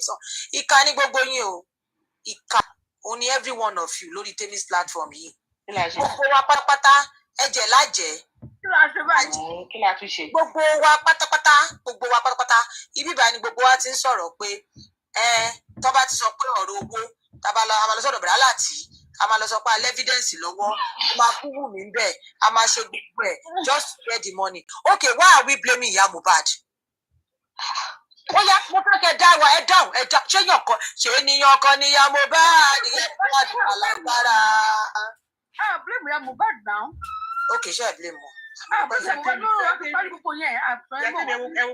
sọ ìka ní gbogbo yín o ìka òun ni every one of you lórí Temi's platform yìí gbogbo wa pátápátá ẹ̀jẹ̀ lájẹ̀ gbogbo wa pátápátá ibi ìbá ni gbogbo wa ti ń sọ̀rọ̀ pé tó bá ti sọ pé ọ̀rọ̀ owó a máa lọ sọ́dọ̀ bẹ̀rẹ̀ láti a máa lọ sọ pé alẹ́ evidence lọ́wọ́ a máa kú wù mí bẹ́ẹ̀ a máa ṣe gbogbo ẹ̀ just to get the money okay why are we blaming ìyá Mohbad? ó yá mo fẹ́ kẹ́ dá wa ẹ dáhùn ṣé yàn kan ṣé ènìyàn kan ní ìyá Mohbad alágbára. Blame ìyá Mohbad now. Okay ṣé ẹ blame wọn.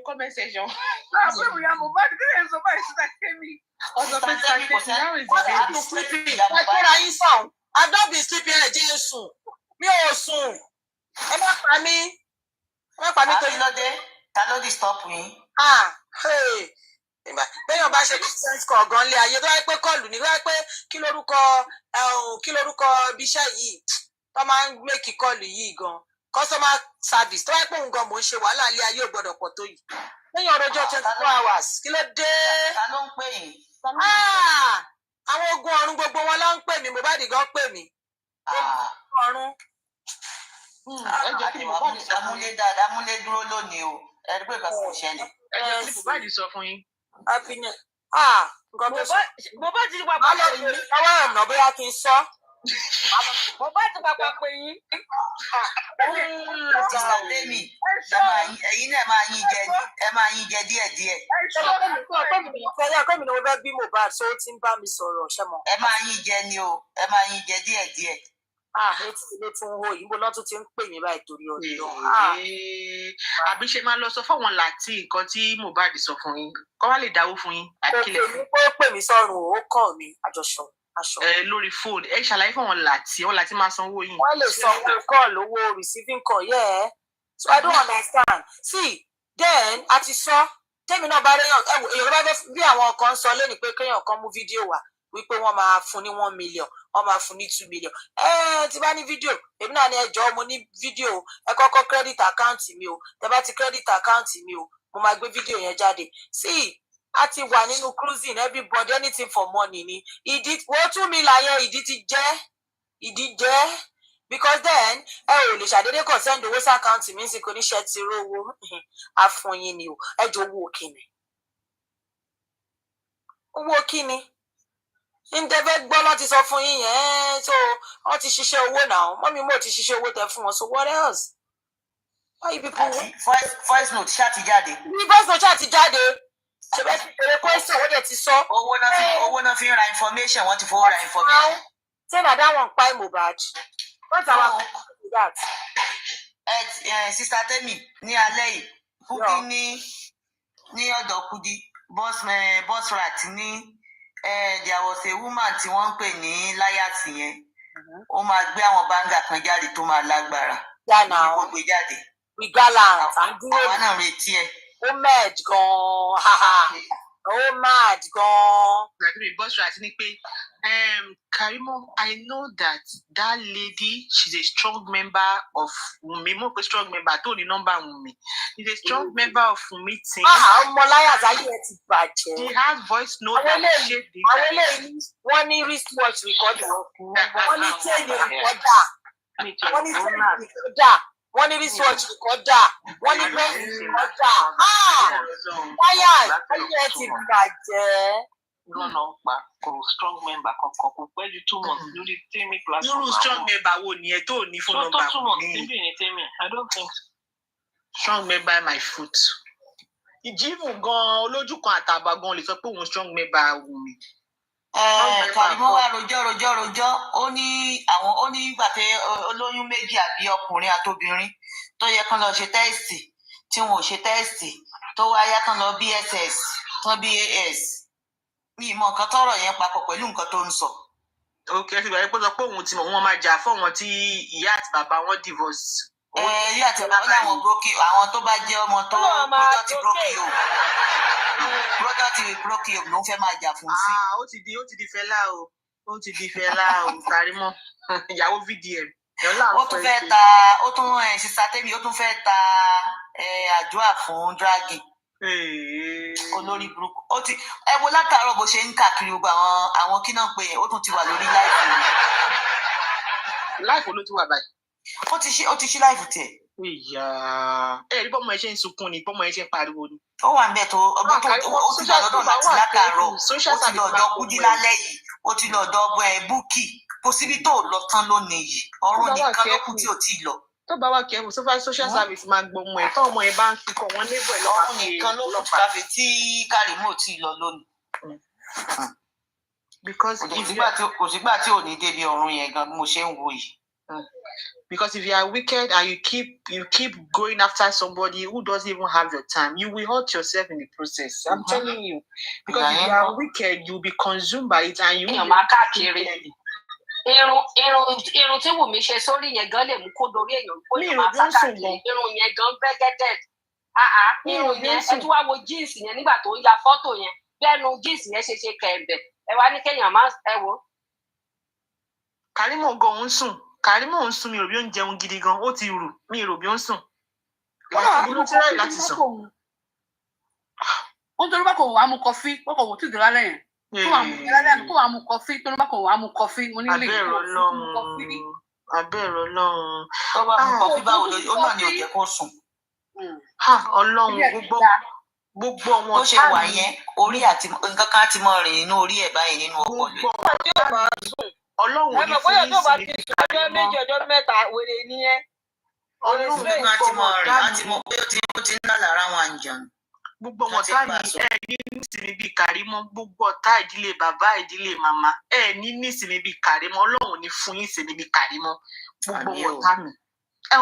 Comment section. Blame ìyá Mohbad kí lè sọ báyìí síta kémi. I've not been sleeping ẹ jẹ́ sùn mi ò sùn ẹ má pa mí tó iná dé ta ló disturb yín. bẹ́ẹ̀ bá ṣe distance call gan lé ayé tó wáyé pé kọlù ní wáyé pé kí lórúkọ ibi iṣẹ́ yìí tó máa ń mékì kọlù yìí gan customer service tó wáyé pé òun gan mò ń ṣe wàhálà lé ayé ò gbọdọ̀ pọ̀ tó yìí lẹ́yìn ọ̀rọ̀jọ́ 24 hours kí ló dé. ta ló ń pè yín. àwọn ogun ọ̀run gbogbo wọn ló ń pè mí Mohbad gan pè mí. ọ̀run. amúlé dúró lónìí o ẹ̀rí pé ìgbà kò ṣẹlẹ̀. ẹ jẹ́ kí Mohbad sọ fún yín. happiness. Mohbad ti wà pàpà pé yín. ọwọ́ ọ̀nà bóyá kí n sọ. Mohbad ti wà pàpà pé yín. Sísá Tẹ́mi, ẹ̀yin náà máa yín jẹ ni, ẹ máa yín jẹ díẹ̀díẹ̀. Gómìnà mo fẹ́ bí Mohbad so ó ti ń bá mi sọ̀rọ̀ ṣẹ́ mọ̀. Ẹ máa yín jẹ ni o, ẹ máa yín jẹ díẹ̀díẹ̀. Etí ilé tún ń hó yìí, bó lọ́tún ti ń pè mí báyìí torí ọdún. Àbí ṣe máa lọ sọ fáwọn láti nǹkan tí Mohbad sọ fún yín, kọ́ wá lè dáwó fún yín. Kò pè mí sọ́run, ó kàn mí àjọṣọ. Lórí fóònù ẹ ṣàlàyé fún wọn láti máa sanwó yìí. wọ́n lè sanwó call owó receiving call yeah. So I don't understand. See then a ti sọ tẹ́mi náà bá réyàn èèyàn bá fẹ́ bí àwọn kan sọ lónìí pé kéèyàn kan mú fídíò wá wípé wọ́n máa fún ní 1 million wọ́n máa fún ní 2 million. Tí bá ní fídíò èmi náà ní ẹjọ́ mo ní fídíò ẹ kọ́kọ́ credit account mi o tẹ́ bá ti credit account mi o mo máa gbé fídíò yẹn jáde. See a ti wà nínú cruising everybody anything for money ni ìdí wọ́n tún mi láyé ìdí jẹ́ because then ẹ ò lè ṣàdédé kàn send owó sí àkáǹtì mi sì kò ní ṣe ti rówó àfọyín ni o ẹ jọ owó kíni ǹdẹ́fẹ́ gbọ́ láti sọ fún yín yẹn so wọ́n ti ṣiṣẹ́ owó náà mọ́mí mo ti ṣiṣẹ́ owó tẹ fún wọn so what else why you people voice note ṣáà ti jáde voice note ṣáà ti jáde ṣe bẹ́ẹ̀ ti bẹ̀rẹ̀ question ó dẹ̀ ti sọ owó náà fi ń ra information wọ́n ti fowó ra information. Say na that one pa Mohbad. What's our with that? Sister Tẹ́mi ní alẹ́ yìí Kudi ní ọ̀dọ̀ Kudi boss rat ní there was a woman tí wọ́n ń pè ní láyàtì yẹn ó máa gbé àwọn báńgà kan jáde tó máa lágbára ní kó gbé jáde. We gallant and do it. Àwọn náà retí ẹ̀. Ó mad gan-an. Oh mad gan. Like boss right ni pé Karimo, I know that lady, she's a strong member of Wunmi. Mo pe strong member tó ní number Wunmi. She's a strong member of Wunmi team. Ọmọláyà ayé ẹ ti bàjẹ́. She has voice note that she did. Àwọn eléyìí wọ́n ní wristwatch recorder. Wọ́n ní chain recorder. Wọ́n ní chain recorder. Wọ́n ní wristwatch recorder. Wọ́n ní brain recorder. Láyà ayé ẹ ti bàjẹ́. Run on back strong member kankan pẹ́ ju 2 months lórí Temi platform. Irú strong member wo ni ẹ tó ní fún number mi? I don't think so. Strong member my foot. Ìjìmù gan olójú kan àtàbà gan lè sọ pé òun strong member Wunmi. Karimo wa rojọ́ ó ní ìgbà pé olóyún méjì àbí ọkùnrin àtobìnrin tó yẹ kán lọ ṣe tẹ́ẹ̀sì tí wọn ò ṣe tẹ́ẹ̀sì tó wáyá kán lọ BSS tán BAS. Mi mọ nǹkan tọrọ yẹn papọ̀ pẹ̀lú nǹkan tó ń sọ. Okay, ẹ ti gbà pé sọ pé òun ti mọ̀ wọ́n máa jà fún wọn tí ìyá àti bàbá wọn divorce. Ìyá àti bàbá làwọn àwọn tó bá jẹ́ ọmọ tó product brokio ló ń fẹ́ máa jà fún sí. Ó ti di Fẹlá o. Ó ti di Fẹlá o Karimo ìyàwó VDM. Ó tún fẹ́ Sister Tẹ́mi ó tún fẹ́ ta àdúrà fún dragging. olórí burúkú ó ti ẹ wo látàárọ̀ bó ṣe ń káàkiri gbogbo àwọn kí náà pé ó tún ti wà lórí láìpẹ́ ló ti wà báyìí ó ti ṣí láìpẹ́ tiẹ̀. ìyá ẹ rí bọ́mọ ẹ ṣe ń sunkún ni bọ́mọ ẹ ṣe ń pariwo ni. ó wà ń bẹ̀ tó ọgbọ́n tó ó ti lọ lọ́dọ̀ láti látàárọ̀ ó ti lọ ọ̀dọ̀ Kúdí lálẹ́ yìí ó ti lọ ọ̀dọ̀ Búkì kò síbi tó lọ tán lónìí yìí ọ̀run nìkan ló kù tí ò tí ì lọ. tó bá wà kẹ́hùn social service máa gbọ́ ọmọ ẹ̀ tó ọmọ ẹ̀ bá ń kíkọ wọn níbọ̀ ẹ̀ lọ́wọ́ ọ̀run nìkan ló kù káfí tí Kàrímù ò tí ì lọ lónìí. because kò sígbà tí ò ní débi ọ̀run yẹn gan mo ṣe ń wo yìí. Because if you are wicked and you keep going after somebody who doesn't even have your time, you will hurt yourself in the process. I'm telling you. Because if you are wicked, you'll be consumed by it and you will irun tí Wùmí ṣe sórí yẹn gan lè mú kó dorí èèyàn kó lè máa sá káàkiri irun yẹn gan gbẹ́gẹ́dẹ́ irun yẹn ẹ tún wá wo jíǹsì yẹn nígbà tó ń ya fọ́tò yẹn bẹ́ẹ̀nu jíǹsì yẹn ṣe kẹ̀ẹ̀bẹ̀ ẹ wá ní kéèyàn má ẹ wo. Kàrímù gan ń sùn Kàrímù ń sùn mi ò bí ó ń jẹun gidi gan ó ti rù mi ò bí ó ń sùn. wọ́n ló ti ráyè láti sùn. ó ń torí bá kò wá mu kọfí ó kò wò tí ì dúró lálẹ́ yẹn kó wàá mu kọfí tó ní bá kò wàá mu kọfí mo ní ilé abẹ́rẹ́ Ọlọ́run tó bá mu kọfí báwo ló ó náà ni ò jẹ́ kó sùn. Ọlọ́run gbogbo ọmọ ó ṣe wà yẹn orí àti nǹkan kan ti mọ rìn nínú orí ẹ̀ báyìí nínú ọpọlọ. Ọlọ́run ò ní fún yín sí ní ọjọ́ méjì ọjọ́ mẹ́ta wèrè nìyẹn. Ọlọ́run kan ti mọ rìn láti mọ pé ó ti ń dà lára àwọn àǹjàn. Gbogbo ọmọ ọ̀tá mi ẹ ní nísìnyí bíi Kàrímọ́ gbogbo ọ̀tá ìdílé bàbá ìdílé màmá ẹ ní nísìnyí bíi Kàrímọ́ Ọlọ́run ní fún yín sí níbi Kàrímọ́ gbogbo ọmọ ọ̀tá mi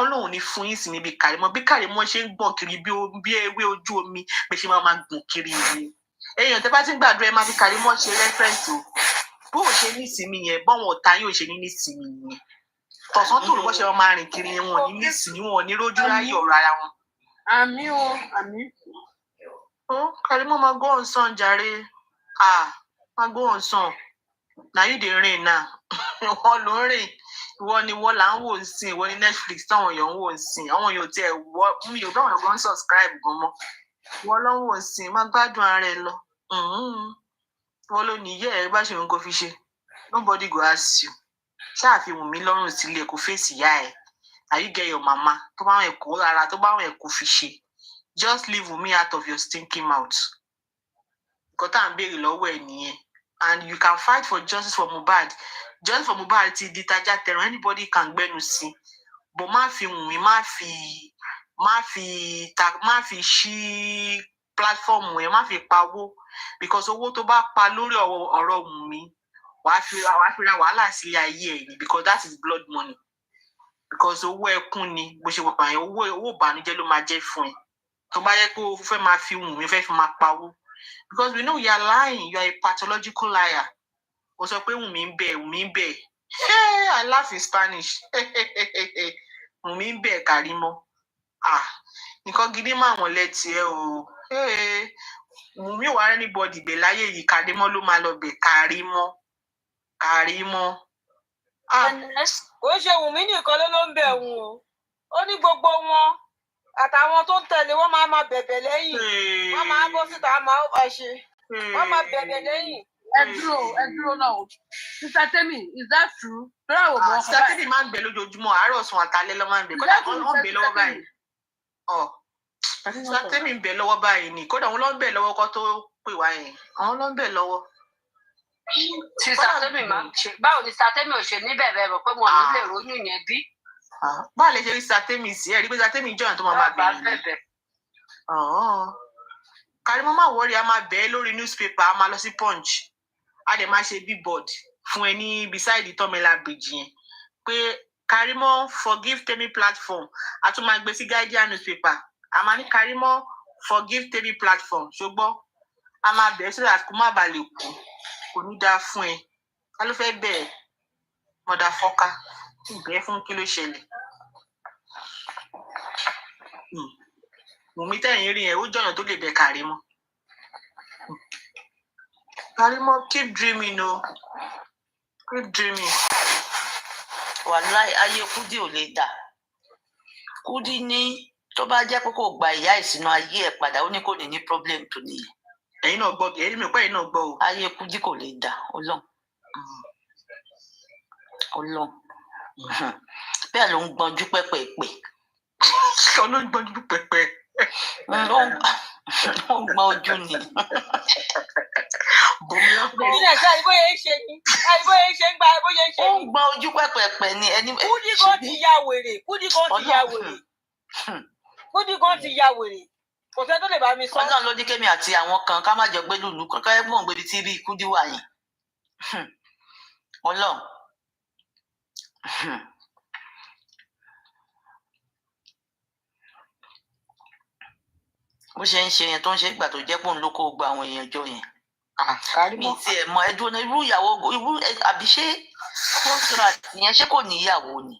Ọlọ́run ní fún yín sí níbi Kàrímọ́ bí Kàrímọ́ ṣe ń gbọ̀n kiri bí ewé ojú omi bẹ́ẹ̀ ṣe máa gbọ̀n kiri ni èèyàn tẹ́ bá ti ń gbàdúrà ẹ máa fi Kàrímọ́ ṣe rẹ́fẹ́rẹ́ǹsì o bó o ṣe nísìnyí yẹn bọ́wọn ọ̀tá yóò ṣe ní nísìnyí yẹn tọ̀sán tó lọ́wọ́ ṣe máa rìn kiri yẹn wọn ò ní nísìnyí wọn ò ní rójú ráyè ọ̀rọ̀ ara wọn. àmì o àmì. Kàrímọ́ máa go on sàn jàre máa go on sàn na you dey rain now wọ́n ló ń rìn ìwọ ni wọ́n là ń wò ń sìn ìwọ ni Netflix táwọn èèyàn ń wò ń sìn àwọn èèyàn tiẹ̀ wọ́ mi ò bá àwọn èèyàn subscribe gan mọ́ wọ́n ló ń wò ń sìn má gbádùn ara ẹ lọ wọ́n ló ní yẹ́ ẹ bá ṣe òun kò fi ṣe nobody go ask you ṣáà fi Wùmí lọ́rùn sílẹ̀ kó fèsì ìyá ẹ̀ àyí get your mama tó bá wọn ẹ̀kọ́ ara tó bá wọn ẹ̀kọ́ fi ṣe just leave Wùmí out of your stinking mouth nǹkan tá à ń béèrè lọ́wọ́ ẹ̀ nìyẹn and you can fight for justice for Mohbad justice for Mohbad ti di tajà tẹ̀rọ anybody can gbẹ́nu sí but má fi Wùmí má fi ṣí platform ẹ̀ má fi pawó because owó tó bá pa lórí ọ̀rọ̀ Wùmí wàá fi ra wàhálà sí ayé ẹ̀ ni because that is blood money because owó ẹkún ni bó ṣe wọ̀pọ̀ yẹn owó ìbànújẹ́ ló máa jẹ́ fún ẹ tó bá yẹ kó o fẹ́ máa fi Wùmí fẹ́ fi máa pawó because we know you are lying you are a pathological liar o sọ pé Wùmí ń bẹ̀ hey I laugh in Spanish Wùmí ń bẹ̀ Kàrímọ́ nǹkan gidi máa wọ̀n létí ẹ o Wùmí ò wá anybody bẹ̀ láyé yìí Kàrímọ́ ló máa lọ bẹ̀ Kàrímọ́. ó ṣe Wùmí nìkan ló ń bẹ̀ wọ́n o ó ní gbogbo wọn àtàwọn tó ń tẹ̀lé wọ́n máa bẹ̀bẹ̀ lẹ́yìn wọ́n máa bọ́ síta máa bá ṣe wọ́n máa bẹ̀bẹ̀ lẹ́yìn. ẹ dúró náà o Sister Temi is that true? Sister Temi máa ń bẹ lójoojúmọ́ àárọ̀ ọ̀sán àtàlẹ́ ló máa ń bẹ kódà wọ́n ń bẹ lọ́wọ́ báyìí Sister Temi ń bẹ lọ́wọ́ báyìí ni kódà wọ́n ló ń bẹ lọ́wọ́ kó tó pè wá yẹn àwọn ló ń bẹ lọ́wọ́. Sister Temi máa ń ṣe báwo ni Sister Temi ò ṣe ní bẹ̀rẹ̀ rẹ̀ pé wọn ò ní lè róyún yẹn bí. báwo lè ṣe rí Sister Temi sí ẹ rí pé Sister Temi jọyàn tó máa bẹ̀rẹ̀. Kàrímọ́ máa wọrí a máa bẹ̀ẹ́ lórí newspaper a máa lọ sí Punch a dẹ̀ máa ṣe billboard fún ẹ ní beside Tọ́mẹ́lá bridge yẹn pé Kàrímọ́ forgive Temi platform a tún máa gbé sí Guardian newspaper a máa ní Kàrímọ́ forgive Temi platform ṣùgbọ́n a máa bẹ̀ẹ́ sódà kó má bàa lè kú kò ní dáa fún ẹ ká ló fẹ́ bẹ̀ẹ́ mọ̀dà fọ́ká bẹ́ẹ̀ fún kí ló ṣẹlẹ̀. Wùmí tẹ̀yìn rí yẹn ó jọ̀yàn tó lè bẹ Kàrímọ́. Kàrímọ́ keep dreaming o keep dreaming. wàláì ayé Kúdí ò lè dà Kúdí ní tó bá jẹ́ pé kò gba ìyá ìsínú ayé ẹ̀ padà ó ní kò ní problem tó nìyẹn. Ẹ̀yin náà gbọ́ ẹ̀yin mi pé ẹ̀yin náà gbọ́ o. Ayé Kúdí kò lè dà Ọlọ́run. Bẹ́ẹ̀ ló ń gbọ́njú pẹ́pẹ́pẹ́. Ọ̀nà ń gbọ́njú pẹ́pẹ́. Ó ń gbọ́n ojú ni. Ilé ẹ̀ṣẹ́ àìbóyè ń ṣe ni. Àìbóyè ń ṣe ń gba àìbóyè ń ṣe ni. Ó ń gbọ́n ojú pẹ́pẹ́pẹ́ ni. Kúdí kan ti ya wèrè. Kúdí kan ti ya wèrè. Kúdí kan ti ya wèrè. Kò sẹ́ tó lè bá mi sọ. Ọlọ́run ló ní kémi àti àwọn kan ká má jọ gbé lùlù kan ká mọ̀ gbé tí bí Kúdí wà yẹn. Ọlọ́run. Bó ṣe ń ṣe yẹn tó ń ṣe ìgbà tó jẹ́ pé òun ló kó gba àwọn èèyàn jọ yẹn. Mi ti ẹ̀ mọ ẹdún irú ìyàwó àbí ṣé bọ́sùrà yẹn ṣé kò ní ìyàwó ni.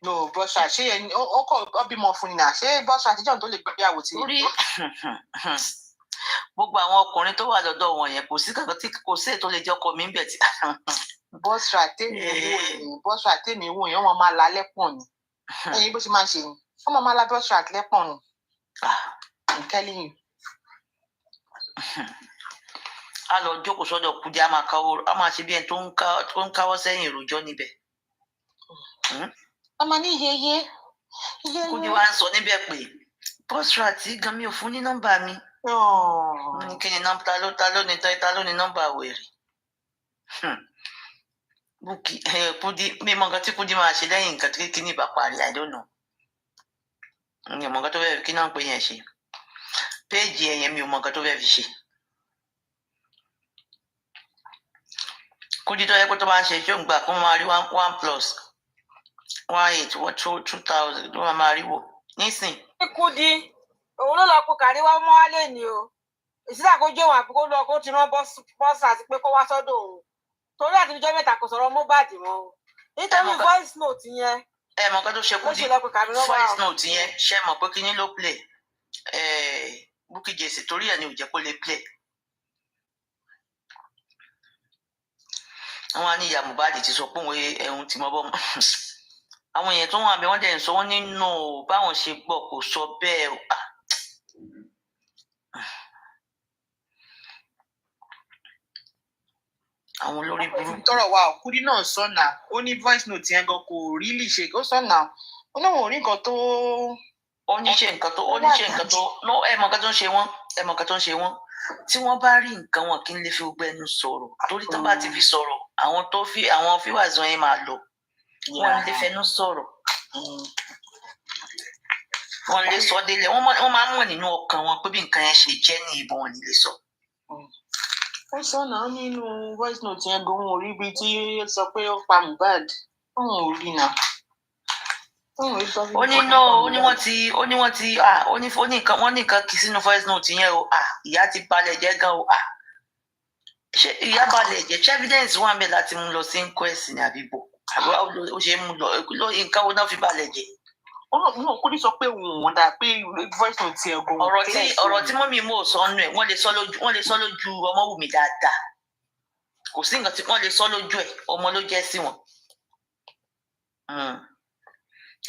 No bọ́sùrà ṣé yẹn ó kọ́ ọ bímọ fún ni náà ṣé bọ́sùrà àtijọ́ tó lè gbé ìyàwó tí. Orí gbogbo àwọn ọkùnrin tó wà lọ́dọ̀ wọn yẹn kò sí kankan tí kò sí ètò lè jẹ́ ọkọ mi ń bẹ̀ tí. Bọ́sùrà tèmi wò yẹn wọ́n máa la lẹ́pọ̀n ni. Ẹyin bó ṣe máa ń ṣe ni wọ́n máa la bọ́sùrà lẹ́pọ̀n ni. I'm telling you. A lọ jókòó sọ́dọ̀ Kúdí a máa ṣe bí ẹni tó ń káwọ́ sẹ́yìn ìròjọ́ níbẹ̀. Ọmọ ní yeye. Kúdí wa ń sọ níbẹ̀ pé bọ́sùrà tí gan mi ò fún ní nọ́mbà mi. Kí ni ta ló ní nọ́mbà wèrè. Kúdí mímọ nǹkan tí Kúdí máa ṣe lẹ́yìn nǹkan tí kíní ìbá parí I don't know. Mi ò mọ nǹkan tó fẹ́ kí náà ń pè yẹn ṣe. Péèjì ẹ̀yẹn mi ò mọ nǹkan tó fẹ́ fi ṣe. Kúdí tó yẹ pé tó bá ń ṣe ṣó ń gbà kó máa rí 1+1+8 2,000 ló máa rí wò nísìn. Kúdí òun ló lọ kó kárí wá mọ́ wálé ni o ìsílẹ̀ kó jẹ́ òun àbí kó lọ kó ti rán bọ́ọ̀sì àti pé kó wá sọ́dọ̀ òun torí àti ìjọ mẹ́ta kò sọ̀rọ̀ Mohbad mọ́ o nítorí voice note yẹn. Ẹ mọ̀ nǹkan tó ṣe Kúdí voice note yẹn ṣe mọ̀ pé kíní ló play Bukky Jesse torí ẹ̀ ni ò jẹ́ kó lè play. Wọ́n á ní ìyá Mohbad ti sọ pé òun ẹ̀hún ti mọ́ bọ́ mọ́. Àwọn èèyàn tó wọ́n àbẹ̀ wọ́n dẹ̀ ń sọ wọ́n nínú báwọn ṣe gbọ́ kò sọ bẹ́ẹ̀ o. Àwọn olórí burúkú. Tọrọ wa Kúdí náà sọ náà ó ní voice note yẹn gan kò rí lè ṣe ó sọ náà ó náà wọn ò rí nǹkan tó. Ó ní ṣe nǹkan tó ẹ mọ̀ nǹkan tó ń ṣe wọ́n tí wọ́n bá rí nǹkan wọn kí n lè fi gbogbo ẹnu sọ̀rọ̀ torí tó bá ti fi sọ̀rọ̀ àwọn fíwàzọ yẹn máa lọ wọ́n lè fẹnu sọ̀rọ̀ wọ́n lè sọ délé wọ́n máa ń mọ̀ nínú ọkàn wọn pé bí nǹkan yẹn ṣe jẹ́ ní ìbọn wọn lè sọ. Ó sọ náà nínú voice note yẹn gan orí ibi tí ó sọ pé ó pa Mohbad òun ò rí náà. Ó ní nǹkan kì í sínú voice note yẹn o ìyá ti balẹ̀ jẹ́ gan o ṣé ìyá balẹ̀ jẹ́ ṣé evidence wà mẹ́ láti mú lọ sí inquest ní àbíbò àbí ó ṣe mú lọ nǹkan wo náà fi balẹ̀ jẹ́. Ó Kúdí sọ pé òun ò dà pé voice note yẹn gan. ọ̀rọ̀ tí mọ́mí mò ń sọ nù ẹ̀ wọ́n lè sọ lójú Ọmọwùmí dáadáa kò sí nǹkan tí wọ́n lè sọ lójú ẹ̀ ọmọ ló jẹ́ sí wọn.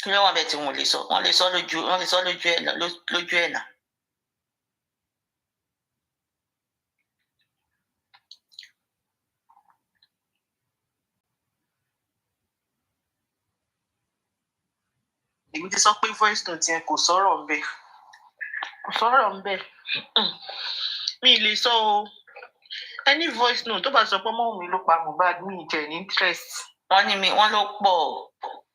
Kí ló wà bẹ́ẹ̀ tí wọ́n lè sọ lójú ẹ̀ náà. Èmi ti sọ pé voice note yẹn kò sọ̀rọ̀ ńbẹ̀ mi lè sọ o any voice note tó bá sọ pé Ọmọwùmí ló pa Mohbad mi jẹ ní interest. Wọ́n ló pọ̀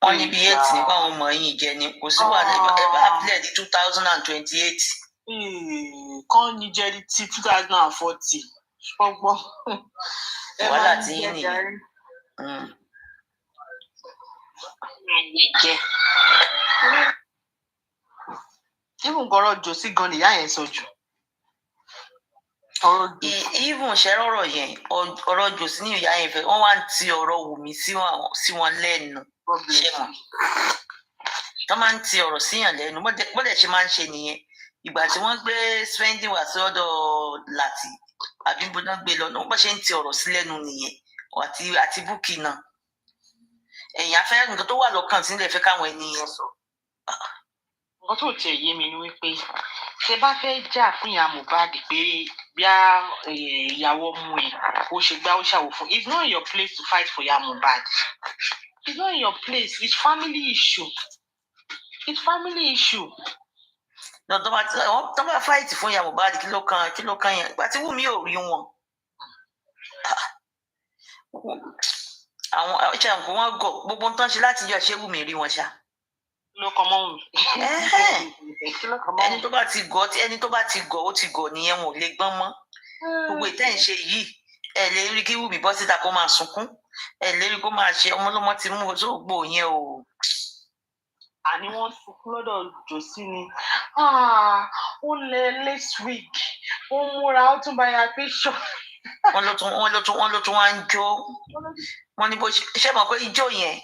wọ́n ní bí 8 nípa àwọn ọmọ yìí jẹ ní kò sí wàhálà ẹ bá plẹ̀ di 2028. Kán ní jẹ́ ti 2040 ṣọgbọ́n. Wàhálà tí yín nìyẹn. Even gbọ́rọ̀ jò sí gan nìyá yẹn sọ jù. Even ṣẹ́rọ̀ ọ̀rọ̀ yẹn ọ̀rọ̀ jò sí ní ìyá yẹn fẹ́ wọ́n wá ń ti ọ̀rọ̀ Wùmí sí wọn lẹ́nu ṣe mọ̀ wọ́n máa ń ti ọ̀rọ̀ síyàn lẹ́nu bọ́dẹ̀ ṣe máa ń ṣe nìyẹn ìgbà tí wọ́n gbé spending wá sí ọ̀dọ̀ Láti àbí bọ́dọ̀ gbé lọ wọ́n ṣe ń ti ọ̀rọ̀ sí lẹ́nu nìyẹn àti Bukky náà ẹ̀yìn afẹ́ nǹkan tó wà lọ́kàn sílẹ̀ fẹ́ káwọn ènìyàn sọ. Ó tó tiẹ̀ yé mi ni wípé ṣe bá fẹ́ jà fún ìyá Mohbad pé bí ìyàwó ọmọ ẹ̀ ó ṣe gbá ó ṣàwò fún. It's not your place to fight for ìyá Mohbad. It's not your place. It's family issue. It's family issue. No, tó bá fight fún ìyá Mohbad kí ló kan yẹn ìgbà tí Wùmí ò rí wọn. Àwọn ṣàǹkó wọn gọ gbogbo ń tán ṣe láti yọ ṣé Wùmí rí wọn ṣá. Ló kọ mọ́ Wùmí. Ẹni tó bá ti gọ̀ ó ti gọ̀ nìyẹn wọn ò lè gbọ́n mọ́. Gbogbo ìtẹ́ ń ṣe yìí ẹ lè rí kí Wùmí bọ́ síta kó máa sunkún ẹ lè rí kó máa ṣe ọmọlọ́mọ ti mú oṣoògbò yẹn o. Àní wọ́n sunkún lọ́dọ̀ Jòsí ni ó lẹ last week ó múra ó tún bá ya pé ṣọ. wọ́n ló tún wá ń jó wọ́n ní bó ṣe mọ̀ pé ijó yẹn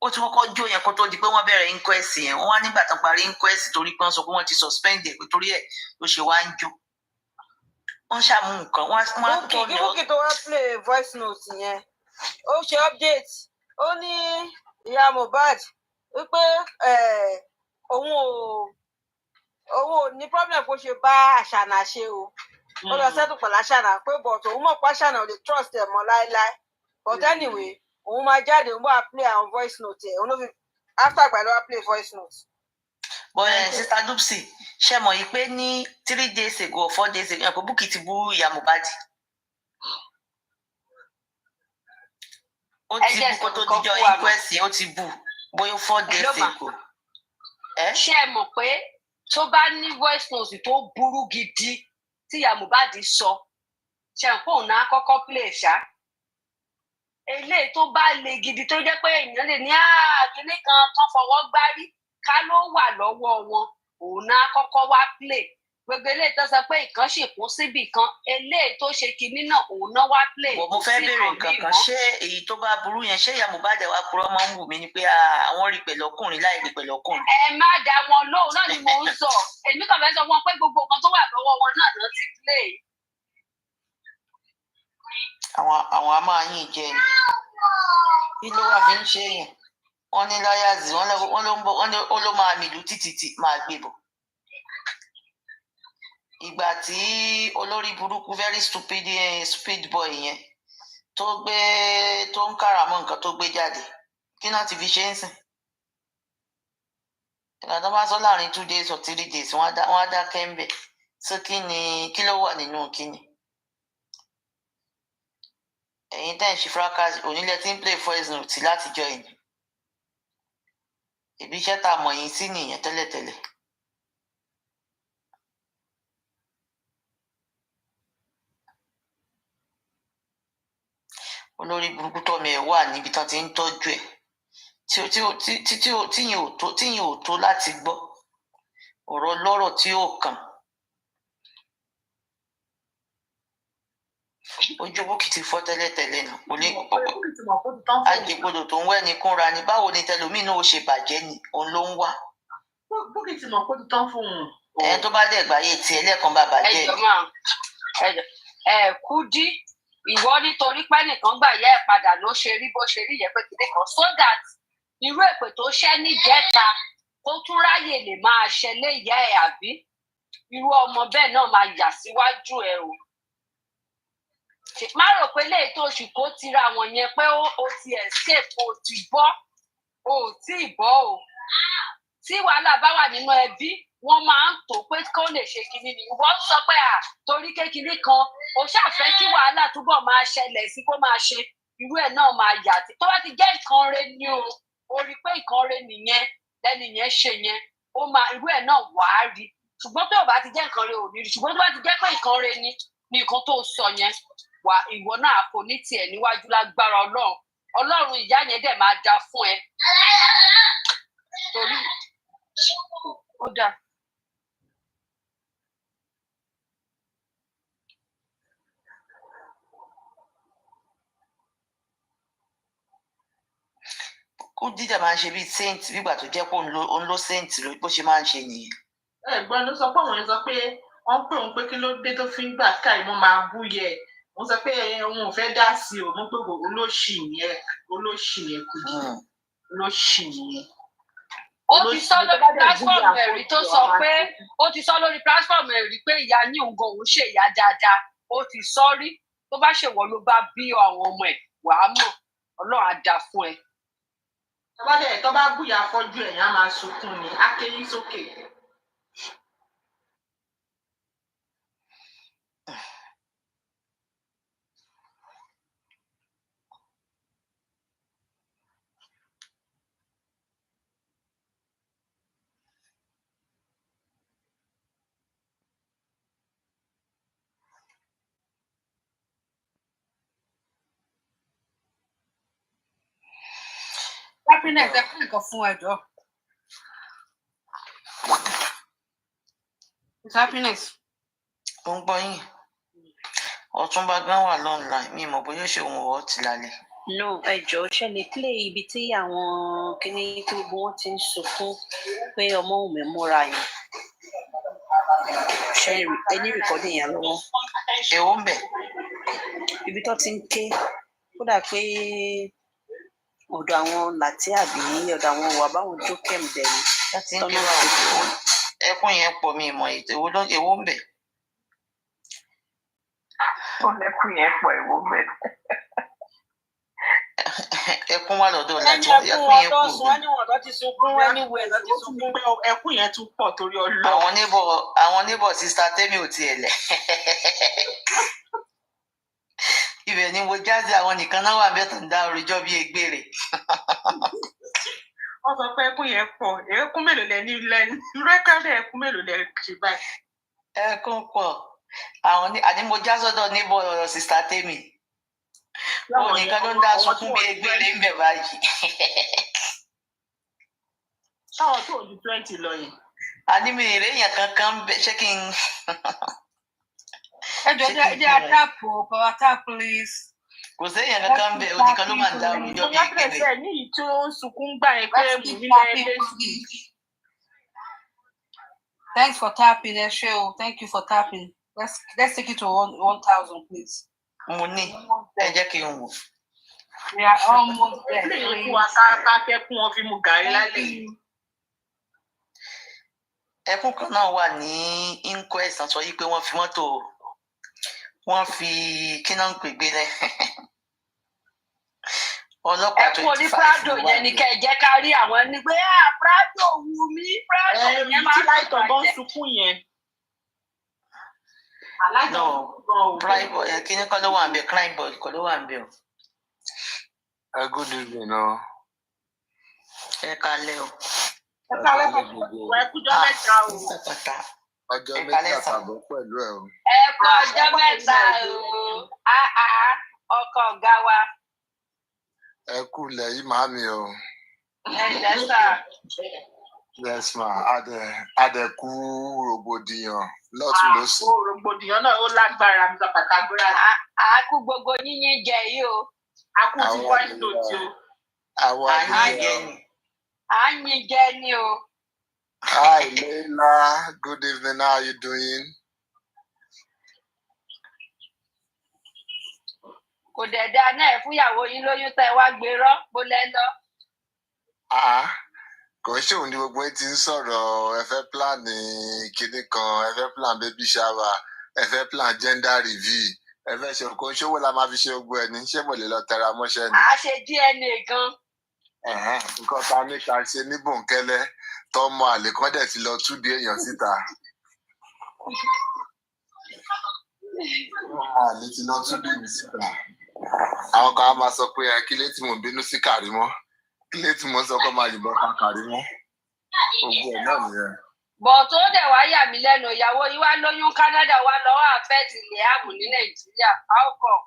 ó tún kọ́kọ́ jó yẹn kó tó di pé wọ́n bẹ̀rẹ̀ inquest yẹn wọ́n wá nígbà tó parí inquest torí pé wọ́n sọ pé wọ́n ti suspend ẹ̀ pé torí ẹ̀ ló ṣe wá ń jó wọ́n ṣàmú nǹkan wọ́n á tó lọ. Bukky tó wá play voice note yẹn ó ṣe update ó ní ìyá Mohbad wípé òun ò ní problem kó ṣe bá Àṣànà ṣe o ó lọ sẹ́tù pẹ̀lú Àṣànà pé but òun mọ̀ pé Àṣànà ò lè trust ẹ̀ mọ́ láéláé but anyway òun máa jáde òun bá play àwọn voice note ẹ̀ òun ló fi after àgbà ló wá play voice note. But Sister Dupsy ṣe mọ̀ yìí pé ní 3 days ago or 4 days ago ẹ̀ pé Bukky ti bú ìyá Mohbad. Ó ti bú kó tó dijọ́ inquest ó ti bú bóyá 4 days ago. Ṣé ẹ mọ̀ pé tó bá ní voice note tó burú gidi tí ìyá Mohbad sọ ṣe ń pòun náà kọ́kọ́ play ṣá eléyìí tó bá le gidi tó jẹ́ pé èèyàn lè ní kíní kan fọwọ́ gbárí ká ló wà lọ́wọ́ wọn òun náà kọ́kọ́ wá play gbogbo eléyìí tó sọ pé ìkan ṣèkún síbì kan eléyìí tó ṣe kinní náà òun náà wá play. mo fẹ́ béèrè nǹkan kan ṣé èyí tó bá burú yẹn ṣé ìyá Mohbad wá purọ́ máa ń wù mí ni pé àwọn rí pẹ̀lú ọkùnrin láì rí pẹ̀lú ọkùnrin. ẹ má dá wọn lóhùn náà ni mò ń sọ èmi kàn fẹ́ sọ wọn pé gbogbo nǹkan tó wà lọ́wọ́ wọn náà ló ti play. àwọn a máa yín jẹ ni kí ló wà fi ń ṣe yẹn wọ́n ní láyàzì wọ́n ló máa mìlú títí máa gbé bọ̀. Ìgbà tí olórí burúkú very stupid boy yẹn tó ń káràmọ́ nǹkan tó gbé jáde kí náà ti fi ṣe ń sìn. Ìgbà tó bá sọ láàrin 2 days or 3 days wọ́n á dá kẹ́ńbẹ̀ so kí ló wà nínú kíni. Ẹ̀yin tẹ́ ń ṣe fracas onílẹ̀ tí ń play voice note látijọ́ yìí ìbí iṣẹ́ tá a mọ̀ yín sí nìyẹn tẹ́lẹ̀tẹ́lẹ̀. Olórí burúkú tọ́mọ ẹ̀ wà níbi tán ti ń tọ́jú ẹ̀ tíyìn ò tó láti gbọ́ ọ̀rọ̀ lọ́rọ̀ tí ò kàn. Ojú Bukky ti fọ́ tẹ́lẹ̀tẹ́lẹ̀ náà kò ní àjẹgbodò tó ń wẹ́ ni kúnra ni báwo ni tẹlómi náà ó ṣe bàjẹ́ ni òun ló ń wá. Bukky ti mọ̀ kó ti tán fún un. Ẹni tó bá dẹ̀ gbáyé tiẹ̀ lẹ́ẹ̀kan bá bàjẹ́ ni. Kúdí ìwọ nítorí pé nìkan gbà yẹ ẹ padà ló ṣe rí bó ṣe rí yẹ pé kìnìún kan so that irú èpè tó ṣẹ́ níjẹta tó tún ráyè lè máa ṣẹlẹ̀ ìyá ẹ̀ àbí irú ọmọ bẹ́ẹ̀ náà máa yà síwájú ẹ o. Má rò pé léyìí tó ṣì kó tira wọn yẹn pé ó ti escape o ti bọ́ o ò tí ì bọ́ o. Tí wàhálà bá wà nínú ẹbí wọ́n máa ń tó pé kó lè ṣe kinní ni wọ́n sọ pé torí kékinní kan o ṣàfẹ́ kí wàhálà túbọ̀ máa ṣẹlẹ̀ sí kó máa ṣe irú ẹ̀ náà máa yà tí tó bá ti jẹ́ nǹkan rẹ ni o rí pé nǹkan rẹ nìyẹn lẹ́ni yẹn ṣe yẹn ó máa irú ẹ̀ náà wàá rí ṣùgbọ́n tó bá ti jẹ́ nǹkan rẹ ò ní rí ṣùgbọ́n tó bá ti jẹ́ pé nǹkan rẹ ni nǹkan tó sọ yẹn wà ìwọ náà kò ní tiẹ̀ níwájú lágbára Ọlọ́run ìyá yẹn dẹ̀ máa da fún ẹ torí ó dáa. Kó dídà máa ń ṣe bíi saint nígbà tó jẹ́ pé òun ló saint ló bó ṣe máa ń ṣe nìyẹn. Ẹ̀gbọ́n ló sọ pé àwọn yẹn sọ pé wọ́n pè òun pé kí ló dé tó fi ń gbà káì mo máa bú yẹ wọ́n sọ pé òun ò fẹ́ dá sí o mo pé olóṣì yẹn Kúdí olóṣì yẹn. ó ti sọ lórí platform ẹ̀rí tó sọ pé ó ti sọ lórí platform ẹ̀rí pé ìyá ní òǹgàn òun ṣe ìyá dáadáa ó ti sọ rí tó bá ṣèwọ ló bá bí àwọn ọmọ ẹ̀ wàá mọ̀ Ọlọ́run á dá fún ẹ. tó bá búyà fọ́jú ẹ̀ yẹn á máa sunkún ni á kéyìn sókè. Happiness ẹ kún nǹkan fún ẹjọ́. It's happiness. Ó ń gbọ́ yín. Ọ̀túnba gan wà lọ́nà mi mọ̀ bóyá ṣe òun ọ̀ ti lálẹ́. No, ẹjọ́ ṣe lè play ibi tí àwọn kíní tí gbogbo wọn ti ń sunkún pé ọmọ òun mi múra yẹn. Ṣé ẹni rìkọ́dì yẹn lọ́wọ́? Èwo ń bẹ̀? Ibi tó ti ń ké kódà pé ọ̀dọ̀ àwọn làtí àbí ọ̀dọ̀ àwọn wà báwọn jókè ń bẹ̀rù. Láti ń ké wà ó. Ẹkún yẹn pọ̀ mi ìmọ̀ èwo ń bẹ̀? Ẹkún yẹn pọ̀ èwo ń bẹ̀? Ẹkún wà lọ́dọ̀ láti ẹkún yẹn kú. Ẹni wọn tó ti sunkún anywhere tó ti sunkún. Ẹkún yẹn tún pọ̀ torí Ọlọ́run. Àwọn neighbor sister Tẹ́mi ò tiẹ̀ lẹ̀. Ibẹ̀ ni mo jáde àwọn nìkan náà wà bẹ́ẹ̀ tó ń dá orojọ́ bí egbére. Wọ́n sọ pé ẹkún yẹn pọ̀. Ẹkún mélòó lẹ ní lẹ́nu? Rẹ́kọ̀dì ẹkún mélòó lẹ ṣe báyìí? Ẹkún pọ̀. Àní mo já sọ́dọ̀ neighbor sister Tẹ́mi. Òun nìkan ló ń dá sunkún bí egbére ń bẹ̀ báyìí. Sáwọn tó ju 20 lọ yìí. Àní mi ìrèyàn kankan ń bẹ ṣé kí n. ẹjọ́ jẹ́ àtàpù power tap please. Kò séèyàn kankan ń bẹ oníkan ló máa ń dá orojọ́ bí egbére. Ní ìyí tó ń sunkún gbà yẹn pé nílẹ̀ lẹ́sìn. Thanks for tapping, Esho. Thank you for tapping. Let's take it to 1,000, please. Mo ní ẹ jẹ́ kí n wò. We are almost there. Fún wa ká kẹ́kún wọn fi mu gàrí lálẹ́. Ẹkún kan náà wà ní inquest sọ yìí pé wọ́n fi mọ́tò wọ́n fi kíná ń pè gbé lẹ. Ọlọ́pàá 25 ẹkún oní Prado yẹn ni kẹ́ ẹ jẹ́ ká rí àwọn ẹni pé Prado wù mí Prado yẹn máa ń láìtọ̀ bọ́ sunkún yẹn. No, kíní kan ló wà ń bẹ crime boy kan ló wà ń bẹ o. Good evening, no. Ẹ kalẹ́ o. Ẹ kalẹ́ ẹ kújọ́ mẹ́ta o. Ọjọ́ mẹ́ta tàbọ̀ pẹ̀lú ẹ̀ o. Ẹ kú ọjọ́ mẹ́ta o. Ọkọ ọ̀gá wa. Ẹ kú lẹ́yìn màmí o. Ẹ jẹ́ sà. Yes ma, adẹ̀kú rògbòdìyàn lọ́tún lọ́sì. Rògbòdìyàn náà ó lágbára nígbà pàtàkùrà. Àákú gbogbo yíyín jẹ yìí o. Àkú ti voice note o. Àwọn àyè àyìn jẹ ni o. Hi Leila, good evening, how are you doing? Kò dẹ̀ dáa náà fúyàwó yín lóyún tẹ́ wá gbérọ́ bó lẹ́ lọ. Kò ṣe òun ni gbogbo ẹ ti ń sọ̀rọ̀ ẹ fẹ́ plan kinní kan, ẹ fẹ́ plan baby shower, ẹ fẹ́ plan gender review, ẹ fẹ́ ṣe kò ṣówó la máa fi ṣe gbogbo ẹ ní ṣé mo lè lọ tẹra mọ́ṣẹ́ ni. À ṣe DNA gan. Nǹkan ta ní ká ṣe ní bòńkẹ́lẹ́ tọmọ àlè kan dẹ̀ ti lọ túdé èèyàn síta. Àlè ti lọ túdé mi síta. Àwọn kan á máa sọ pé kí lé tí mo bínú sí Kàrímọ́. Ilé tí mo sọ pé máa yìnbọn ká Kàrímọ́. Ogun ẹ̀ náà nìyẹn. Bọ̀ tó dẹ̀ wá yà mí lẹ́nu ìyàwó yìí wá lóyún Canada wá lọ́wọ́ àfẹ́ẹ̀tì ilẹ̀ ààbò ní Nàìjíríà. How come?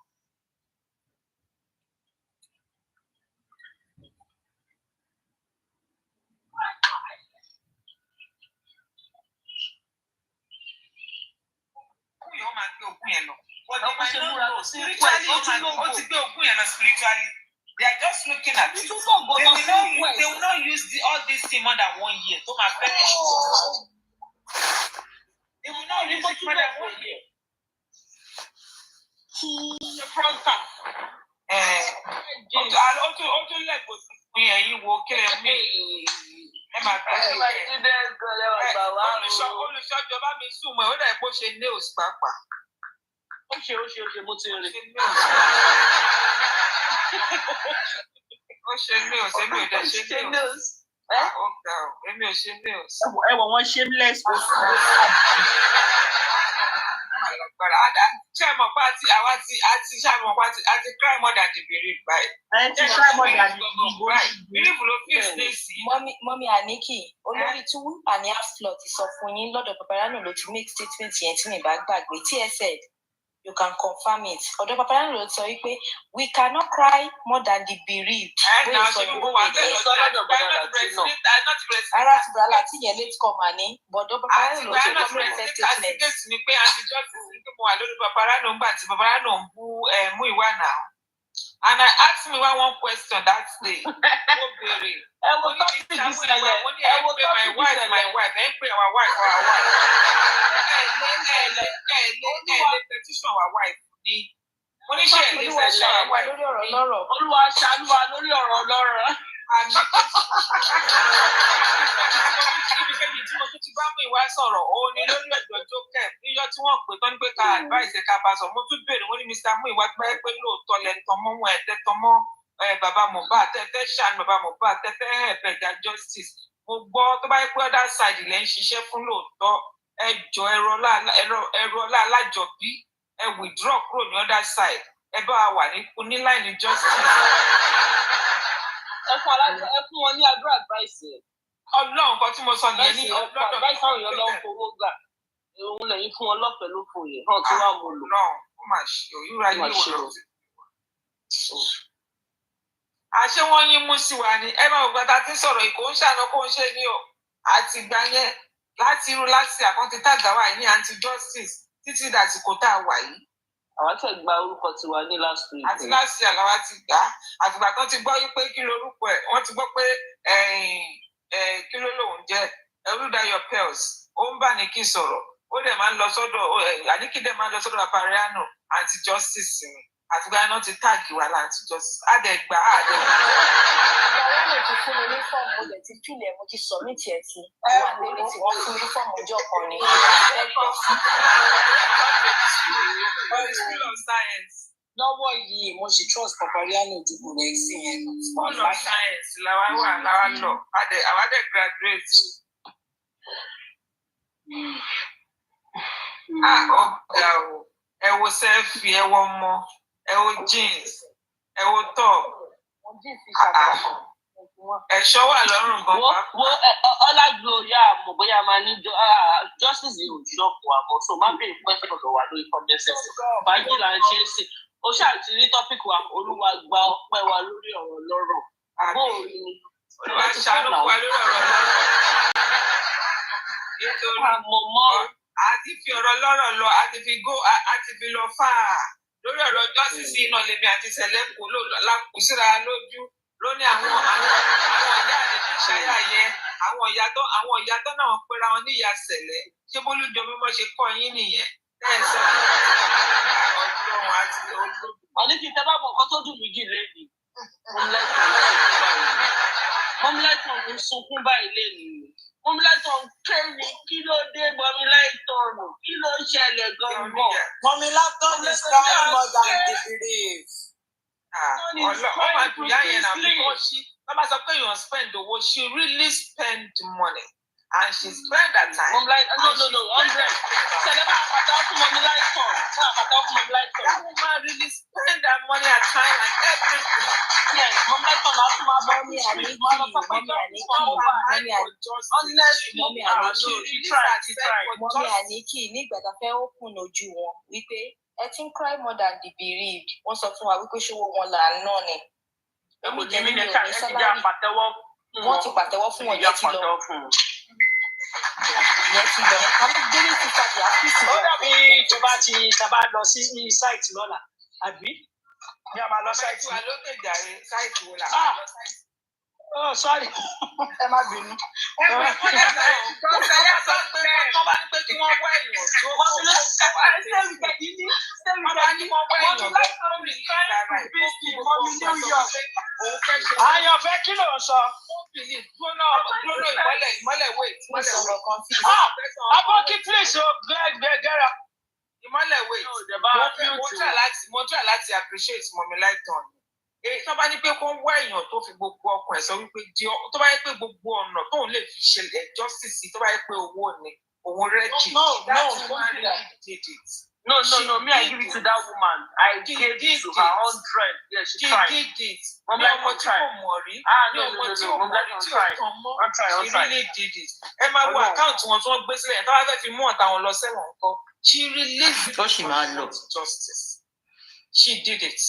Ó máa gbé ogún yẹn lọ. Spiritually, ó ti gbé ogún yẹn lọ spiritually. They are just looking at it. They will not use all this thing more than 1 year. So my parents. They will not use it more than 1 year. The front part. Ó tún lẹ́gbọ̀ọ́ sí ẹ̀yin wo kí ẹ mí. ẹ máa gbà ṣe olùṣọ́jọba mi sùn mọ́ ẹ ó dà pé ó ṣe nails pàápàá. Ó ṣe mo ti rí. Ó ṣe nails èmi ò dẹ̀ ṣe nails. Èmi ò ṣe nails. Ẹ wọ̀ wọ́n shameless. Ṣé ẹ mọ̀ pé àti cry more than the bereaved báyìí? Ẹ ti cry more than the bereaved ló fi ṣe sí. Mọ́mí Aniki, olórí 2.5 floor ti sọ fún yín lọ́dọ̀ Paparano ló ti make statement yẹn tí mi bá gbàgbé tí ẹ said you can confirm it. Ọ̀dọ̀ Paparano ló sọ wípé we cannot cry more than the bereaved. Ara ti bẹ̀rẹ̀ láti yẹn late come àní bọ̀dọ̀ Paparano ló ti kọ́ make statement. Ni pé àtijọ́ ti mo wà lórí Paparano ńgbà tí Paparano ń bú mú ìwà náà. And I asked me one question that day. Ó béèrè. Ẹ wo tọ́pìkì ìṣẹ̀lẹ̀. Ẹ wo tọ́pìkì ìṣẹ̀lẹ̀. My wife. Ẹ ń pè our wife. Ẹ petition our wife ni. Mo ní ṣe ẹ̀lẹ́ sẹ́ṣọ̀ àwa lórí ọ̀rọ̀ lọ́rọ̀. Olúwa ṣàánú wa lórí ọ̀rọ̀ lọ́rọ̀. Àmì kíbi tí mo tún ti bá mú ìwà sọ̀rọ̀ òun ni lórí ẹ̀jọ̀ jókè níjọ́ tí wọ́n pè tán ní pé ká advice ká bá sọ mo tún béèrè wọ́n ní Mr. mú ìwà pé lóòótọ́ lẹ́tọ̀ mọ́ wọn ẹ̀tẹ́tọ́ mọ́ bàbá Mohbad tẹ́tẹ́ ṣàánú bàbá Mohbad tẹ́tẹ́ ẹ̀bẹ̀dà justice mo gbọ́ tó bá yẹ pé other side lẹ́ ń ṣiṣẹ́ fún lóòótọ́ ẹjọ́ ẹ̀rọ ọlá alájọbí ẹ withdraw kúrò ní other side ẹ bá wà ní line justice. Ẹ fún wọn ní àdúrà advice. Ọlọ́run kan tí mo sọ nìyẹn ní ọlọ́dọ̀ advice àwọn èèyàn lọ́wọ́ fowó gbà. Òun lẹ́yìn fún wọn lọ́pẹ̀ ló fò yẹn. Hàn tí wàá mo lò. Náà ó mà ṣe òyìnbá yìí wò lọ. Àṣé wọ́n yín mú sí wa ni ẹ máa gbọ́dọ̀ tá a ti sọ̀rọ̀ ìkó ń ṣàná kó ń ṣe ní o. Àti ìgbà yẹn láti irú láti àkọ́ntì tàgbà wà ní anti justice títí dàsìkò tá a wà yìí. Àwọn tẹ̀ gba orúkọ tiwa ní last week. Àti last year làwa ti gbà á. Àtìgbà tó ti gbọ́ yí pé kí lorúkọ ẹ̀ wọ́n ti gbọ́ pé kí ló lòun jẹ́ Olúdáyọ̀ Pearls ó ń bá ní kí sọ̀rọ̀ ó dẹ̀ máa ń lọ sọ́dọ̀ Àníkí dẹ̀ máa ń lọ sọ́dọ̀ Paparano anti justice ni àtìgbà náà ti táàgì wà láti justice àdẹ̀gbà. Paparano ti fún mi ní fọ́ọ̀mù mo lẹ̀ ti fílẹ̀ mo ti submit ẹ̀ sí wà lórí tí wọ́n fún mi fọ́ọ̀mù ọjọ́ kan ni. Lọ́wọ́ yìí mo sì trust Paparano dìbò rẹ̀ sí yẹn. School of Science làwa wà láwa lọ àwa dẹ̀ graduate. Ọ̀gá o ẹ wo selfie ẹ wo ọmọ ẹ wo jeans ẹ wo top. Ẹ̀ṣọ́ wà lọ́rùn gan. Ọlágbóyà mo bóyá máa ní justice yìí ò ṣọ́ọ̀kù àmọ́ so má bèèrè pẹ́sẹ̀ ọ̀dọ̀ wà lórí kọ́mẹ́sẹ̀ fàájì là ń ṣe é sí. Ó ṣáàtì rí tọ́pìkì wa Olúwa gba ọpẹ́ wa lórí ọ̀rọ̀ lọ́rọ̀. Àbó òrí ni. Olúwa ṣàánú wa lórí ọ̀rọ̀ lọ́rọ̀. Nítorí àmọ̀mọ́ àti fi ọ̀rọ̀ lọ́rọ̀ lọ àti fi lọ fà á. Lórí ọ̀rọ̀ justice náà lèmi àti Sẹ̀lẹ́kù lákùsíra lójú. Lóní àwọn ìyá àdèjì ṣáyà yẹn àwọn ìyá tó náà pera wọn ní ìyá Sẹ̀lẹ̀ ṣé bólújọ mímọ́ ṣe kọ́ yín nìyẹn tẹ́sán Ọlọ́run àti olóògùn. Àníkì tẹ́ bá mọ̀ nǹkan tó dùn mí jù lẹ́nu Mọ́míláìtàn ń sunkún báyìí lẹ́nu Mọ́míláìtàn ń ké ní kí ló dé Mọ́míláìtàn kí ló ń ṣẹlẹ̀ gangan. Mọ́míláìtàn is crying more than the bereaved. Ọmọ àdúyà yẹn náà because she bàbá sọ pé you spend owó she really spend money and she spend that time. No 100. Ṣẹlẹ̀ bá àpàtà fún Mọ́míláìtàn that woman really spend that money and time and everything. Yes, Mọ́míláìtàn náà tún máa bọ́ Mọ́mí Aniki ní ìgbà tá a fẹ́ open ojú wọn wípé ẹ ti ń cry more than the bereaved wọ́n sọ fún wa wípé ṣòwò wọn là ń ná ni. Èmi jẹ́ mi ní sálárì wọ́n ti pàtẹ́wọ́ fún wọn yẹn ti lọ. Àwọn gbélé ti tàbí àfíìsì. Ó dàbí ìjọba ti tàbá lọ sí sáìtì lọ́la àbí ní a máa lọ sáìtì. Sáìtì wa ló tẹ̀ jàre sáìtì wo là máa lọ sáìtì. Oh, sorry. Ẹ má bínú. Tó bá ní pé kí wọ́n wá èèyàn tó wà ní àyànfẹ́ kí ló ń sọ? Ìmọ́lẹ̀ wait. Abọ́kí please o gẹ́gẹ́rẹ́. Ìmọ́lẹ̀ wait. Mo try láti appreciate Mọ̀mí Láìtàn. Tó bá ní pé kó ń wá èèyàn tó fi gbogbo ọkàn ẹ̀ sọ wípé tó bá yẹ pé gbogbo ọ̀nà tóun lè fi ṣe justice tó bá yẹ pé owó ni òun rẹ́jì. No, me, I give it to that woman. I gave it to her 100. Yeah, she tried. She did it. Mom, like, I'm trying. No. I'm trying. She really did it. Ẹ máa wo account wọn tí wọ́n gbé sílẹ̀ tó bá fẹ́ fi mú ọ̀tá wọn lọ sẹ́wọ̀n nǹkan. She released it for justice. She did it.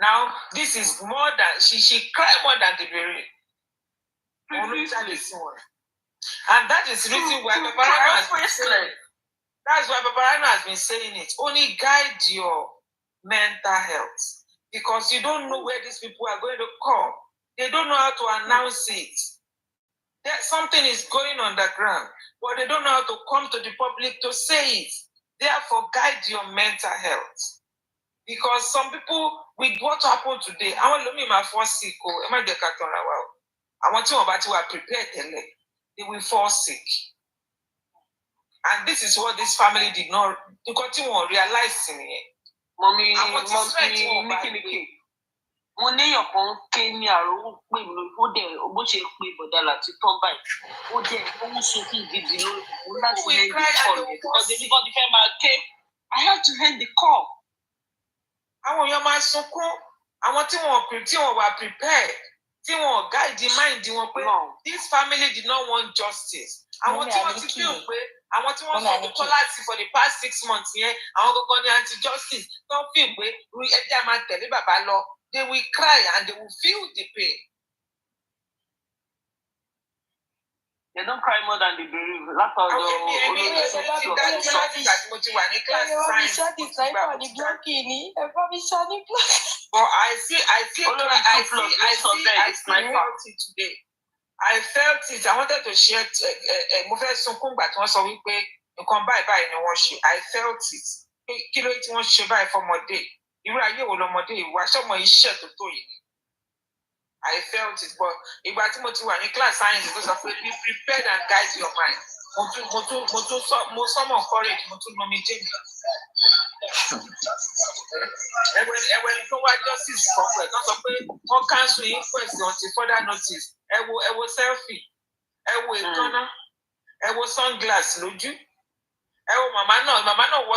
Now, this is more than, she cried more than the burial. And that is the reason why Paparano has been saying it. That's why Paparano has been saying it. Only guide your mental health. Because you don't know where these people are going to come. They don't know how to announce it. That something is going on the ground, but they don't know how to come to the public to say it. Therefore, guide your mental health. Because some people, with what happened today, I want to me my first sick. I want to prepare they will fall sick. And this is what this family did not continue on realizing it. Mommy, mo níyàn kan ké ní àròwò pé mi ó dẹ̀ bó ṣe pé bọ̀dá láti tán báyìí ó dẹ̀ ó ń sunkún gidi lórí òun láti end the call because everybody fẹ́ máa ké I had to end the call. Àwọn èèyàn máa sunkún àwọn tí wọ́n wà prepared tí wọ́n guide mind wọn pé this family did not want justice. Àwọn tí wọ́n ti feel pé àwọn tí wọ́n sọ kókó láti for the past 6 months yẹn àwọn gbogbo ní anti-justice tó ń feel pé ẹjẹ́ máa tẹ̀lé bàbá lọ. They will cry and they will feel the pain. They don't cry more than they believe. That's how I felt it. I wanted to share. Mo fẹ́ sunkún gbà tí wọ́n sọ wípé nǹkan báyìí ni wọ́n ṣe. I felt it. Kí ló tí wọ́n ṣe báyìí fọmọdé? Irú ayé wo lọmọdé ìwà ṣọmọ iṣẹ́ tó tó yìí. I felt it, but ìgbà tí mo ti wà ní class science tó sọ pé be prepared and guide your mind. Mo sọmọ courage, mo tún nomi jẹ́mi. Ẹ̀wẹ̀ tó wá justice kọ̀ọ̀pẹ̀ tó sọ pé wọ́n cancel inquest until further notice. Ẹ wo selfie, ẹ wo ìkànnà, ẹ wo sunglass lójú. Ẹ wo màmá náà wọ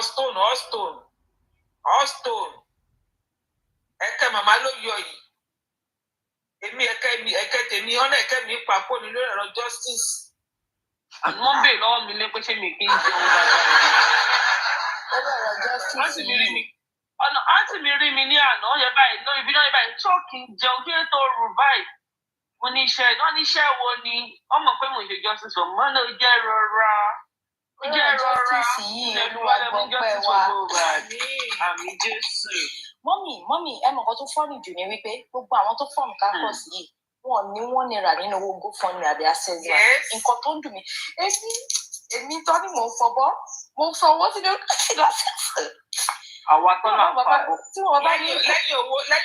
all stone. Ẹ̀kẹ́ màmá ló yọ yìí. Èmi ẹ̀kẹ́ tèmi ọ̀nà ẹ̀kẹ́ mi papọ̀ ní lórí ọ̀rọ̀ justice. Wọ́n bèèrè lọ́wọ́ mi lé pé ṣé mi kì í jẹun dáadáa. Àǹtí mi rí mi ní àná yẹ báyìí lórí fídíò yẹ báyìí tó kì í jẹun kí ló tó rù báyìí. Mo ní iṣẹ́ wo ni ọmọ pé mo ṣe justice for mo náà jẹ́ rọra. Justice yìí olúwa gbọ́pẹ́ wa. Àmì Jésù. Mọ́mì ẹ mọ̀ nǹkan tó fọ́ọ̀nì jù ní wípé gbogbo àwọn tó fọ́ọ̀mù campus yìí wọn ní wọ́n nira nínú owó GoFundMe àbí access wa. Nǹkan tó ń dùn mí èmi tó ní mò ń fọwọ́ sínú lásìkò. Àwa tó náà pàbó. Lẹ́yìn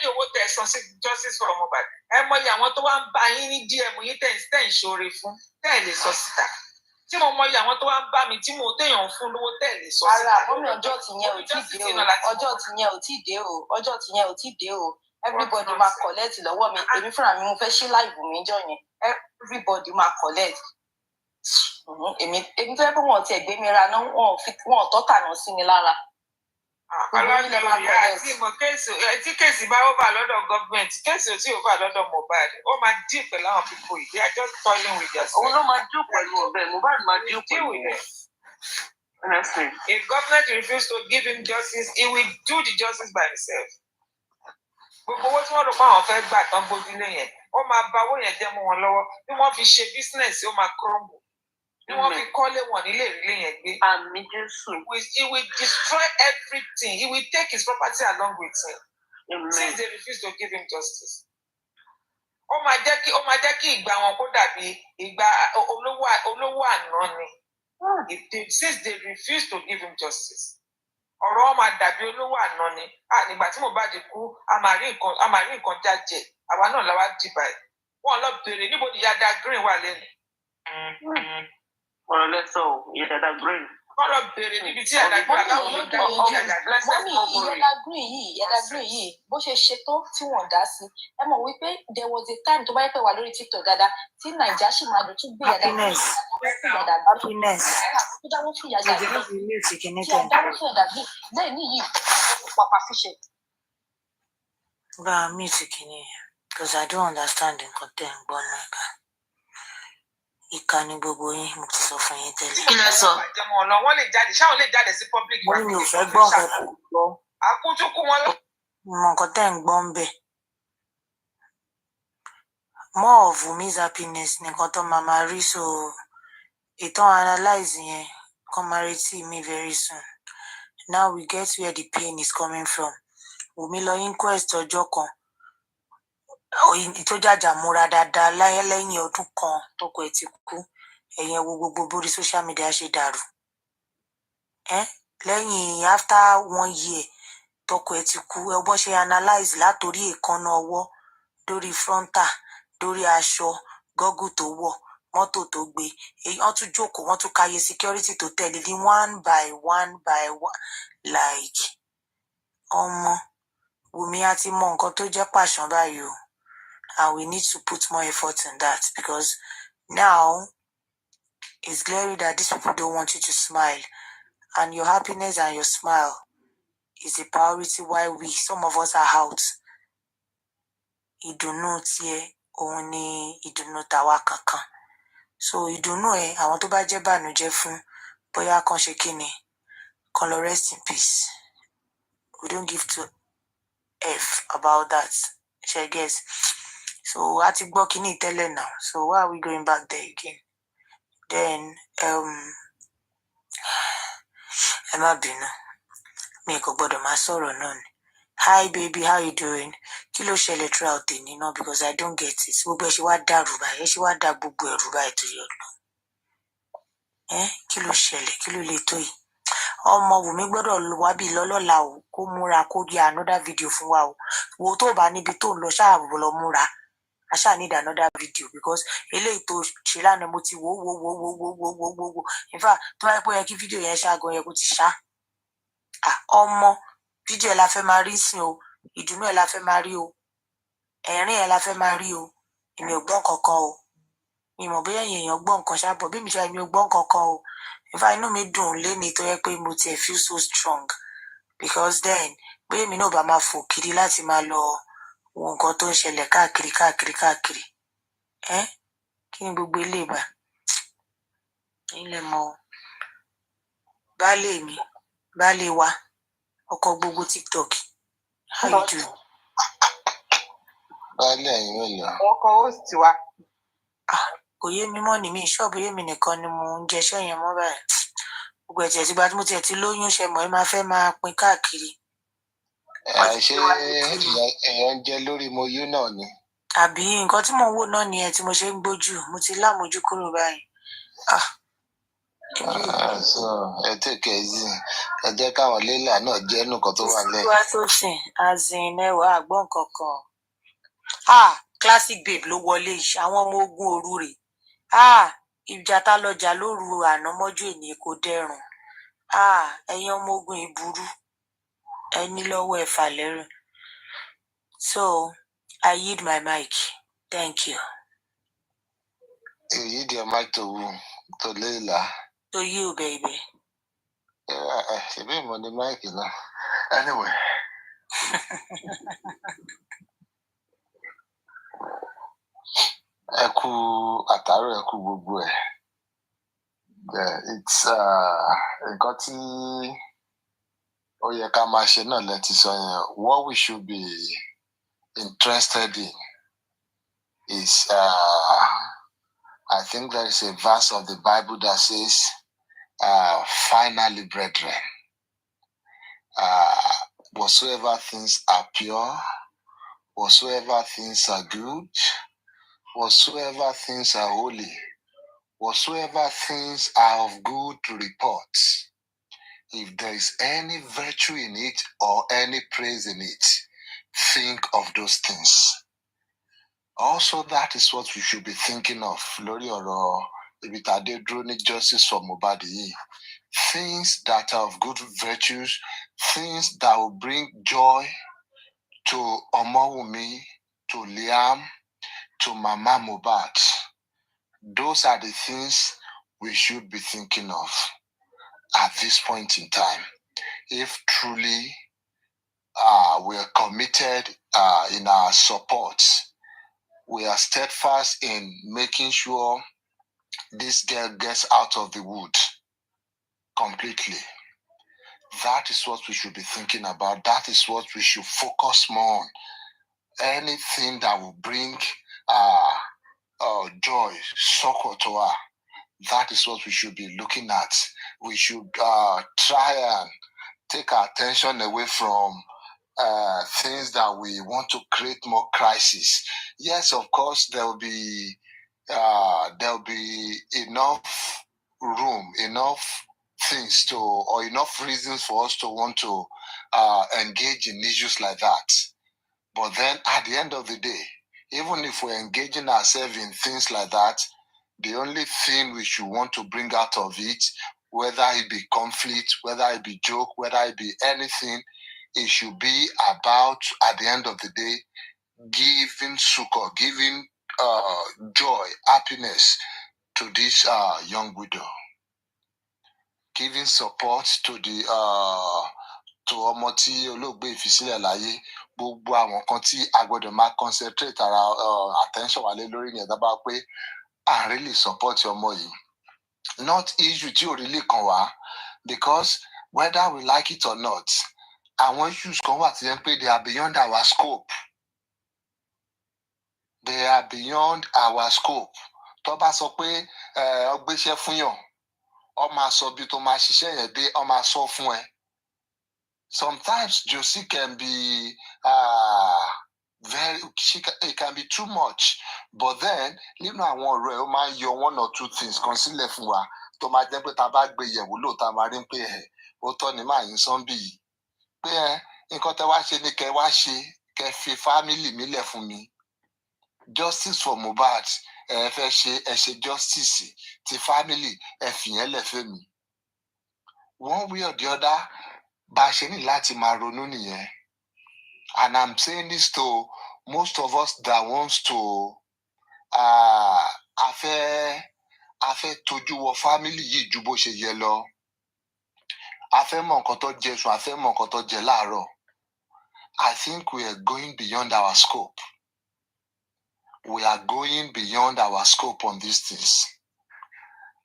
owó tẹ̀sán sí justice for Mohbad ẹ mọyì àwọn tó wá ń bá yín ní DM yín tẹ̀ ń ṣoore fún tẹ̀ lè sọ síta. Tí mo mọyì àwọn tó wá ń bá mi tí mo téèyàn fún lówó tẹ̀ lè sọ síta. Ara àbọ̀mí ọjọ́ tìyẹn ò tí dé o. Everybody máa collect lọ́wọ́ mi. Èmi fúnra mi mo fẹ́ ṣí live mi jọ yẹn. Everybody máa collect. Èmi tó yẹ pé wọn ti ẹ̀gbẹ́ mi ra náà wọn tọ́ tànà sí mi lára. Àti ìmọ̀ tí kéèsì bá over lọ́dọ̀ gọ́ọ̀mẹ̀ntì kéèsì ò tí ò bá lọ́dọ̀ Mohbad ó máa dín pẹ̀lú àwọn people yìí. They are just toiling with their self. Òun ló máa dín pẹ̀lú ọ̀bẹ Mohbad máa dín pẹ̀lú ọ̀bẹ. If government refuse to give him justice, he will do the justice by himself. Gbogbo owó tí wọ́n rò pé àwọn fẹ́ gbà tán gbójúlé yẹn ó máa ba owó yẹn jẹ́ mọ́ wọn lọ́wọ́ bí wọ́n fi ṣe business ó máa crumble bí wọ́n fi kọ́lé wọn nílé ìrìlé yẹn gbé. Àmì Jésù. He will destroy everything. He will take his property along with him. Amen. Since they refuse to give him justice. Ó máa jẹ́ kí ìgbà wọn kó dàbí ìgbà olówó àná ni. Since they refuse to give him justice. Ọ̀rọ̀ ọmọ àdàbí olówó àná ni. Nígbà tí Mohbad kú, a máa rí nǹkan jájẹ. Àwa náà la wá dìbà ẹ̀. Wọ́n lọ bèrè níbo ni Yada Green wà lẹ́nu. Ọ̀rọ̀ lẹ́sọ̀ Yada Green. Wọ́n lọ bèrè níbi tí Yada Green àtàwọn olóògbé Yada Green yìí bó ṣe ṣetán tí wọ́n dá sí. Ẹ mọ̀ wípé there was a time tó bá yẹ pé wà lórí TikTok dáadáa tí Naija ṣì máa dùn tún gbé Yada Green. Happiness. Tó dáwọ́ fún Yada Green. Tí a dáwọ́ fún Yada Green lẹ́yìn níyì pàpà fíṣe. Bá mi ti kìíní because I don't understand nǹkan tẹ́ ń gbọ́ náà ká. Ìkànnì gbogbo yín mo ti sọ fún yín tẹ́lẹ̀. Kí lẹ sọ? Wọ́n lè jáde, ṣáwọn lè jáde sí public. Mo ní mi ò fẹ́ gbọ́ nǹkan tó ń gbọ́. Àkútúkú wọn lọ. Mo mọ nǹkan tẹ́ ń gbọ́ ń bẹ̀. More of Wumi's happiness nìkan tó máa rí so ìtàn analyze yẹn kàn máa retí mi very soon. Now we get where the pain is coming from. Wumi lọ inquest ọjọ́ kan. Tó jàjà múra dáadáa lẹ́yìn ọdún kan tọkọ ẹ̀ ti kú. Ẹ̀yẹn wo gbogbo bórí social media ṣe dàrú. Lẹ́yìn after 1 year tọkọ ẹ̀ ti kú ọgbọ́n ṣe analyze látòrí èékánná ọwọ́ dórí frontal dórí aṣọ gọ́gù tó wọ̀ mọ́tò tó gbé wọ́n tún jókòó wọ́n tún káyé security tó tẹ̀lé ní one by one like ọmọ Wùmí á ti mọ nǹkan tó jẹ́ pàṣán báyìí o and we need to put more effort in that because now it's glaring that these people don't want you to smile and your happiness and your smile is a priority while some of us are out. Ìdùnnú tiẹ̀ òun ni ìdùnnú tàwa kankan. So ìdùnnú ẹ̀ àwọn tó bá jẹ́ bànújẹ́ fún bóyá kan ṣe kíni kan lọ rest in peace. We don't give to F about that. She guess. So a ti gbọ́ kíní tẹ́lẹ̀ now. So why are we going back there again? Then ẹ má bínú. Mi kò gbọ́dọ̀ máa sọ̀rọ̀ náà ni. Hi baby, how you doing? Kí ló ṣẹlẹ̀ throughout the night now because I don't get it. Gbogbo ẹ ṣe wá dàrú báyìí, ẹ ṣe wá dà gbogbo ẹ̀rù báyìí tó yọ lọ. Kí ló ṣẹlẹ̀? Kí ló le tó yìí? Ọmọ Wùmí gbọ́dọ̀ wá bí lọ́lọ́la o, kó múra kó ya another video fún wa o. Wo tó bá níbi tó ń lọ ṣáà lọ múra. I shall need another video because eléyìí tó ṣe lánàá mo ti wo. In fact, tó bá yẹ pé ó yẹ kí fídíò yẹn ṣáàgùn yẹ kó ti ṣá. Ọmọ fídíò ẹ̀ la fẹ́ máa rí sìn o, ìdùnnú ẹ̀ la fẹ́ máa rí o, ẹ̀rín ẹ̀ la fẹ́ máa rí o. Èmi ò gbọ́ kankan o. Mi mọ̀ bóyá èèyàn gbọ́ nǹkan ṣáàbọ̀ bí mi ṣe èmi ò gbọ́ kankan o. In fact, inú mi dùn léni tó yẹ pé mo tiẹ̀ feel so strong because then pé èmi náà bá máa fò kiri láti máa lọ wo nǹkan tó ń ṣẹlẹ̀ káàkiri. Kí ni gbogbo ilé ìbà? Ilẹ̀ mọ́ baálé wa ọkọ gbogbo TikTok. How you doing? Baálé ẹ̀yin mélòó? Ọkọ host wa. Kò yé mi mọ́ ni mi ṣọ́ọ̀bù yé mi nìkan ni mo ń jẹṣẹ́ yẹn mọ́ báyìí. Gbogbo ẹ̀jẹ̀ tí gba tí mo tiẹ̀ ti lóyún ṣe mọ̀ ẹ́ máa fẹ́ máa pín káàkiri. Ṣé èèyàn ń jẹ lórí mo yú náà ni? Àbí nǹkan tí mò ń wò náà nìyẹn tí mo ṣe ń gbójú mo ti lámójú kúrò báyìí. So ẹ tẹ̀kẹ̀ ẹ́ ẹ jẹ́ káwọn lélà náà jẹ́ nǹkan tó wà lẹ́yìn. Wá tó sìn azin ẹwà àgbọ̀n kankan. Classic babe ló wọlé yìí àwọn ọmọ ogun òru rè. Ìjà tá lọjà lóru àná mọ́jú ènìyàn kò dẹrùn. Ẹ̀yin ọmọ ogun ìburú ẹni lọ́wọ́ ẹ̀fà lẹ́rù. So I yield my mic. Thank you. You yield your mic to who? To Leila. To you, baby. Ṣebí mo ní máìkì náà. Anyway. Ẹ kú àtàárọ̀ ẹ kú gbogbo ẹ̀. It's nǹkan tí ó yẹ ká máa ṣe náà lẹ ti sọ yẹn. What we should be interested in is I think there is a verse of the Bible that says finally brethren, whatsoever things are pure, whatsoever things are good, whatsoever things are holy, whatsoever things are of good report, if there is any virtue in it or any praise in it, think of those things. Also, that is what we should be thinking of. Lórí ọ̀rọ̀ ibi tá a dé dúró ní Justice for Mohbad yìí. Things that are of good virtues, things that will bring joy to Omowumi, to Liam, to Mama Mohbad. Those are the things we should be thinking of at this point in time. If truly we are committed in our support, we are steadfast in making sure this girl gets out of the wood completely. That is what we should be thinking about. That is what we should focus more on. Anything that will bring joy, succor to her, that is what we should be looking at. We should try and take our attention away from things that we want to create more crisis. Yes, of course, there will be enough room, enough things to, or enough reasons for us to want to engage in issues like that. But then at the end of the day, even if we're engaging ourselves in things like that, the only thing we should want to bring out of it, whether it be conflict, whether it be joke, whether it be anything, it should be about, at the end of the day, giving succor, giving joy, happiness to this young widow, giving support to the to ọmọ tí olóògbé ìfisílẹ̀ láyé. Gbogbo àwọn kan tí a gbọ́dọ̀ máa concentrate our attention wa lé lórí yẹn dábàá pé I really support ọmọ yìí. Not issue tí ò really kàn wá, because whether we like it or not, àwọn issues kan wà tí yẹn pé they are beyond our scope. They are beyond our scope. Tó bá sọ pé ó gbéṣẹ́ fún yàn, ó máa sọ bí tó máa ṣiṣẹ́ yẹn dé, ó máa sọ fún ẹ. Sometimes Josie can be it can be too much, but then nínú àwọn ọ̀rọ̀ ẹ̀ ó máa ń yọ one or two things kan sílẹ̀ fún wa tó máa jẹ́ pé tá a bá gbé yẹ̀wò lóòótọ́ a máa rí pé ó tọ́ ni máa yín sọ́nbì yìí pé nǹkan tẹ́ wá ṣe ni kẹ́ wá ṣe, kẹ́ fi fámìlì mi lẹ̀ fún mi. Justice for Mohbad ẹ fẹ́ ṣe ẹ ṣe justice ti family ẹ fìyẹn lẹ̀ fẹ́ mi. One way or the other, bá a ṣe ní láti máa ronú nìyẹn. And I'm saying this to most of us that wants to a fẹ́ tójú wọ family yìí ju bó ṣe yẹ lọ. A fẹ́ mọ nǹkan tó jẹ sùn, a fẹ́ mọ nǹkan tó jẹ láàárọ̀. I think we are going beyond our scope. We are going beyond our scope on these things.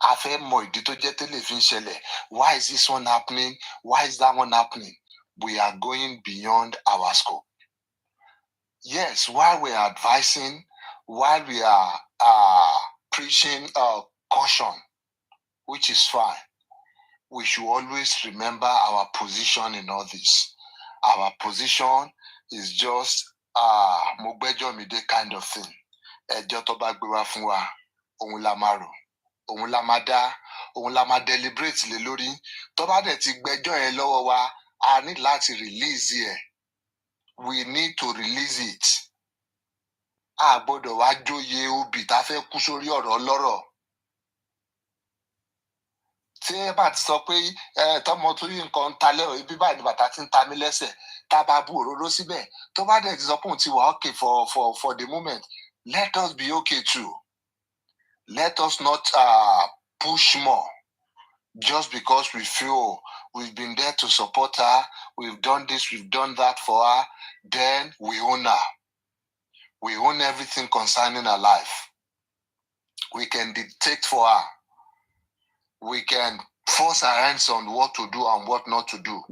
A fẹ́ mọ ìdí tó jẹ́ tẹ́lẹ̀ fi ń ṣẹlẹ̀. Why is this one happening? Why is that one happening? We are going beyond our scope. Yes, while we are advising, while we are preaching caution, which is fine, we should always remember our position in all this. Our position is just mo gbẹ́jọ́ mi dé kind of thing. Ẹjọ́ tó bá gbé wá fún wa, òun la máa rò, òun la máa dá, òun la máa deliberate lé lórí. Tó bá dẹ̀ ti gbẹ́jọ́ yẹn lọ́wọ́ wa, a ní láti release ẹ̀. We need to release it. A gbọ́dọ̀ wá jóye obì tá fẹ́ kú sórí ọ̀rọ̀ ọlọ́rọ̀. Tí ẹ bá ti sọ pé tọmọ tó yí nǹkan ń ta lẹ́rọ̀ ibi báyìí ni bàtà ti ń ta mí lẹ́sẹ̀, tá a bá bu òróró síbẹ̀. Tó bá dẹ̀ ti sọ pé òun ti wà okay for the moment, let us be okay too. Let us not push more just because we feel we've been there to support her, we've done this, we've done that for her, then we own her. We own everything concerning her life. We can dictate for her. We can force our hands on what to do and what not to do.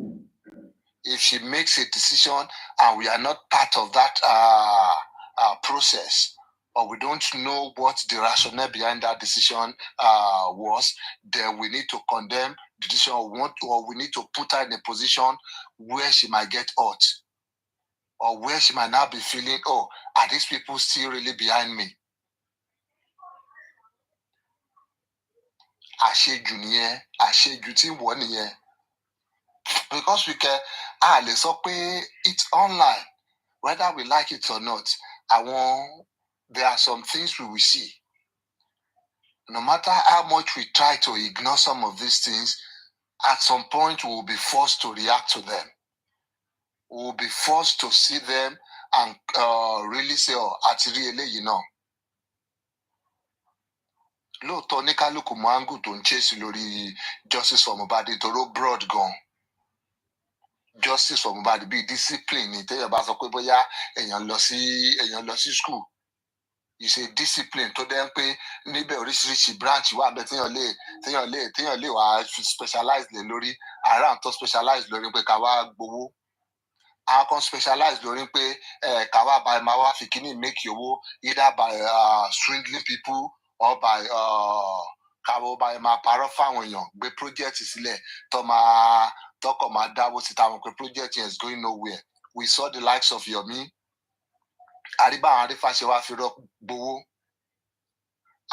If she makes a decision and we are not part of that process, or we don't know what the rationale behind that decision was, then we need to condemn the decision, or we need to put her in a position where she might get hurt, or where she might now be feeling, oh, are these people still really behind me? àṣejù nìyẹn, àṣejù tí wọ́n nìyẹn. Because we can lè sọ pé it's online, whether we like it or not. There are some things we will see. No matter how much we try to ignore some of these things, at some point we will be forced to react to them. We will be forced to see them and really say, oh, àti rí eléyìí náà. Lóòótọ́ ní kálukú mọ angle tó ń chase lórí Justice for Mohbad tóró broad gan. Justice for Mohbad bíi discipline ni téèyàn bá sọ pé bóyá èèyàn lọ sí school. It's a discipline tó dẹ́ pé níbẹ̀ oríṣiríṣi branch wà bẹ́ẹ̀ téèyàn lè wá specialize lé lórí around tó specialize lórí pé ká wá gbowó. Àwọn kan specialize lórí pé ká wá bá máa wá fi kíní make owó either by swindling people or by káwọ́ bá máa parọ́ fáwọn èèyàn gbé project sílẹ̀ tọkọ̀ máa dáwó síta àwọn pé project is going nowhere. We saw the likes of Yomi. Àríbá àwọn arífàṣẹ wa fi rọ gbowó.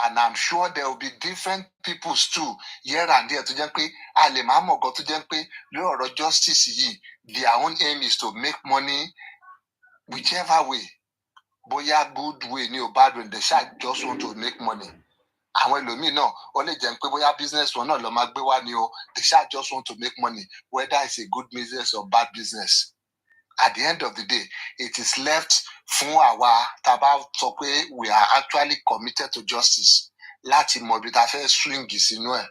And I'm sure there will be different peoples too here and there tó jẹ́ pé a lè máa mọ̀ gan tó jẹ́ pé lórí ọ̀rọ̀ justice yìí their own aim is to make money whichever way. Bóyá good way ni o bad way, they just want to make money. Àwọn ẹlòmíì náà ó lè jẹ́ pé bóyá business wọn náà lọ máa gbé wá ni o, they just want to make money, whether it's a good business or bad business. At the end of the day, it is left fún àwa tá bá sọ pé we are actually committed to justice láti mọ ibi tá fẹ́ swing sínú ẹ̀.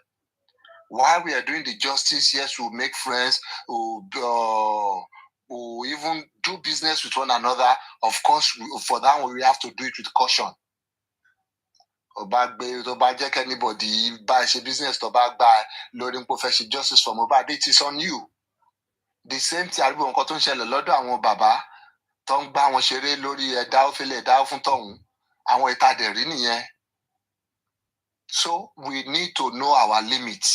While we are doing the justice, yes, we'll make friends, we'll even do business with one another. Of course, for that one, we have to do it with caution. Tó bá jẹ́ anybody bá ṣe business tó bá gbà lórí pé ó fẹ́ ṣe justice for Mohbad, it is on you. The same thing àríwó nǹkan tó ń ṣẹlẹ̀ lọ́dọ̀ àwọn bàbá tó ń gbá wọn ṣeré lórí ẹ̀dá òfìlẹ̀ ẹ̀dá fún tọ̀hún àwọn ìtàdẹ̀ rí nìyẹn. So we need to know our limits.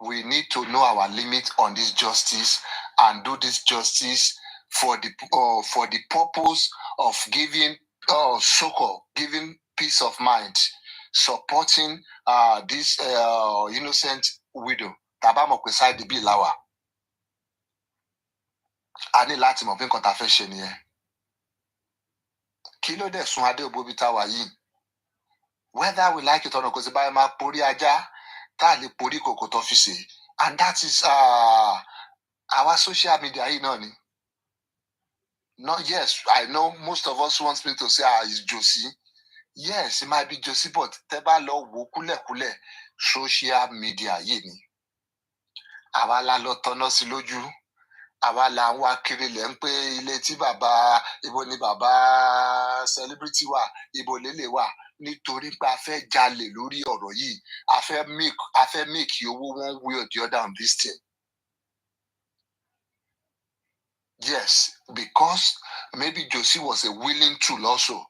We need to know our limit on this justice and do this justice for the purpose of giving succor, giving peace of mind, supporting this innocent widow. Tàbá mọ̀ pé side bí làwà. A ní láti mọ̀ pé nǹkan tá fẹ́ ṣe nìyẹn. Kí ló dẹ̀ sún adé òbóbi tá wà yìí? Whether we like it or not, kò sí báyìí máa porí ajá tá lè porí kòkò tó fi ṣe. And that is our social media yìí náà ni. No, yes, I know most of us want me to say it's Josie. Yes, it might be Josie, but tẹ́ bá lọ wò kúlẹ̀kúlẹ̀ social media yìí ni. Àwa la lọ tọ́nà sí lójú. Àwa la ń wá kiri lẹ̀ ń pé ilé tí bàbá ibo ni bàbá celebrity wà, ibo lélẹ̀ wà, nítorí pé a fẹ́ jalè lórí ọ̀rọ̀ yìí. A fẹ́ make owó one way or the other on this thing. Yes, because maybe Josie was a willing tool also.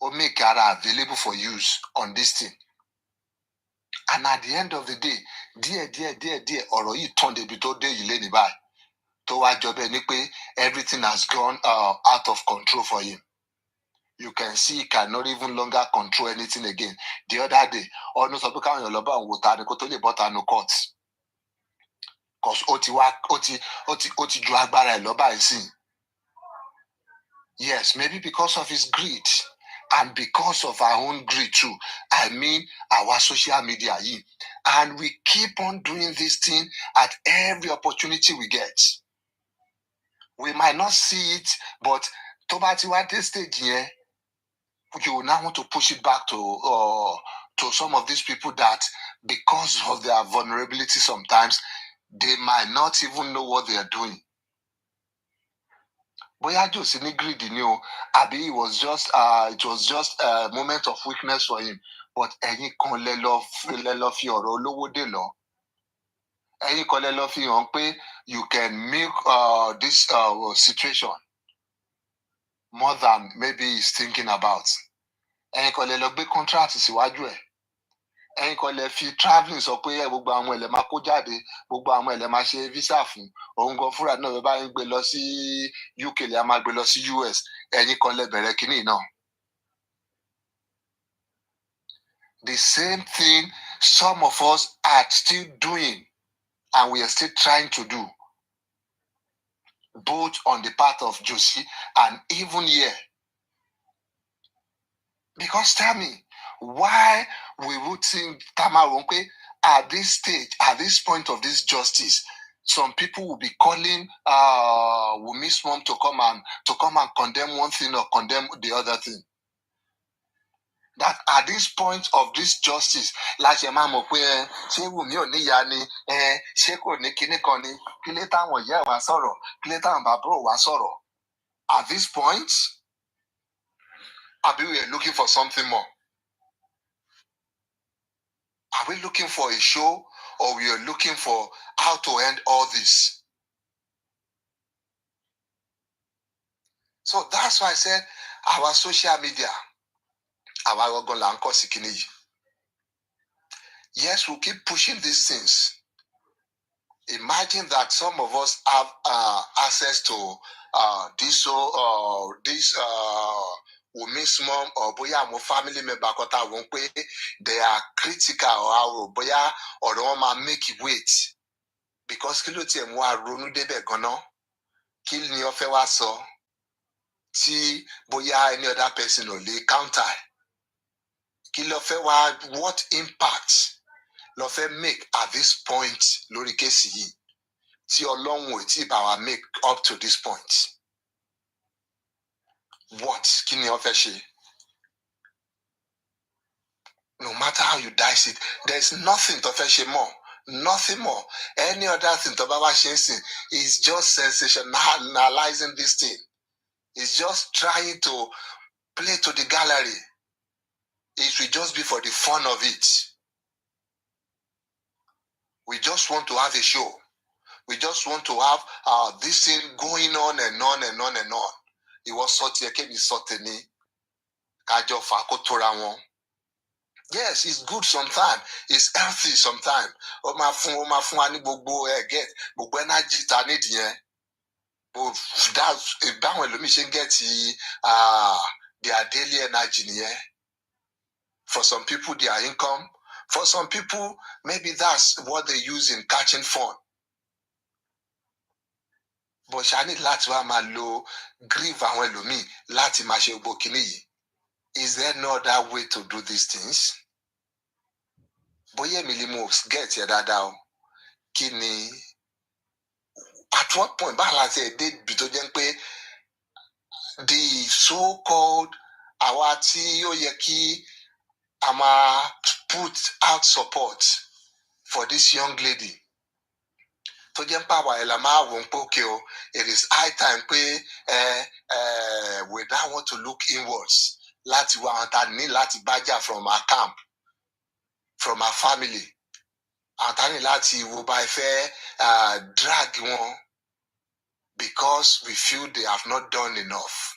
Or make her available for use on this thing. And at the end of the day, díẹ̀, ọ̀rọ̀ yìí tán débi tó dé yìí lénìí báyìí. Tó wá jọ bẹ́ẹ̀ ni pé everything has gone out of control for him. You can see he cannot even longer control anything again. The other day, ọ̀nà sọ pé káwọn èèyàn lọ bá òun wò ta ni kó tó lè bọ́ ta nu court. Because ó ti ju agbára ẹ̀ lọ báyìí sí. Yes, maybe because of his greed. And because of our own greed too. I mean, our social media. And we keep on doing this thing at every opportunity we get. We might not see it, but tó bá ti wá dé stage yẹn, you will now want to push it back to some of these people that, because of their vulnerability sometimes, they might not even know what they are doing. Bóyá Josie ní greed ni o, àbí it was just a moment of weakness for him. But ẹ̀yin kan lẹ lọ fi ọ̀rọ̀ olówó dè lọ. Ẹ̀yin kan lẹ lọ fi hàn pé you can make this situation more than maybe he's thinking about. Ẹ̀yin kan lẹ lọ gbé contract síwájú ẹ̀. Ẹ̀yin kan lẹ fi travelling sọ pé gbogbo àwọn ẹlẹ́ máa kó jáde, gbogbo àwọn ẹlẹ́ máa ṣe visa fún. Òun gan fúnra náà bá ń gbé lọ sí UK lẹ a máa gbé lọ sí US. Ẹ̀yin kan lẹ bẹ̀rẹ̀ kínní náà. The same thing some of us are still doing and we are still trying to do, both on the part of Josie and even here. Because tell me, why we would think Tamaronke at this stage, at this point of this justice, some people will be calling Wumi's mom to come and condemn one thing or condemn the other thing. That at this point of this justice, like your mom, she Wumi ò níyà ni, ṣé kò ní kíní kan ni, kí ló táwọn ìyá wa sọ̀rọ̀, kí ló táwọn bàbá wa sọ̀rọ̀. At this point, we are looking for something more. Are we looking for a show, or we are looking for how to end all this? So that's why I said our social media, our Golanko Sikini. Yes, we'll keep pushing these things. Imagine that some of us have access to this Wumi's mom or boya mo family member kota won pe they are critical or boya or won ma make it wait because kilo ti e mo aronu debe ganan kí ni ó fẹ́ wá sọ tí boya any other person ò lè counter kí ló fẹ́ wá what impact ló fẹ́ make at this point lórí case yìí tí Ọlọ́run ò tí bá wa make up to this point. What kí ni ó fẹ́ ṣe? No matter how you dice it, there's nothing to fẹ́ ṣe more. Nothing more. Any other thing to Baba Shensin is just sensationalizing this thing. It's just trying to play to the gallery. It will just be for the fun of it. We just want to have a show. We just want to have this thing going on and on and on and on. It was sorted, it can be sorted. Kajo Fakotora won. Yes, it's good sometimes. It's healthy sometimes. O ma fun ani gbogbo get gbogbo energy ta need yen. But that's báwọn ẹlòmíì ṣe ń get their daily energy nìyẹn. For some people, their income. For some people, maybe that's what they use in catching fun. But ṣá ní láti wá máa lo grieve àwọn ẹlòmíì láti máa ṣe gbogbo kìíní yìí. Is there no other way to do these things? Bóyá èmi lè mo get ẹ̀ dáadáa o. Kí ni at what point báwo la ṣe dé ibi tó jẹ́ pé the so-called àwa tí ó yẹ kí a máa put out support for this young lady tó jẹ́ pé àwa ẹ̀ la máa wò ó pé okay o, it is high time pé we now want to look inwards láti wá àwọn tá ní láti bájà from our camp, from our family. Àwọn tá ní láti wo bá fẹ́ drag wọn because we feel they have not done enough.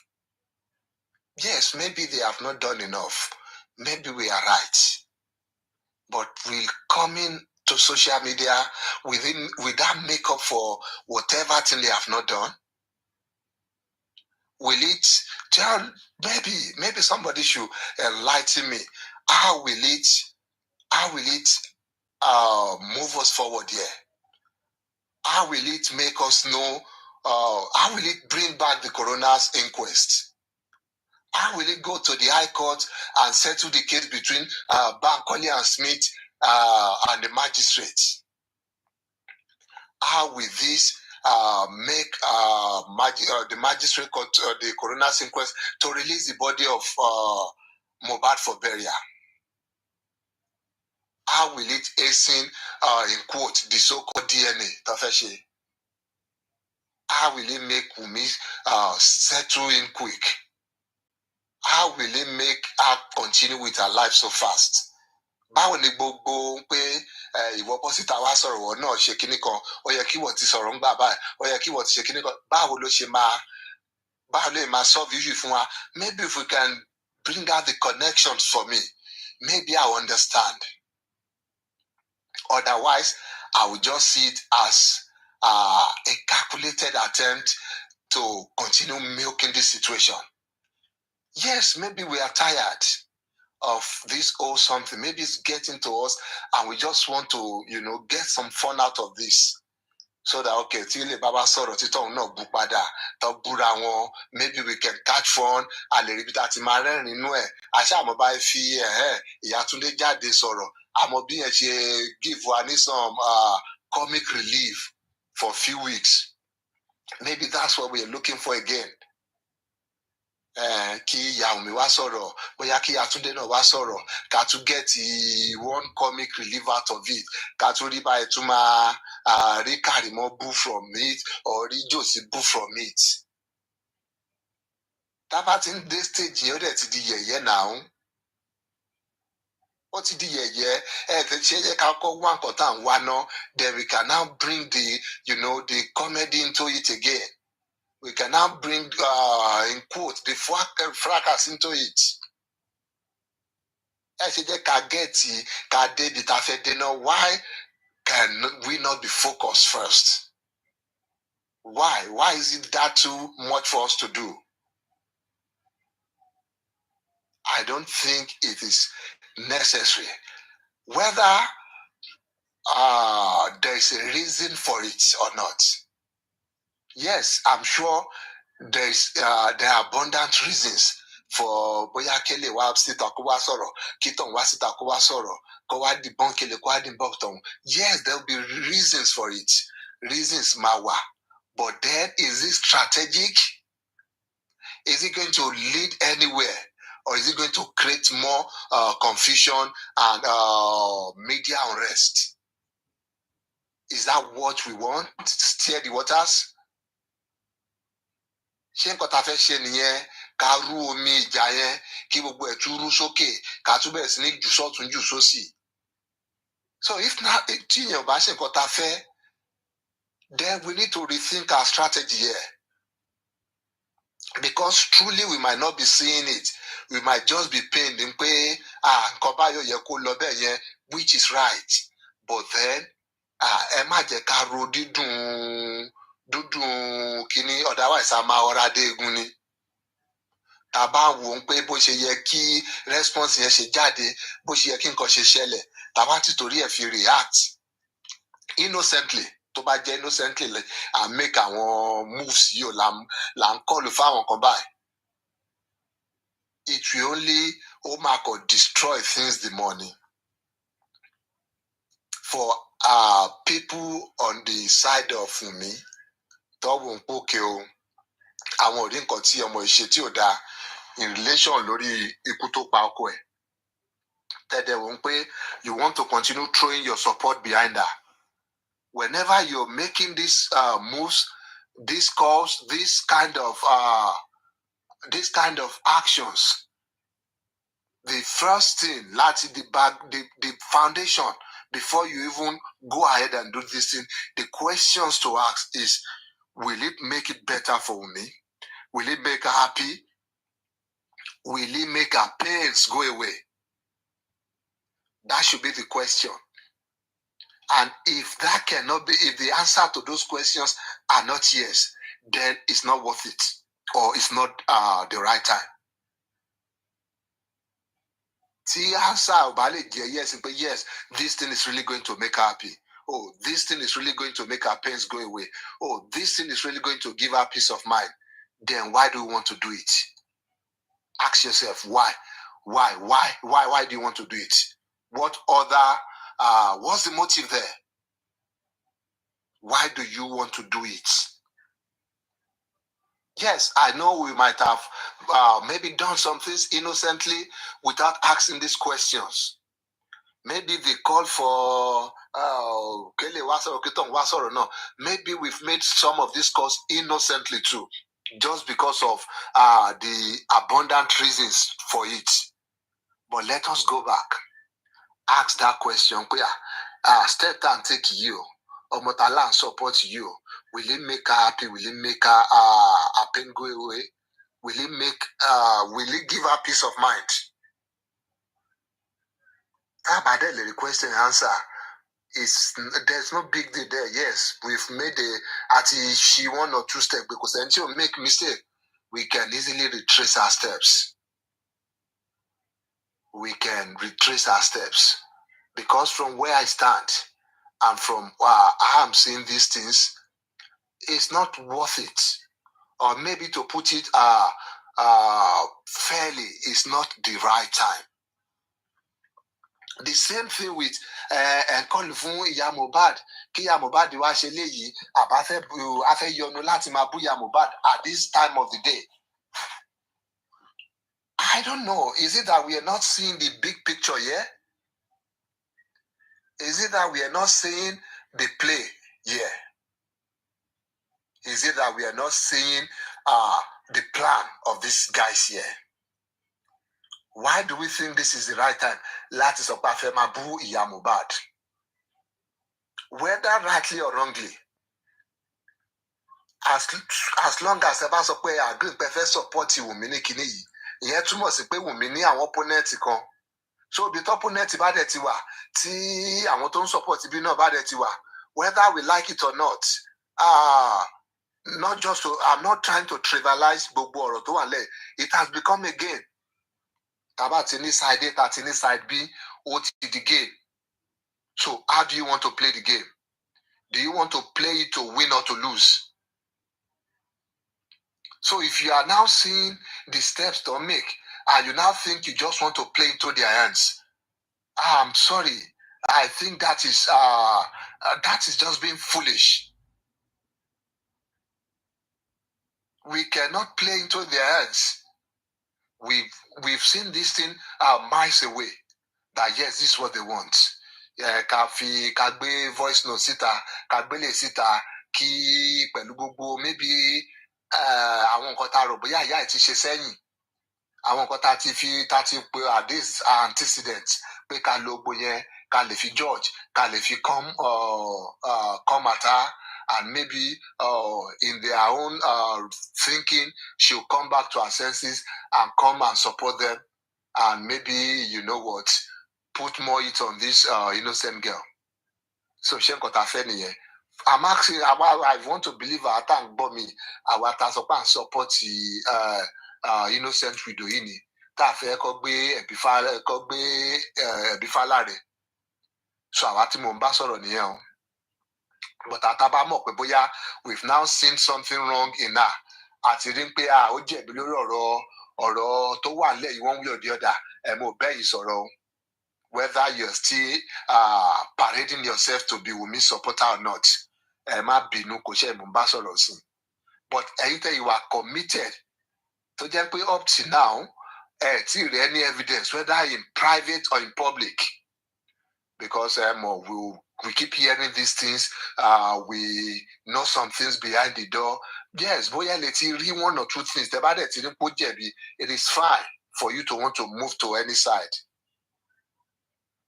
Yes, maybe they have not done enough. Maybe we are right. But we'll come in to social media with that makeup for whatever thing they have not done. Will it tell, maybe somebody should enlighten me. How will it move us forward here? How will it make us know? How will it bring back the coroner's inquest? How will it go to the High Court and settle the case between Bankole and Smith and the magistrates? How will this make the magistrate court, the coroner's inquest, to release the body of Mohbad for burial? How will it hasten, in quote, the so-called DNA, Tafeshe? How will it make Wunmi settle in quick? How will it make her continue with her life so fast? Báwo ni gbogbo pé ìwọ bọ́ síta wá sọ̀rọ̀ wọ́n náà ṣe kíní kan, ó yẹ kí wọ́n ti sọ̀rọ̀ ń gbà báyìí, ó yẹ kí wọ́n ti ṣe kíní kan, báwo ló lè máa solve issue fún wa? Maybe if we can bring out the connections for me, maybe I will understand. Otherwise, I will just see it as a calculated attempt to continue milking this situation. Yes, maybe we are tired. of this old something. Maybe it's getting to us and we just want to, get some fun out of this. So that, okay, till Baba sọ̀rọ̀ títọ́ náà bú padà, tó búra wọn, maybe we can catch fun, a lè rí bí tá ti máa rẹ́rìn nínú ẹ̀. Àṣà àmọ́ bá fi Ìyá Túndé jáde sọ̀rọ̀, àmọ́ bí yẹn ṣe give wa ní some comic relief for a few weeks. Maybe that's what we're looking for again. Kí Ìyá Wùnmí wá sọ̀rọ̀, bóyá kí Ìyá Túndé náà wá sọ̀rọ̀, ká tún get one comic relief out of it, ká tún rí báyìí tún máa rí Kàrímọ́ boo from it or rí Jòsí boo from it. Tá bá ti ń dé stage yẹn ó dẹ̀ ti di yẹ̀yẹ́ náà. Ó ti di yẹ̀yẹ́, ṣe yẹ ká kọ́ wá nǹkan tá à ń wá ná, then we can now bring the comedy into it again. We can now bring, in quote, the fracas into it. Ṣe jẹ́ ká gẹ̀ẹ́tì ká débi tá a fẹ́ dé náà. Why can we not be focused first? Why? Why is it that too much for us to do? I don't think it is necessary. Whether there is a reason for it or not. Yes, I'm sure there are abundant reasons for bóyá Kele wá síta kó wá sọ̀rọ̀, Kiton wá síta kó wá sọ̀rọ̀, kó wá debunk Kele kó wá debunk Tom. Yes, there will be reasons for it. Reasons máa wà. But then, is it strategic? Is it going to lead anywhere? Or is it going to create more confusion and media unrest? Is that what we want? Steer the waters? Ṣé nǹkan tá a fẹ́ ṣe nìyẹn? Ká rú omi ìjà yẹn, kí gbogbo ẹ̀ tún rú sókè, ká tún bẹ̀rẹ̀ sí ní jù sọ́tún jù sósì. So if not, tí èèyàn bá ṣe nǹkan tá a fẹ́, then we need to rethink our strategy here. Because truly we might not be seeing it. We might just be pained in pé nǹkan báyọ̀ yẹ kó lọ bẹ́ẹ̀ yẹn, which is right. But then, ẹ má jẹ́ ká ro dídùn kíní, otherwise a máa ọ̀rá dé egun ni. Tá a bá wò ó pé bó ṣe yẹ kí response yẹn ṣe jáde, bó ṣe yẹ kí nǹkan ṣe ṣẹlẹ̀, tá a bá ti torí ẹ̀ fi react innocently, tó bá jẹ́ innocently and make àwọn moves yìí là ń kọlù fáwọn kan báyìí. It will only destroy things the money. For people on the side of Wunmi, tọ́wọ́ ń pòkè o, àwọn ò rí nǹkan tí ọmọ ìṣe tí ò dáa in relation lórí ikú tó pa ọkọ ẹ̀. Tẹ́lẹ̀ wọ́n pé you want to continue throwing your support behind her. Whenever you're making these moves, these calls, this kind of actions, the first thing, the foundation, before you even go ahead and do this thing, the questions to ask is, will it make it better for me? Will it make her happy? Will it make her pains go away? That should be the question. And if that cannot be, if the answer to those questions are not yes, then it's not worth it, or it's not the right time. The answer about yes, but yes, this thing is really going to make her happy. Oh, this thing is really going to make her pains go away. Oh, this thing is really going to give her peace of mind. Then why do you want to do it? Ask yourself why. Why do you want to do it? What other? What's the motive there? Why do you want to do it? Yes, I know we might have maybe done some things innocently without asking these questions. Maybe they call for Kele Wasoro, Kiton Wasoro. No, maybe we've made some of these calls innocently too, just because of the abundant reasons for it. But let us go back. Ask that question. Step and take you. Omotala and support you. Will it make her happy? Will it make her pain go away? Will it give her peace of mind? But then the question and answer is there's no big deal there. Yes, we've made she 1 or 2 steps, because until we make mistake, we can easily retrace our steps. we can retrace our steps. Because from where I stand and from how I'm seeing these things, it's not worth it. Or maybe to put it fairly, it's not the right time. The same thing with call fún Ìyá Mohbad kí Ìyá Mohbad wá ṣe léyìí afẹ́ yọnu láti máa bú Ìyá Mohbad at this time of the day. I don't know. Is it that we are not seeing the big picture here? Is it that we are not seeing the play here? Is it that we are not seeing the plan of these guys here? Why do we think this is the right time? Láti sọ pé a fẹ́ máa bú Ìyá Mohbad. Whether rightly or wrongly, as long as ẹ bá sọ pé agree pé fẹ́ support Wùmí ní kinní yìí, ìyẹn túmọ̀ sí pé Wùmí ní àwọn opponent kan. So the opponent bá dẹ̀ ti wà, tí àwọn tó ń support bí náà bá dẹ̀ ti wà, whether we like it or not, not just to, I'm not trying to trivialize gbogbo ọ̀rọ̀ tó wà lẹ̀. It has become a game. Tàbá ti ní side A, tàbá ti ní side B, ó ti di game. So how do you want to play the game? Do you want to play it to win or to lose? So if you are now seeing the steps to make, and you now think you just want to play into their hands, I'm sorry. I think that is just being foolish. We cannot play into their hands. We've seen this thing miles away. That yes, this is what they want. Ká gbé voice note síta, ká gbélé síta, kí pẹ̀lú gbogbo maybe àwọn nǹkan tá a rò bóyá ìyá ẹ̀ ti ṣe sẹ́yìn, àwọn nǹkan tá a ti pe this antecedent pé ká lo gbogbo yẹn, ká lè fi judge, ká lè fi come at her, and maybe in their own thinking she'll come back to her senses and come and support them, and maybe, you know what, put more heat on this innocent girl. So she got a I'm asking, I want to believe her, thank me, our support the innocent widow ini. Ta fẹ́ kó gbé Ẹ̀bífálárè. So àwa tí mo ń bá sọ̀rọ̀ nìyẹn o. But àtàbá mọ̀ pé bóyá we've now seen something wrong in her. Àti rí pé ó jẹ̀bi lórí ọ̀rọ̀ tó wà nílẹ̀ yìí one way or the other. Mo bẹ́ yìí sọ̀rọ̀. Whether you're still parading yourself to be Wunmi supporter or not. Má bínú kò ṣe mo ń bá sọ̀rọ̀ sí. But ẹ̀yin tẹ́ you are committed. To jẹ́ pé up to now, till any evidence, whether in private or in public, because we keep hearing these things, we know some things behind the door. Yes, boya leti rí one or two things. It is fine for you to want to move to any side.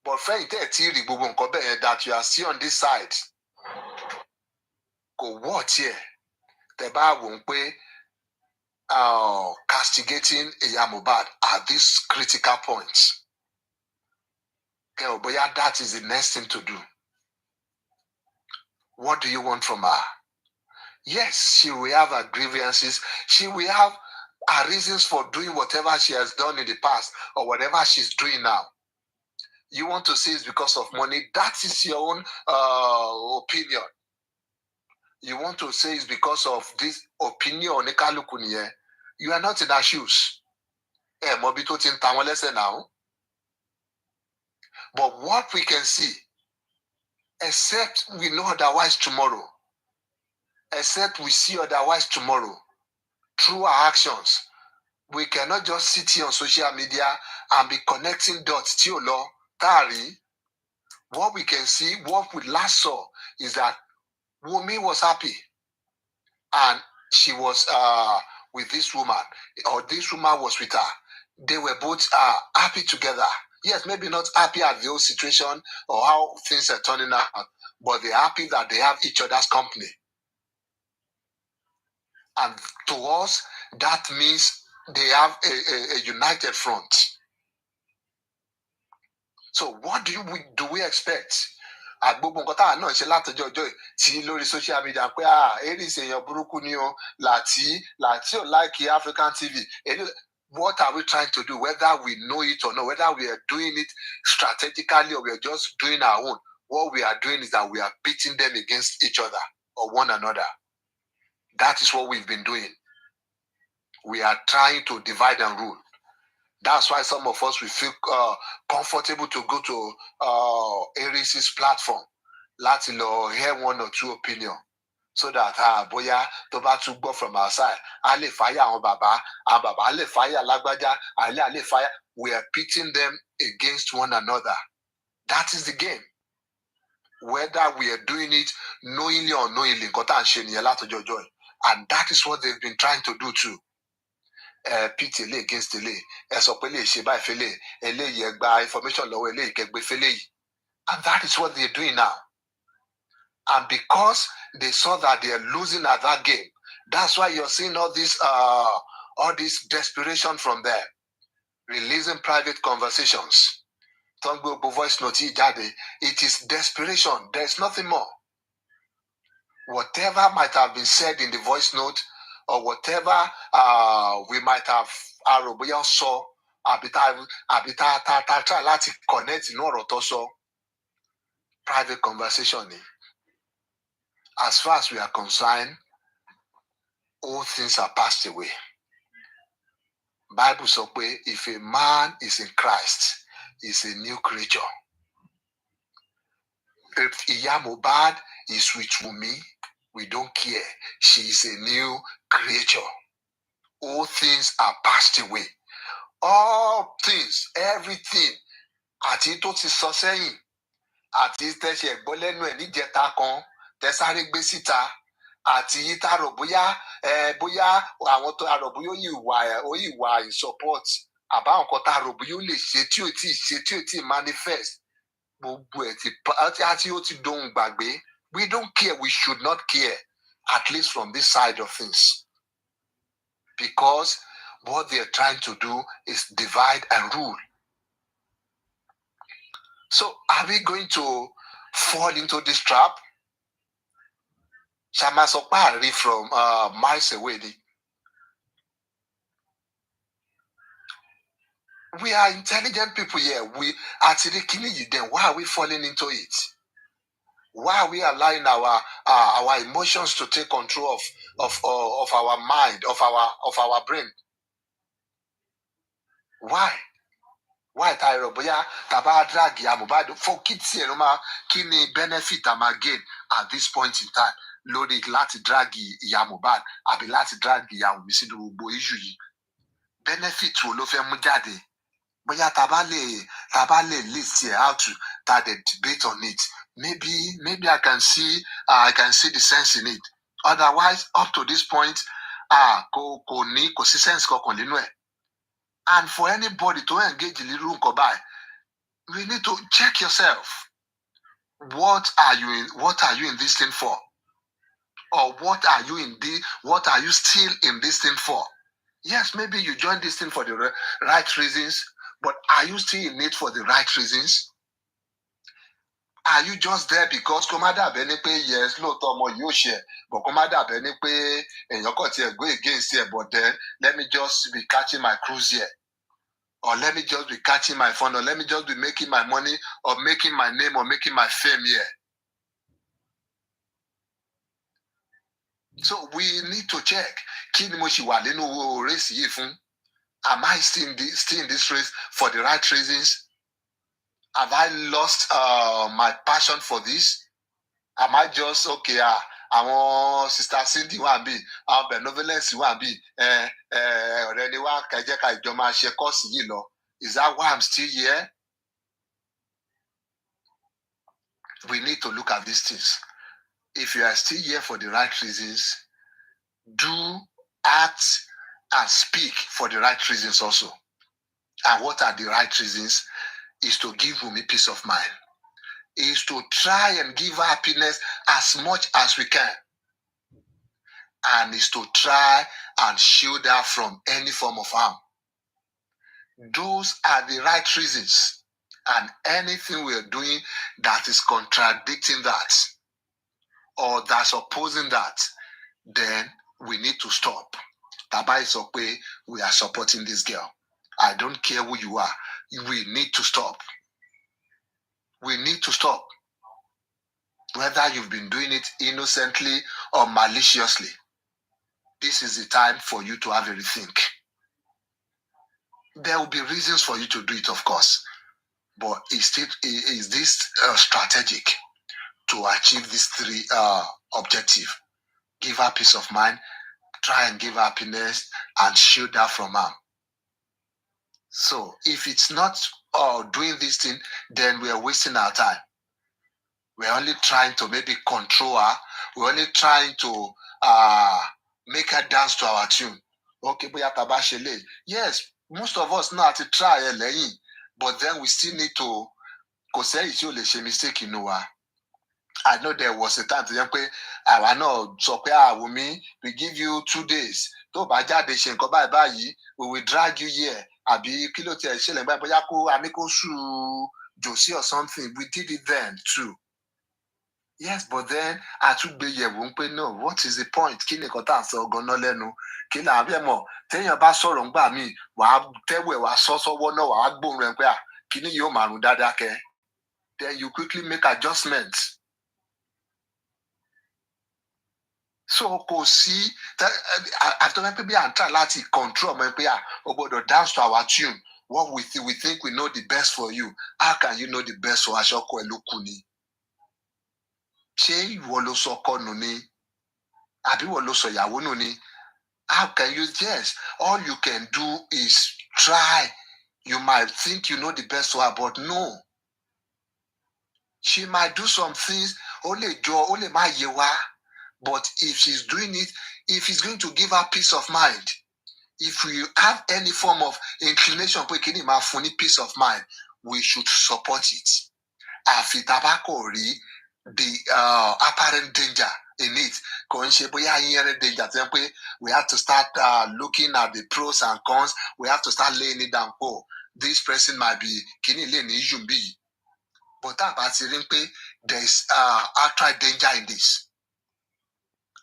But that you are still on this side, go what here? Castigating Ìyá Mohbad at this critical point. Okay, but yeah, that is the next thing to do. What do you want from her? Yes, she will have her grievances. She will have her reasons for doing whatever she has done in the past or whatever she's doing now. You want to say it's because of money? That is your own opinion. You want to say it's because of this opinion? You are not in her shoes. Now. But what we can see, except we know otherwise tomorrow, except we see otherwise tomorrow, through our actions, we cannot just sit here on social media and be connecting dots. What we can see, what we last saw, is that Wunmi was happy. And she was with this woman, or this woman was with her. They were both happy together. Yes, maybe not happy at the whole situation or how things are turning out, but they're happy that they have each other's company. And to us, that means they have a united front. So what do we expect? Agbogbo nǹkan táwọn náà ṣe látọjọ́ ọjọ́ tí lórí social media pé Aries èèyàn burúkú ni o, láti ò like African TV. What are we trying to do? Whether we know it or not, whether we are doing it strategically or we are just doing our own, what we are doing is that we are pitting them against each other or one another. That is what we've been doing. We are trying to divide and rule. That's why some of us, we feel comfortable to go to Aries' platform, láti lọ hear one or two opinion, so that bóyá tó bá tún gbọ́ from our side, a lè fire àwọn bàbá lè fire lágbájá, a lè fire. We are pitting them against one another. That is the game. Whether we are doing it knowingly or unknowingly, nǹkan tá à ń ṣe nìyẹn látọjọ́ ọjọ́ yìí. And that is what they've been trying to do too. Pit ele against ele. Sọ pé lè ṣe báyìí fẹ́lẹ̀, eléyìí ẹ gba information lọ́wọ́ eléyìí kẹgbẹ́ fẹ́lẹ̀ yìí. And that is what they're doing now. And because they saw that they are losing at that game, that's why you're seeing all this desperation from them, releasing private conversations. Voice note, it is desperation. There's nothing more. Whatever might have been said in the voice note, or whatever we might have saw, try láti connect in ọ̀rọ̀ tó sọ, private conversation. As far as we are concerned, all things are passed away. Bible sọ pé if a man is in Christ, he's a new creature. If Iya Mohbad is with Wunmi, we don't care. She is a new creature. All things are passed away. All things, everything. Àti tó ti sọ sẹ́yìn, àti tẹ́ṣẹ̀ gbọ́ lẹ́nu ẹ̀ níjẹta kan, tẹ́sáré gbé síta, àti yìí tá rò bóyá àwọn tó rò bóyá ó ìwà in support, àbá nǹkan tá rò bóyá ó lè ṣe tí ò tí manifest. Gbogbo ẹ̀ àti ó ti dohun gbàgbé. We don't care. We should not care, at least from this side of things. Because what they are trying to do is divide and rule. So are we going to fall into this trap? Shama Sopari from miles away. We are intelligent people here. We actually killing you. Then why are we falling into it? Why are we allowing our emotions to take control of our mind, of our brain? Why? Why Tyro Boya Taba drag Iya Mohbad for kids here kini benefit am again at this point in time? Lórí láti drag Iya Mohbad àbí láti drag Iya Wunmi sí gbogbo issue yìí. Benefit wo ló fẹ́ mú jáde? Boya taba lè list here how to start the debate on it. Maybe I can see the sense in it. Otherwise, up to this point, kò sí sense kankan nínú ẹ̀. And for anybody to engage in little Kobai, we need to check yourself. What are you in this thing for? Or what are you still in this thing for? Yes, maybe you joined this thing for the right reasons, but are you still in it for the right reasons? Are you just there because Komada Benipe, yes, Lotomo you share, but Komada Benipe and your got here go against here, but then let me just be catching my cruise here. Or let me just be catching my fun, or let me just be making my money, or making my name, or making my fame here. So we need to check. Am I still in this race for the right reasons? Have I lost my passion for this? Am I just okay? Àwọn Sister Cindy wà bí, àwọn benevolence wà bí, ọ̀rẹ́ ni wá kẹjẹ́ ká ìjọ máa ṣe kọ́ọ̀sì yìí lọ. Is that why I'm still here? We need to look at these things. If you are still here for the right reasons, do, act, and speak for the right reasons also. And what are the right reasons? Is to give Wunmi peace of mind. Is to try and give her happiness as much as we can. And is to try and shield her from any form of harm. Those are the right reasons. And anything we are doing that is contradicting that, or that's opposing that, then we need to stop. Tàbá sọ pé we are supporting this girl. I don't care who you are. We need to stop. We need to stop. Whether you've been doing it innocently or maliciously, this is the time for you to have a rethink. There will be reasons for you to do it, of course, but is this strategic to achieve these three objectives? Give her peace of mind, try and give her happiness, and shield her from harm. So if it's not doing this thing, then we are wasting our time. We're only trying to maybe control her. We're only trying to make her dance to our tune. Okay, yes, most of us know how to try, but then we still need to say it's only a mistake, you know. I know there was a time to say, I know, so we give you 2 days. We will drag you here. Josie or something. We did it then too. Yes, but then I took the year. No, what is the point? Kini kota so gonolenu. Kila abemo. Tenya ba so rongba mi. Wa tewe wa so wono wa agbon renpe a. Kini yo maru dada ke. Then you quickly make adjustments. So ko see that after me be and try lati control me pe a obodo dance to our tune. What we think we know the best for you. How can you know the best for Ashoko Elokuni? Ṣé ìwọ ló sọ ọkọ nù ni? Àbí ìwọ ló sọ ìyàwó nù ni? How can you? Yes, all you can do is try. You might think you know the best for her, but no. She might do some things, only ma yewa. But if she's doing it, if it's going to give her peace of mind, if we have any form of inclination, peace of mind, we should support it. Àfi tá bá kò rí the apparent danger in it. Danger. We have to start looking at the pros and cons. We have to start laying it down. Oh, this person might be but there is outright danger in this.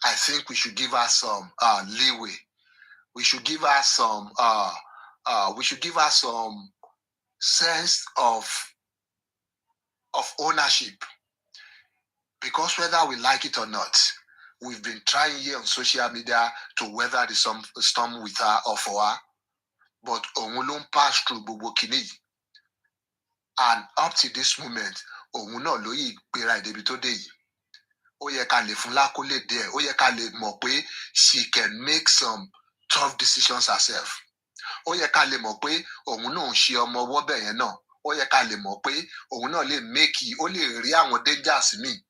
I think we should give her some leeway. We should give her some sense of ownership. Because whether we like it or not, we've been trying here on social media to weather the storm with her or for her. But Omulon passed through Bobokini. And up to this moment, Omuno Loyi Pera Debito Day. Oyekale Funlakole there. Oyekale Mope, she can make some tough decisions herself. Oyekale Mope, Omuno Shiomo Wobe, no. Oyekale Mope, Omuno le make only Riamo dangers me.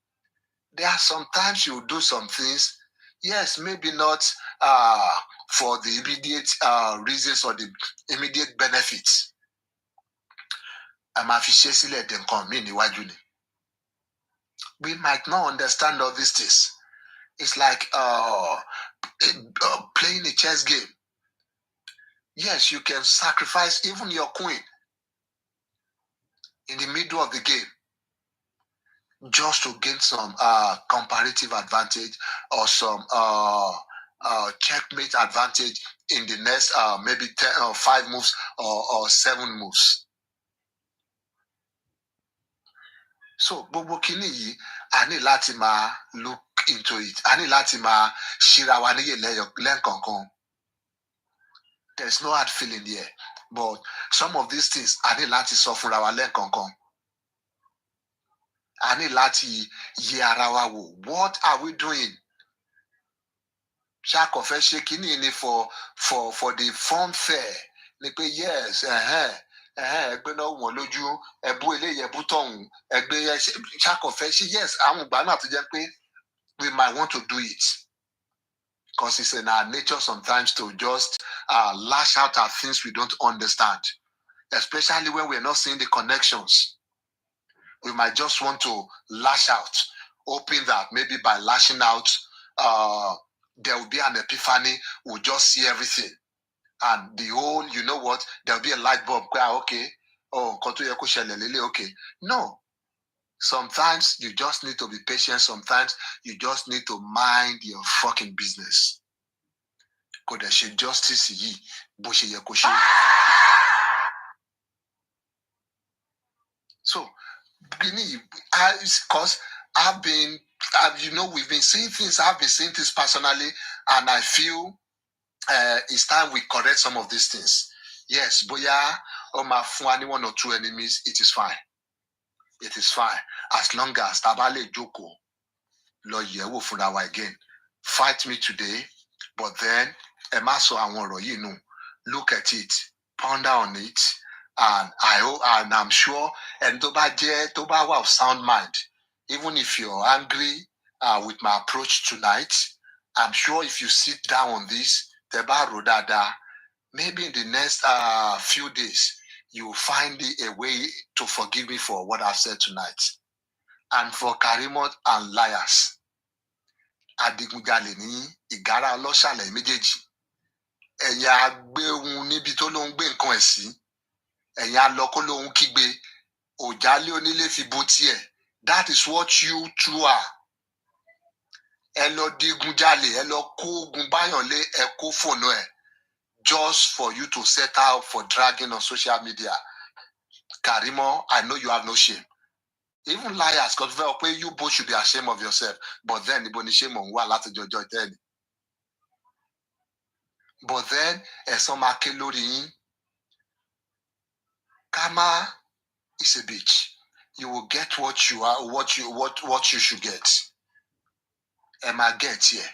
There are sometimes you do some things, yes, maybe not for the immediate reasons or the immediate benefits. We might not understand all these things. It's like playing a chess game. Yes, you can sacrifice even your queen in the middle of the game, just to gain some comparative advantage or some checkmate advantage in the next maybe 10 or 5 moves or 7 moves. So gbogbo kini yi ani láti máa look into it. Ani láti máa ṣíra wa níyè lẹ́ẹ̀kọ̀ọ̀kan. There's no hard feeling there, but some of these things ani láti sọ fúnra wa lẹ́ẹ̀kọ̀ọ̀kan. Ani láti yẹ ara wa wò. What are we doing? Ṣàkọ̀fẹ́ ṣe kíní ni for the fun fair. Ni pé yes, ẹgbẹ́ náà wọ̀n lójú, ẹbú eléyìí ẹbú tọ̀hún, ẹgbẹ́ ṣàkọ̀fẹ́ ṣe yes, àwọn ìgbà náà tó jẹ́ pé we might want to do it. Because it's in our nature sometimes to just lash out at things we don't understand. Especially when we're not seeing the connections. We might just want to lash out, hoping that maybe by lashing out, there will be an epiphany, we'll just see everything. And the whole, you know what, there'll be a light bulb, okay, okay. No. Sometimes you just need to be patient. Sometimes you just need to mind your fucking business. kò dẹ̀ ṣe justice yìí bó ṣe yẹ kó ṣe. So, because we've been seeing things. I've been seeing things personally, and I feel it's time we correct some of these things. Yes, boya my fun one or two enemies, it is fine. It is fine as long as tabale joko lo yewo fúnra again. Fight me today, but then emaso awon look at it, ponder on it, and I hope, and I'm sure, and toba of sound mind, even if you're angry with my approach tonight, I'm sure if you sit down on this, teba rodada, maybe in the next few days, you will find a way to forgive me for what I've said tonight. And for Karimot and liars, Adigunjalè ní ìgárá ọlọ́ṣàlẹ̀ méjèèjì. Ẹ̀yà gbé ohun níbi tó lóun gbé nǹkan ẹ̀ sí. Ẹ̀yà lọ kó lóun kígbe. Òjálé onílé fi bo tiẹ̀. That is what you two are. Ẹ lọ digunjalè, ẹ lọ kó ogun báyọ̀lé, ẹ kó fònà ẹ̀. Just for you to set out for dragging on social media. Karimo, I know you have no shame. Even liars, because you both should be ashamed of yourself. But then, iboni shame on what lati jojo tell. But then, esoma kelori, Kama is a bitch. You will get what you are, what you should get. Emma get here.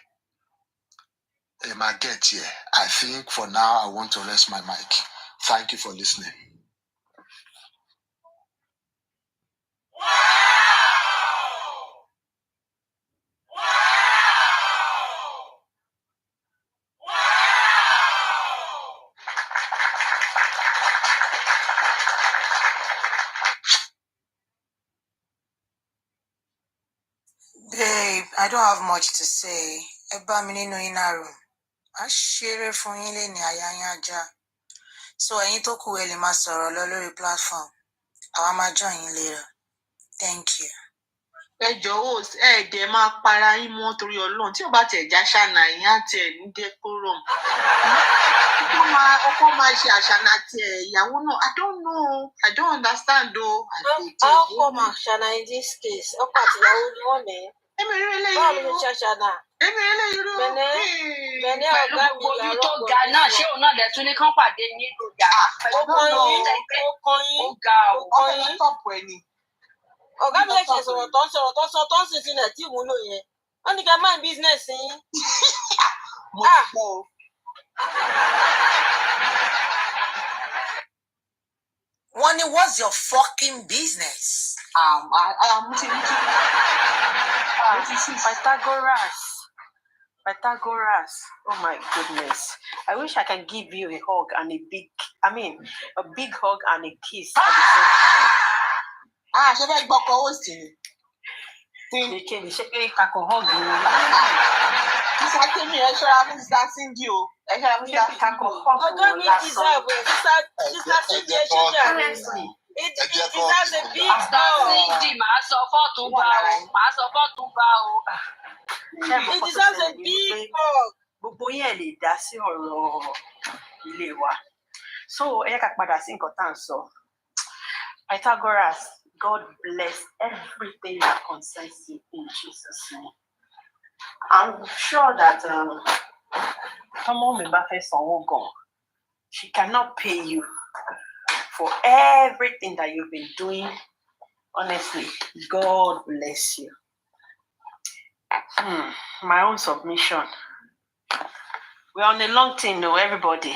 Emma get here. I think for now, I want to rest my mic. Thank you for listening. Babe, I don't have much to say. Eba mi nínú inner room. A ṣeré fún yín lé ní ayáyájá. So ẹ̀yin tó kù ẹ lè máa sọ̀rọ̀ lọ lórí platform. Àwa máa join yín later. Thank you. Ẹ jọ̀wọ́ ẹ dẹ̀ máa para yín mọ́ torí Ọlọ́run tí ó bá tẹ̀ já ṣànà yín àti ẹ̀ ní decorum. Ọkọ máa ṣe àṣànà tiẹ̀ ìyàwó náà. I don't know. I don't understand though. How come àṣànà in this case? Ọkọ àti ìyàwó ni wọ́n mẹ́. Báwo ló ṣe àṣànà? Bẹ̀nẹ̀ ọ̀gá mi ìyàwó tó ga náà ṣé òun náà dẹ̀ tún ní kán pàdé ní ìlú yàrá. Ó ga ọ̀. Ọ̀gá mi lè ṣe sọ̀rọ̀ tó ń sìn sílẹ̀ tí ìwúlò yẹn. Wọ́n ní ká mind business yín. Mo ti gbọ́ o. Wani, what's your fucking business? Pythagoras. Oh my goodness. I wish I can give you a hug and a big hug and a kiss at the same time. Ṣé fẹ́ gbọ́kọ̀ ó sì ni? Ṣé pé kakọ̀ hug ni? Sísá Kémi ẹ ṣọ́ra fún sísá Síndí o. Ẹ ṣọ́ra fún sísá Síndí o. Ọ̀gá mi deserve it. Sísá Síndí ẹ ṣe jà mí. It deserves a big hug. Síndí màá sọ fọ́túnba o. It deserves a big hug. Gbogbo yẹn lè dá sí ọ̀rọ̀ ilé wa. So ẹ ká padà sí nǹkan tá à ń sọ. Pythagoras, God bless everything that concerns you in Jesus' name. I'm sure that she cannot pay you for everything that you've been doing. Honestly, God bless you. My own submission. We're on a long thing, though, everybody.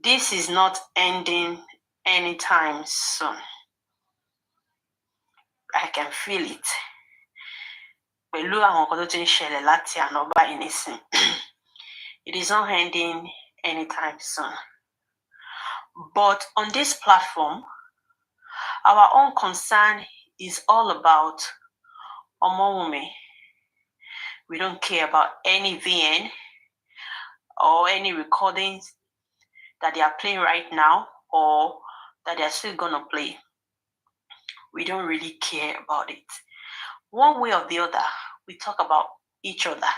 This is not ending anytime soon. I can feel it. It is not ending anytime soon. But on this platform, our own concern is all about Omowumi. We don't care about any VN or any recordings that they are playing right now or that they are still going to play. We don't really care about it. One way or the other, we talk about each other.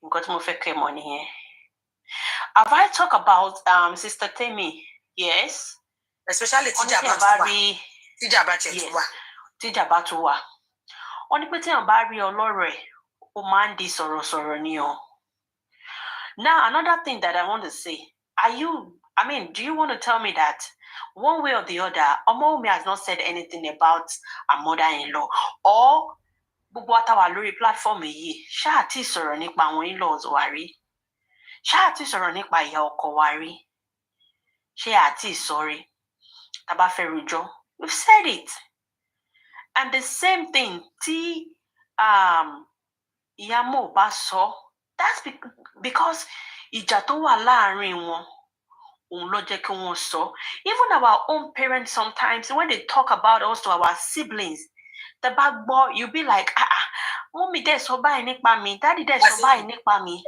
Nǹkan tí mo fẹ́ kẹ́ mọ̀ nìyẹn. Have I talked about Sister Temi? Yes. Especially tíjà bá tún wà. Tíjà bá tún wà. Wọ́n ní pé tí èèyàn bá rí ọlọ́rọ̀ ẹ̀, ó máa ń di sọ̀rọ̀sọ̀rọ̀ ni o. Now, another thing that I want to say, do you want to tell me that one way or the other, Omowumi has not said anything about her mother-in-law, or gbogbo àtàwà lórí platform yìí, ṣáà tí sọ̀rọ̀ nípa àwọn in-laws wa rí? Ṣáà tí sọ̀rọ̀ nípa ìyá ọkọ wa rí? Ṣé àti sorry? Tá bá fẹ́ rojọ́, we've said it. And the same thing, tí ìyá Mo bá sọ, that's because ìjà tó wà láàrin wọn, òun ló jẹ́ kí wọ́n sọ. Even our own parents sometimes, when they talk about us to our siblings, the bá gbọ́, you be like, Mommy dẹ̀ sọ báyìí nípa mi, Daddy dẹ̀ sọ báyìí nípa mi.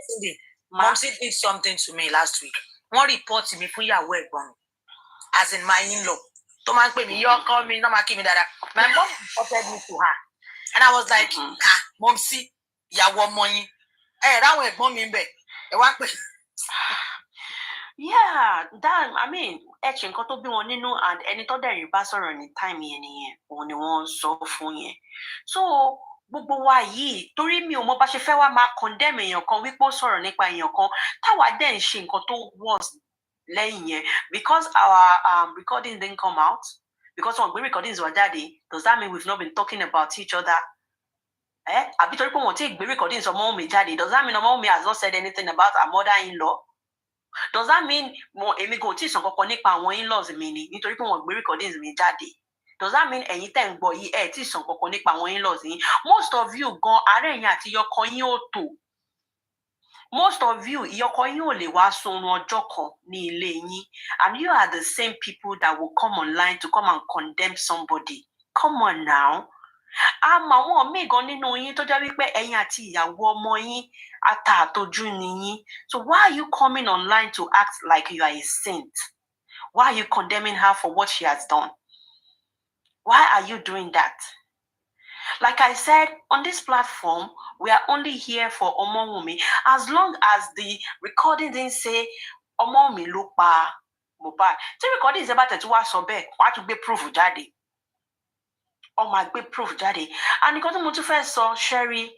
Momsi did something to me last week. Wọ́n report mi fún ìyàwó ẹ̀gbọ́n mi, as in my in-law. Tó máa ń pè mí, yọ ọkọ mi, náà máa kí mi dáadáa. My mom reported me to her. And I was like, Momsi, ìyàwó ọmọ yín. Ráwọn ẹ̀gbọ́n mi ń bẹ̀. Ẹ wá pè. Yeah, that, ẹ ṣe nǹkan tó bí wọn nínú, and ẹni tó dẹ̀ rí bá sọ̀rọ̀ ní time yẹn nìyẹn, òun ni wọ́n sọ fún yẹn. So, gbogbo wa yìí, torí mi ò mọ bá ṣe fẹ́ wá máa condemn èèyàn kan wípé ó sọ̀rọ̀ nípa èèyàn kan, táwa dẹ̀ ń ṣe nǹkan tó worse lẹ́yìn yẹn, because our recordings didn't come out, because when we recordings were jáde, does that mean we've not been talking about each other? Àbí torí pé wọ́n ti gbé recordings Omowumi jáde, does that mean Omowumi has not said anything about her mother-in-law? Does that mean èmi kò tí ì sọ kankan nípa àwọn in-laws mi ni nítorí pé wọ́n gbé recordings mi jáde? Does that mean ẹ̀yin tẹ́ ń gbọ́ yìí ẹ̀ tí ì sọ kankan nípa àwọn in-laws yín? Most of you gan àárẹ̀ yín àti ìyọkọ yín ò tò. Most of you, ìyọkọ yín ò lè wá sunrun ọjọ́ kan ní ilé yín, and you are the same people that will come online to come and condemn somebody. Come on now. Àwọn míì gan nínú yín tó jẹ́ wípé ẹ̀yin àti ìyàwó ọmọ yín ata àtọjú ni yín. So why are you coming online to act like you are a saint? Why are you condemning her for what she has done? Why are you doing that? Like I said, on this platform, we are only here for Omowumi. As long as the recording didn't say Omowumi ló pa Mohbad. The recording is about to sọ bẹ́ẹ̀, wọ́n á tún gbé proof jáde. Ó máa gbé proof jáde. And nǹkan tí mo tún fẹ́ sọ, Sherry,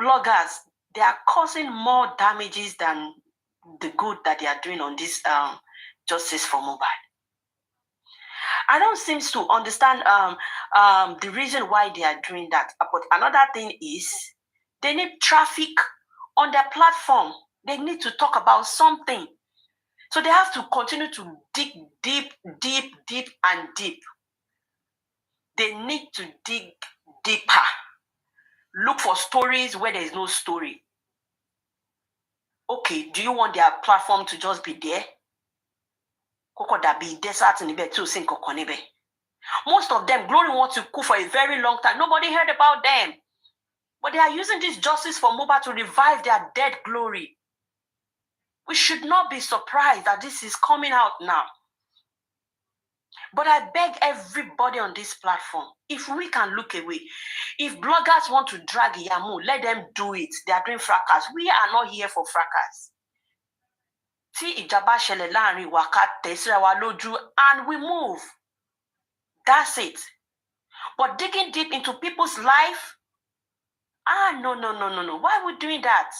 bloggers, they are causing more damages than the good that they are doing on this justice for Mohbad. I don't seem to understand the reason why they are doing that. But another thing is, they need traffic on their platform. They need to talk about something. So they have to continue to dig deep, deep, deep, and deep. They need to dig deeper. Look for stories where there is no story. Okay, do you want their platform to just be there? Most of them, Glory wants to cook for a very long time. Nobody heard about them. But they are using this justice for Mohbad to revive their dead Glory. We should not be surprised that this is coming out now. But I beg everybody on this platform, if we can look away, if bloggers want to drag Yamu, let them do it. They are doing fracas. We are not here for fracas. Tí ìjàmbá ṣẹlẹ̀ láàrin wa ká tẹ̀ síra wa lójú, and we move. That's it. But digging deep into people's life, no. Why are we doing that?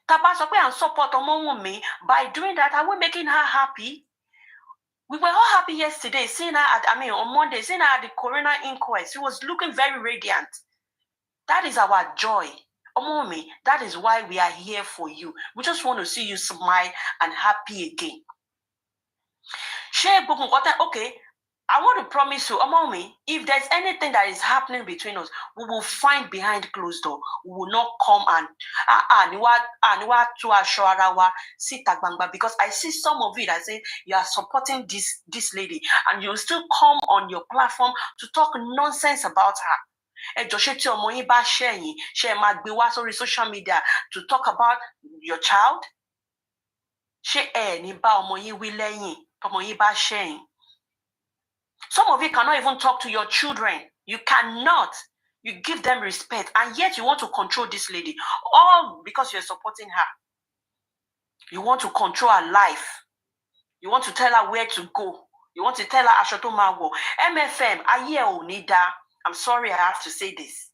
Taba sọ pé à ń support Omowumi. By doing that, are we making her happy? We were all happy yesterday, seeing her on Monday, seeing her at the coroner inquest. She was looking very radiant. That is our joy. Omowumi, that is why we are here for you. We just want to see you smile and happy again. Okay, I want to promise you, Omowumi, if there's anything that is happening between us, we will find behind closed door. We will not come and because I see some of you that say you are supporting this lady, and you still come on your platform to talk nonsense about her. Social media to talk about your child. Some of you cannot even talk to your children. You cannot. You give them respect, and yet you want to control this lady, all because you're supporting her. You want to control her life. You want to tell her where to go. You want to tell her aṣọ tó máa wọ̀. MFM, ayé ò ní dá. I'm sorry I have to say this.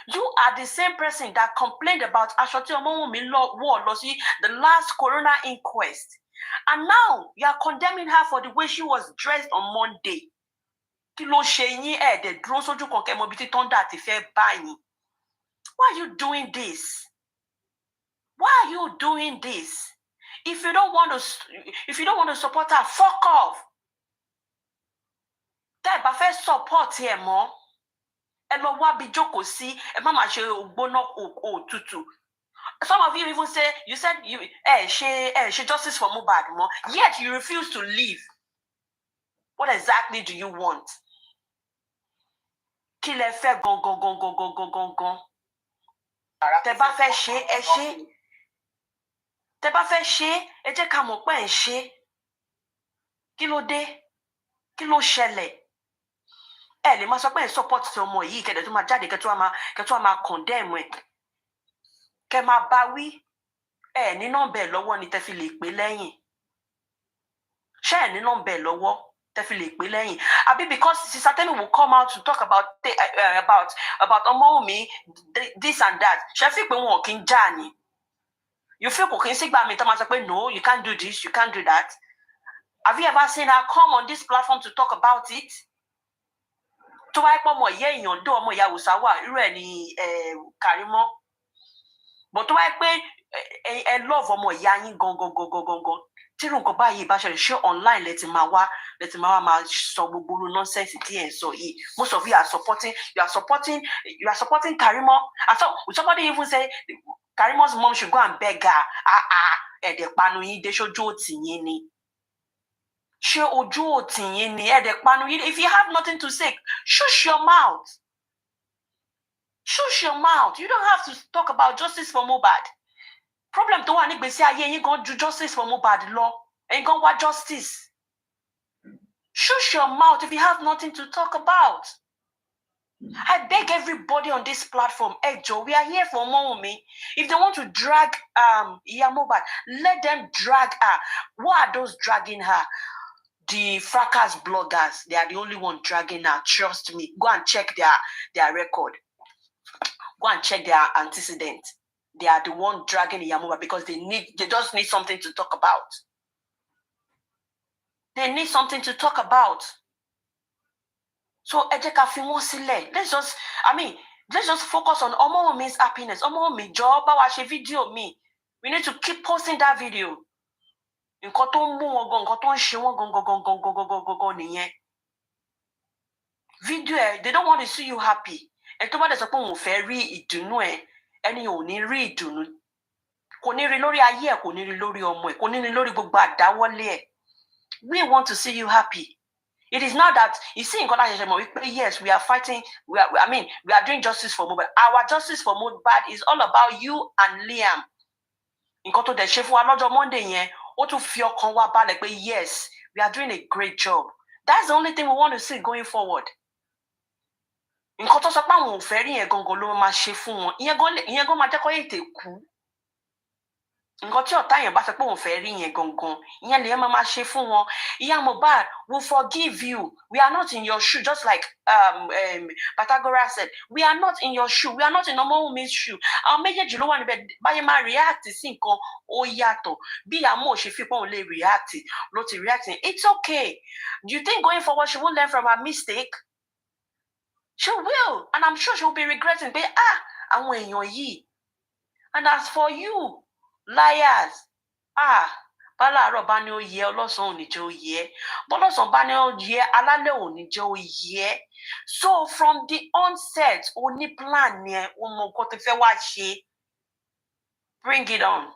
You are the same person that complained about aṣọ tí Ọmọ́wùnmí wọ̀ lọ sí the last corona inquest. And now you are condemning her for the way she was dressed on Monday. Kí ló ṣe yín ẹ̀ẹ́dẹ̀ dúró sójú kan kẹ́ mọ ibi tí thunder ti fẹ́ bá yín? Why are you doing this? Why are you doing this? If you don't want to support her, fuck off. Tẹ́ ẹ bá fẹ́ support ẹ mọ́, ẹ lọ wá bí jókòó sí, ẹ má máa ṣe ògbóná òtútù. Some of you even say, you said she justice for Mohbad mọ́, yet you refuse to leave. What exactly do you want? Kí lẹ fẹ́ gangan? Tẹ́ bá fẹ́ ṣe, ẹ ṣe. Tẹ́ bá fẹ́ ṣe, ẹ jẹ́ ká mọ̀ pé ẹ ń ṣe. Kí ló dé? Kí ló ṣẹlẹ̀? Ẹ lè máa sọ pé ẹ support ọmọ yìí kẹ̀dẹ̀ tó máa jáde kẹ́ tó máa condemn ẹ̀. Kẹ́ máa bá wí. Ẹ ní nọ́mbà ẹ̀ lọ́wọ́ ni tẹ́ fi lè pè lẹ́yìn. Ṣé ẹ ní nọ́mbà ẹ̀ lọ́wọ́ tẹ́ fi lè pè lẹ́yìn? Àbí because Sister Temi will come out to talk about Ọmọ́wùnmí this and that. Ṣé fi pé wọn kì í jà ni? You feel kò kí n sígbà mi tó máa sọ pé no, you can't do this, you can't do that. Have you ever seen her come on this platform to talk about it? Tó wáyé pọ̀ ọmọ ìyá èèyàn dó ọmọ ìyá Wùsáwà irú ẹ̀ ní Kàrímọ́. But tó wáyé pé ẹ love ọmọ ìyá yín gangan. Tí irú nǹkan báyìí bá ṣẹlẹ̀ ṣé online lẹ ti máa wá sọ gbogbo irú nonsense tí ẹ̀ ń sọ yìí. Most of you are supporting Kàrímọ́. And so somebody even say Karimo's mom should go and beg her. Ẹ̀dẹ̀ panu yín dé ṣojú òtì yín ni. Ṣé ojú òtì yín ni? Ẹ̀dẹ̀ panu yín. If you have nothing to say, shush your mouth. Shush your mouth. You don't have to talk about justice for Mohbad. Problem tó wà nígbésí ayé yín gan ju justice for Mohbad lọ. Ẹ̀yin gan wá justice. Shush your mouth if you have nothing to talk about. I beg everybody on this platform, Ejo, we are here for Ọmọ́wùnmí. If they want to drag Iya Mohbad, let them drag her. What are those dragging her? The fracas bloggers, they are the only one dragging her. Trust me. Go and check their record. Go and check their antecedent. They are the one dragging Iya Mohbad because they just need something to talk about. They need something to talk about. So ẹ jẹ́ ká fi wọ́n sílẹ̀. Let's just focus on Ọmọ́wùnmí's happiness. Ọmọ́wùnmí jọ̀ọ́ bá wa ṣe fídíò mi. We need to keep posting that video. Nǹkan tó ń mú wọn gan, nǹkan tó ń ṣe wọn gan nìyẹn. Video ẹ, they don't want to see you happy. Ẹ tó bá dẹ̀ sọ pé òun ò fẹ́ rí ìdùnnú ẹ, ẹni ò ní rí ìdùnnú. Kò ní rí lórí ayé ẹ, kò ní rí lórí ọmọ ẹ, kò ní rí lórí gbogbo àdáwọ́lé ẹ. We want to see you happy. It is not that you see in yes, we are fighting. We are doing justice for Mohbad. Our justice for Mohbad is all about you and Liam. In koto de shefu alojo Monday yen, o tu fi okan wa balẹ̀ pé yes, we are doing a great job. That's the only thing we want to see going forward. In koto sọ pé àwọn ò fẹ́ rí yẹn gangan ló máa ṣe fún wọn. Ìyẹn gan máa jẹ́ kó yètè kú. Nǹkan tí ọ̀tá yẹn bá sọ pé òun fẹ́ rí yẹn gangan, ìyẹn lè máa ṣe fún wọn. Ìyá Mohbad will forgive you. We are not in your shoe, just like Pythagoras said. We are not in your shoe. We are not in Ọmọ́wùnmí's shoe. Àwọn méjèèjì ló wà níbẹ̀ báyé máa react sí nǹkan ó yàtọ̀. Bí àmọ́ ò ṣe fi pé òun lè react ló ti react. It's okay. Do you think going forward she won't learn from her mistake? She will. And I'm sure she will be regretting pé àwọn èèyàn yìí. And as for you, liars, bálàárọ̀ bá ní ó yẹ ọlọ́sàn ò ní jẹ́ ó yẹ bọ́lọ́sàn bá ní ó yẹ alálẹ̀ ò ní jẹ́ ó yẹ. So from the onset o ní plan yẹn o mọ nǹkan tó fẹ́ wá ṣe, bring it on.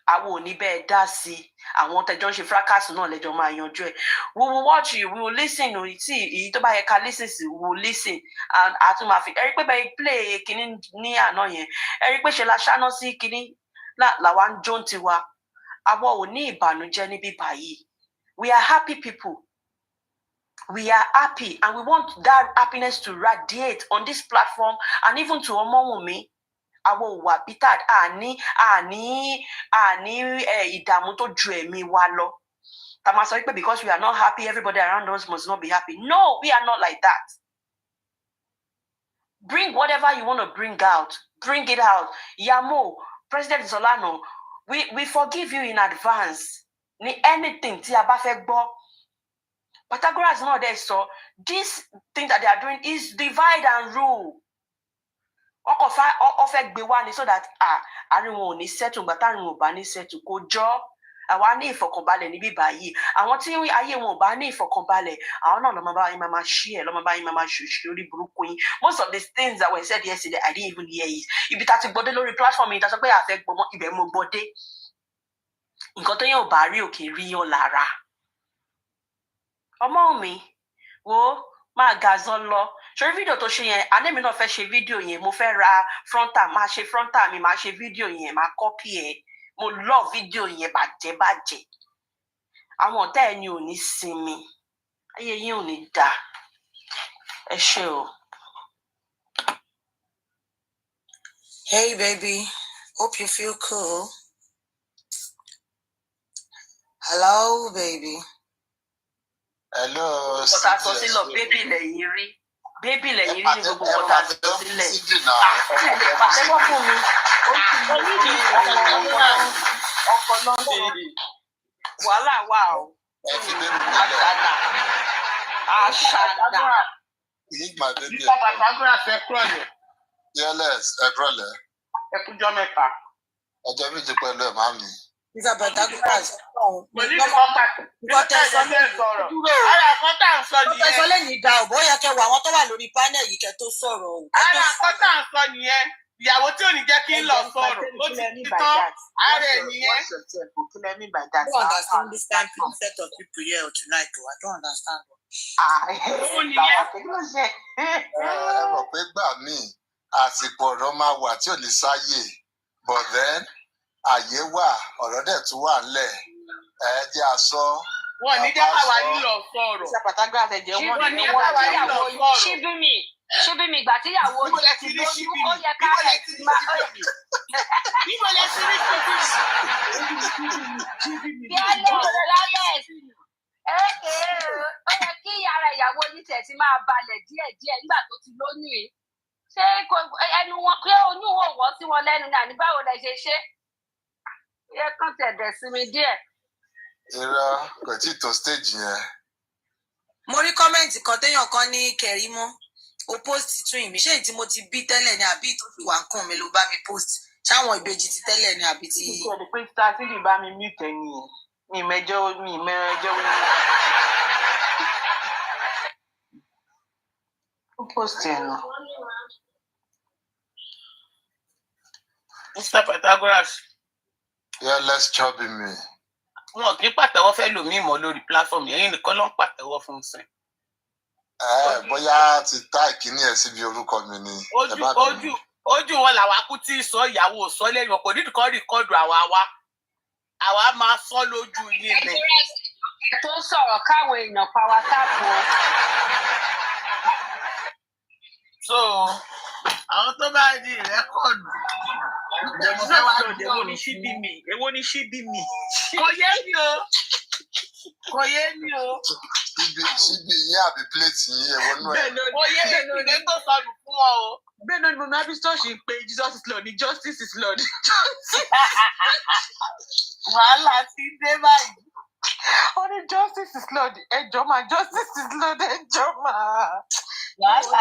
Àwọn ò ní bẹ́ẹ̀ dá sí àwọn tẹjọ́ ń ṣe fracas náà lẹ́jọ́ máa yanjú ẹ̀. We will watch you, we will listen. Tí èyí tó bá yẹ ká listen sí, we will listen. And àtún máa fi ẹ̀rí pé bẹ́ẹ̀ play kínní ní àná yẹn ẹ̀rí pé ṣe la ṣáná sí kínní làwa ń jó tiwa. Àwa ò ní ìbànújẹ́ níbí báyìí. We are happy people. We are happy and we want that happiness to radiate on this platform and even to Omowumi. Àwọn òwà bitad àní ìdààmú tó ju ẹ̀mí wa lọ. Tàmá sọ pé because we are not happy, everybody around us must not be happy. No, we are not like that. Bring whatever you want to bring out. Bring it out. Yamo, President Solano, we forgive you in advance. Ni anything tí a bá fẹ́ gbọ́. Pythagoras is not there, so this thing that they are doing is divide and rule. Ọfẹ gbé wá ni so that àárín wọn ò ní settle gbà táàrin wọn ò bá ní settle kó jọ àwa ní ìfọ̀kànbalẹ̀ níbí báyìí àwọn tí ayé wọn ò bá ní ìfọ̀kànbalẹ̀ àwọn náà lọ́mọ bá yín máa share lọ́mọ bá yín máa ṣòṣì lórí burúkú yín. Most of the things that were said yesterday I didn't even hear it. Ibi tá ti gbọ́dé lórí platform yìí tá sọ pé àfẹ́ gbọmọ ibẹ̀ mo gbọ́dé. Nǹkan tó yẹn ò bá rí òkè rí ọ lára. Ọmọ mi wo máa gazọ́ lọ ṣorí fídíò tó ṣe yẹn anẹ́mi náà fẹ́ ṣe fídíò yẹn mo fẹ́ ra frontal máa ṣe frontal mi máa ṣe fídíò yẹn máa copy ẹ̀ mo love fídíò yẹn bàjẹ́ àwọn ọ̀tá ẹ̀ ni ò ní sinmi ayé yín ò ní dá ẹ ṣé o. Hey baby, hope you feel cool. Hello baby. Hello. Kọ́tà sọ sí lọ bébì lẹ́yìn rí. Bébì lẹ́yìn rí ní gbogbo kọ́tà sọ sílẹ̀. Pàtẹ́wọ́ fún mi. Ọkọ̀ lọ́dún. Wàhálà wà o. Àṣànà. Nípa Pythagoras fẹ́ kúrọ̀ lẹ̀. Yes, ẹ kúrọ̀lẹ́. Ẹ kújọ́ mẹ́ta. Ọjọ́ méjì pẹ̀lú ẹ̀ máa mi. Mr. Pythagoras. Mo ní kọ́ńtà. Nǹkan sọ lè sọ̀rọ̀. Ara kọ́ńtà ń sọ nìyẹn. Nǹkan sọ lè ní ìdá ọ̀bọ̀ yẹ kẹ́ wọ àwọn tó wà lórí panel yìí kẹ́ tó sọ̀rọ̀ o. Ara kọ́ńtà ń sọ nìyẹn. Ìyàwó tí ò ní jẹ́ kí n lọ sọ̀rọ̀. Ó ti tán. Ara ẹ̀ nìyẹn. I don't understand this kind of set of people here tonight o. I don't understand. Ó nìyẹn. Ẹ mọ̀ pé gbà míì àsìkò ọ̀rọ̀ máa wà tí ò ní sáyè but then àyè wà ọ̀rọ̀ dẹ̀ tún wà ńlẹ̀ ẹ jẹ́ àsọ. Wọ́n ní jẹ́ káwa nílò sọ̀rọ̀. Ṣé Pythagoras ẹ̀jẹ̀ wọ́n ní káwa nílò sọ̀rọ̀. Ṣíbí mi ìgbà tíyàwó Níbo lẹ ti rí ṣíbí mi? ó yẹ ká Níbo lẹ ti rí ṣíbí mi? Ó yẹ kí ara ìyàwó yín tẹ̀ sí máa balẹ̀ díẹ̀díẹ̀ nígbà tó ti lóyún yìí. Ṣé ẹnu wọn pé oyún ò wọ́ sí wọn lẹ́nu náà ní báwo lẹ ṣe ṣe? Yẹ kán tẹ̀dẹ̀ sí mi díẹ̀. Irọ́ kò tí ì tó stage yẹn. Mo rí kọ́mẹ̀ntì kan téèyàn kan ní Kẹ̀rímọ́ o post twin mi ṣé èyí tí mo ti bí tẹ́lẹ̀ ni àbí tó fi wà ń kàn mí ló bá mi post ṣáwọn ìbejì ti tẹ́lẹ̀ ni àbí ti. Ìṣòro pé star tí lè bá mi mí tẹ̀yìn mi mẹ́jọ wí. Ó post ẹ̀ nù. Mr. Pythagoras. Yeah, let's chop me. Wọn kì í pàtẹ́wọ́ fẹ́ lòmí mọ́ lórí platform yẹn nìkan ló ń pàtẹ́wọ́ fún un sìn. Bóyá ti tá ìkíní ẹ̀ síbi orúkọ mi ni. Ojú wọn làwa kú tí sọ ìyàwó sọ lẹ́yìn ọkọ̀ nídìí kan rìkọ́dù àwa máa sọ lójú yín ni. Tó sọ̀rọ̀ káwọn èèyàn pa wá táàbù. So àwọn tó bá di rẹ́kọ̀dù. Èwo ni ṣíbí mi? Kò yé mi o. Síbi yín àbí plate yín ẹ̀wọ̀n náà. Kò yé ìdílé tó sọnù fún ọ o. Bẹ́ẹ̀ náà ni mo máa bí ṣọ́ọ̀ṣì ń pe Jesus is Lord ni justice is Lord. Wàhálà ti dé báyìí. Ó ní justice is Lord ẹjọ́ máa justice is Lord ẹjọ́ máa. Wàhálà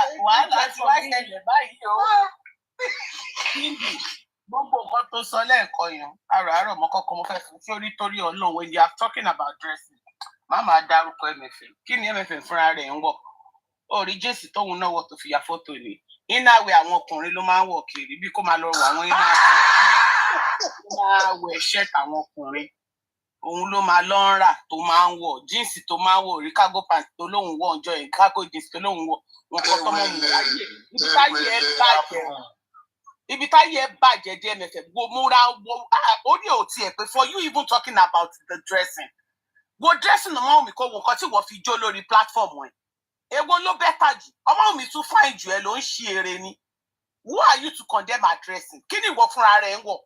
ti wá ṣẹlẹ̀ báyìí o. Gbogbo nǹkan tó sọ lẹ́ẹ̀kan yẹn, àràárọ̀ mọ́ kọ́kọ́ mo fẹ́ fún sórí torí Ọlọ́run when you are talking about dressing. Má máa dárúkọ MFM. Kí ni MFM fúnra rẹ̀ ń wọ̀? Orí Jésù tóun náà wọ̀ tó fi ya fọ́tò ni. Ináwé àwọn ọkùnrin ló máa ń wọ̀ kiri bí kò máa lọ wọ àwọn iná máa wọ ṣẹ́ẹ̀tì àwọn ọkùnrin. Òun ló máa lọ ń rà tó máa ń wọ̀. Jíǹsì tó máa ń wọ̀, rí cargo pants tó lóun wọ̀ ọjọ́ yìí, cargo jeans tó lóun wọ̀. Wọ́n kọ́ tọ́mọ̀ mú ayé. Ibi táyé ẹ bàjẹ́ dé MFM. Múra ó ní òtí ẹ̀ pé for you even talking about the dressing. go dressing ọmọ mi kó wo nǹkan tí wọ́n fi jó lórí platform ẹ̀. Èwo ló better jù? Ọmọ mi tún fine jù ẹ ló ń ṣe eré ni. Who are you to condemn her dressing? Kí ni ìwọ fúnra rẹ̀ ń wọ̀?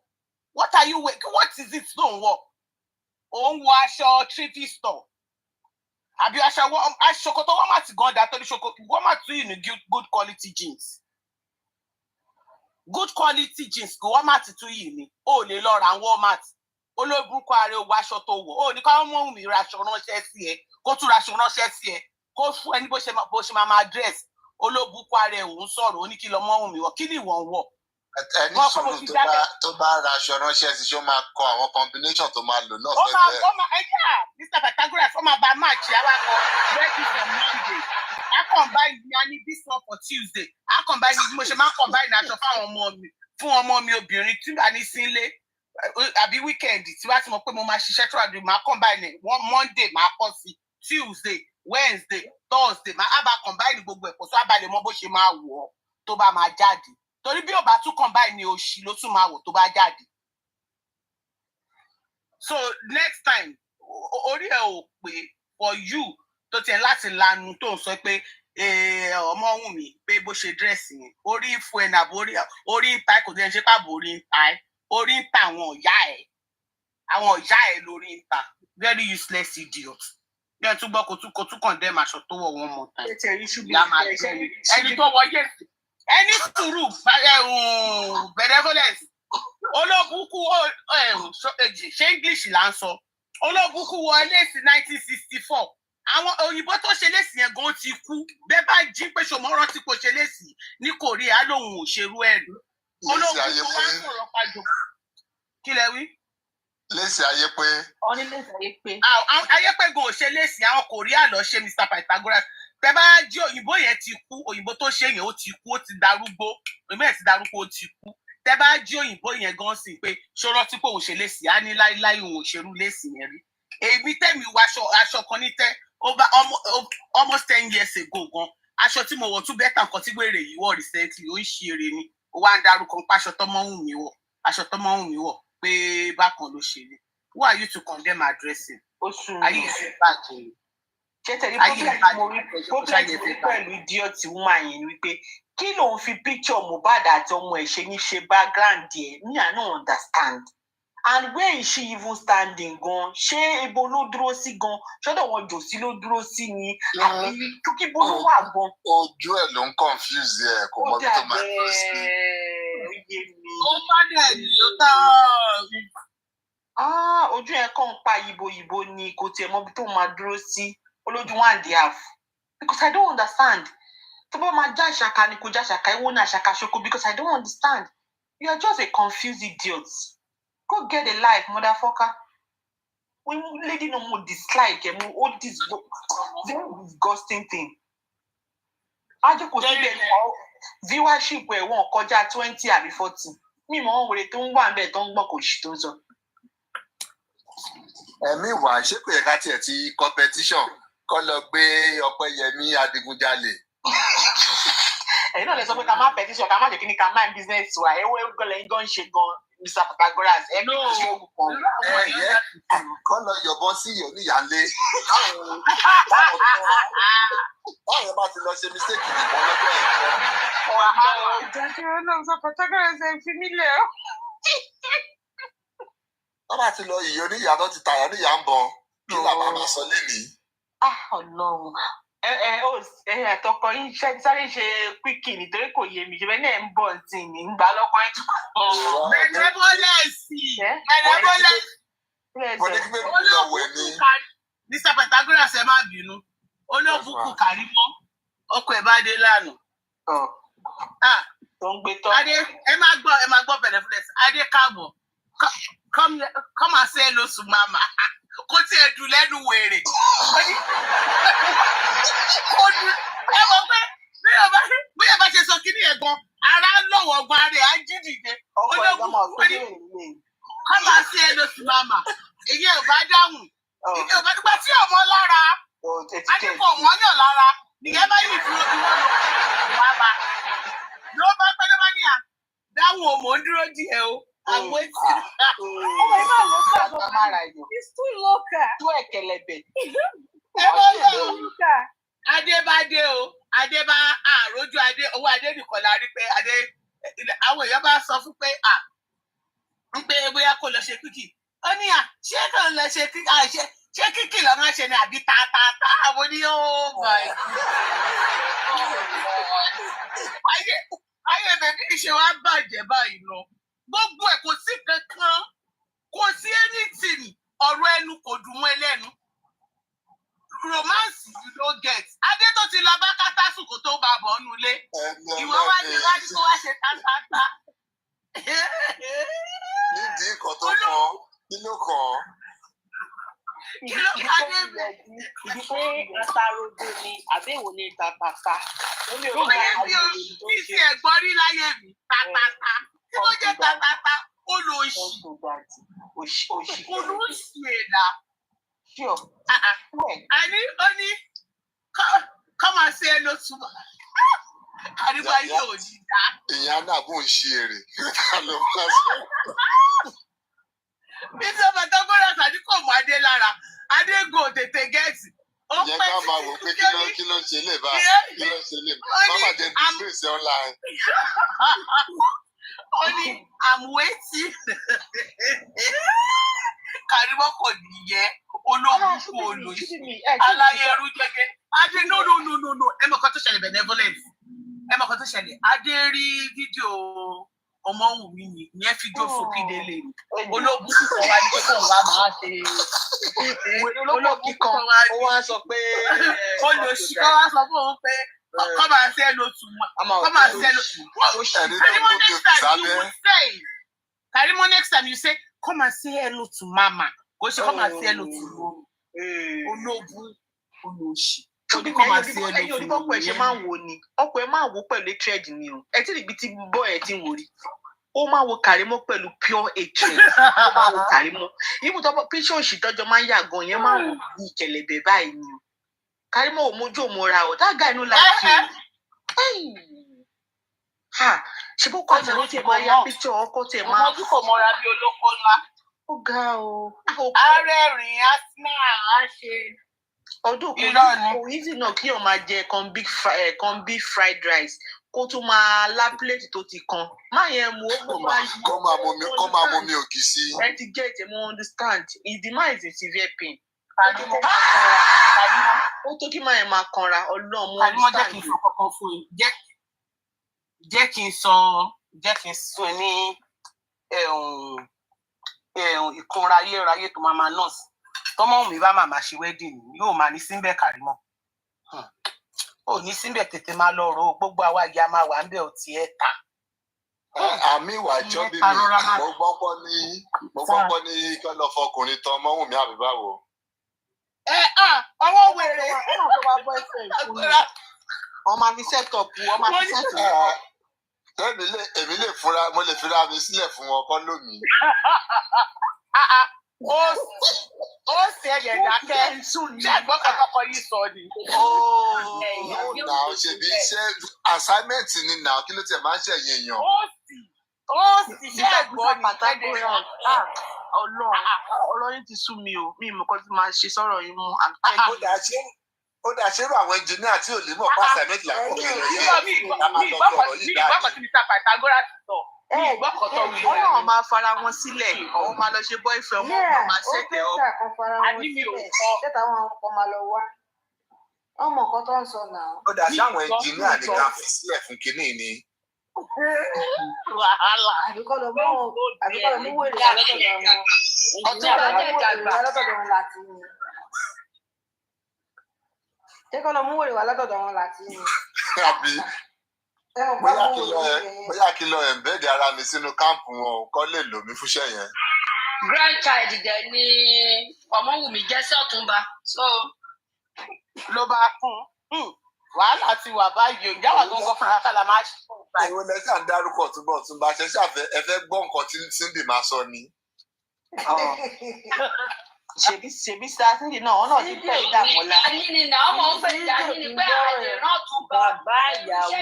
What are you wearing? What is it tó ń wọ̀? Ó ń wọ aṣọ Trivi store. Àbí aṣọ kò tó wọ́n máa ti gan dá torí wọ́n máa tún yìí ní good quality jeans. Good quality jeans kò wọ́n máa ti tún yìí ní. O lè lọ ra Walmart. Olóògùnkọ ààrẹ owó aṣọ tó wọ̀. O ní ká mọ̀ mi ra aṣọ ránṣẹ́ sí ẹ. Kó tún ra aṣọ ránṣẹ́ sí ẹ. Kó fún ẹni bó ṣe máa dress. Olóògùnkọ ààrẹ òun sọ̀rọ̀ ó ní kí lọ mọ́ mi wọ̀. Kí ni ìwọ ń wọ̀? Ẹni sùúrù tó bá ra aṣọ ránṣẹ́ sí ṣó máa kọ àwọn combination tó máa lò náà fẹ́ bẹ́ẹ̀. Ó máa Mr. Pythagoras ó máa bá match awakọ̀ ready for Monday. A combine ní this one for Tuesday. A combine bí mo ṣe máa combine aṣọ fún ọmọ mi obìnrin tí bá ní sílé àbí weekend tí wá ti mọ̀ pé mo máa ṣiṣẹ́ tó àdúrà máa combine Monday máa kọ́ sí Tuesday, Wednesday, Thursday máa bá combine gbogbo ẹ̀kọ́ tó abalẹ̀ mọ́ bó ṣe máa wọ̀ ọ́ tó bá máa jáde. Torí bí ó bá tún combine ní òṣì ló tún máa wò tó bá jáde. So next time orí ẹ ò pé for you tó tiẹ̀ láti lanu tó ń sọ pé ọmọ wù mí pé bó ṣe dírẹ́sì yẹn orí fún ẹ̀ nàbó orí ń ta kò dé ṣe pàbó orí ń ta ẹ orí ń ta àwọn ọ̀yá ẹ̀ lórí ń ta very useless idiot. Bí ẹ tún gbọ́ kó tún condemn aṣọ tó wọ̀ wọ́n mọ̀ tán. Ẹni tó wọ yẹ̀sì ẹni sùúrù benevolence olóbùkú ṣé English là ń sọ olóbùkú wọ léèsì 1964 àwọn òyìnbó tó ṣe léèsì yẹn gan ti kú bẹ́ẹ̀ bá jí pé ṣòmọ́rọ́ tí kò ṣe léèsì ní Korea lòun ò ṣerú ẹ̀rí olóbùkú wá sọ̀rọ̀ pàjọ kí lẹ wí. Léèsì ayé pé. Ọ ní léèsì ayé pé. Ayé pé gan ò ṣe léèsì àwọn Korea lọ ṣe Mr. Pythagoras tẹ bá jí òyìnbó yẹn ti kú òyìnbó tó ṣe yẹn ó ti kú ó ti darúgbó òyìnbó yẹn ti darúgbó ó ti kú tẹ bá jí òyìnbó yẹn gan sí pé ṣọrọ tí kò ń ṣe léèsì á ní láíláí òun ò ṣerú léèsì yẹn rí èmi tẹ̀mí wọ aṣọ kan ní almost 10 years ago gan aṣọ tí mo wọ̀ tún bẹ́tà nǹkan tí gbèrè yìí wọ̀ recently ó ń ṣe eré ni ó wá ń darúkọ pa aṣọ tọmọ wù mí wọ̀ pé bákan ló ṣe ni who are you to condemn her dressing? Ayé ìfẹ́ bàjẹ́ ṣé tẹ̀lé problem pẹ̀lú idiot woman yẹn ni wípé kí lòun fi picture Mohbad àti ọmọ ẹ̀ ṣe ní ṣe background ẹ̀ me I no understand and where is she even standing gan ṣé ibo ló dúró sí gan ṣọ́dọ̀ wọn jòsí ló dúró sí ni àbí kíkíbo ló wà gan. Ojú ẹ̀ ló ń confuse ẹ̀ kò mọ bí tó máa dúró sí. Ó má dẹ̀ ló tán. Ojú ẹ̀ kàn ń pa ìbò ni kò tiẹ̀ mọ bí tó máa dúró sí. Olójú 1.5 because I don't understand. Tó bá máa já àṣàkà ni kò já àṣàkà ẹ̀wọ̀n ní àṣàkà ṣoko because I don't understand. You are just a confused idiot. Go get a life, motherfucker. When lady no more dislike ẹ̀ all this very disgusting thing. Ajọ́ kò sí bẹ́ẹ̀ viewership ẹ̀ wọ́n kọjá 20 àbí 40. Mi mọ̀ wọ́n wèrè tó ń wà níbẹ̀ tó ń gbọ́ kò sí tó ń sọ. Ẹ̀mí wà ṣé kò yẹ ká tiẹ̀ ti competition kọ́ lọ gbé Ọpẹ́yẹmí Adigunjalè. Ẹ̀yin náà lè sọ pé ká má petition ká má jẹ́ kí ni ká má business wa ẹ̀wọ́ ẹ̀gbọ́n lẹ́yìn gan ṣe gan Mr. Pythagoras ẹ̀ ní kí ṣe oògùn kan. Kọ́ lọ yọ̀bọ sí oníyàlé. Báwo yẹn bá ti lọ ṣe mistake nìkan lọ́jọ́ ẹ̀kọ́. Ìdájọ́ náà sọ Pythagoras ẹ̀ fi mí lẹ̀ ọ́. Wọ́n bá ti lọ ìyẹn oníyà tó ti tààrà níyà ń bọ̀ kí làbá máa sọ lénìí. Ọlọ́run àtọkọ yín sáré ṣe quickie nítorí kò yé mi ṣe bẹ́ẹ̀ náà ń bọ̀ sí ní ń gbà lọ́kọ́ ẹ̀ tó kọ́. Benevolence. Mr. Pythagoras ẹ má bínú olóòbùkù kárí mọ́ ọkọ̀ ẹ̀ bá dé lánàá. Tó ń gbé tọ́. Adé ẹ má gbọ́ Benevolence Adé káàbọ̀ come and say hello to mama. Kò tí ẹ dùn lẹ́nu wèrè. Kò dùn ẹ mọ̀ pé bí ẹ bá ṣe sọ kíní ẹ̀ gan ara lọ́wọ́ ọgbọ́n rẹ̀ á jí dìde. Come and say hello to mama. Èyí ò bá dáhùn. Ìgbà tí ọmọ lára adínkù ọmọyàn lára nìyẹn bá yìí dúró bí wọ́n lọ wá bá. Ló bá pẹ́ ló bá ní à dáhùn o mò ń dúró díẹ̀ o. I'm waiting. It's too local. Too ekelebe. Adébádé o, Adébá àròjù Adé, owó Adé nìkan la rí pé Adé àwọn èèyàn bá sọ fún pé ń pé bóyá kò lọ ṣe kíkì. Ó ní ṣé kò lọ ṣe kíkì ṣé kíkì lọ máa ṣe ni àbí tààtààtà àwọn ní ayé bèbí ìṣe wa bàjẹ́ báyìí lọ. Gbogbo ẹ̀ kò sí kankan, kò sí anything, ọ̀rọ̀ ẹnu kò dùn mọ́ ẹlẹ́nu. Romance you don't get. Adé tó ti lọ bá kátásù kò tó bá bọ̀ ọ́nú ilé. Ìwọ wá ní wájú kó wá ṣe tátátá. Nídìí nǹkan tó kàn, kí ló kàn? Kí ló Adé bẹ̀? Ìdí pé aṣárodo ni àbẹ̀wò ní tàtàtà. Bí ti ẹ̀gbọ́n rí láyé mi, tátátá. Kí ló jẹ́ tátátá? Ó lo òṣì. Olóṣì ẹ̀dá. Ani oni come and say hello to me. Àríwá yìí ò ní dá. Ìyá náà bò ń ṣe èrè. Bí tí ọba tó gbọ́dọ̀ sàdí kò mọ Adé lára, Adé gò tètè gẹ̀ẹ́sì. Ìyẹn ká máa wò pé kí ló ń ṣe lè bá kí ló ń ṣe lè bá. Mama jẹ disgrace online. Ó ní I'm waiting. Kàrímọ́ kò ní yẹ olóògùn kò olóṣì aláyẹrú jẹjẹ Adé no ẹ mọ̀ kan tó ṣẹlẹ̀ benevolence ẹ mọ̀ kan tó ṣẹlẹ̀ Adé rí fídíò Ọmọwùmí ni ìyẹn fídíò sókè délé olóògùn kíkọ wa ní kíkọ wa máa ṣe olóògùn kíkọ ó wá sọ pé olóṣì kan wá sọ fún òun pé come and say hello to me come and say hello Karimo next time you say come and say hello to mama. Go she come and say hello to you. Ológun olóṣì. Come and say hello to you. Ọkọ ẹ ṣe máa ń wo ni. Ọkọ ẹ máa ń wo pẹ̀lú hatred ni o. Ẹ tí ibi tí bọ́ ẹ ti ń wò rí. Ó máa wo Karimo pẹ̀lú pure hatred. Ó máa wo Karimo. Ibùn tó bọ́ píṣọ́ òṣì tọ́jọ́ máa ń yàgàn yẹn máa wò bí ìkẹlẹ̀bẹ̀ báyìí ni o. Karimo ò mójú òmòra o. That guy no like you. Ṣé bó kọ́ tẹ̀ wọ́n ti máa ya píṣọ́ ọkọ tẹ̀ máa. Ọmọdún kò mọ́ra bí olóko ńlá. Ó ga o. Arẹ́rìn asma á ṣe. Ọdún kò easy náà kí o máa jẹ kan big fried rice kó tún máa lá pílẹ̀tì tó ti kan. Má yẹn mú ó máa yí. Kọ́ máa mú mi òkì sí. Ẹ ti jẹ́ ìtẹ̀ mo understand. Ìdìmọ̀ is a severe pain. Ó tó kí máa yẹn máa kanra Ọlọ́run mo understand. Jẹ́ kí n sọ kankan fún yín. Jẹ́ kí n sọ ní ìkunra ayérayé tó máa nọ́ọ̀sì tọ́mọ mi bá máa ṣe wedding yóò máa ní síbẹ̀ Karimo ò ní síbẹ̀ tètè máa lọ rò ó gbogbo àwa ìyá máa wà ń bẹ̀ ò tiẹ̀ ta. Àmì ìwà ìjọ bí mi mo gbọ́pọ̀ ní kí wọ́n lọ fọkùnrin tán Ọmọwùmí àbí báwo. Ọwọ́ wèrè ọmọ mi set up ọmọ mi set up. Èmi lè fúnra mo lè fira mi sílẹ̀ fún wọn kọ́ lómi. Ó sì ẹ̀yẹ̀ dákẹ́ ṣé ẹ̀gbọ́n kan kọ́kọ́ yìí sọ ni. Náà ṣe bí iṣẹ́ assignment ni náà kí ló tiẹ̀ máa ń ṣẹ̀yìn èèyàn. Ó sì ṣe ẹ̀gbọ́n ní ìpẹ́ẹ́dẹ̀ ọ̀rọ̀ yín ti sú mi o mi ìmọ̀ kan tí máa ṣe sọ̀rọ̀ yín mú. Ó dà ṣerú àwọn engineer tí ò lè mọ̀ pa assignment làkọ́ kí ló yẹ mi ìgbọ́kọ̀ tí mi ta Pythagoras sọ mi ìgbọ́kọ̀ tó wí. Wọ́n máa fara wọn sílẹ̀ ọ̀hún máa lọ ṣe boyfriend wọn máa ṣẹ̀tẹ̀ ọ́. Àní mi ò kọ́. Ṣẹ́ta àwọn ọkọ̀ máa lọ wá. Ọmọ kan tó ń sọ náà. Ó dà sí àwọn engineer ní ká fi sílẹ̀ fún kinní ni. Wàhálà. Àbíkọ́ lọ mú wèrè alátọ̀dọ̀ wọn. Ọtún alátọ̀dọ̀ wọn láti ní. Ṣé kọ́ lọ mú wèrè wá látọ̀dọ̀ wọn láti ní? Àbí bóyá kí lọ ẹ̀ǹbẹ́ẹ̀dì ara mi sínú káàmpù wọn kọ́ lè lò mí fúnṣẹ́ yẹn. Grandchild dẹ̀ ni Ọmọwùmí jẹ́ sí Ọ̀túnba. Ló bá kún. Wàhálà ti wà báyìí ìjà wà gbọ́ngàn fúnra kálá máa ṣe fún báyìí. Èwo lẹ́sà ń dárúkọ Ọ̀túnba ṣe ṣàfẹ́ ẹ fẹ́ gbọ́ nǹkan tí Cindy máa sọ ni. Ṣèbí Cindy náà wọn náà ti tẹ̀ ìdààmúlá. Àyìnì náà ọmọ ń fẹ́ ìyá yìí ni pé àdèrán Ọ̀túnba. Bàbá ìyàwó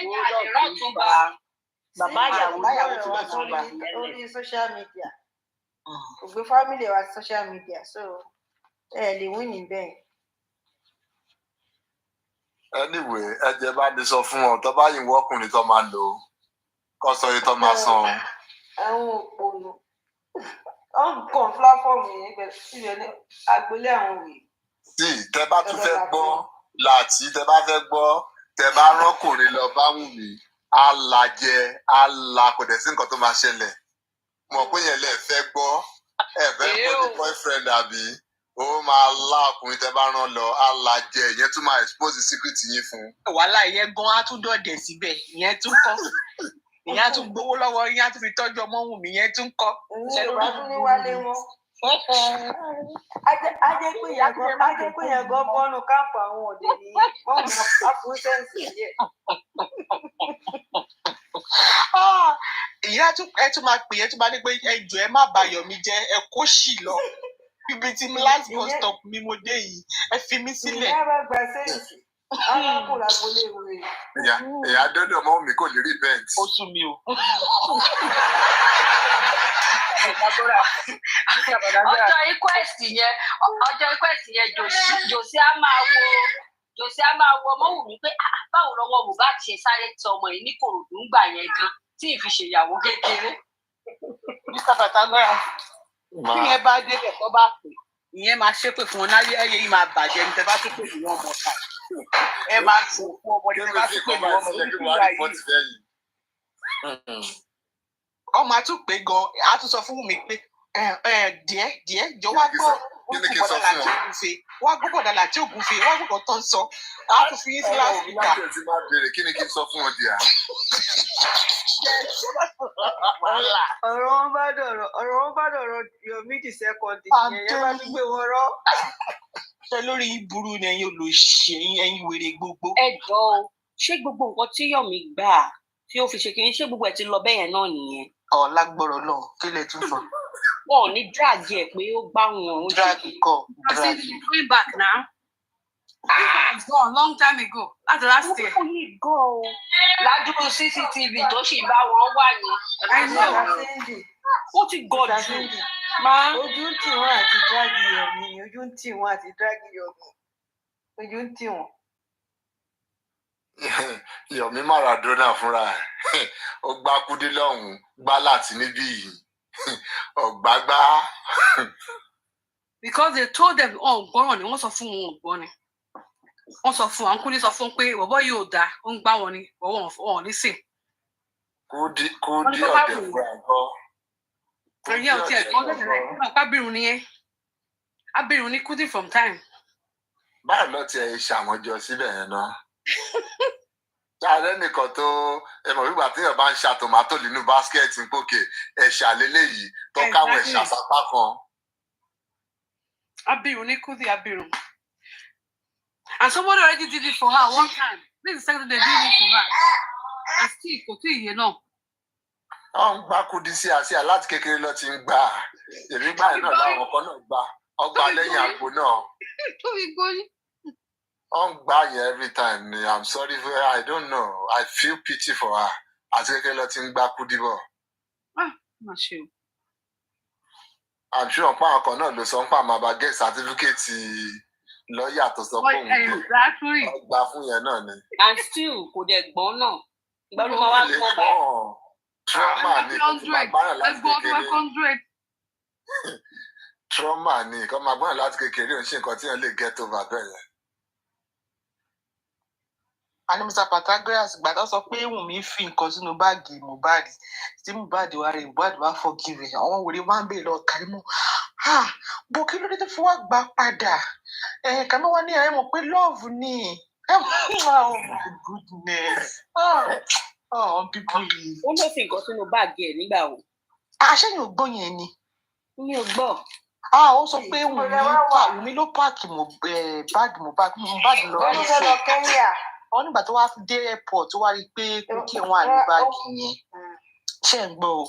lọ́túnba. bàbá ìyàwó ti lọ sọ́gbà orí social media kò gbé family wa social media so lè wí níbẹ̀. anyway ẹ jẹ́ bá mi sọ fún ọ tó bá yìí wọ́kùnrin tó máa lò kó sọ yìí tó máa san. àwọn òpònú wọn kàn fúláfọ́ọ̀mù yẹn pẹ̀lú síbẹ̀ ní agboolé àwọn òwe. sí tẹ bá tún fẹ́ gbọ́ láti tẹ bá fẹ́ gbọ́ tẹ bá rọ́kùnrin lọ bá wù mí alàjẹ àlà kò dẹ̀ sí nǹkan tó máa ṣẹlẹ̀ mọ̀ pé yẹn lè fẹ́ gbọ́ ẹ fẹ́ gbọ́ ní boyfriend àbí ó máa lá ọkùnrin tẹ bá rán lọ alàjẹ ìyẹn tún máa expose secret yín fún. wàhálà ìyẹn gan á tún dọ̀dẹ̀ síbẹ̀ ìyẹn tún kọ́ ìyẹn á tún gbowó lọ́wọ́ ìyẹn á tún fi tọ́jú ọmọ wù mí ìyẹn tún kọ́. ìwà tún ní wálé wọn. ajẹ́ pé yẹn gan bọ́nu káàpù àwọn òde ní wọ́n mọ àfúrúsẹ́ǹsì yẹ. ìyá ẹ tún máa pè é tún bá ní pé ẹjọ́ ẹ má bayọ̀ mi jẹ́ ẹ kó ṣì lọ ibi tí last bus stop mi mo dé yìí ẹ fi mí sílẹ̀. ìyá bá gba sẹ́ǹsì alákùnrin agbolé ìwé. ìyá dọ́dọ̀ mọ́ mi kò lè rí bẹ́ẹ̀ntì. ó sún mi o. ọjọ́ inquest yẹn jòsí á máa wo Ọmọ́wùmí pé báwo lọ́wọ́ Mohbad ṣe sáré tẹ ọmọ yìí ní Kòròdú ń gbà yẹn gan tí ì fi ṣèyàwó kékeré. Mr. Patagbara tí yẹn bá débẹ̀ tó bá pè ìyẹn máa ṣépè fún wọn náà ẹyẹ yìí máa bàjẹ́ ní tẹ bá tún pè ní wọn mọ̀ ká ẹ máa sùn fún ọmọdé tẹ bá tún pè ní wọn mọ̀ nígbà yìí. ọmọ àtúpè gan a tún sọ fún mi pé díẹ̀ jọ wá gbọ́ wá gbọ́ bọ̀dàlà tí ògùn fi wá gbọ́ tó ń sọ a tún fi yín sí láti gbà. kí ni kí n sọ fún ọ díà. ọ̀rọ̀ wọn bá dọ̀rọ̀ Yomi the second ìyẹn bá tún gbé wọn rọ́. ṣe lórí burú ni ẹ̀yin olùṣe ẹ̀yin wèrè gbogbo. ẹ jọ o ṣé gbogbo nǹkan tí Yomi gbà tí ó fi ṣe kìíní ṣé gbogbo ẹ ti lọ bẹ́yẹn náà nìyẹn. lágbọrọ náà kí lè tún sọ. wọn ò ní drag ẹ pé ó gbá wọn. drag kọ drag. going back now. It's gone long time ago. That's last year. ládùúgbò CCTV tó sì bá wọn wà yẹn. ó ti gọ̀ jù. ojú ń tì wọ́n àti dragi Yomi ni ojú ń tì wọ́n àti dragi Yomi ojú ń tì wọ́n. Yomi Maradona fúnra ẹ̀ ó gbá kúdí lọ́hùn-ún gbá láti níbí yìí ọ̀gbágbá. Because they told them ọ̀gbọ́n ni wọ́n sọ fún wọn ọ̀gbọ́n ni wọ́n sọ fún àwọn kúndé sọ fún pé bọ̀bọ́ yóò dáa ó ń gbá wọn ni wọn ò ní sìn. kúdí ọ̀dẹ̀ fúnra ẹ̀kọ́. ẹ̀yẹ́ ọ̀tí ẹ̀kọ́ tẹ̀lé náà kábírun ni ẹ́ abirun ní kúdí from time. báyìí lọ tiẹ̀ ṣàmọ́jọ síbẹ̀ yẹn náà. Ṣáàrẹ́ nìkan tó ẹmọ̀ wípé àtẹ̀yàn bá ń ṣa tòmátò nínú báskẹ̀tì ń pòkè ẹ̀ṣà lélẹ́yìí tó káwọn ẹ̀ṣà sápá kan. Abirun ní kúdí abirun. And somebody already did it for her one time. This is the second time they did it for her. And still kò tí ì yé náà. wọ́n ń gbá kúdí sí àṣìá láti kékeré lọ ti ń gbà á èmi báyìí náà láwọn kan náà gbà ọgbà lẹ́yìn àgbo náà. wọ́n ń gbà yẹn every time ni I'm sorry for her I don't know I feel pity for her àti kékeré lọ ti ń gbá kúdí bọ̀. I'm sure ọ̀pá àwọn kan náà ló sọ ń pa àmàbà get certificate lọ́ọ̀yà tó sọ pé òun gbà fún yẹn náà ni. And still kò dẹ̀ gbọ́n náà ìgbà ló máa wá gbọ́ báyìí. trauma ni kò tí máa gbáyàn láti kékeré. trauma ni kò máa gbáyàn láti kékeré òun ṣe nǹkan tí yẹn lè get over bẹ́ẹ̀ yẹn. àní Mr. Patagbara gbàdá sọ pé Wùnmí fi nǹkan sínú báàgì Mohbad tí Mohbad wá rí Mohbad wá forgive àwọn wèrè máa ń bèèrè lọ kárí mọ́ bó kí ló dé tó fi wá gbà padà kàmí wá ní ẹ mọ̀ pé love ni oh my goodness people yìí. ó ló fi nǹkan sínú báàgì ẹ̀ nígbà wo. àṣẹyìn ò gbọ́ yẹn ni. mi ò gbọ́. ó sọ pé Wùnmí ló páàkì báàgì Mohbad lọ wọn nígbà tó wá dé airport tó wá rí i pé kókè wọn àní báàgì yẹn ṣe ń gbọ́ o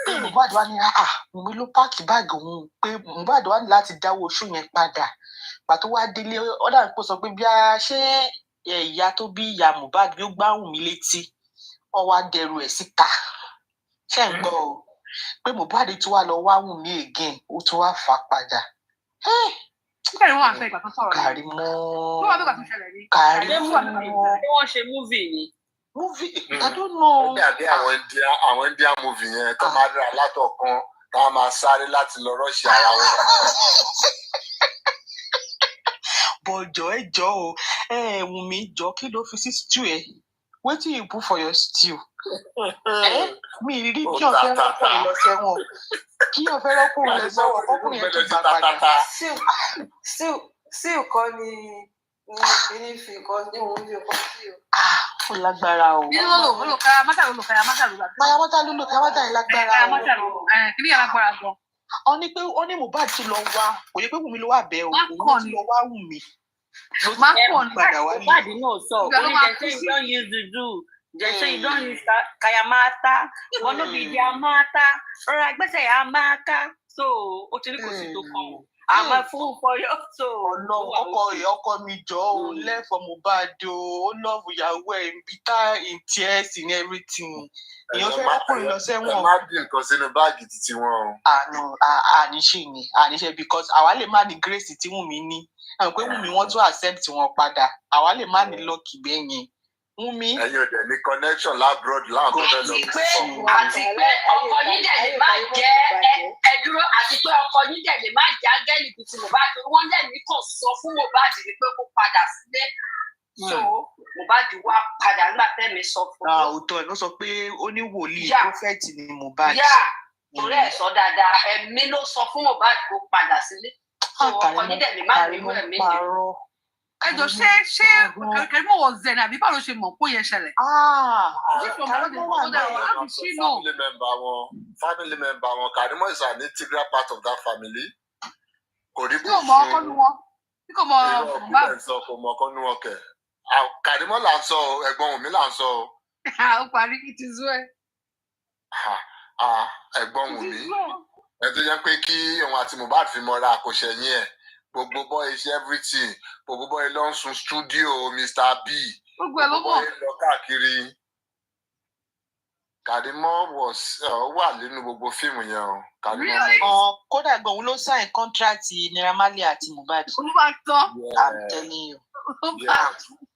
pé Mohbad wá ní Wùnmí ló páàkì báàgì òun pé Mohbad wá ní láti dáwọ́ oṣù yẹn padà pàtó wá délé ọ̀dà nípò sọ pé bí a ṣe ìyá tó bí ìyá Mohbad bí ó gbá Wùnmí létí ọwọ́ adẹrù ẹ̀ síta ṣe ń gbọ́ o pé Mohbad tí wàá lọ wá Wùnmí again ó tún wá fà padà. Kàrímọ́ àfẹ́ ìgbà tó sọ̀rọ̀ yẹn. Kàrímọ́ Tó wà nígbà tó ṣẹlẹ̀ ní. Kàrímọ́ Ṣé wọ́n ṣe múvì ni? movie I don't know. Ó dàbí àwọn India movie yẹn tó máa dra látọ̀kan tá a máa sáré láti lọ rọ́ọ̀ṣì ara wọn. Bọ̀jọ̀ ẹ jọ o Wùnmí jọ kí ló fi sí stew ẹ wetin you put for your stew. Mi rí kí ọ̀fẹ́ rọ́kùnrin lọ sẹ́wọ̀n kí ọ̀fẹ́ rọ́kùnrin lọ sẹ́wọ̀n kọ́kùnrin yẹn tún gbà padà. sí kọ́ ni kíní fi kọ́ ní òun fi kọ́ sí o. Ó lágbára o. Ní ló kára mátà ló kára mátà ló gbà. Kára mátà ló lò kára mátà yẹn lágbára o. Kára mátà ló kíní yẹn lágbára gan. Ó ní Mohbad ti lọ wá kò yẹ pé Wùnmí ló wà bẹ́ẹ̀ o òun ti lọ wá Wùnmí. Máa pọ̀ ní Mohbad náà sọ only dem say you don use juju dem say you don use kayamata wọn no be their matter rọra gbèsè yà máa ká so o ti ní kò sí tó kàn wọn àmọ́ fún fọyọ so. ọkọ mi jọ o lẹ́fọ̀ Mohbad o ó lọ́ọ̀bù ìyàwó ẹ̀ ń bí tá in tears in everything èèyàn fẹ́ rọ́pòrìn lọ sẹ́wọ̀n. ẹ má bí nǹkan sínú báàgì títí wọn o. àníṣe because àwa lè má ní grace tí Wùnmí ní àwọn pé Wùnmí wọ́n tún accept wọn padà àwa lè má ní lucky bẹ́ẹ̀ yẹn Wùnmí. ẹ̀yin ò dẹ̀ ní connection labroad láwọn tó fẹ́ lọ. àti pé ọkọ yín dẹ̀ lè má jẹ́ ẹdúró àti pé ọkọ yín dẹ̀ lè má jẹ́ ángẹ́lì bíi ti Mohbad wọ́n dẹ̀ ní kò sọ fún Mohbad ní pé kó padà sílé so Mohbad wá padà nígbà tẹ́mi sọ fún un. òótọ́ ẹ̀ ló sọ pé ó ní wòlíì prophet ni Mohbad. torí ẹ̀ sọ dáadáa ẹ̀mí ló sọ fún Mohbad kó padà sílé so ọkọ yín dẹ̀ lè má nínú ẹ̀mí yẹn. Ẹjọ ṣé Kàrímọ́ wọ zen àbí báwo ló ṣe mọ̀ kó yẹn ṣẹlẹ̀? Family member wọn Kàrímọ́ is an integral part of that family. Kò rí bí o mọ ọkọ nu wọn bí kò mọ bá kò mọ ọkọ nu wọn kẹ. Kàrímọ́ là ń sọ o ẹ̀gbọ́n Wùnmí là ń sọ o. Ó parí kí ti zú ẹ. Ẹ̀gbọ́n Wùnmí ẹ tó yẹ pé kí òun àti Mohbad fi mọ́ra kò ṣẹ̀yìn ẹ̀. Gbogbo boy is everything. Gbogbo boy lọ ń sun studio Mr. B. Gbogbo ẹ̀ ló mọ̀. Gbogbo boy lọ káàkiri. Kàrímọ́ wà nínú gbogbo fíìmù yẹn o. Kàrímọ́ kódà gan òun ló sign contract Naira Marley àti Mohbad. Olúbàtàn. I'm telling you.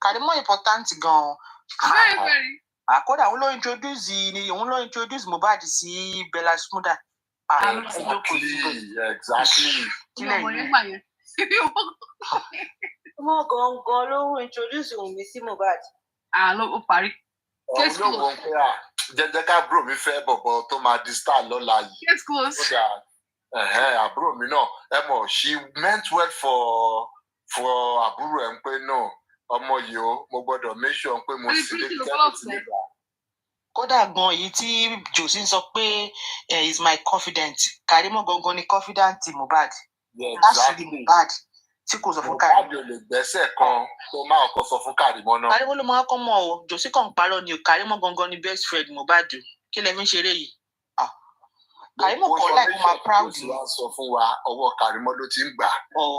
Kàrímọ́ important gan. Very very. Kódà òun ló introduce Mohbad sí Bella Smuda. Exactly. Ọmọ gangan ló introduce Wùnmí sí Mohbad. Ó parí. Case close. Jẹ́jẹ́ ká àbúrò mi fẹ́ bọ̀bọ̀ tó máa di star lọ́la yìí. Case close. Àbúrò mi náà ẹ mọ̀ she meant well for àbúrò ẹ̀ ń pé náà ọmọ yìí ó mo gbọ́dọ̀ make sure pé mo sì lè tẹ́lẹ̀ sí nígbà. Kódà gan èyí tí Josie sọ pé is my confidant Kàrímọ́ gangan ni confidant Mohbad. That's the Mohbad tí kò sọ fún Kàrímọ́. Mohbad ò lè gbẹ́sẹ̀ kan tó máa kọ́ sọ fún Kàrímọ́ náà. Kàrímọ́ ló máa kọ́ mọ́ o Josie kàn ń parọ́ ni o Kàrímọ́ gangan ni best friend Mohbad kí lẹ fi ń ṣeré yìí. Kàrímọ́ kọ́ láì kó máa proud ni. Wọ́n sọ fún wa ọwọ́ Kàrímọ́ ló ti ń gbà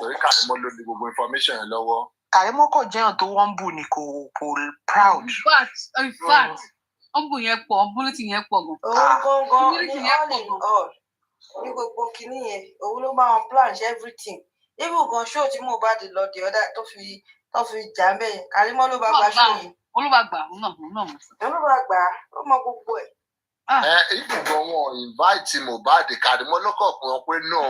torí Kàrímọ́ ló ní gbogbo information yẹn lọ́wọ́. Kàrímọ́ kò jẹ́yàn tó wọ́n bù ni kò proud. In fact ọ̀bù yẹn pọ̀ ọ̀bùnútì yẹn pọ̀ gan. Òun gangan ní gbogbo kinní yẹn òun ló máa ń plan everything even gan show tí Mohbad lọ di ọ̀dà tó fi jà ń bẹ̀yẹn Kàrímọ́ ló bá gba show yẹn. Olúbàgbà òun náà mọ̀. Olúbàgbà ó mọ gbogbo ẹ̀. Ìgbìmọ̀ wọn invite Mohbad Kàrímọ́ ló kọ̀ pé wọ́n pé náà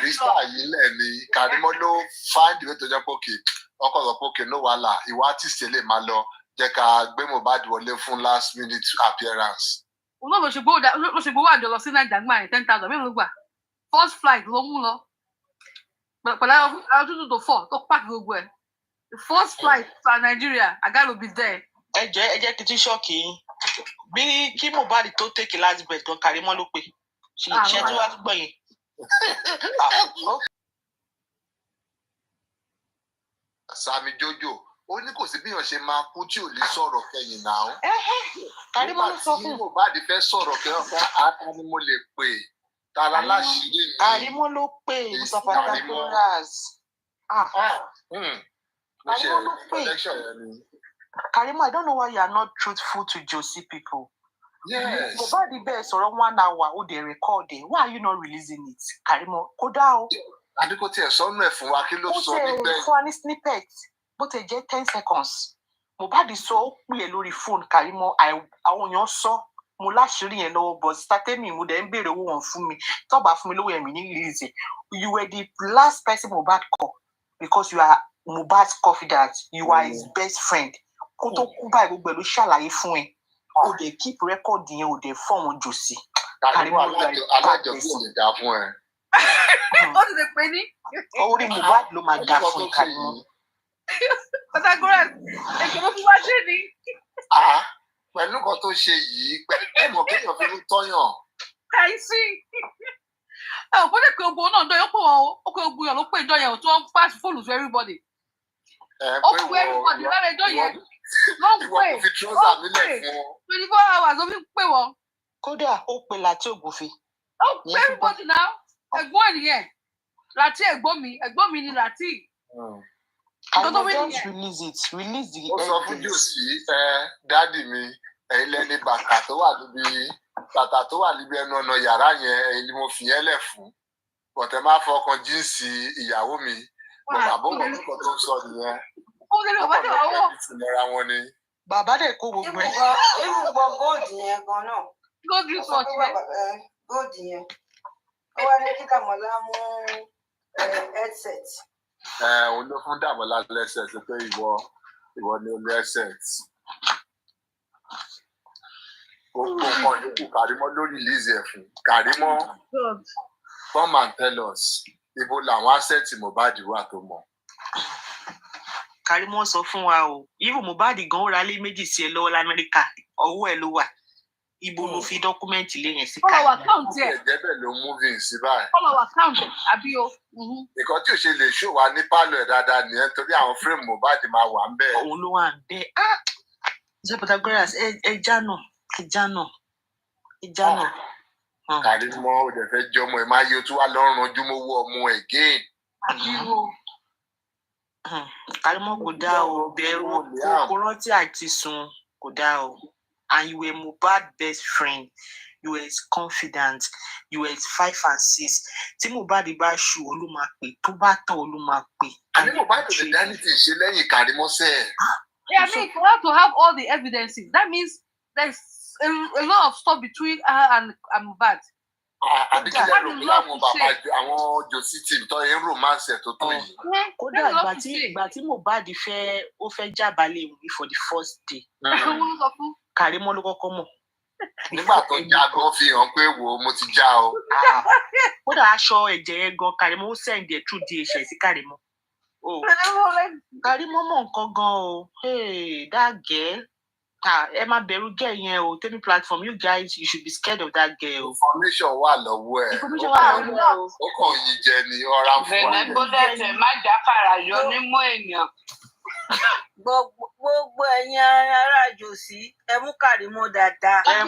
rísítà yìí lẹ̀ ni Kàrímọ́ ló find the way to jẹ́ pókè ọkọ̀ lọ pókè no wàhálà ìwà artist lè máa lọ jẹ́ ká gbé Mohbad wọlé fún last minute appearance. Òun náà ló ṣe gbowó àjọ lọ sí Nàìjíríà gbà yẹn 10,000 mélòó ló gbà first flight ló mú lọ pẹ̀lú àwọn tútù tó fọ̀ tó pààkì gbogbo ẹ̀ the first flight to Nigeria I gotta be there. Ẹ jẹ́ kí n tún ṣọ́ọ̀kì yín bí kí Mohbad tó take last breath gan Kàrímọ́ ló pè ṣe tí wàá gbọ́ yẹn. Sami Jojo ó ní kò sí bí èèyàn ṣe máa kú tí ò lè sọ̀rọ̀ kẹ́yìn náà. Kàrímọ́ ló sọ fún Mohbad fẹ́ sọ̀rọ̀ kẹ́yìn fún ata ni mo lè pè tara láṣìírí mi. Kàrímọ́ ló pè Mustapha Taboras. Mo ṣe collection yẹn ni. Karimo, I don't know why you are not truthful to Josie people. Yes. Mohbad bẹ́ẹ̀ sọ̀rọ̀ 1 hour ó dẹ̀ record it. Why are you not releasing it? Karimo, kódà o. Àbíkó tiẹ̀ sọ́nù ẹ̀ fún wa kí ló sọ níbẹ̀? Ó fún wa ní snippet bó ti jẹ́ 10 seconds. Mohbad sọ ó pè é lórí fóònù Karimo, àwọn èèyàn sọ mo láṣìírí yẹn lọ́wọ́ but statemi mo dẹ̀ ń béèrè owó wọn fún mi tó bá fún mi lówó yẹn mi ní release it. You were the last person Mohbad call because you are Mohbad's confidant, you are his best friend. Kó tó kú báyìí gbogbo ẹ̀ ló ṣàlàyé fún ẹ. O dey keep record yẹn o dey fún wọn Josie. Karimo alájọbí ò lè dá fún ẹ. Ó ti lè pè ní. Orí Mohbad ló máa dá fún Karimo. Pythagoras, èkó ló fi wá ṣe ni. Pẹ̀lú nǹkan tó ṣe yìí, ẹ̀mọ̀ kéèyàn fi ń tọ́yàn. Àìsí. Ẹ ò gbọ́dọ̀ pé ogun náà dọ́yọ́ pé ó pé ogun yàn ló pé ìjọ yẹn tó ń pass fóònù to everybody. Ó pé everybody lára ìjọ yẹn. Ló ń pè. Ìwọ kò fi trọ́sà mílẹ̀ fún ọ. 24 hours ló fi ń pè wọ́n. Kódà ó pe Láti Ògúnfe. Ó pé everybody náà. Ẹ̀gbọ́n ẹ̀ nìyẹn. Láti ẹ̀gbọ́n mi ni Láti. Karimo just release it, release the evidence. Ó sọ fún Josie, dádì mi, ẹ̀yin lẹ́ni bàtà tó wà níbi ẹnu ọ̀nà yàrá yẹn, ẹ̀yin ni mo fi yẹn lẹ̀ fún. Bọ̀tẹ́ máa fọkàn jíǹsì ìyàwó mi. Bàbá bò wọ́n nǹkan tó ń sọ nìyẹn. Ó lè lọ bá dé wá wọ̀. Ìtìlera wọn ni. Bàbá dẹ̀ kó gbogbo ẹ̀. Ibùgbọ́ góòdù yẹn gan náà. Góòdù resort yẹn. Góòdù yẹn. Ó wá ní kí Dàmọ́lá mú headset. Òun ló fún Dàmọ́lá lẹ́sẹ̀ tó pé ìwọ ni olú headset. Gbogbo nǹkan yòókù Karimo ló release ẹ̀ fún. Karimo, come and tell us, ibo làwọn assets Mohbad wà tó mọ̀. Karimo sọ fún wa o, even Mohbad gan ó ra lé méjì sí ẹ lọ́wọ́ l'Amẹ́ríkà, ọwọ́ ẹ̀ ló wà. Ibo ló fi dọ́kúmẹ́ǹtì lé yẹn sí Karimo. Follow account ẹ̀. Ẹ̀jẹ̀bẹ̀ ló moving sí báyìí. Follow account àbí o. Nǹkan tí ò ṣe lè ṣó wa ní pálọ̀ ẹ̀ dáadáa nìyẹn torí àwọn frame Mohbad máa wà ń bẹ̀. Òun ló wà ń bẹ̀. Ṣé Pythagoras ẹja náà. Karimo ò dẹ̀ fẹ́ jọmọ ẹ̀ máa yẹ o tún wá lọ́rùn ojúmọ́wọ́ ọmọ ẹ̀ again. Karimo kò dá o, bẹ̀rù kò rántí àti sùn kò dá o. And you were Mohbad's best friend. You were his confidant. You were his 5 and 6. Tí Mohbad bá ṣù ó ló máa pè, tó bá tàn ó ló máa pè. Àní Mohbad ò lè dání tí ì ṣe lẹ́yìn Karimo sẹ́. Yeah, I mean, for her to have all the evidences, that means there's a lot of stuff between her and Mohbad. Àbíkílẹ̀ rò pé àwọn bàbá àwọn Josie team tó ń romance tó tó yìí. Kódà ìgbà tí Mohbad ó fẹ́ jábàálẹ̀ ìwé for the first day. Karimo ló kọ́kọ́ mọ̀. Nígbà tó já gan fi hàn pé wo mo ti já o. Kódà aṣọ ẹ̀jẹ̀ yẹn gan Karimo ó send ẹ̀ through DHL sí Karimo. Karimo mọ̀ nǹkan gan o. Hey, that girl. Ẹ má bẹ̀rù girl yẹn o. Tell me platform, you guys, you should be scared of that girl. Information wà lọ́wọ́ ẹ̀. Ó kàn yí jẹ ni ọ̀rá fún wa. Bẹ̀rẹ̀ gbọ́dọ̀ tẹ̀ má jákàrà yọ nímú èèyàn. Gbogbo ẹ̀yin ará Josie, ẹ mú Karimo dáadáa. Ẹ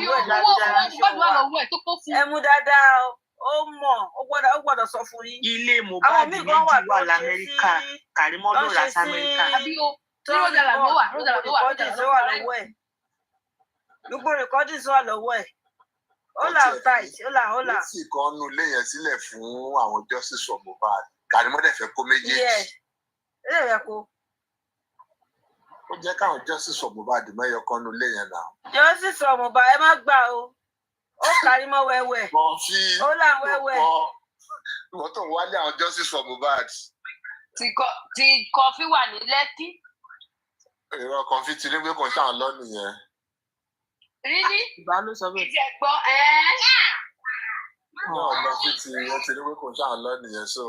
mú dáadáa ó mọ̀, ó gbọ́dọ̀ sọ fún yín. Ilé Mohbad méjì wà l'Amẹ́ríkà. Karimo ló rà sí Amẹ́ríkà. Gbogbo recordings wà lọ́wọ́ ẹ̀. Ó là tight, ó là. Ó sì kan nu ilé yẹn sílẹ̀ fún àwọn justice for Mohbad. Karimo dẹ̀ fẹ́ kó méjèèjì. Ilé rẹ̀ kó. Ó jẹ́ káwọn justice for Mohbad mẹ́yọ kan nu ilé yẹn náà. Justice for Mohbad ẹ má gbà o. Ó Karimo wẹ́wẹ́. Ó là wẹ́wẹ́. Ìwọ́n tó ń wálé àwọn justice for Mohbad. Ti kọfí wà ní Lẹ́kí. Ìrọ̀ kọfí ti ní pé kò ṣáà lọ nìyẹn. Rírí? Ìbá ló sọ bẹ́ẹ̀. Ìjẹ́ gbọ́ Kọfí ti ní pé kò ṣáà lọ nìyẹn so.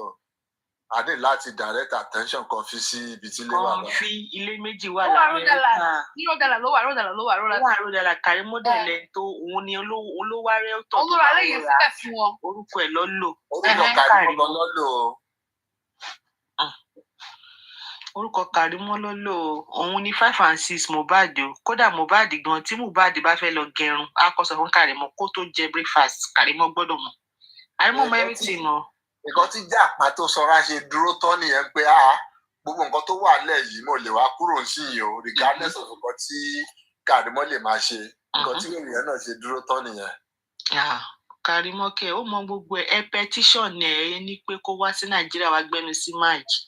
A ní láti direct attention Kọfí sí ibi tí ilé wà lọ. Kọfí ilé méjì wà l'Amẹ́ríkà. Rọ́dàlà ló wà. Rọ́dàlà Karimo dẹ̀ lẹ́ni tó òun ni olówárẹ́ ọ̀tọ̀. Olúwa lẹ́yìn sílẹ̀ fún wọn. Orúkọ ẹ̀ lọ́lò. Orúkọ Karimo lọ́lò. Orúkọ Karimo lọ́lò. Òun ni 5 and 6 Mohbad o. Kódà Mohbad gan tí Mohbad bá fẹ́ lọ gẹrun, á kọ́ sọ fún Karimo kó tó jẹ breakfast. Karimo gbọ́dọ̀ mọ̀. Karimo mọ everything mọ̀. Nǹkan tí Jàpá tó sọra ṣe dúró tán nìyẹn pé gbogbo nǹkan tó wà nílẹ̀ yìí mo lè wá kúrò sí yìí o regardless of nǹkan tí Kàrímọ́ lè máa ṣe nǹkan tí ènìyàn náà ṣe dúró tán nìyẹn. Kàrímọ́ kẹ ó mọ gbogbo ẹ petition ẹ ní pé kó wá sí Nàìjíríà wá gbẹnu sí máàjì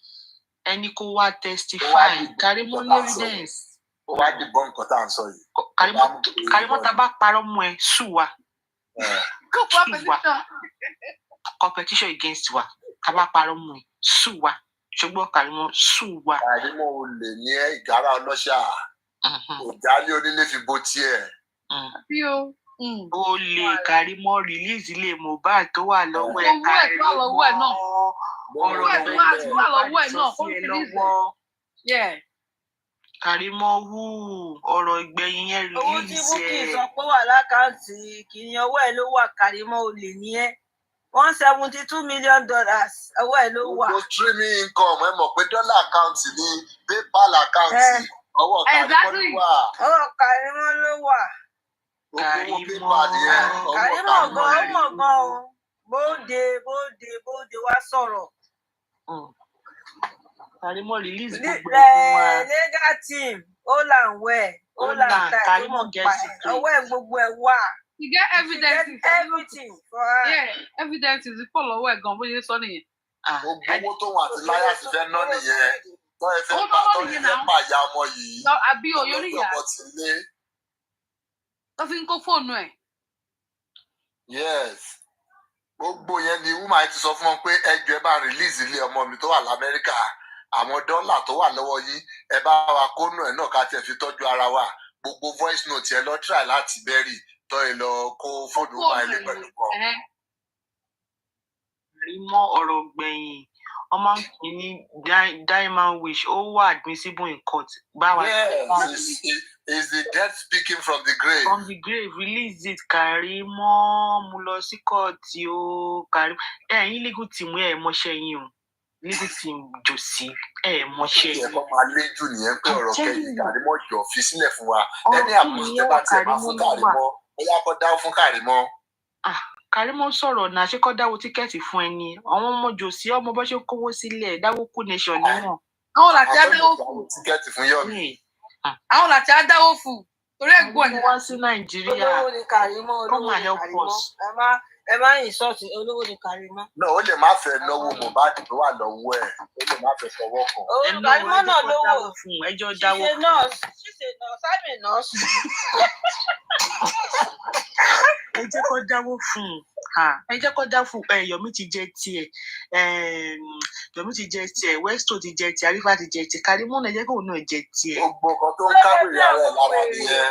ẹni kó wá testify Kàrímọ́ ní evidence. Ó wá dìbọn nǹkan tá à ń sọ yìí. Kàrímọ́ tá a bá parọ́ mọ́ ẹ sùn wa. Competition against wa tá a bá parọ́ mọ́ ẹ sùn wa ṣùgbọ́n Kàrímọ́ sùn wa. Kàrímọ́ ò lè ní ìgárá ọlọ́ṣà òjálé onílé fi bó tiẹ̀. Ó lè Kàrímọ́ release ilé Mohbad tó wà lọ́wọ́ ẹ̀ Kàrímọ́ ọ̀rọ̀ ìgbẹ́yìn wà lọ́wọ́ ẹ̀ náà kó fi lọ́wọ́. Kàrímọ́ ọ̀rọ̀ ìgbẹ̀yìn yẹn release ẹ̀. Owó tí Bukky sọ pé wà lákàntì kì í yan ọwọ́ ẹ̀ ló wà Kàrímọ́ ò lè ní ẹ́ $172 million ọwọ́ ẹ̀ ló wà. Gbogbo streaming income ẹ mọ̀ pé dọ́là àkáǹtì ni PayPal àkáǹtì ọwọ́ Kàrímọ́ ló wà. Ọwọ́ Kàrímọ́ ló wà. Kàrímọ́ gan o bóde wá sọ̀rọ̀. Kàrímọ́ release gbogbo ẹ̀ fún wa. Legal team ó là ń wẹ̀ ó là ń ta Kàrímọ́ get secret. ọwọ́ ẹ̀ gbogbo ẹ̀ wà. You get evidence. Everything for her. Yeah, evidence is full of work. Gan bó ṣe sọ nìyẹn. Owó tó wà tí láyà ti fẹ́ ná nìyẹn. Tó ẹ fẹ́ pa ìyá ọmọ yìí. Àbí oyórí ìyá. Tó fi ń kó fóònù ẹ̀. Yes. Gbogbo yẹn ni woman ti sọ fún wọn pé ẹjọ́ ẹ bá release ilé ọmọ mi tó wà l'Amẹ́ríkà. Àwọn dọ́là tó wà lọ́wọ́ yín ẹ bá wa kónú ẹ̀ náà ká tiẹ̀ fi tọ́jú ara wa. Gbogbo voice note ẹ lọ try láti bẹ́rì tọ́ ẹ lọ kó fóònù wa ilé pẹ̀lú kan. Kàrímọ́ ọ̀rọ̀ gbẹ̀yìn ọmọ ní diamond wish ó wà admissible in court. Yes, is the dead speaking from the grave. From the grave, release it Kàrímọ́ mo lọ sí kóòtù o Kàrímọ́. Ẹ̀yin legal team mọṣẹ́ yín o. Legal team jòsí mọṣẹ́ yín. Ẹ̀kọ́ máa lé jù nìyẹn pé ọ̀rọ̀ kẹ́yìn Kàrímọ́ jọ fi sílẹ̀ fún wa. Ẹni àpòjẹ́ bá tiẹ̀ máa fún Kàrímọ́ bóyá kó dáwó fún Kàrímọ́. Kàrímọ́ sọ̀rọ̀ náà ṣé kó dáwó tíkẹ́ẹ̀tì fún ẹni àwọn ọmọ jòsí ọmọ bó ṣe kówó sílẹ̀ dáwó kú nation níwọ̀n. Àwọn làtí adáwó fún. Tíkẹ́ẹ̀tì fún Yọ̀mí. Àwọn làtí adáwó fún. Torí ẹ̀gbọ́n ni wá sí Nàìjíríà. Olówó ni Kàrímọ́. Come and help us. Ẹ má yìn sọ́ọ̀tì olówó ni Kàrímọ́. Náà ó lè má fẹ́ náwó Mohbad tó wà lọ́wọ́ ẹ̀ ó lè má fẹ́ fọwọ́ kan. Kàrímọ́ náà lówó. Ẹjọ́ dáwó fún. Ṣíṣe nọ́ọ̀sì àmì nọ́ọ̀sì. Ẹ jẹ́ kó dáwó fún ẹ jẹ́ kó dáwó fún Yọ̀mí ti jẹ tiẹ̀ Yọ̀mí ti jẹ tiẹ̀ Westo ti jẹ tiẹ̀ Arífà ti jẹ tiẹ̀ Kàrímọ́ náà ẹ jẹ́ kó òun náà jẹ tiẹ̀. Gbogbo nǹkan tó ń káwé ara ẹ̀ lára nìyẹn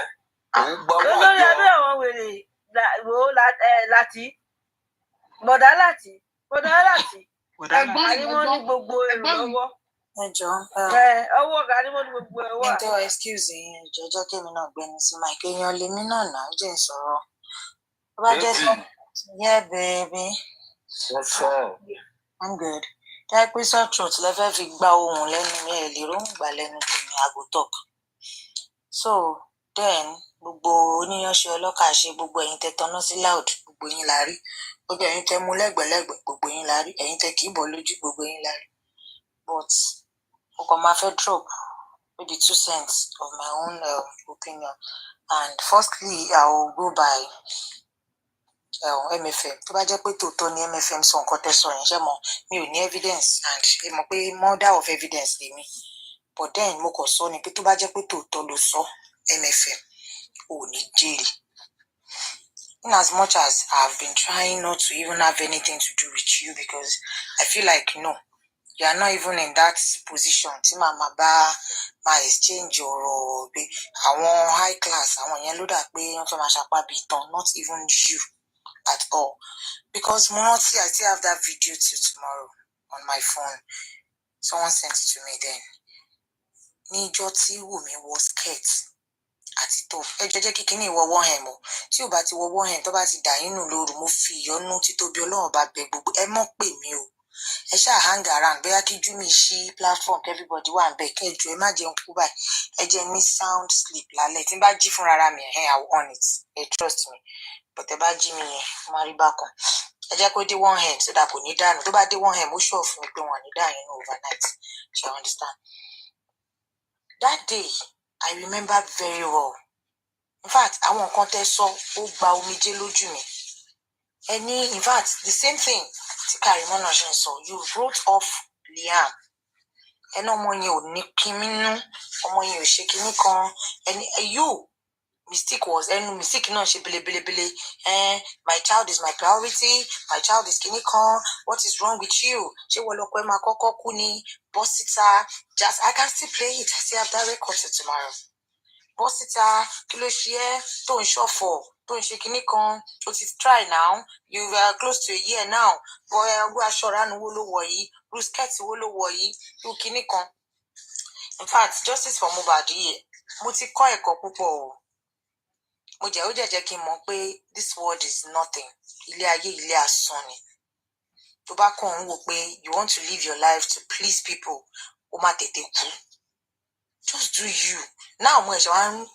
òun gbọ́ wájú. Lórí abẹ́ àwọn wèrè láti bọ̀dá láti ẹ̀gbọ́n Kàrímọ́ ní gbogbo èrò lọ́wọ́. Ẹjọ́ ọwọ́ Kàrímọ́ ní gbogbo ẹ̀ wà. Nítorí excuse yín ìjọjọ́ kémi náà gbẹnu sí Mike èèyàn lèmi náà náà jẹ́ ìsọ̀rọ̀. Bá jẹ́ sọ yeah baby. What's up? I'm good. Táyé pé sore throat lẹ fẹ́ fi gba ohùn lẹ́nu mi ẹ̀ lè róhùn gbà lẹ́nu tèmi àgò top. So then gbogbo oníyanṣẹ́ ọlọ́kà ṣe gbogbo ẹ̀yin tẹ tọ́ná sí loud gbogbo yín la rí gbogbo ẹ̀yin tẹ mú lẹ́gbẹ̀lẹ́gbẹ̀ gbogbo yín la rí ẹ̀yin tẹ kì í bọ̀ lójú gbogbo yín la rí but mo kàn máa fẹ́ drop with the 2 cents of my own opinion and firstly I will go by MFM tó bá jẹ́ pé tòótọ́ ni MFM sọ nǹkan tẹ́ sọ yẹn ṣé mo mi ò ní evidence and ẹ mọ̀ pé mother of evidence lèmi but then mo kàn sọ ni pé tó bá jẹ́ pé tòótọ́ ló sọ MFM ò ní jèrè. In as much as I've been trying not to even have anything to do with you because I feel like no, you are not even in that position tí màmá bá máa exchange ọ̀rọ̀ pé àwọn high class àwọn yẹn ló dà pé wọ́n fẹ́ máa ṣapá bíi tán not even you at all because mo rántí I still have that video till tomorrow on my phone someone sent it to me then níjọ́ tí Wùmí wọ skirt àti top ẹjọ jẹ́ kíkíní ìwọwọ hẹm o tí ò bá ti wọwọ hẹm tó bá ti dà yín nù lóru mo fi ìyọ́nú títóbi Ọlọ́run bá bẹ gbogbo ẹ mọ̀ pè mí o ẹ ṣáà hang around bóyá kí Júmi ṣí platform everybody wà ń bẹ kẹjọ ẹ má jẹun kú báyìí ẹ jẹ́ ní sound sleep lálẹ́ tí n bá jí fúnra mi I will on it trust me but ẹ bá jí mi yẹn má rí bákan ẹ jẹ́ kó dé one hand so that kò ní dànù tó bá dé one hand ó ṣọ̀ fún mi pé wọn ní dà yín overnight You understand? That day, I remember very well. In fact, àwọn nǹkan tẹ́ sọ ó gba omijé lójú mi. In fact, the same thing tí Karimona ṣe ń sọ. You wrote off Liam. Ẹni ọmọ yẹn ò ní kímínú, ọmọ yẹn ò ṣe kíní kan. You, mistake náà ṣe belebelebele. My child is my priority. My child is kíní kan. What is wrong with you? Ṣé wọ́n lọ pẹ́ máa kọ́kọ́ kú ni? Bọ́sítà. Just, I can still play it. I still have that record till tomorrow. Bọ́sítà, kí ló ṣe ẹ́ tó ń ṣọ̀fọ̀, tó ń ṣe kíní kan. O ti try now. You are close to a year now. Boy, ọgbọ́n aṣọ ìranu wo ló wọ̀ yìí? Brusketi wo ló wọ̀ yìí? Irú kíní kan. In fact, justice for Mohbad yìí, mo ti kọ́ ẹ̀kọ́ púpọ̀ o. Ó jẹ́ kí n mọ̀ pé this world is nothing. Ilé ayé ilé asán ni. Tó bá kàn ń wò pé you want to live your life to please people, ó máa tètè kú. Just do you. Now mo ẹ̀ṣẹ̀ wá ń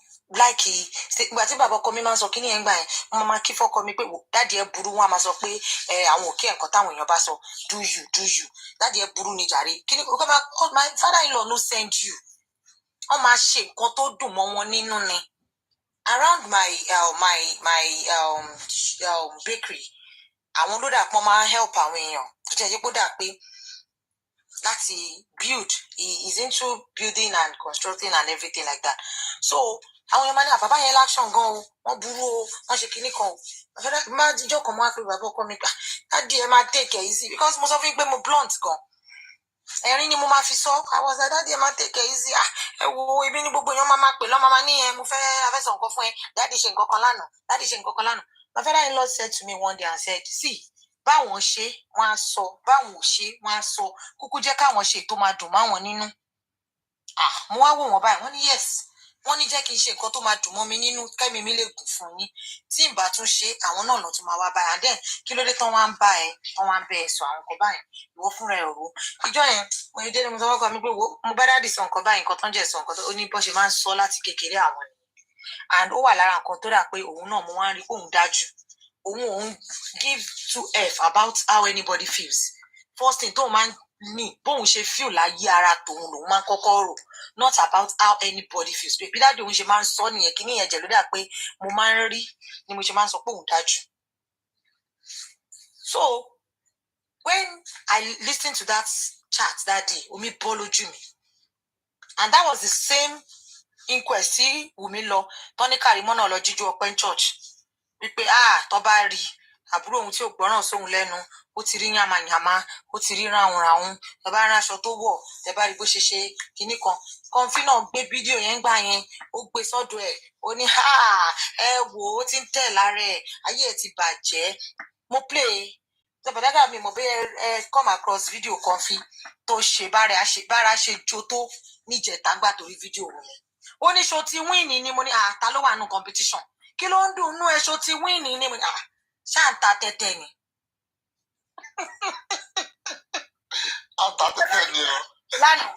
láìkì ìgbà tí bàbá ọkọ mi máa ń sọ kí ní ẹ̀ ń gbà yẹn, mo máa kí fọ́kọ mi pé dáàdì ẹ burú, wọn á máa sọ pé àwọn òkè ẹ̀kọ́ táwọn èèyàn bá sọ do you. Dáàdì ẹ burú ni jàre. Kí ni my father-in-law no send you. Wọ́n máa ṣe nǹkan tó dùn mọ́ wọn nínú ni. Around my bakery, àwọn ló dà pọ́n máa help àwọn èèyàn. Ó jẹ́ pé ó dà pé láti build, he is into building and constructing and everything like that. So àwọn èèyàn máa ní àbábá yẹn láction gan o, wọ́n burú o, wọ́n ṣe kinní kan o. Máa jíjọ́ kan máa fi bàbá ọkọ mi gbà dáàdì ẹ máa take it easy because mo sọ fún yín pé mo blunt gan. Ẹ̀rín ni mo máa fi sọ, I was like dáàdì ẹ máa take it easy. Ẹ wo ibi ní gbogbo èèyàn máa pè lọ́mọ máa ní mo fẹ́ afẹ́sọ̀ nǹkan fún ẹ, dáàdì ṣe nǹkan kan lánàá. My father-in-law said to me one day and said, see, báwọn ṣe wọ́n á sọ, báwọn ò ṣe wọ́n á sọ, kúkú jẹ́ káwọn ṣe tó máa dùn máwọn nínú. Mo wá wò wọ́n báyìí, wọ́n ní yes, wọ́n ní jẹ́ kí n ṣe nǹkan tó máa dùn mọ́ mi nínú, kẹ́mi mi lè gùn fún yín. Tí n bá tún ṣe àwọn náà lọ tún máa wá báyìí. And then kí ló dé tán wá ń bá ẹ, tán wá ń bẹ ẹ sọ àwọn nǹkan báyìí, ìwọ fúnra ẹ rò. Ìjọ yẹn mo ní délé mo sọ fọ́kọ mi pé mo bá dáàdì sọ nǹkan báyìí, nǹkan tán jẹ́ sọ nǹkan tó ó ní bọ́ ṣe máa ń sọ láti kékeré àwọn ni. And ó wà lára nǹkan tó dà pé òun náà mo wá ń rí òun dájú. Òun give 2F about how anybody feels. First thing tó máa ń ní bóun ṣe feel láyé ara tòun lòun máa ń kọ́kọ́ rò, not about how anybody feels. Bí dáàdì òun ṣe máa ń sọ nìyẹn, kí nìyẹn jẹ́ ló dà pé mo máa ń rí ni mo ṣe máa ń sọ pé òun dájú. So when I listened to that chat that day, omi bọ́ lójú mi. And that was the same inquest tí Wùmí lọ, tọ́ní Karimona lọ jíjó ọpẹ́ church. Wípé tó bá rí àbúrò òun tí ò gbọ́ràn sóhun lẹ́nu, ó ti rí yàmàyàmá, ó ti rí ráhùnráhùn, tó bá rán aṣọ tó wọ̀, tẹ́ bá rí bó ṣe ṣe kinní kan. Kọ́ńfì náà gbé fídíò yẹn gbà yẹn, ó gbé sọ́dọ̀ ẹ̀, ó ní ẹ wò ó ti ń tẹ̀ lára ẹ̀, ayé ẹ̀ ti bàjẹ́. Mo play tẹ̀bọ̀dágà mi mo bẹ́ ẹ come across fídíò Kọ́ńfì tó ṣe bára ṣe jó tó níjẹ̀ta gbà torí fídíò wọn yẹn. Ó ní ṣó ti wíìnì ni mo ní ta ló wà nù competition. Kí ló ń dùn nú ẹṣọ tí wíìnì ní ṣáàntà tẹ́tẹ́ ni. Àtà tẹ́tẹ́ ni o. Lánàá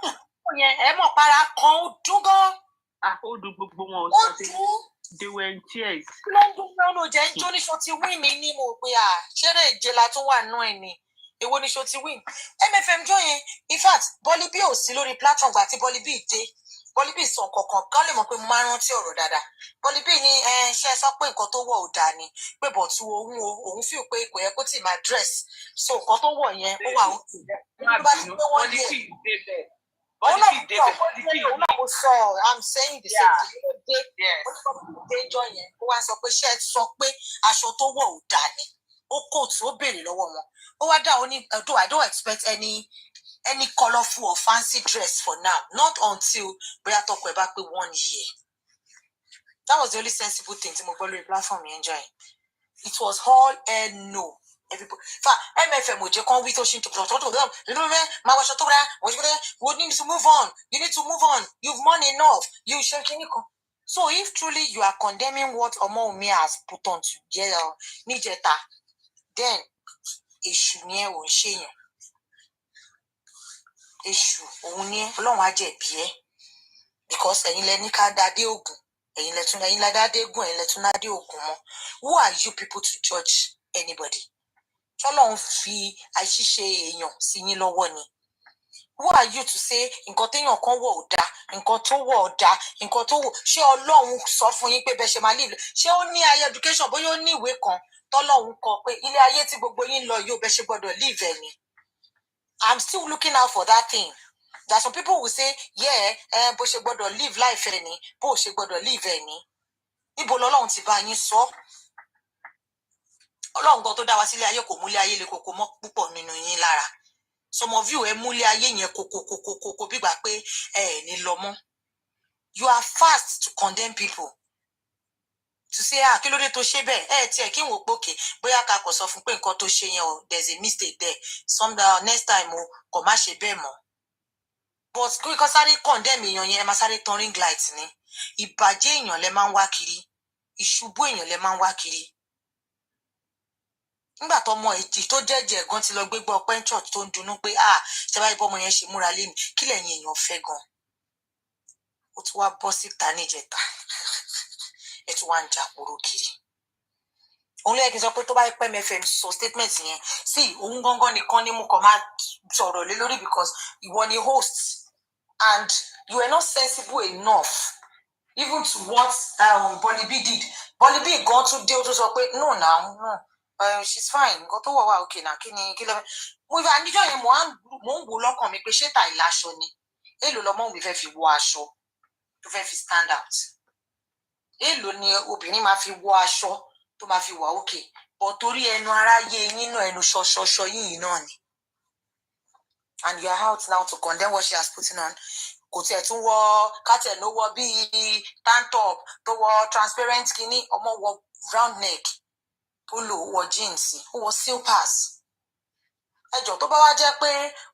yẹn ẹ mọ̀ para kan ó dún gan. Ó dùn gbogbo wọn ò sọ sí. They were in tears. Kí ló ń dùn lọ́nà jẹ́ ń jó ní ṣó ti wíìnì ní mo pé ṣeré ìje la tún wà nú ẹ̀ ni. Èwo ni ṣó ti wíìnì. MFM jọ yẹn in fact Bọ́lí bí ò sí lórí platform gbà tí Bọ́lí bí dé. Bọ́lí bí sọ nǹkan kan lè mọ̀ pé mo máa ń rántí ọ̀rọ̀ dáadáa. Bọ́lí bí ní ṣe sọ pé nǹkan tó wọ̀ ò dáa ni pé bọ̀tú òun fi pé kò yẹ kó tì máa dress so nǹkan tó wọ̀ yẹn ó wà òkè. Bọ́lí sì dé bẹ́ẹ̀. I'm saying the same thing. Dé jọ yẹn ó wá sọ pé ṣe sọ pé aṣọ tó wọ̀ ò dáa ni ó kóòtù ó béèrè lọ́wọ́ wọn ó wá dá oní I don't expect any colorful or fancy dress for now, not until bóyá tọkọ ẹ bá pé 1 year. That was the only sensible thing tí mo gbọ́ lórí platform yẹn jọ yẹn. It was all no. Everybody. MFM ò jẹ́ kán wí tó ṣe ń tọ̀tọ̀ máa wáṣọ tó rà we need to move on. You need to move on. You've mourned enough. You ṣe kíní kan. So if truly you are condemning what Ọmọ́wùmí has put on together níjẹta, then èṣù ni ẹ ò ń ṣèyàn. Èṣù òun ni Ọlọ́run á jẹ̀bi ẹ́ because ẹ̀yin lẹ ní ká dádé ògùn ẹ̀yin lẹ dádé ògùn ẹ̀yin lẹ tún dádé ògùn mọ́. Who are you people to judge anybody? Ọlọ́run fi àṣìṣe èèyàn sí yín lọ́wọ́ ni. who are you to say nǹkan téèyàn kan wọ̀ ò dáa, nǹkan tó wọ̀ ò dáa, nǹkan tó wọ̀ ṣé Ọlọ́run sọ fún yín pé bẹ́ẹ̀ ṣe máa live ṣé ó ní higher education bóyá ó ní ìwé kan tọ́lọ́run kọ pé ilé ayé tí gbogbo yín lọ yóò bẹ́ẹ̀ ṣe gbọ́dọ̀ live ẹ̀ ni. I'm still looking out for that thing. That some people will say, yeah, bó ṣe gbọ́dọ̀ live life ẹ̀ ni, bó ṣe gbọ́dọ̀ live ẹ̀ ni. Níbo lọ́lọ́run ti bá yín sọ? Ọlọ́run gan tó dá wa sílé ayé kò múlé ayé le koko mọ́ púpọ̀ nínú yín lára. Some of you ẹ múlé ayé yẹn koko bí gbà pé ẹ ní lọ mọ́. You are fast to condemn people. To say kí ló dé tó ṣe bẹ́ẹ̀ tiẹ̀ kí n wò pókè bóyá ká kò sọ fún pé nǹkan tó ṣe yẹn o there's a mistake there some next time o kò má ṣe bẹ́ẹ̀ mọ́. But kíkọ́ sáré condemn èèyàn yẹn ẹ máa sáré tan ring light ni. Ìbàjẹ́ èèyàn lẹ máa ń wá kiri, ìṣubú èèyàn lẹ máa ń wá kiri. Nígbà tó ọmọ èjì tó jẹ́jẹ́ gan ti lọ gbégbá ọpẹ́ ní church tó ń dunnú pé ṣe báyìí bọ́mọ yẹn ṣe múra lé mi kí lẹ́yìn èèyàn fẹ́ gan. Ó tún wá bọ́ síta níjẹta ẹ tún wá ń jà kúrò kiri. Òun lẹ́yìn kí n sọ pé tó bá pẹ́ mfm sọ statement yẹn sí òun gangan nìkan ni mo kàn máa sọ̀rọ̀ lé lórí because ìwọ ni host and you were not sensible enough even to what Bolly B did. Bolly B gan tún dé ó tún sọ pé no she's fine nǹkan tó wọ̀ wá òkè náà kí lẹ́fẹ̀ẹ́ mo ìfẹ́ àníjọ́ yẹn mo ń wò lọ́kàn mi pé ṣé tà ìlaṣọ ni èèlò lọmọ mi fẹ́ fi wọ aṣọ tó fẹ́ fi stand out èèlò ni obìnrin máa fi wọ aṣọ tó máa fi wà òkè but torí ẹnu aráyé yín náà ẹnu ṣọṣọṣọ yìí náà ni and you are out now to condemn what she has put on. Kò tiẹ̀ tún wọ kátẹ̀ ló wọ bíi tank top tó wọ transparent kínní ọmọ wọ round neck polo wọ jeans ó wọ silpers. Ẹjọ́ tó bá wá jẹ́ pé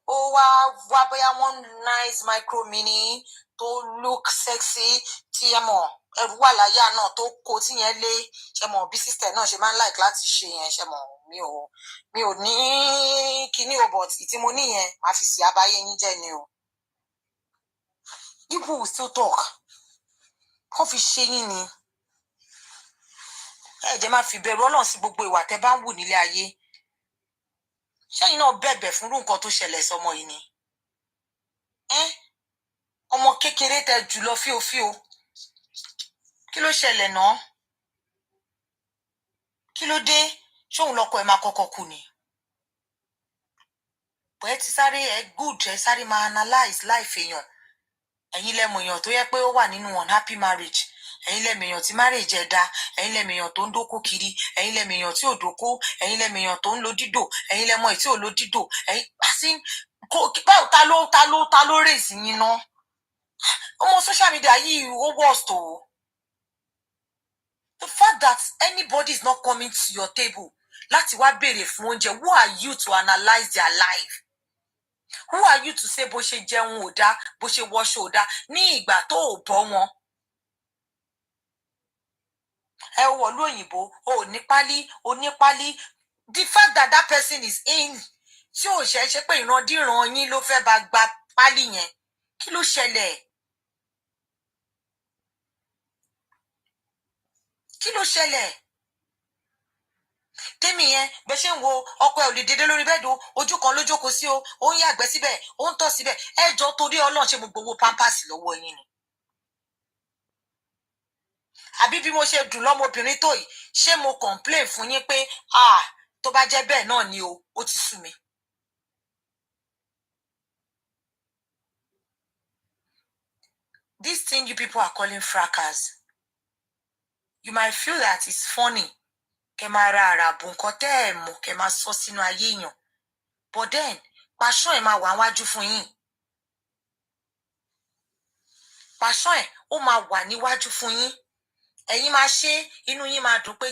ó wá bóyá one nice micro mini tó look sexy tí ẹ mọ̀ ẹrù wà láyà náà tó kó tí yẹn lé ṣe mọ̀ bí sister náà ṣe máa ń like láti ṣe yẹn ṣe mọ̀ mi ò ní kíní o but ìtí mo ní yẹn máa fi sí abáyé yín jẹ́ ni o. People will still talk. Kọ́ fi ṣe yín ni. Ẹ jẹ́ máa fi bẹ̀rù Ọlọ́run sí gbogbo ìwà tẹ́ bá ń wù nílé ayé. Ṣẹ́yìn náà bẹ̀bẹ̀ fún nǹkan tó ṣẹlẹ̀ sọmọ yìí ni. Ọmọ kékeré tẹ jùlọ fíofío. Kí ló ṣẹlẹ̀ náà? Kí ló dé? Ṣóun lọkọ ẹ máa kọ́kọ́ kú ni? Bọ̀ ẹ ti sáré good ẹ sáré máa analyse life èèyàn. Ẹ̀yin lẹ́mọ èèyàn tó yẹ pé ó wà nínú unhappy marriage. Ẹ̀yin lẹ́mọ èèyàn tí marriage ẹ̀ dá. Ẹ̀yin lẹ́mọ èèyàn tó ń dóko kiri. Ẹ̀yin lẹ́mọ èèyàn tí ò dóko. Ẹ̀yin lẹ́mọ èèyàn tó ń lo dídò. Ẹ̀yin lẹ́mọ èyí tí ò lo dídò. Báwo ta ló raise yín ná? Ọmọ social media yìí ó worst o. The fact that anybody is not coming to your table láti wá béèrè fún oúnjẹ, who are you to analyse their life? Who are you to say bó ṣe jẹun ò dá, bó ṣe wọṣọ ò dá ní ìgbà tó ò bọ́ wọn? Ẹ wọ̀ lóyìnbó, o ní pálí. The fact that that person is in tí ò ṣe pé ìrandíran yín ló fẹ́ bá gba pálí yẹn. Kí ló ṣẹlẹ̀? Kí ló ṣẹlẹ̀? Tèmi yẹn bẹ ṣe ń wo ọkọ ẹ ò lè dédé lórí bẹ́ẹ̀dì ojú kan ló jókòó sí o ó ń yàgbẹ́ síbẹ̀ ó ń tọ̀ síbẹ̀ ẹ jọ torí Ọlọ́run ṣe mo gbowó pampers lọ́wọ́ yín ni. Àbí bí mo ṣe dùn lọ́mọbìnrin tó yìí ṣé mo complain fún yín pé tó bá jẹ́ bẹ́ẹ̀ náà ni o ó ti sú mi. This thing you people are calling fracas, you might feel that it's funny. Kẹ máa ra àràbù nǹkan tẹ́ ẹ̀ mọ̀ kẹ máa sọ sínú ayé èèyàn. But then passion ẹ̀ máa wà níwájú fún yín. Passion ẹ̀ ó máa wà níwájú fún yín. Ẹ̀yin máa ṣe inú yín máa dùn pé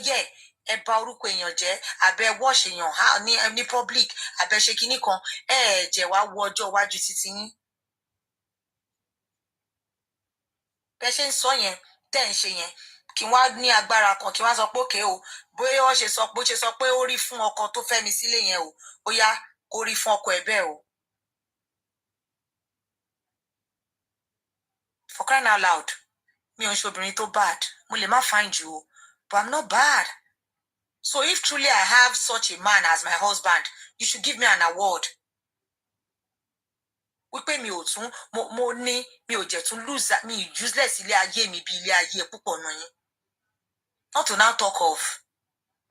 ẹ bà orúkọ èèyàn jẹ́ àbẹ wash èèyàn ní public àbẹ ṣe kinní kan jẹ́ wá wo ọjọ́ iwájú títí yín. Bẹ́ ṣe ń sọ yẹn tẹ́ ń ṣe yẹn kí wọ́n á ní agbára kan kí wọ́n á sọ pé òkè o bóyá wọ́n ṣe sọ pé ó rí fún ọkọ tó fẹ́ mi sílé yẹn o ó yá kó rí fún ọkọ ẹ̀ bẹ́ẹ̀ o. For crying out loud mi ò ń ṣe obìnrin tó bad mo lè má find you o but I'm not bad. So if truly I have such a man as my husband you should give me an award. wípé mi ò tún mo ní mi ò jẹ́ tún lose mi useless ilé ayé mi bí ilé ayé púpọ̀ nù yín. Not to now talk of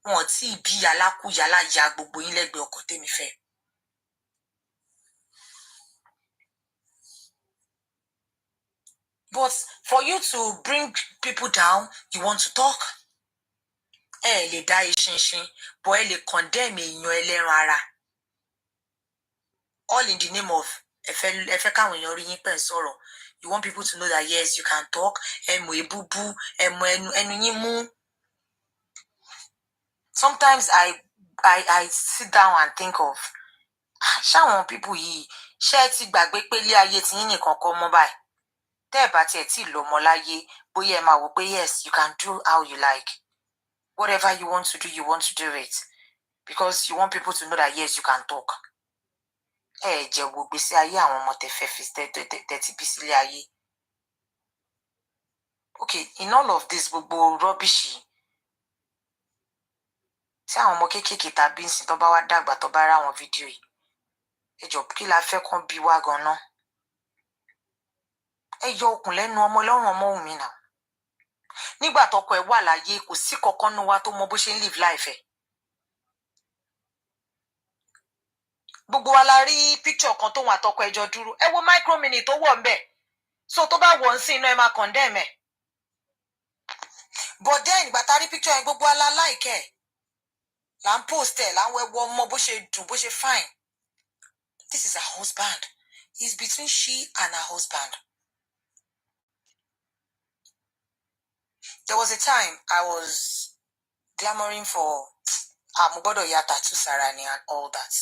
wọn tí bí yàlákú yàlá ya gbogbo yín lẹ́gbẹ̀ẹ́ ọkọ tèmi fẹ́. But for you to bring people down, you want to talk. Lè dá ìṣinṣin, but lè condemn èèyàn ẹlẹ́ran ara. All in the name of ẹ fẹ́ káwọn èèyàn rí yín pẹ̀ sọ̀rọ̀. You want people to know that yes, you can talk. Ẹ mọ̀ ebúbú, ẹ mọ̀ ẹnu yín mú. Sometimes I sit down and think of ṣáwọn people yìí ṣé ti gbàgbé pé ilé ayé ti yín nìkan kọ́ mọ́ báyìí. Tẹ́ ẹ bá tiẹ̀ tí lọ́mọ láyé bóyá ẹ máa wò pé yes, you can do how you like. Whatever you want to do, you want to do it. Because you want people to know that yes, you can talk. Jẹ́ wo gbèsè ayé àwọn ọmọ tẹ́ fi tẹ́tí bí sílé ayé. Okay, in all of this gbogbo rubbish tí àwọn ọmọ kéékèèké tàbí ń sìn tó bá wá dàgbà tó bá rá àwọn fídíò yìí. Ẹ jọ̀ọ́ kí la fẹ́ kàn bí wá gan-an. Ẹ yọ okùn lẹ́nu ọmọ lọ́rùn ọmọ Wùmí náà. Nígbà tọkọ ẹ wà láyé kò sí kankan nínú wa tó mọ bó ṣe ń live life ẹ. Gbogbo wa la rí picture kan tóun àtọkọ ẹ jọ dúró. Ẹ wo micro minute tó wọ̀ ńbẹ̀. So tó bá wọ̀ ń sìn inú ẹ máa condemn ẹ. But then ìgbà tá a rí picture yẹn gbogbo wa la like ẹ. Là ń post ẹ, là ń wẹ̀wọ̀ ọmọ bó ṣe dùn, bó ṣe fine. This is her husband. It's between she and her husband. There was a time I was clamoring for mo gbọ́dọ̀ ya tattoo sára ni and all that.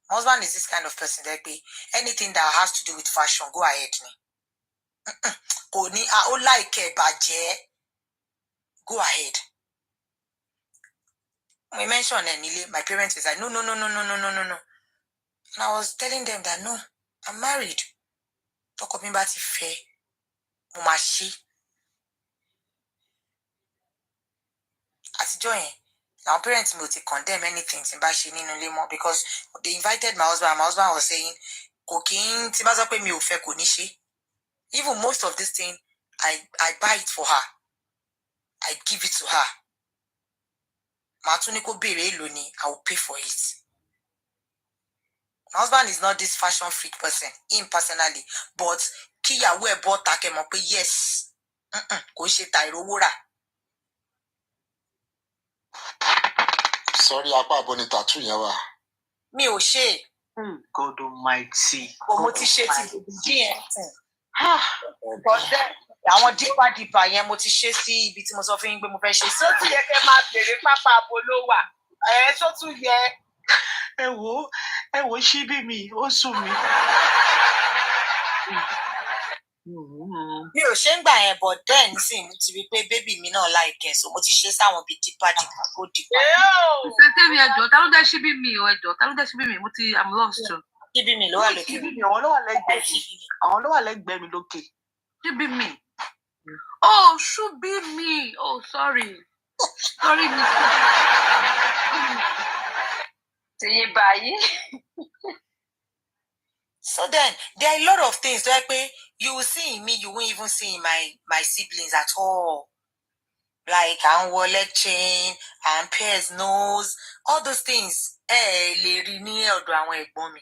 My husband is this kind of person that anything that has to do with fashion, go ahead ni. Kò ní ó like ẹ bàjẹ́, go ahead. We mentioned nílé, my parents is like, no. And I was telling them that no, I'm married. Tọkọ mi bá ti fẹ́, mo máa ṣe. Àtijọ́ yẹn, our parents me to condemn anything tí n bá ṣe nínú ilé mọ́ because they invited my husband and my husband was saying, kò kí n tí bá sọ pé mi ò fẹ́ kò ní ṣe. Even most of this thing, I buy it for her. I give it to her. Màá tún ní kó béèrè èlò ni, I will pay for it. My husband is not this fashion freak person, him personally, but kíyàwó ẹ̀ bọ́ ta kẹ́ mọ̀ pé yes, kò ṣe ta ìrówó rà. Sorry, apá àbọ̀ ni tattoo yẹn wà. Mi ò ṣe. God Almighty. Mo ti ṣe ti díẹ̀. Bọ́dẹ̀ àwọn dípàdípà yẹn mo ti ṣe sí ibi tí mo sọ fún yín pé mo fẹ́ ṣe sí. Só tún yẹ kẹ́ máa bèrè pápá abo ló wà. Só tún yẹ. Ẹ wo ṣíbí mi, ó sùn mí. Mi ò ṣe ń gbà yẹn but then nísìnyí mo ti rí pé bébì mi náà láìkẹ́ so mo ti ṣe sáwọn bíi dípàdípà kó dìpà. Ìṣètèmi ẹjọ́ ta ló dá ṣíbí mi o ẹjọ́ ta ló dá ṣíbí mi mo ti I'm lost o. Ṣíbí mi ló wà lókè. Ṣíbí mi àwọn ló wà lẹ́gbẹ̀ẹ́ mi. Àwọn ló wà lẹ́gbẹ̀ẹ́ mi lókè. Ṣíbí mi. Oh, ṣúbí mi. Oh, sorry. Sorry, mi. Ti yín báyìí. So then there are a lot of things like you will see in me, you won't even see in my siblings at all. Like leg chain, pierce nose, all those things. Lè rí ní ọ̀dọ̀ àwọn ẹ̀gbọ́n mi.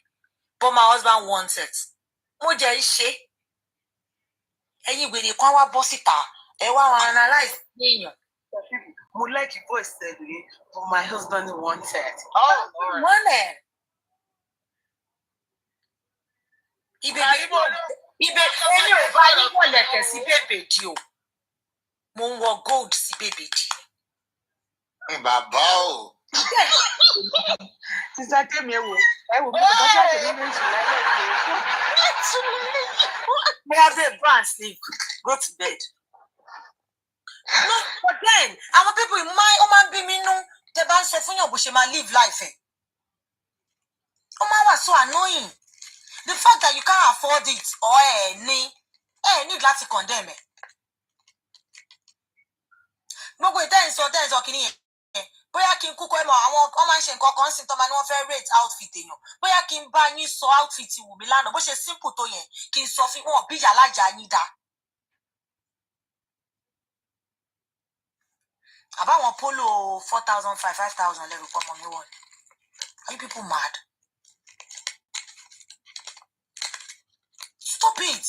But my husband wants it. Mo jẹ́ iṣẹ́. Ẹ̀yin wèrè kan wá bọ́ síta. Ẹ wá analyze èèyàn. Mo like your voice today, but my husband wanted. Oh, Lord. Ibè èmi ò bá yín wọ̀lẹ̀kẹ̀ sí bèbè di o. Mo ń wọ gold sí bèbè di. Bàbá o. Sísá tèmi ẹ wò bí bàbá jáde nínú ìṣúná May I say go and sleep, go to bed. No, but then àwọn people ó máa ń bí mi nú tẹ́ bá ń sọ fún yàn bó ṣe máa live life ẹ̀. Ó máa wà so annoying. The fact that you can't afford it or need láti condemn ẹ. Gbogbo ìtẹ́yìnsọ kìíní yẹn bóyá kí n kúkọ ẹ mọ̀ àwọn kan máa ń ṣe nǹkan kan sí tó máa ní wọ́n fẹ́ rate outfit èèyàn bóyá kí n bá yín sọ outfit wù mí lánàá bó ṣe simple tó yẹn kí n sọ fún wọn bí yàlájà yín dá àbáwọn polo 4,000 5,000 lẹ́rù pọ̀ mọ́ mi wọ̀ ni are you people mad? Stop it.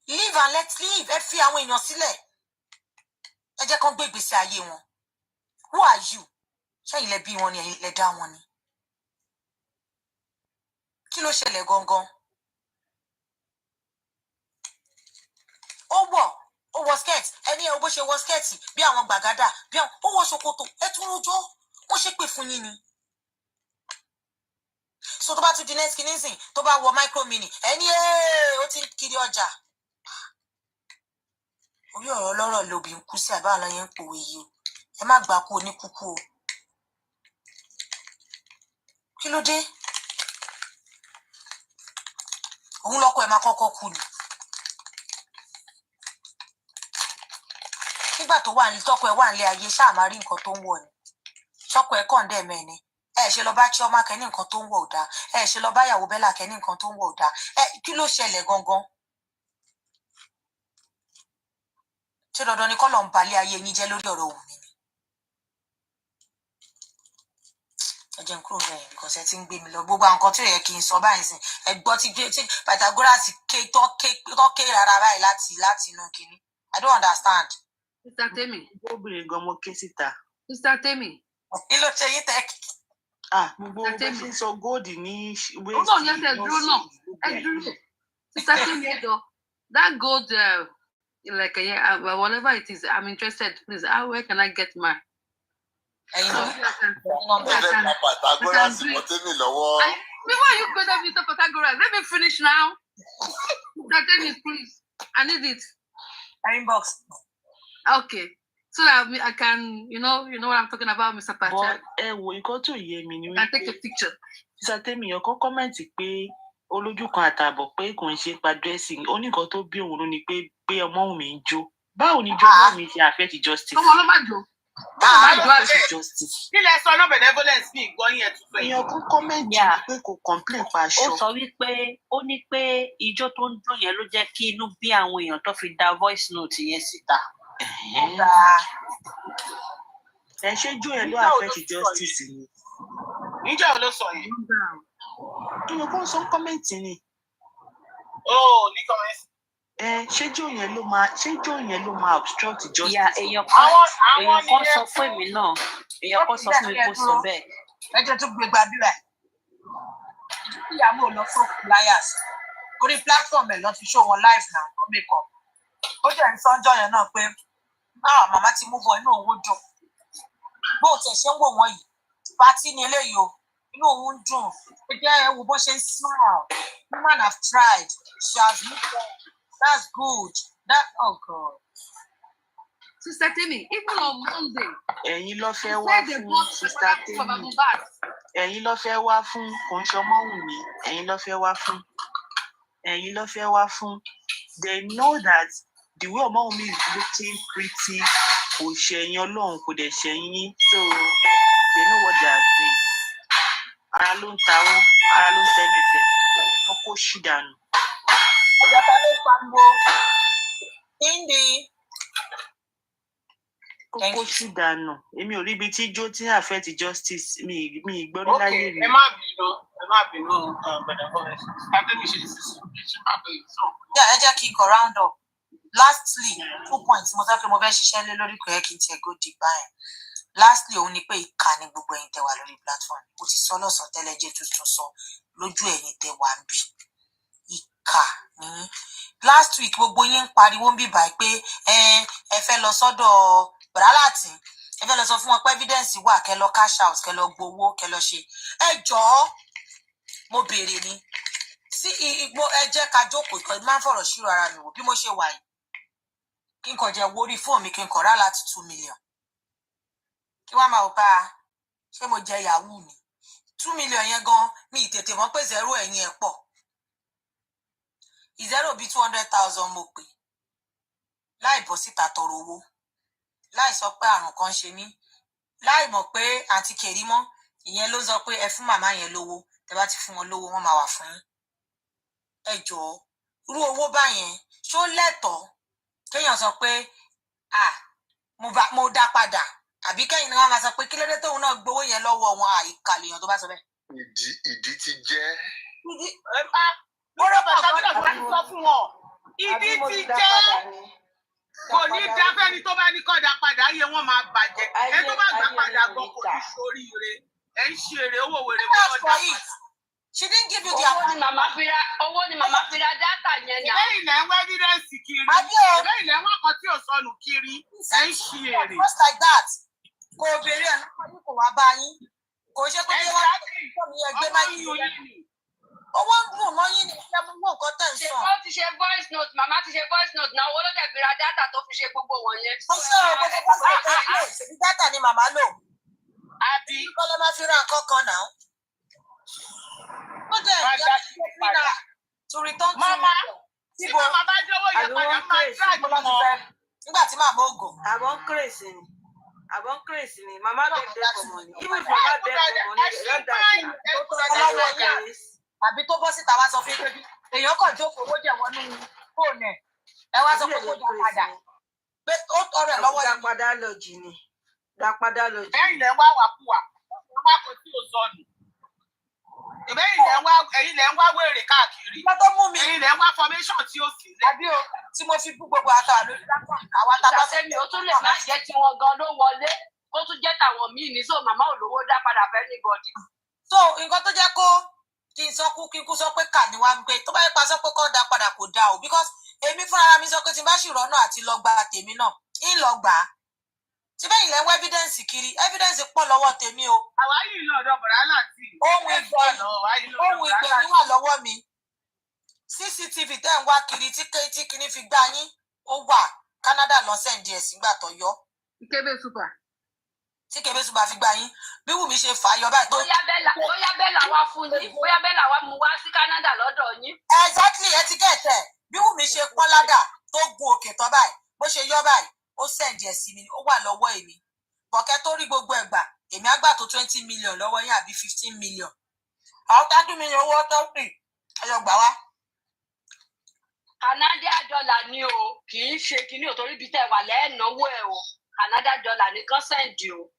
Live and let live. Ẹ fi àwọn èèyàn sílẹ̀. Ẹ jẹ́ kán gbé ìgbésí ayé wọn. Who are you? Ṣé ilẹ̀ bí wọn ni ilẹ̀ dá wọn ni? Kí ló ṣẹlẹ̀ gangan? Ó wọ skirt. Ẹni ẹ̀ bó ṣe wọ skirt bí àwọn gbàgádà bí àwọn ó wọ ṣòkòtò ẹ tún rojọ́. Wọ́n ṣépè fún yín ni. So tó bá tún di next kinisìn tó bá wọ micro mini ẹni ó ti ń kiri ọjà. Orí ọ̀rọ̀ ọlọ́rọ̀ lóbi ń kú sí àbáàlọ́ yẹn ń pòwe yìí o ẹ má gbà kú oníkúkú o kí ló dé òun lọ́kọ ẹ̀ máa kọ́kọ́ kú ni nígbà tó wà ní tọ́kọ ẹ̀ wà nílé ayé ṣáà máa rí nǹkan tó ń wọ̀ ni ṣọ́kọ ẹ̀ kàn dẹ̀ mẹ́ni ẹ ṣe lọ bá Chioma kẹ́ ní nǹkan tó ń wọ̀ ò dáa ẹ ṣe lọ bá ìyàwó Bella kẹ́ ní nǹkan tó ń wọ̀ ò dáa kí ló ṣẹlẹ̀ gangan ṣé dandan ni kọ́ lọ́n balẹ̀ ayé yín jẹ́ lórí ọ̀rọ̀ òun ni ẹ jẹ́ n kúrò bẹ́ẹ̀ nǹkan ṣe ti ń gbé mi lọ gbogbo àwọn nǹkan tí ò yẹ kí n sọ báyìí sìn ẹ gbọ́ tí Pythagoras ké rárá báyìí láti inú kinní I don't understand. Sister Temi. Obìnrin gan mo ké síta. Sister Temi. Kí ló ṣe yín tẹ́kì? Gbogbo bó ṣe sọ góòdì ní wéèsì. Ó náà yẹn ṣe dúró náà. Ẹ dúró. Sister Temi ẹ jọ. That gold like whatever it is, I'm interested. Please, where can I get mine? Before you go there, Mr. Pythagoras, let me finish now. Please, I need it. Inbox. Okay. So that I can, you know what I'm talking about, Mr. Pythagoras. I take a picture. Sister Temi, your comment pé olójú kan àtàbọ̀ pé kò ń ṣe pa dressing ó ní nǹkan tó bí òun ló ní pé ọmọ òun mi ń jó báwo ni jó ọmọ mi ṣe affect justice. ọmọ ló má jó. Kí lẹ sọ náà benevolence ní ìgbọ́yìn ẹ̀ tún fẹ́. Èèyàn kún kọ́mẹ̀ntì pé kò complain pa aṣọ. Ó sọ wípé ó ní pé ijó tó ń jó yẹn ló jẹ́ kí inú bí àwọn èèyàn tó fi da voice note yẹn síta. Ẹ ṣe jó yẹn ló affect justice ni. Níjà ò ló sọ yẹn. Èèyàn kún sọ kọ́mẹ̀ntì ni. Ní kọ́mẹ̀ntì. Ṣé jó yẹn ló máa obstruct justice. Èèyàn kan sọ fún èmi náà èèyàn kan sọ fún mi kó sọ bẹ́ẹ̀. ẹ jẹ́ tó gbé gbàdúrà ìyàwó lọ fún flyers orí platform ẹ̀ lọ fi show wọn live now kọ́ make up ó jẹ́ ń sọ́njọ́ yẹn náà pé màmá ti mú bọ inú òun dùn bó o tẹ̀ ṣe ń wò wọ́n yìí pátí ni eléyìí o inú òun dùn ó jẹ́ ẹ wo bó ṣe ń smile woman have tried she has moved on. That's good. Oh God. Sister Temi, even on Monday. Ẹ̀yin ló fẹ́ wá fún Sister Temi. Ẹ̀yin ló fẹ́ wá fún Kòńṣọmọ́wùmí. Ẹ̀yin ló fẹ́ wá fún. They know that the way Omowumi is looking pretty kò ṣẹ̀yìn Ọlọ́run kò dẹ̀ ṣẹ̀yìn so they know what they are doing. Ara ló ń ta wọ́n, ara ló ń tẹ́mẹ̀fẹ̀. Wọ́n kó ṣì dànù. Kókó sí dànù èmi ò rí ibi tí jó tí affect justice mi ìgbọ́rí láyé mi. Ẹ má bínú ẹ jẹ́ kí n kọ round up lastly 2 points mo fẹ́ pé mo fẹ́ ṣiṣẹ́ lé lórí kò yẹ kí n tiẹ̀ go deep báyìí lastly òun ni pé ìkà ni gbogbo ẹ̀yin tẹ́ wà lórí platform mo ti sọ lọ́sàn-án tẹ́lẹ̀ jẹ́ tuntun sọ lójú ẹ̀yin tẹ́ wà ń bí ìkà ni last week gbogbo yín ń pariwo ń bíbà pé ẹ fẹ́ lọ sọ́dọ̀ bàrálàtì ẹ fẹ́ lọ sọ fún wọn pé evidence wà kẹ́ lọ cash out kẹ́ lọ gbowó kẹ́ lọ ṣe ẹ jọ̀ọ́ mo béèrè ni sí igbó ẹ jẹ́ ká jókòó ìkọ́ máa ń fọ̀rọ̀ ṣírò ara mi wò bí mo ṣe wà yìí kí n kàn jẹ́ wórí fóònù mi kí n kàn rà láti 2 million kí wọ́n máa wò pa ṣé mo jẹ yahoo ni 2 million yẹn gan mi ìtètè mọ̀ pé zero ẹ̀yìn ẹ̀ pọ̀ ìzẹ́rò bíi 200,000 mo pè láì bọ́ síta tọrọ owó láì sọ pé àrùn kan ṣe mí láì mọ̀ pé àǹtí Kèrímọ́ ìyẹn ló sọ pé ẹ fún màmá yẹn lówó tẹ́ bá ti fún wọn lówó wọ́n máa wà fún yín. Ẹ jọ̀ọ́ irú owó báyẹn ṣó lẹ́tọ̀ọ́ kéèyàn sọ pé mo dá padà àbí kẹ́yìn ni wọ́n máa sọ pé kí ló dé tóun náà gbowó yẹn lọ́wọ́ wọn àìkàlèyàn tó bá sọ bẹ́ẹ̀. ìdí ti jẹ́. mo rọ bàtà gbọ́dọ̀ sọ fún wọn. Ìdí ti jẹ́. Kò ní dá fẹ́ni tó bá ní kọ́dà padà yẹ wọ́n máa bàjẹ́. Ẹ tó bá gbà padà gan kò ní ṣoríire. Ẹ ń ṣe èrè owó wèrè kó lọ dá padà. She didn't give you the owó ni màmá fi ra dátà yẹn náà. Ìbẹ́ ilẹ̀ ń wá evidence kiri. Ìbẹ́ ilẹ̀ ń wá kan tí ò sọnù kiri. Ẹ ń ṣe èrè. Just like that. Kò béèrè ẹ̀ lọ́pọ̀ ní kò wá bá yín. Kò ṣe pé kí wọ́n gbé máìkì yẹn. Owó ń dùn mọ́ yín ní ìfẹ́ mú nǹkan tẹ̀ ń sàn. Ó ti ṣe voice note, màmá ti ṣe voice note náà, owó ló dẹ̀ fi ra dátà tó fi ṣe gbogbo wọ̀nyẹn. Ó ṣe gbogbo voice note lò, ṣèbí dátà ni màmá lò. Àbí. Kọ́lọ́ máa fi ra nǹkan kan náà. Ó dẹ̀ jẹ́ ìpínlẹ̀ to return to mama tí màmá bá jọ̀wọ́ yẹn padà máa drag wọn. Nígbà tí màmá ògò. Àbọ̀ ń kírèsì ni. Màmá bẹ̀ dẹ́ for money. Even if màmá dẹ́ for money, they don't die. Àbí tó bọ́ síta wá sọ fún pé èèyàn kàn jókòó owó jẹ̀ wọnú fóònù ẹ̀. Ẹ wá sọ pé kó dá padà. Pé ó tọrọ ẹ̀ lọ́wọ́ yìí. Dá padà lọ jì. Ẹ̀yin lẹ̀ ń wá wàkúwà. Wọ́n máa kó tí ò sọnù. Ẹ̀yin lẹ̀ ń wá wèrè káàkiri. Ẹ̀yin lẹ̀ ń wá formation tí ó sì lẹ̀. Àbí o tí mo fi bú gbogbo àtàwọn lórí dákọ̀ àwọn tábà Ìṣàsẹ́mi ó tún lè má jẹ́ tí wọ́n gan ló wọlé. Ó tún jẹ́ tàwọn míì ní so màmá ò lówó dá padà fẹ́ anybody. So nǹkan tó jẹ́ kó kí n kú sọ pé kà ní wá ń gbé tó bá yẹ pa sọ pé kọ́ da padà kò da o because èmi fúnra mi sọ pé tí n bá ṣì rọ́nà àti lọ gba tèmi náà ń lọ gbà á. Tí bẹ́ẹ̀ ilẹ̀ ń wá evidence kiri evidence pọ̀ lọ́wọ́ tèmi o. Àwa yìí lọ ọ̀dọ̀ bọ̀dá láti. Ohun ìgbẹ̀yìn wà lọ́wọ́ mi. CCTV tẹ́ ń wá kiri tí kìíní fi gbá yín ó wà Canada lọ sẹ́ǹdì ẹ̀ sígbà tó yọ. Tí Kébé Super fi gbá yín bí Wùmí ṣe fà á yọ báyìí tó. Bóyá bẹ́ẹ̀ là wá fún yín, bóyá bẹ́ẹ̀ là wá mú wá sí Canada lọ́dọ̀ yín. Exactly ẹ ti gẹ̀ẹ́tẹ̀ bí Wùmí ṣe pọ́n ládà tó gun òkè tán báyìí bó ṣe yọ báyìí ó sẹ́ǹdì ẹ̀ sí mi ó wà lọ́wọ́ èmi. Bọ̀kẹ́ tó rí gbogbo ẹ̀gbà èmi á gbà tó 20 million lọ́wọ́ yín àbí 15 million. Àwọn 30 million owó tó ń pè ẹyọ gbà wá. Canadian dollar ni o kì í ṣe kíní òtórí ibi tẹ́ wà lẹ́ẹ̀náwó ẹ̀ o Canadian dollar ní consent o.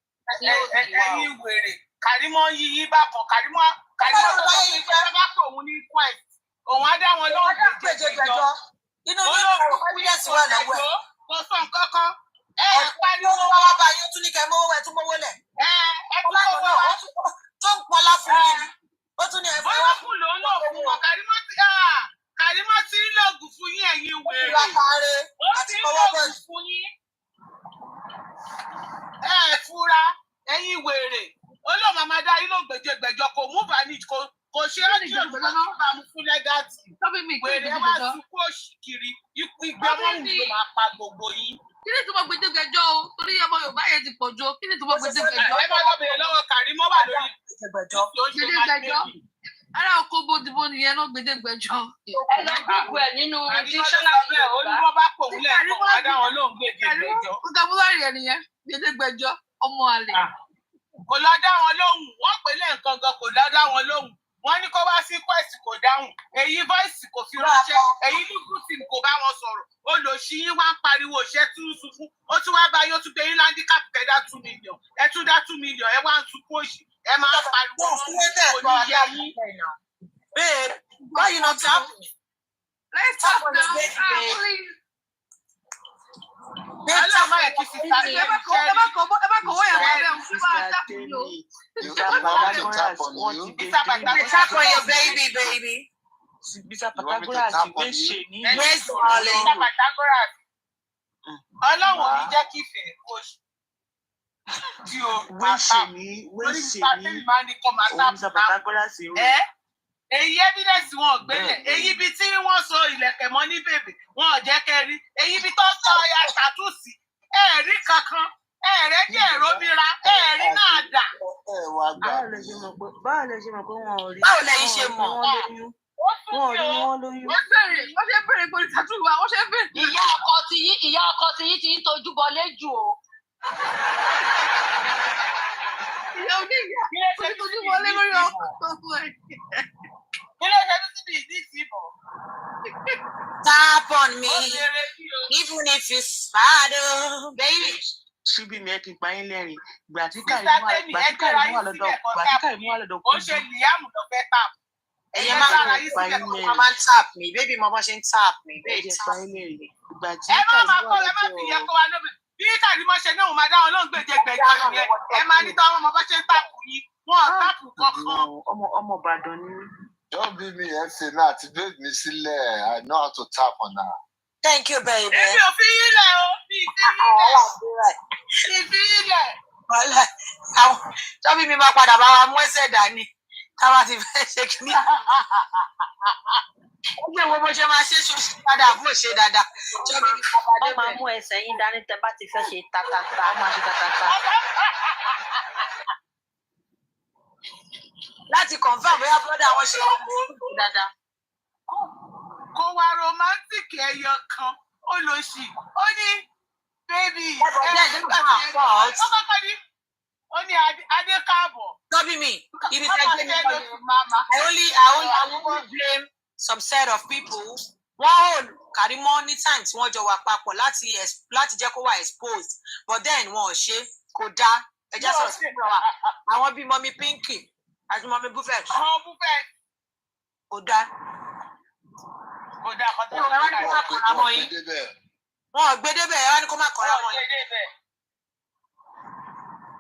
Ẹ̀yin wèrè Kàrímọ́ yíyí bákan Kàrímọ́ tó bá yẹ kí ẹ bá pọ̀ òun ní quest òun á dá wọn lóhùn gbèjègbèjọ. Inú ní ìlú evidence wà lọ́wọ́ ẹ̀. Kò sọ nǹkan kan. Pariwo wá bá yín tún ní kẹ́ mọ́wọ́ ẹ̀ tún mọ́wọ́ lẹ̀. Ẹ tún mọ́wọ́ wá. Tó ń pọlá fún yín ni. Ó tún ní ẹ̀fọ́ wá fún lòun náà fún wọn Kàrímọ́ tí ń lògùn fún yín ẹ̀yin wèrè. Ó ti ń lògùn fún yín. Ẹ fura ẹ̀yin wèrè. Ó lọ màmá dá yín ló gbèjègbèjọ kò mú bàní kò ṣe é ní ìjọba tó bá mú fún lẹ́gàtì. Wèrè wá sunkún òṣì kiri ikú ìgbẹ́mọ̀ ló máa pa gbogbo yín. Kí ni ìtumọ̀ gbèdégbèjọ o? Torí ọmọ Yorùbá yẹn ti pọ̀ jù. Kí ni ìtumọ̀ gbèdégbèjọ? Ẹ bá lọ bèèrè lọ́wọ́ Kàrímọ́ wà lórí gbèdégbèjọ. Ara oko bodibo nìyẹn náà gbèdégbèjọ. Ẹ lọ gbogbo ẹ̀ nínú dictionary Yorùbá. Olúwọ́ bá pò wúlẹ̀ kọ́ adá wọn lóhùn gbèdégbèjọ. Vocabulary ẹ̀ nìyẹn gbèdégbèjọ ọmọ àlè. Kò lọ dá wọn lóhùn wọ́n pè lẹ́ǹkan gan kò lọ dá wọn lóhùn wọ́n ní kó wá sí quest kò dáhùn èyí voice kò fi ránṣẹ́ èyí lukusim kò bá wọn sọ̀rọ̀ olóṣì yín wá ń pariwo ṣẹ́ tún sunkún ó tún wá bá yín ó tún gbé yín landicap kẹ́ dá 2 million ẹ tún dá 2 million ẹ wá ń sunkún òṣì ẹ máa ń pariwo wọn kò ní yẹ yín. Babe, why you not happy? Let's talk now, please. Ọlọ́mọ ẹ̀ kì í fi ta ní Ẹ bá kọ̀wé yẹn wọ́n bẹ́ẹ̀ ń bá a tap yìí o. Tap on your baby. Bisa Pythagoras ìwé ṣe ní Yes, darling. Bisa Pythagoras. Ọlọ́run ní jẹ́ kí ìfẹ́ kó tí o máa tap. Lórí ìpàtẹ́lì máa ní kó máa tap. Bisa Pythagoras ìwé. Èyí evidence wọn ò gbélé èyí ibi tí wọ́n so ìlẹ̀kẹ̀ mọ́ ní bèbè wọn ò jẹ́ kẹ́ rí èyí ibi tó sọ ọya ṣàtúnṣì ẹ̀rí kankan ẹ̀rẹ́ jẹ́ ẹ̀rọmìíra ẹ̀rí náà dà. Báwo lẹ ṣe mọ̀ pé wọn ò rí? Báwo lẹ̀yin ṣe mọ̀? Wọ́n rí wọn lóyún. Wọ́n ṣe bèrè pé ìtàtúwà wọ́n ṣe bèrè. Ìyá ọkọ ti yín ti ń tojú bọlé jù o. Tap on me, even if it's fado, baby. Ṣíbí mi ẹ kí n pa yín lẹ́rìn. Ìgbà tí Kàrímù wà lọ́dọ̀ ó ṣe Liam ló fẹ́ tap. Ẹyẹ máa ń tap me, baby mo bá ṣe ń tap me, baby tap me. Ìgbà tí ẹ má máa Kàrímù kọ́ wà ẹ má fi yẹ lọ́dọ̀ kó wa lóbi bí Kàrímù ṣe náà máa dá wọn lóhùn gbèjègbèjọ yẹn ẹ máa ní táwọn ọmọ bá ṣe ń tàpù yín wọn ò tàpù kankan. ọmọ Ìbàdàn ni. Don't be me ẹsẹ̀ náà àti bẹ́ẹ̀ mi sílẹ̀. I know how to tap on her. Thank you, baby. Èmi ò fi yín lẹ̀ o, mi ì fi yín lẹ̀. Mi ì fi yín lẹ̀. Tọ́bí mi máa padà bá wa mú ẹsẹ̀ dání. Táwa ti fẹ́ ṣe kìíní. Ó gbé wo bó ṣe máa ṣe ṣoṣo dáadáa bó ṣe dáadáa. Tọ́bí mi máa padà Ó máa mú ẹsẹ̀ yín dání tẹ́ bá ti fẹ́ ṣe tatata, ó máa ṣe tatata. láti confirm bóyá brother wọn ṣe ọmọ orúkọ dáadáa. Kò wá romantic ẹyọ kan, ó lọ sí, ó ní baby ó ní Adé káàbọ̀. Tọ́bí mi, ibi tẹ́ gbé mi lọ I only blame some set of people. Wọ́n hold Kàrímọ́ ní time tí wọ́n jọ wà papọ̀ láti jẹ́ kó wà exposed but then wọn ò ṣe kò dá ẹjẹ́ sọ̀rọ̀ sí ìgbà wa àwọn bíi mọ́mí Pinky àti mọ́mí Buffett. Àwọn Buffett. Kò dá. Kò dá kọ́tà. Wọ́n ò gbé débẹ̀ ẹ wá ní kó má kọ́ra mọ́ yín.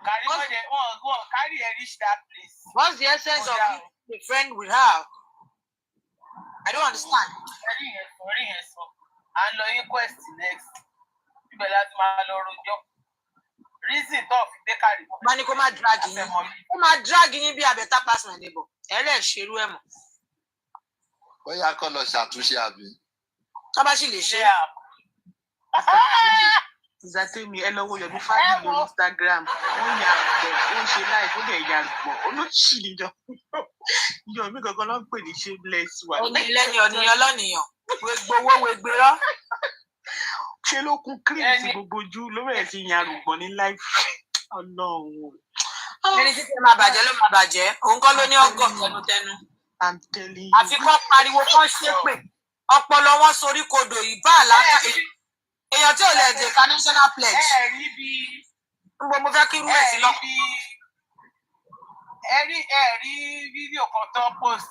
Kàrímọ́ dẹ̀ wọ́n carry her reach that place. What's the essence of being a friend with her? I don't understand. Orí yẹn sọ, à ń lọ inquest next. Ibẹ̀ láti máa lọ rojọ́. Reason tó fi dé Kàrímọ́. Má ní kó má drag yín. Kó má drag yín bí abẹ́tá pass my neighbor. Ẹ̀rẹ́ ṣerú ẹ̀ mọ̀. Bóyá kọ́ lọ ṣàtúnṣe àbí. Tó bá sì lè ṣe. Ìzàtẹ́mi ẹ lọ́wọ́ Yomi Fábí lórí Instagram. Wọ́n ya àgbẹ̀, ó ń ṣe láì ó dẹ̀ ya àgbọ̀. Olóṣì níjọ. Yomi gangan ló ń pè ní shameless wa. Omi lẹ́ni ọ̀nìyàn lọ́nìyàn. Gbowó wẹgbẹ́rọ́. Ṣé ló kún cream sí gbogbo ojú ló bẹ̀rẹ̀ sí yan àrùgbọ̀n ní life? Ọlọ́run. Ẹni tí tẹ máa bàjẹ́ ló máa bàjẹ́. Òun kọ́ ló ní ọgọ́ tẹnutẹnu. I'm telling you. Àfikún pariwo kan ṣépè. Ọpọlọ wọn sorí kodò ìbá àlàkà. Èèyàn tí ò lè dé ka national pledge. Ngbọ́ mo fẹ́ kí irú ẹ̀ sí lọ. Ẹ rí fídíò kan tó post.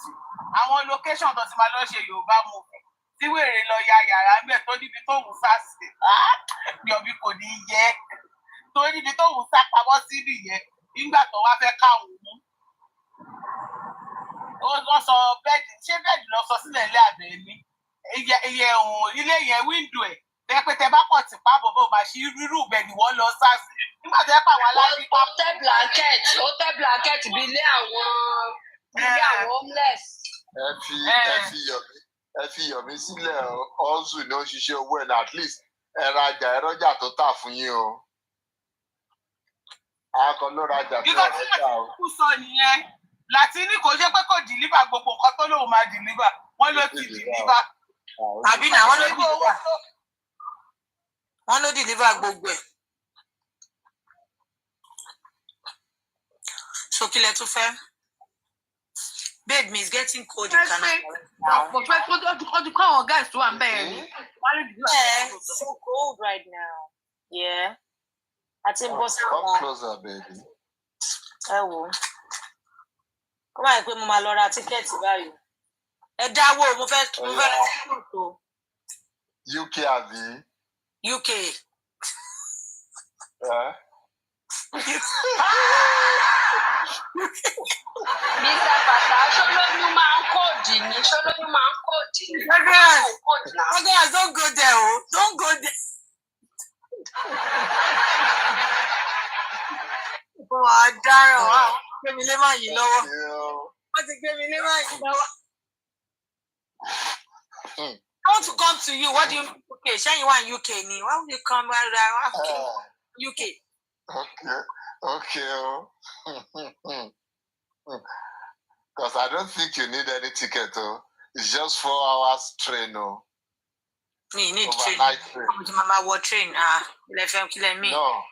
Àwọn location tó ti máa lọ ṣe Yorùbá movie. Tí wèrè lọ ya yàrá ń bẹ̀ tó níbi tó wù sá sí. Yọ̀bí kò ní yẹ. Tó níbi tó wù sá pamọ́ sí nìyẹn. Nígbà tó wá fẹ́ káwọn mú. Wọ́n sọ bẹ́ẹ̀dì, ṣé bẹ́ẹ̀dì lọ sọ sílẹ̀ ilé àbẹ̀ mi? Iye ohun ilé yẹn wíńdò ẹ̀. Bẹ́ẹ̀ pé tẹ bá kọ̀ tí pábọ̀ bó máa ṣí rírù bẹ̀ ni wọ́n lọ sá sí. Nígbà tó yẹ pé àwọn aláàbí. Ó tẹ́ blanket bí ilé àwọn homeless. Ẹ fi Yomi sílẹ̀ ọ́zù ní ó ṣiṣẹ́ owó ẹ̀ at least ẹ rajà ẹ rọ́jà tó tà fún yín o. Akọ ló rajà tó rọ́jà o. Kú sọ nìyẹn. Látìní kò ṣe pé kò dìlíbà gbogbo nǹkan tó lóun máa dìlíbà. Wọ́n ló ti dìlíbà. Àbí náà wọ́n ló dìlíbà. Wọ́n ló dìlíbà gbogbo ẹ̀. So kí lẹ tún fẹ́? Babe, me is getting cold in Canada. It's so cold right now. Yeah. Come closer, baby. Ẹ wò. Ó máa ń pé mo máa lọ ra tíkẹ́ẹ̀tì báyìí. Ẹ dáwó mo fẹ́ lọ sí Kòtò. UK àbí? UK. Mr. Bàtà ṣolóyún máa ń kóòdì ní. Guys, don't go there, oh. Don't go there. Ọ̀daràn wa, gbé mi lé máa yìí lọ́wọ́. Wọ́n ti gbé mi lé máa yìí lọ́wọ́. I want to come to you. What do you mean UK? Ṣé you want UK ni? Why would you come UK? Okay. Because I don't think you need any ticket, oh. It's just 4 hours train, oh. Me need overnight train. Mama what train? Let me. No.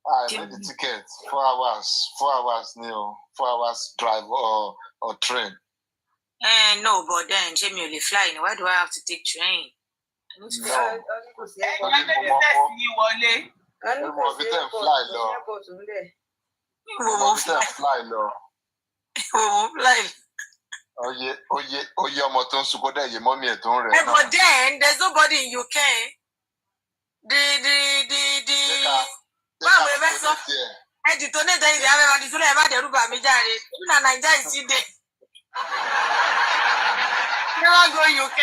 I made the ticket. 4 hours. 4 hours, 4 hours drive or train. No, but then Jamie fly. Why do I have to take train? No. But then there's nobody in UK. Never go UK.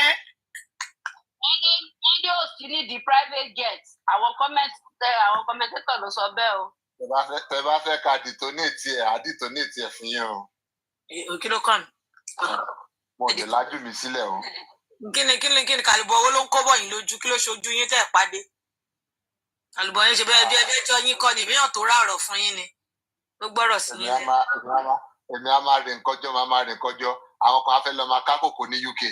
One day still need the private jet. Our commentator ló sọ bẹ́ẹ̀ o. Tẹ́ bá fẹ́ ká detonate ẹ̀ fún yín o. Kí ló kàn? Mo lè lájú mi sílẹ̀ o. Kíni kàlùbọ̀ owó ló ń kọ́ bọ̀ yín lójú kí ló ṣojú yín tẹ́ ẹ̀ pàdé. Kàlùbọ̀ yín ṣe bẹ́ẹ̀ bí ẹjọ́ yín kọ́ ni ìbíyàn tó rárọ̀ fún yín ni. Ló gbọ́rọ̀ sí yín. Èmi á máa rìn kọjọ́, àwọn kan á fẹ́ lọ máa ká kòkó ní UK.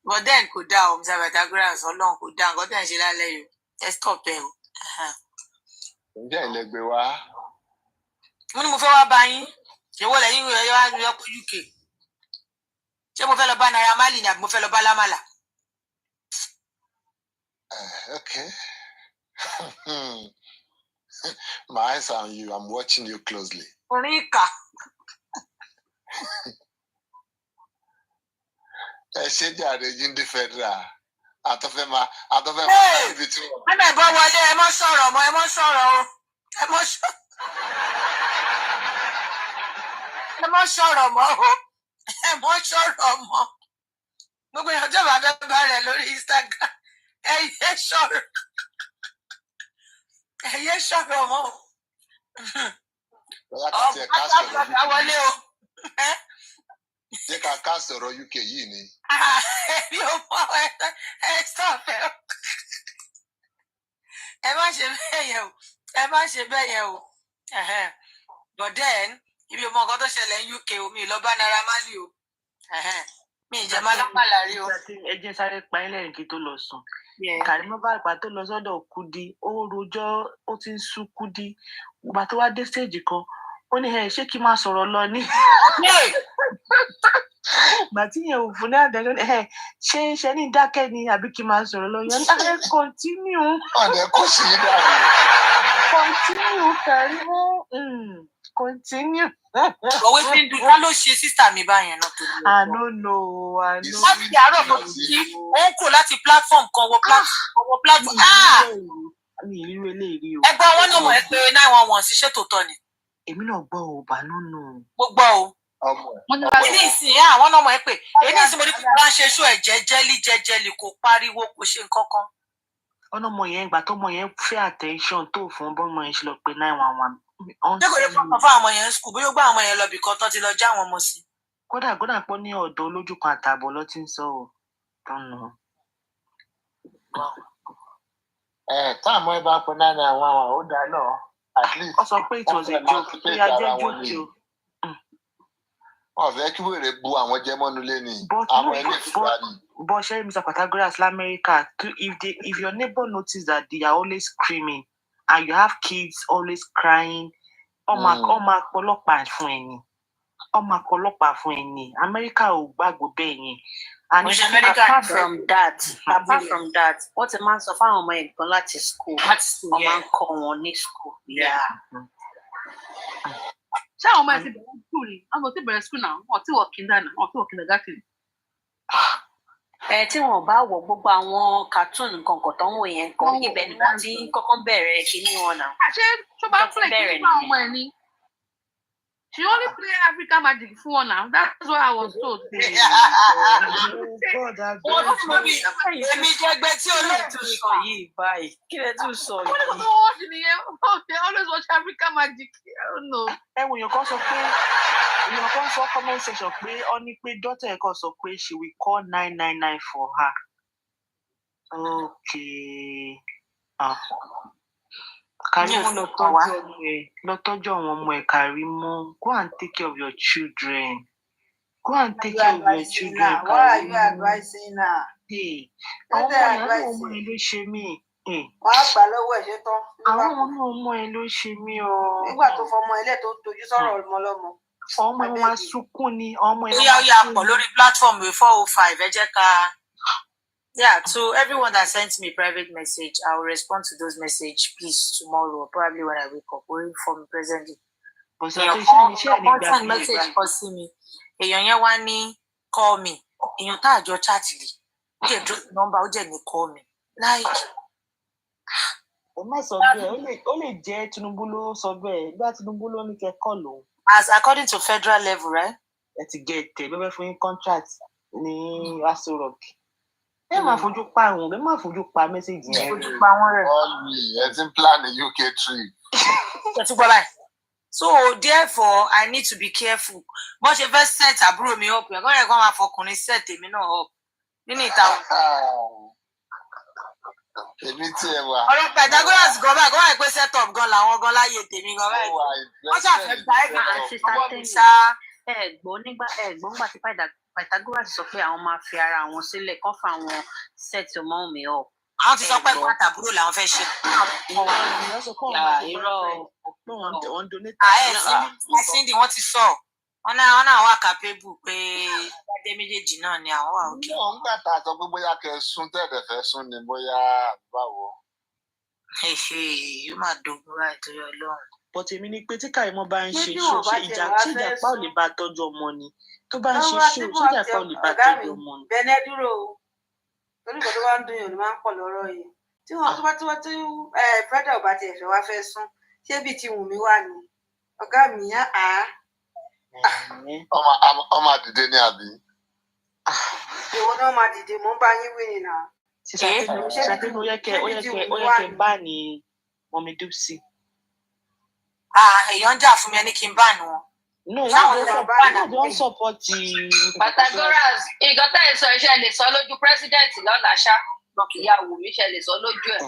But then kò dáa o, Mr. Vitagraph Ọlọ́run kò dáa nǹkan tẹ̀ ń ṣe lálẹ́ yìí. Ẹ stop ẹ o. Ǹjẹ́ ìlẹ́gbẹ̀ẹ́ wa? Mo ní mo fẹ́ wá bá yín. Ṣèwọ́ lẹ́yìn ìwé wá ní ọkọ̀ UK. Ṣé mo fẹ́ lọ bá Naira Marley ni àbí mo fẹ́ lọ bá Lámàlà? Okay. My eyes are on you. I'm watching you closely. Orin ìkà. Ẹ ṣe jàre Yíndé Federal. Àtọ́fẹ́ máa ibi tí wọ́n. Ẹ bẹ̀ bọ́ wọlé, ẹ mọ́ sọ̀rọ̀ mọ́, ẹ mọ́ sọ̀rọ̀ o. Ẹ mọ́ sọ̀rọ̀ mọ́ o. Ẹ mọ́ sọ̀rọ̀ mọ́. Gbogbo èèyàn jọba fẹ́ bá rẹ̀ lórí Instagram. Ẹ yé sọ̀rọ̀ mọ́ o. Ọ̀pá wọlé o. Ṣé ká ká sọ̀rọ̀ UK yìí ni? Ẹbí ò mọ ẹ sọ̀fẹ́ o. Ẹ má ṣe bẹ́ẹ̀ yẹn o. But then, ibi ọmọ nǹkan tó ṣẹlẹ̀ ní UK o, mi lọ bá Naira Marley o. Mi ìjẹ́ máa lápàlà rí o. Ẹ jẹ́ sáré pa ẹ́ lẹ́rìn kí tó lọ sùn. Kàrímọ́ bá ìgbà tó lọ sọ́dọ̀ Kúdí, ó rojọ́, ó ti ń sú Kúdí. Ìgbà tó wá dé stage kan, ó ní ṣé kí n máa sọ̀rọ̀ lọ ní. Ìgbà tí yẹn ò fún ní àdájọ́ ṣé ní dákẹ́ ni àbí kí n máa sọ̀rọ̀ lọ yẹn. Continue. Ọ̀dẹ̀ kò sí í dàbí. Continue Kàrímọ́. Continue. Òwe tí ń dùn ká ló ṣe sísà mi báyẹn náà tó lọ. I don't know. Wọ́n fi àárọ̀ tó ti ó ń kó láti platform kan wọ platform. Mi ì rí eléyìí o. Ẹgbẹ́ wọn náà mọ̀ ẹ́ pé 911 ṣiṣẹ́ tó tọ́ ni. Èmi náà gbọ́ ò bá nínú. Mo gbọ́ o. Èmi ìsìn àwọn náà mọ̀ ẹ́ pé èmi ìsìn mo ní kí wọ́n ṣe ṣó ẹ̀ jẹ́jẹ́lì kò pariwo kò ṣe nǹkan kan. Ọlọ́mọ yẹn ìgbà tó mọ yẹn fẹ́ attention tó fún bọ́mọ yẹn ṣe lọ pé 911. Ṣé kò lè fọkàn fún àwọn ọmọ yẹn school bóyá ó gbá àwọn ọmọ yẹn lọ bìkan tán ti lọ já àwọn ọmọ sí. Kódà pọ̀ ní ọ̀dọ̀ olójú kan àtààbọ̀ ló ti ń sọ ọ́ tọ́nà. Táàmù ẹ bá pọn 911 ó dáa náà at least. Ó sọ pé it was a joke pé ajẹ́ jòjì o. Wọ́n fẹ́ kí wèrè bu àwọn jẹ́mọ́nú lé ní àwọn ẹni ìfura ni. But ṣe Mr. Vitagraph l'America, if your neighbor notice that they are always screaming and you have kids always crying, ọmọ ọlọ́pàá fún ẹni. America ò gbàgbọ́ bẹ́ẹ̀ yẹn. And apart from that, wọ́n ti máa ń sọ fáwọn ọmọ ẹ̀gbọ́n láti school. Wọ́n máa ń kọ́ wọn ní school. Ṣé àwọn ọmọ ẹ ti bẹ̀rẹ̀ school ni? Àwọn ti bẹ̀rẹ̀ school náà, wọ́n ti wọ̀ kindergarten, wọ́n ti wọ̀ kindergarten. Tí wọn bá wọ gbogbo àwọn cartoon nǹkan tó ń wò yẹn kan ibẹ̀ ni wọ́n ti kọ́kọ́ bẹ̀rẹ̀ kíní wọn náà. Ṣé tó bá play kí fún àwọn ọmọ ẹ ní? She only play African Magic fún wọn náà. That's what I was told. Èmi jẹgbẹ́ tí olóòtú sọ yìí báyìí. Kí lẹ tún sọ yìí? Wọ́n ní wọ́n watch nìyẹn. They always watch African Magic. I don't know. Èèyàn kan sọ comment section pé ó ní pé daughter ẹ̀ kan sọ pé she will call 999 for her. Okay. Kàrímọ́ lọ tọ́jú àwọn ọmọ ẹ̀ Kàrímọ́. Go and take care of your children. What are you advising her? àwọn ọmọ ẹ ló ṣe mí. Wọ́n á gbà lọ́wọ́ ẹ̀ ṣe tán. Àwọn ọmọ ẹ ló ṣe mí o. Nígbà tó fọmọ ẹlẹ́ tó tojú sọ̀rọ̀ ọmọ lọ́mọ. Ọmọ ẹ wá sunkún ni ọmọ ẹ. Ó yá pọ̀ lórí platform 405 ẹ jẹ́ ká. Yeah, so everyone that sent me private message, I will respond to those messages, please, tomorrow, probably when I wake up, or for me presently. Constant message for see me. Èèyàn yẹn wá ní call me. Èèyàn tá àjọ chat rí. Ó jẹ́ drop number, ó jẹ́ ní call me. Like. Ó má sọ bẹ́ẹ̀, ó lè jẹ́ Tinubu ló sọ bẹ́ẹ̀, bí Tinubu ló ní kẹ́ call òun. As according to federal level, right? Ẹ ti get ẹ bẹ́ẹ̀ fún yín contract ní Aso Rock. Ẹ máa fojú pa àwọn, ẹ máa fojú pa message yẹn. Fojú pa wọ́n rẹ̀. Ẹ ti ń plan a UK trip. Ẹ ti gbọ́ báyìí. So therefore, I need to be careful. Bó ṣe fẹ́ set àbúrò mi up, ẹ̀kọ́ yẹn kọ́ máa fọkùnrin set èmi náà up. Nínú ìta. Èmi tí ẹ wà. Ọ̀rọ̀ Pythagoras gan báyìí, kọ́ wáyé pé set up gan làwọn gan láyé tèmi gan báyìí. Wọ́n ṣàfẹ́ gba ọwọ́ mi sá. Ẹ̀gbọ́n nígbà tí Pythagoras sọ pé àwọn máa fi ara àwọn sílẹ̀ kán fa àwọn set ọmọ mi up. Àwọn ti sọ pé ẹ̀gbọ́n àtàbúrò làwọn fẹ́ ṣe. Cindy wọ́n ti sọ wọ́n náà wà capable pé ẹgbẹ́ méjèèjì náà ni àwọn wà òkè. Wọ́n ń gbà tá a sọ pé bóyá kẹ́ ẹ sún tẹ̀lẹ̀ fẹ́ sún ni bóyá báwo. Yóò máa dogun láì torí Ọlọ́run. But èmi ni pé tí Kàrímọ́ bá ń ṣe ṣó ṣe ìjàpá ò lè bá tọ́jú ọmọ ni. Tó bá ń ṣe ṣó ìjàpá ò lè bá tọ́jú ọmọ ni. Bẹ́ẹ̀ dúró o. Torí ìgbà tó bá ń dùn yàn ló máa ń pọ̀ lọ́rọ̀ yìí. Tí wọ́n tó bá tí fẹ́dà ò bá tiẹ̀ fẹ́ wá fẹ́ sún, ṣé bíi ti Wùmí wà ní? Ọ̀gá mi yá á. Ọmọ àdìdé ní àbí. Ìwọ náà máa dìde, mò ń bá yín wí nìyà. Ṣàtẹ́nu ó yẹ kẹ́ bá ní Mọ̀mí Dúpsì. Èèyàn jà fún mi ẹni kí n bá nù wọn. No, wọ́n sọ̀pọ̀tì. Pythagoras, ìgbà tá ẹ̀ sọ iṣẹ́ lè sọ lójú president lọ́la ṣá. Ìyá Wùmí ṣe lè sọ lójú ẹ̀.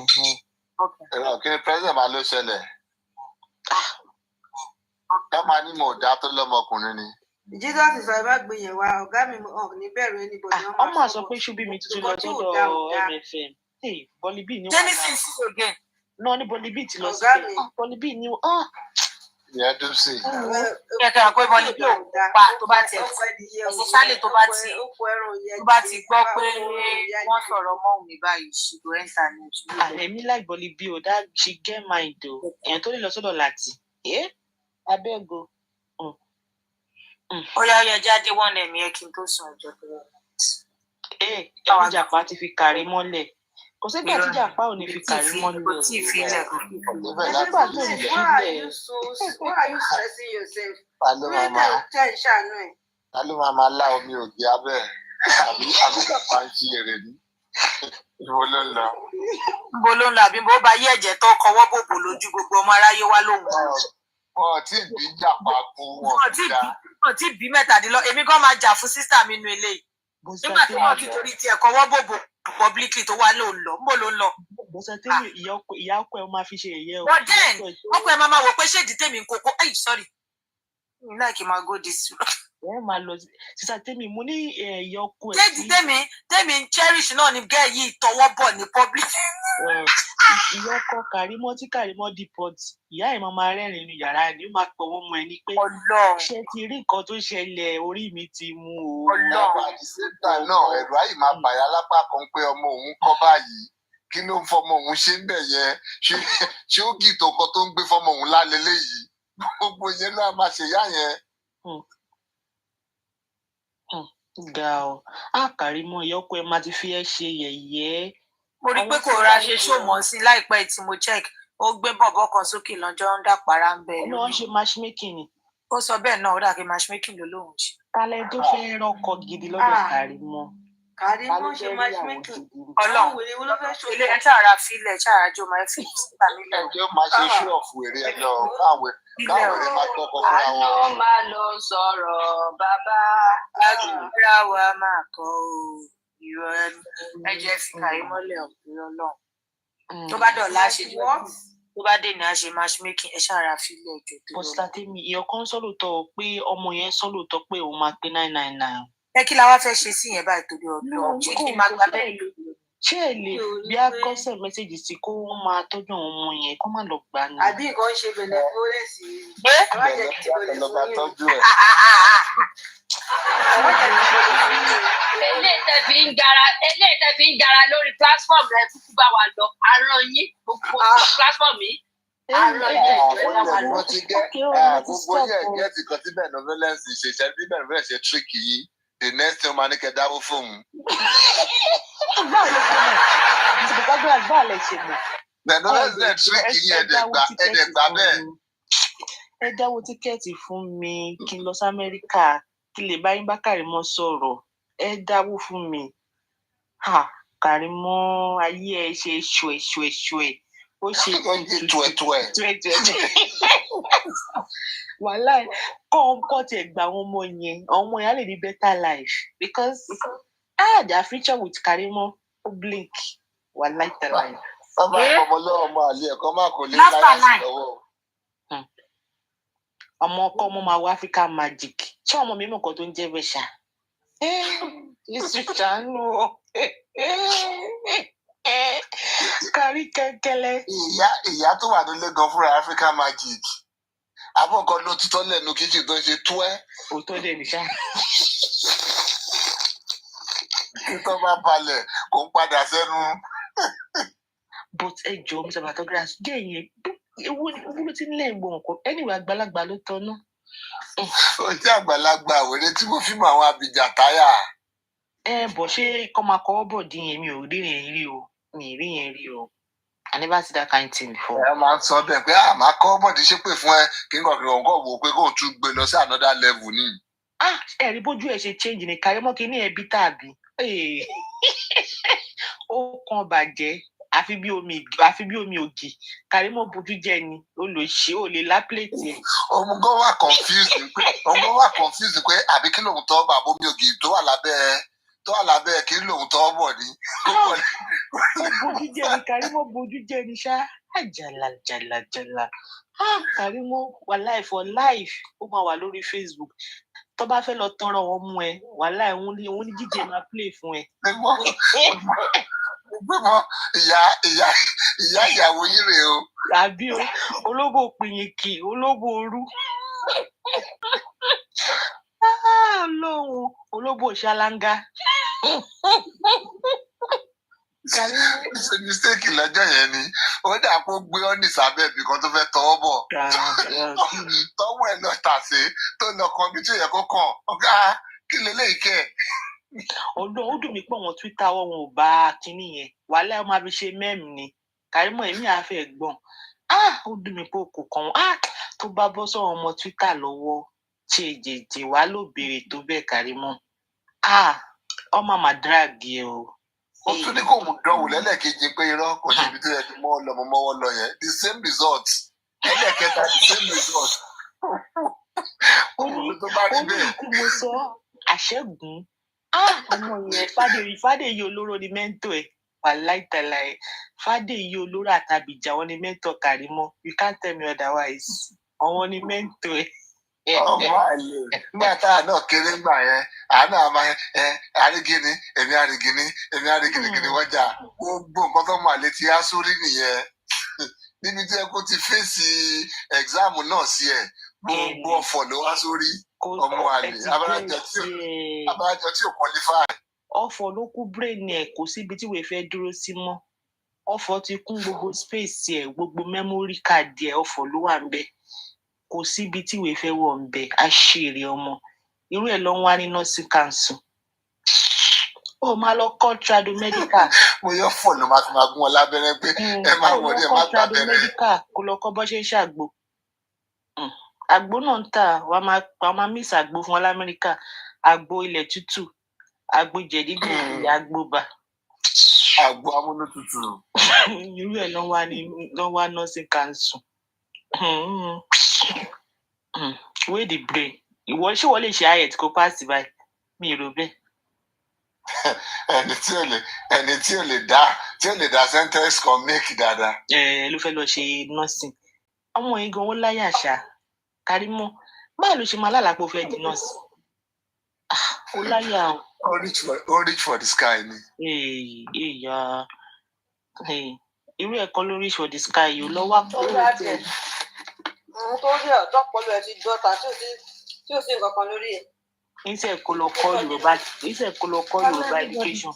Ẹ̀rọ kí ni president máa ló ṣẹlẹ̀? Tọ́mà ní mo dá tó lọ́mọkùnrin ni. Jesus sọ ẹ bá gbé yẹn wá, ọ̀gá mi ní bẹ̀rù anybody. Ọmọ àsọ pé ṣubí mi tuntun lọ sọ́dọ̀ MFM. Bọ́líbì ni wọ́n máa. Náà ní Bọ́líbì ti lọ sí Bọ́líbì ni Ìyá Dúpsì. Kẹ̀kẹ́ àpò ìbọn níbi òun pa tó bá tiẹ̀ ẹ̀sìn sálẹ̀ tó bá ti gbọ́ pé wọ́n sọ̀rọ̀ mọ́ òun báyìí ṣùgbọ́ ẹ̀ńtà ní oṣù. Èmi láì Bọ́líbì ò dá ṣe get mind o. Èèyàn tó lè lọ sọ́dọ̀ láti. Abẹ́go. Ó yá jáde wọ́n ẹ̀mí ẹ̀ kí n tó sùn ọjọ́ tó rẹ̀. Ẹ̀rọ ìjàpá ti fi Kàrí mọ́lẹ̀. Kò sígbà tí ìjàpá ò ní fi Kàrí mọ́lẹ̀. Kò tí ì fi ilẹ̀ kò tí ì fi ilẹ̀. Sígbà tó ní fi ilẹ̀. Why are you stressing yourself? Ta ló máa lá omi ògì abẹ́ àbí ìjàpá ń ṣí èrè ní? Ibo ló ń lọ? Ibo ló ń lọ àbí bó bá yé ẹ̀jẹ̀ tó kọwọ́ bòbò lójú gbogbo ọmọ aráyé wá lóhùn. Wọ́n ti bí ìjàpá kú wọn ti dá. Wọ́n ti bí mẹ́tàdínlọ́ èmi kan máa jà fún sísà mi nínú eléyìí. Nígbà tí wọ́n ti torí tiẹ̀ kọwọ́ bòbò publicly tó wá ló ń lọ mbó ló ń lọ. Bọ́sẹ̀ tèmi ìyá ọkọ ẹ̀ máa fi ṣe èyẹ o. But then ọkọ ẹ̀ máa wò pé ṣéèdì tèmi ń kókó sorry mi láì kí n máa go this way. Ẹ máa lọ sísá tèmi mo ní ìyá ọkọ ẹ̀. Ṣéèdì tèmi ń cherish náà ni gẹ́ẹ̀ yìí tọwọ́ bọ̀ ní public. Ìyá ọkọ Kàrímọ́ tí Kàrímọ́ deport ìyá ẹ̀ máa rẹ́rìn-ín ní yàrá ni ó máa pọ̀ wọ́n mọ ẹ ní pé ṣé ti rí nǹkan tó ṣẹlẹ̀ orí mi ti mú o. Àdìsẹ́ńtà náà ẹ̀rọ ayé máa bàyá lápá kan pé ọmọ òun kọ́ báyìí kí ló ń fọmọ òun ṣe ń bẹ̀ yẹn ṣé ó gì tó kọ tó ń gbé fọmọ òun lálẹ́ léyìí gbogbo yẹn náà máa ṣe yá yẹn. Ga ọ Kàrímọ́ ìyá ọkọ ẹ̀ máa ti fi ẹ́ ṣe yẹ̀yẹ́. Mo rí pé kò ra ṣe ṣòmọ́ sí láìpẹ́ tí mo check ó gbé bọ̀bọ̀ kan sókè lọ́jọ́ ń dàpárá ń bẹ̀. Ó ṣe matchmaking ni. Ó sọ bẹ́ẹ̀ náà ó dà kí matchmaking ló lóun ṣe. Talẹ̀ tó fẹ́ rọ́kọ gidi lọ́dọ̀ Kàrímọ́. Kàrímọ́ ṣe matchmaking. Ọlọ́run ilé ẹ̀ ṣàrà fílẹ̀ ṣàrà jó máa fi síta nílẹ̀. Ẹjọ́ máa ṣe ṣú ọ̀fù èrè ẹjọ́ káwọn ẹ̀ máa tọ́kọ fúnra wọn. Àná máa lọ sọ̀rọ̀ bàbá. Agbára wa máa kọ́ o. Ìrọ̀ ẹ̀jẹ̀ fi Kàrímọ́ lẹ̀ ọ̀pẹ̀rẹ̀ Ọlọ́run. Tó bá dọ̀la ṣe tó bá dé ní a ṣe matchmaking ẹ ṣàrà fílẹ̀ ẹjọ́ tó lọ. Bọ́sítà tèmi ìyọkan sọ́lòtọ̀ pé ọmọ yẹn sọ́lòtọ̀ pé òun máa pé 999. ẹ kí la wá fẹ́ ṣe sí yẹn báyìí torí ọ̀dọ́ ṣé kí n máa gbà bẹ́ẹ̀. ṣé ẹ lè bí a kọ́sẹ̀ mẹ́sẹ̀gì sí kó wọ́n máa tọ́jú àwọn ọmọ yẹn kó má lọ gbà ní. àbí nǹkan ń ṣe bẹ̀lẹ̀ fúrẹ́sì bẹ̀lẹ̀ ló bá tọ́jú ẹ̀. eléyìí tẹ́ fi ń gara lórí platform rẹ kúkú bá wa lọ àrùn yín gbogbo platform yìí. Mo ti gẹ́ gbogbo yẹ̀ ti kan tí benevolence ṣe ṣe bí benevolence ṣe tricky yìí the next thing ma ní kẹ́ dáwó fóun. benevolence tricky yìí ẹ̀dẹ̀gbà bẹ́ẹ̀. Ẹ dáwó tíkẹ́ẹ̀tì fún mi kí n lọ sí Amẹ́ríkà kí lè bá yín bá Kàrímọ́ sọ̀rọ̀ ẹ dáwó fún mi. Kàrímọ́ ayé ẹ ṣe ṣùẹ̀ ó ṣe wàhálà kọ́ tiẹ̀ gba àwọn ọmọ yẹn á lè ní better life because their future with Kàrímọ́ ó blink wàhálà ìtàlá yẹn. ọmọ lọ́wọ́ ọmọ àlè ẹ̀kọ́ máa kò lè láyé lọ́wọ́. ọmọ máa wá African magic ṣé ọmọ mi mọ̀ nǹkan tó ń jẹ́ bẹ́ẹ̀ ṣá. Jésù ṣàánú o. Kárí kẹ́kẹ́lẹ́. Ìyá tó wà nílé gan fúnra African magic. Àbọ̀ nǹkan ló títọ́ lẹ́nu kíjì tó ń ṣe tú ẹ́. Òótọ́ dẹ̀ ní ṣá. Títọ́ bá balẹ̀ kò ń padà sẹ́nu. But ẹ jọ Mr. Batograss jẹ́ ìyẹn ewu ló ti ń lẹ̀ gbọ̀n kan anyway àgbàlagbà ló tọ́ náà. Ó jẹ́ àgbàlagbà àwòrán tí mo fi mọ àwọn abìjà táyà. Bọ̀ ṣé kọ́ máa kọ́wọ́ bọ̀ dín yẹn mi ò rí yẹn rí o mi ì rí yẹn rí o I never see that kind thing before. Ẹ máa ń sọ bẹ́ẹ̀ pé àmà kọ́wọ́ bọ̀ dín ṣépè fún ẹ kí n kàn kí n kàn wò pé kò tún gbé lọ sí another level ni. Ẹ̀rí bójú ẹ̀ ṣe change ní Kàrímọ́ kí ní ẹbí tàbí ó kàn bàjẹ́ àfi bí omi ògì Kàrímọ́ bójú jẹ́ ni ó lò ṣe ó lè lápìlẹ̀tì ẹ̀. Ọmọ gan wà confused pé àbí kí lòun tọ́ bàbá omi ògì tó wà lábẹ́ kí lòun tọ́ bọ̀ ni. Ó bójú jẹ́ ni Kàrímọ́ bójú jẹ́ ni ṣá jàlà Kàrímọ́ wà for life ó máa wà lórí Facebook tó bá fẹ́ lọ tọrọ wọn mú ẹ wàhálà òun ní jíjẹ máa play fún ẹ. Gbọ́mọ ìyá ìyàwó yín rèé o. Àbí o olóbò pìyìnkì olóbò orú. Ọlọ́run olóbò ṣáláńgá. Ṣé mistake lọ́jọ́ yẹn ni ó dà kó gbé ọ́nì sábẹ́ ibì kan tó fẹ́ tọwọ́ bọ̀ tọwọ́ ẹ̀ lọ tàṣé tó lọ kan bí tó yẹ kó kàn ọ̀gá kí leléyìí kẹ́ ẹ̀. Ọdún ó dùn mí pé wọn Twitter wọn ò bá kinní yẹn wàhálà ó máa fi ṣe mẹ́ẹ̀mù ni Kàrímọ́ èmi àfẹ́ gbọ̀n ó dùn mí pé kò kàn wọ́n tó bá bọ́ sọ̀rọ̀ ọmọ Twitter lọ́wọ́ ṣe jèjì wá ló béèrè tó bẹ́ẹ̀ Kàrímọ́ ọmọ màdíràgì ẹ o. Ó tún ní kò mú dánwò lẹ́lẹ́kejì pé irọ́ kò síbi tó yẹ kí mọ́wọ́ lọ yẹn the same result ẹlẹ́kẹta the same result. Ó ní ikú mo sọ àṣẹ́gun ọmọ yẹn Fádèyí olóró ni mẹ́ńtọ̀ ẹ̀ wàláìtàlà ẹ̀ Fádèyí olóró àtàbìjà wọn ni mẹ́ńtọ̀ Kàrímọ́ you can't tell me otherwise àwọn ni mẹ́ńtọ̀ ẹ̀. Ọmọ àlè nígbà tá a náà kéré ńgbà yẹn àánú àmà àrígìní èmi àrígìní kìnì wọ́n jà gbogbo nǹkan tó mọ àlè ti á sórí nìyẹn níbi tí ẹ kó ti fèsì ẹ̀gzáàmù náà sí ẹ̀ gbogbo ọ̀fọ̀ ló wá sórí ọmọ àlè abájọ tí ò qualify. Ọ̀fọ̀ ló kú brain ẹ̀ kò síbi tí wèé fẹ́ dúró sí mọ́ ọ̀fọ̀ ti kún gbogbo space ẹ̀ gbogbo memory card ẹ̀ ọ̀fọ̀ ló wà ń bẹ̀ kò síbi tí wèé fẹ́ wọ̀ ń bẹ̀ àṣírí ọmọ irú ẹ̀ ló ń wá ní nursing council ó máa lọ kọ́ trado medical. Mo yọ fọ̀ ló máa fi máa gún ọ lábẹ́rẹ́ pé ẹ máa wọlé ẹ má gbà bẹ́rẹ́. medical kó lọ kọ́ bọ́ ṣe ń ṣàgbo àgbo náà ń tà wàá máa miss àgbo fún ọ lamẹ́ríkà àgbo ilẹ̀ tútù àgbo jẹ̀díjẹ̀dí àgbo bà. Àgbo amúnútutù. Irú ẹ̀ lọ́ wá nursing council. Wey the brain ìwọ ṣé wọ́n lè ṣe ayẹt kó pass báyìí mi ò rò bẹ́ẹ̀. ẹni tí ò lè dá sentence kan make dáadáa. Ló fẹ́ lọ ṣe nursing ọmọ yìí gan ó láyà ṣá Kàrímọ́ báwo ló ṣe máa lálàpọ̀ fẹ́ di nọ́ọ̀sì Olaya. Reach for the sky ni. Yeah. Irú ẹ̀kọ́ ló reach for the sky yìí lọ wá kó lórí tẹ̀. Tó rí ọ̀dọ́ pọ̀lú ẹ̀ ti jọta tí ò sí nǹkan kan lórí ẹ̀. Iṣẹ́ kó lọ kọ́ Yorùbá education.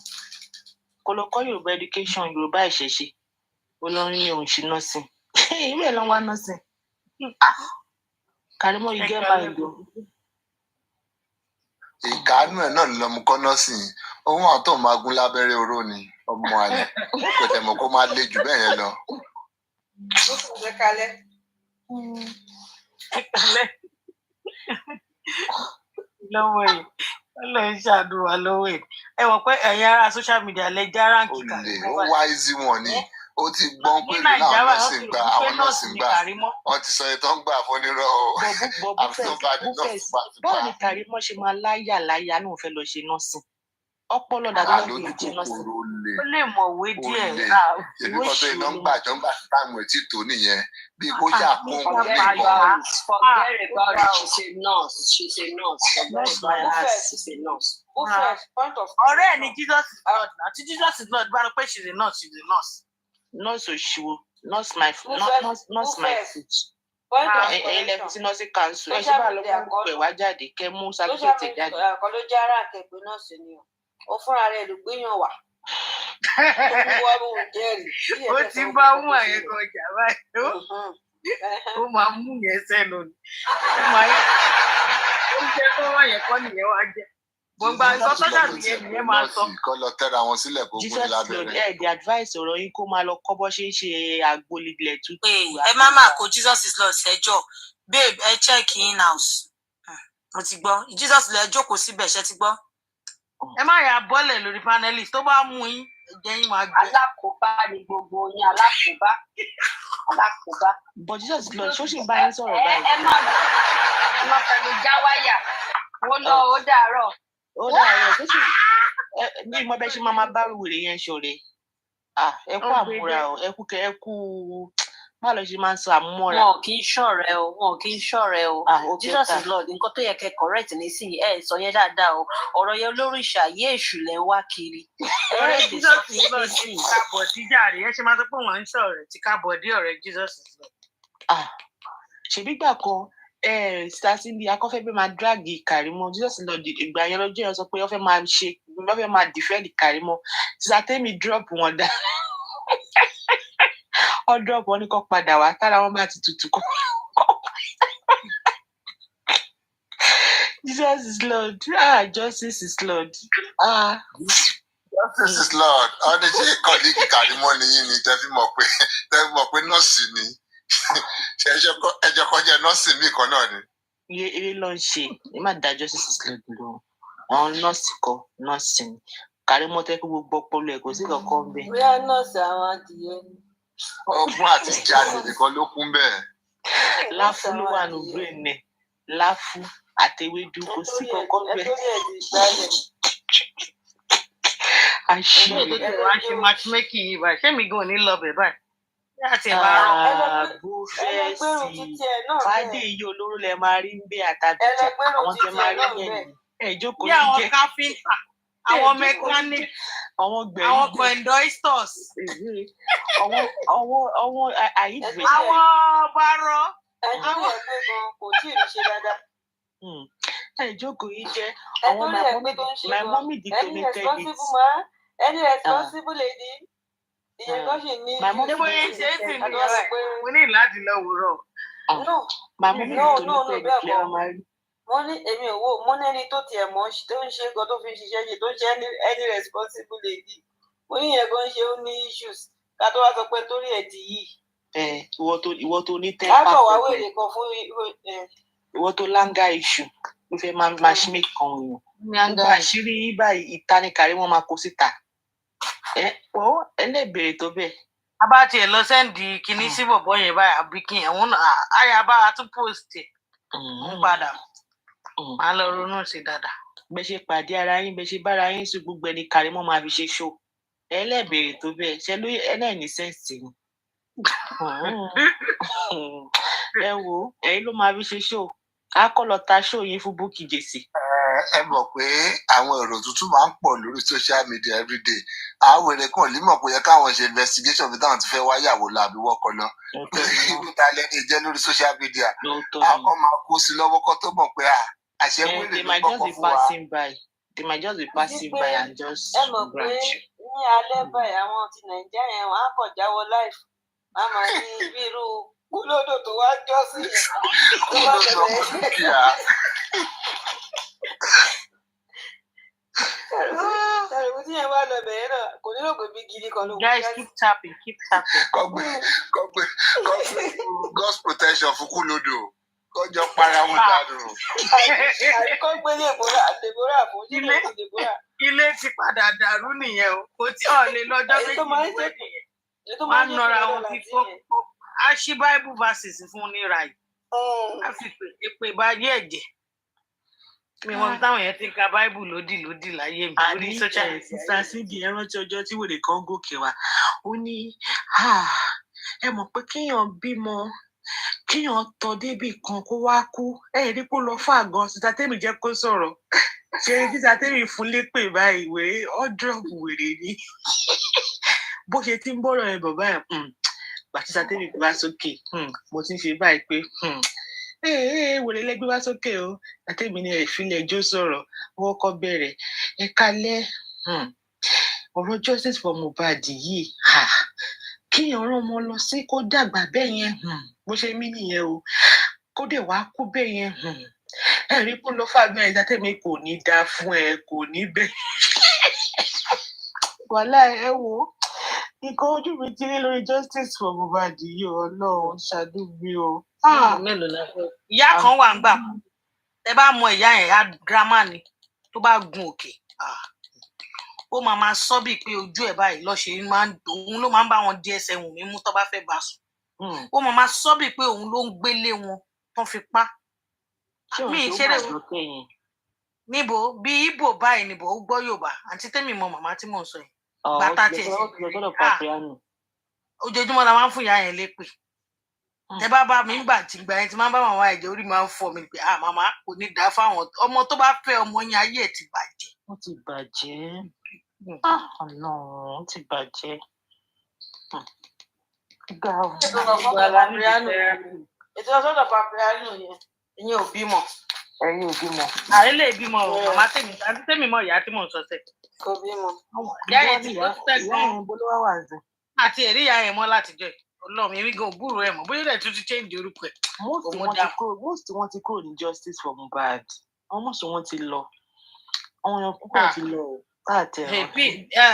Kó lọ kọ́ Yorùbá education Yorùbá ìṣẹ̀ṣe. Olórin ni òun ṣe nọ́ọ̀sìn. Irú ẹ̀ ló wá nọ́ọ̀sìn. Karimo, you get married though. Ìkánú ẹ̀ náà ló mú kọ́ nọ́ọ̀sìn. Ohun àwọn tó máa gún lábẹ́rẹ́ oró ni ọmọ àlè. Kò tẹ̀ mọ́ kó máa le jù bẹ́ẹ̀ yẹn lọ. Ó sì ń jẹ́ kalẹ̀. Lọ́wọ́ ẹ̀ Ọlọ́run ṣàdúrà lọ́wọ́ ẹ̀. Ẹ mọ̀ pé ẹ̀yin ará social media lẹ já ráǹkì kàrí. Ó wá easy wọn ni. Ó ti gbọ́n pé àwọn nọ́ọ̀sì ń gbà. Wọ́n ti sọ ètò ń gbà fún nírọ̀ o. Bọ́ọ̀ ni Karimo ṣe máa láyà náà fẹ́ lọ ṣe nọ́ọ̀sì. Ọpọlọ dàbí wọn fi ṣe nọ́ọ̀sì. Ó lè mọ̀wé díẹ̀. Èmi kan tó iná ń gbà táàmù ètí tó nìyẹn. Bí kò jà kún un Forget about it. She's a nurse. She's a nurse. Ọ̀rẹ́ ẹ̀ ni Jesus is Lord. Àti Jesus is Lord bá rọ pé she's a nurse. Nurse òṣìwò. Nurse my foot. Ẹlẹ́fún sí nọ́ọ̀sì council. Ẹ ṣe bá lọ mú pẹ̀ wá jáde kẹ́ mú certificate jáde. Àkọ́ ló jẹ́ ara àkẹ́gbẹ́ nọ́ọ̀sì ni o. Ó fúnra rẹ̀ ló gbéyàn wá. Ó ti bá mú àyẹ̀kọ́ ọjà báyìí. Ó máa mú yẹn sẹ́nu ni. Ó jẹ́ kó wọ́n yẹn kọ́ nìyẹn wá jẹ́. Gbogbo àgbọ̀ sọ́jà nìyẹn máa sọ. Kọ́ lọ tẹ́ra wọn sílẹ̀ kó gún lábẹ́rẹ́. The advice ọ̀rọ̀ yín kó máa lọ kọ́ bọ́ ṣe ń ṣe àgbolilẹ̀ tútù. Ẹ má máa kó Jesus is Lord ṣẹjọ́. Babe, ẹ check in house. Mo ti gbọ́. Jesus lẹ jókòó síbẹ̀ ṣe ti gbọ́. Ẹ má yà bọ́lẹ̀ lórí panelist tó bá mú yín ẹ̀jẹ̀ yín máa gbé. Alákòóbá ni gbogbo yín alákòóbá. But Jesus Lord ṣó sì ń bá yín sọ̀rọ̀ báyìí. Ẹ má fẹnu já wáyà. Ó lọ ó dàárọ̀. Ó dàárọ̀ tó sì ní ìmọ̀ bẹ́ẹ̀ ṣe máa bá wèrè yẹn ṣọ̀rẹ́. Ẹ kú àmúra o ẹ kú báwo ló ṣe máa ń sọ àmúmọ́ra. Wọn kì í ṣọ̀rẹ́ o. Jesus is Lord nǹkan tó yẹ kẹ́ correct nísìnyí ẹ sọ yẹn dáadáa o ọ̀rọ̀ yẹn olóríṣà yé èṣù lẹ ń wá kiri. Jesus is Lord ti kábọ̀dí jàre ẹ ṣe máa sọ pé wọ́n ń ṣọ̀rẹ́ ti kábọ̀dí ọ̀rẹ́ Jesus is Lord. Ṣèbí gbà kan Sasindi akọ́fẹ́ máa dragi Karimo Jesus is Lord ìgbà yẹn lọ́jọ́ yẹn sọ pé wọ́n fẹ́ máa defend Karimo Sisatemi drop wọn dá. Ọdún ọ̀pọ̀ ní kò padà wá tára wọn bá ti tutù kọ́. Jesus is Lord. Justice is Lord. Justice is Lord. Ọdún ṣe kọ́líkì Karimo nìyí ni tẹ́fí mọ̀ pé nọ́ọ̀sì ni. Ṣé ẹjọ́ kọjá nọ́ọ̀sì mi kan náà ni? Eré ló ń ṣe. Ẹ má dá Justice is Lord lọ. Àwọn nọ́ọ̀sì kọ́ nọ́ọ̀sì ni. Karimo tẹ́ kó gbogbo ọpọlọ ẹ̀ kò sí kankan bẹ́ẹ̀. Bóyá nọ́ọ̀sì àwọn adìyẹ ni. Ọgbọ́n àti jáde nìkan ló kún bẹ́ẹ̀. Láfú ló wà ní brain ẹ̀. Láfú àtẹwédú kò sí kankan bẹ́ẹ̀. Àṣírí wá ṣe matchmaking yìí báyìí. Ṣé mi gan ní lọ bẹ̀ báyìí? Láti bá búfẹ́sì fàdé iye olóró lẹ máa rí ń bẹ àtàbíjà àwọn tẹ máa rí yẹn. Jókòó ní jẹ́. Àwọn káfíńtà. Àwọn mechanic, àwọn conductors, àwọn àyíjẹ. Àwọn bárọ̀. Àwọn ẹgbẹ́ gan kò tí ì ṣe dáadáa. Jókòó yìí jẹ́ àwọn my mommy detonated it. Any responsible lady. Ìyẹn kan ṣì ní. My mommy detonated it. Mo ní láti lọ wúrọ̀. My mommy detonated it lẹ́wọ̀n máa rí. Wọ́n ní èmi ò wò mo ní ẹni tó tiẹ̀ mọ́ tó ń ṣe gan tó fi ń ṣiṣẹ́ ṣe tó ń ṣe any responsible lady mo ní yẹn gan ṣe ó ní issues ká tó wá sọ pé torí ẹ̀ dì yìí. Ìwọ tó ní tẹ́ pàpẹ́ wá wèrè kan fún ìwọ tó láńgá iṣu ló fẹ́ máa ṣí mi kan òyìn gbogbo àṣírí báyìí ìta ni Karimo máa kó síta ẹlẹ́bẹ̀rẹ̀ tó bẹ́ẹ̀. A bá tiẹ̀ lọ sẹ́ǹdì kinní sí bọ̀bọ̀ yẹn báyìí àbí kí ẹ̀wọ̀n àyà bá a tún post ẹ̀ ń padà. Máa lọ ronú sí dáadáa. Bẹ́ ṣe pàdé ara yín bẹ́ ṣe bára yín sùn gbogbo ẹni Karimo máa fi ṣe ṣó ẹlẹ́bẹ̀rẹ̀ tó bẹ́ẹ̀ ṣe ló ẹlẹ́ni sẹ́ǹsì ni. Ẹ wo ẹ̀yin ló máa fi ṣe ṣó a kọ́ lọ ta ṣó yín fún Bukky Jesse. ẹ mọ̀ pé àwọn èrò tuntun máa ń pọ̀ lórí social media everyday. Àwọn èrè kan lè mọ̀ pé yẹ káwọn ṣe investigation bí táwọn ti fẹ́ wáyàwó làbí wọ́kọ lọ. Irú talẹ́ ní jẹ́ lórí social media. Àwọn kan máa kó sí lọ́wọ́ kó tó mọ̀ pé àṣẹ wèrè ló kọ́kọ́ fún wa. They might just be passing by and just ẹ mọ̀ pé ní alẹ́ báyìí àwọn ti Nàìjíríà yẹn wọ́n á kọ̀ jáwọ́ láìfù wọ́n á máa ní bí irú kúlódò tó wá jọ́ sí yẹn tó bá bẹ̀rẹ̀ ẹ̀rù tí yẹn bá lọ bẹ̀rẹ̀ náà kò nílò pé bí gidi kan ló wù. Guys, keep tapping. God's protection fún kúlódò. Kọjọ para wọn dànù. Àríkọ́ gbé Deborah fún sílẹ̀ sí Deborah. Ilé ti padà dàrú nìyẹn o. Kò tí ò lè lọ́jọ́ méjì níwèé nìyẹn. Wọ́n á nọra wọn bí kókó. A ṣí Bible verses fún ní ra yìí. A fi pè bá yé ẹ̀jẹ̀. Mi mọ̀ táwọn yẹn ti ka Bible lódì láyé mi. Lórí social media. Sister Cindy ẹ rántí ọjọ́ tí wèrè kan gòkè wá. Ó ní ẹ mọ̀ pé kéèyàn bímọ kíyàn tọ débì kan kó wá kú rí kó lọ fún àgàn Sister Temi jẹ́ kó sọ̀rọ̀ ṣe Sister Temi fún lépè báyìí wèrè ọdrọpù wèrè ni bó ṣe ti ń bọ̀rọ̀ ẹ bàbá ẹ gbà Sister Temi gbé wá sókè mo ti ń ṣe báyìí pé wèrè lẹ́gbẹ́ wá sókè o Sister Temi ní ìfilẹ̀ ẹjọ́ sọ̀rọ̀ wọ́n kọ́ bẹ̀rẹ̀ ẹ kalẹ̀ ọ̀rọ̀ justice for Mohbad yìí kíyàn rán ọmọ lọ sí kó dàgbà bẹ́ẹ̀ yẹn bó ṣe mí nìyẹn o kó dẹ̀ wá kú bẹ́ẹ̀ yẹn ẹ̀rí kó lọ fàgbọ́n ẹ̀ dátẹ́mi kò ní dáa fún ẹ kò ní bẹ́ẹ̀. wàhálà ẹ wo nǹkan ojú mi ti rí lórí justice for Mohbad yìí Ọlọ́run ṣàdúgbò o. Ìyá kan wà ń gbà ẹ bá mọ ìyá yẹn á girama ni tó bá gun òkè ó máa sọ bíi pé ojú ẹ̀ báyìí lọ́ṣẹ̀ òun ló máa ń bá wọn di ẹsẹ̀ wùn mí mú tó bá fẹ́ bá sùn ó máa sọ bíi pé òun ló ń gbélé wọn tó fi pa mí ìṣeré níbo bí Ìgbò báyìí níbo ó gbọ́ Yorùbá àǹtí Tẹ́mi mọ màmá tí mò ń sọ yìí bàtà tiẹ̀ ojoojúmọ́ la máa ń fún ìyá yẹn lépè tẹ bá mi ń gbà tí gbà yẹn tí máa ń bá màmá ẹ̀jẹ̀ orí máa ń fọ́ mi pé màmá kò ní dáa fáwọn ọmọ tó bá fẹ́ ọmọ yẹn ayé ẹ̀ ti bàjẹ́. Ó ti bàjẹ́. Ọ̀nà ó ti bàjẹ́. Ètò ọ̀sọ́dọ̀ Papiano yẹn ìyẹn ò bímọ. Ẹ̀yin ò bímọ. Àrí lè bímọ o màmá Tẹ́mi mọ ìyá tí mò ń sọ sẹ́. Kò bímọ. Ìyá yẹn ti kó sẹ́gun. Bolówá wà sí. Àti ẹ̀rí ìyá yẹn mọ́ látijọ́ Ọlọ́run mi gan òbúrò ẹ̀ mọ̀ bóyá ilẹ̀ tuntun change orúkọ ẹ̀. Most wọn ti kúrò ní justice for Mohbad. Most wọn ti lọ. Àwọn èèyàn púpọ̀ ti lọ o.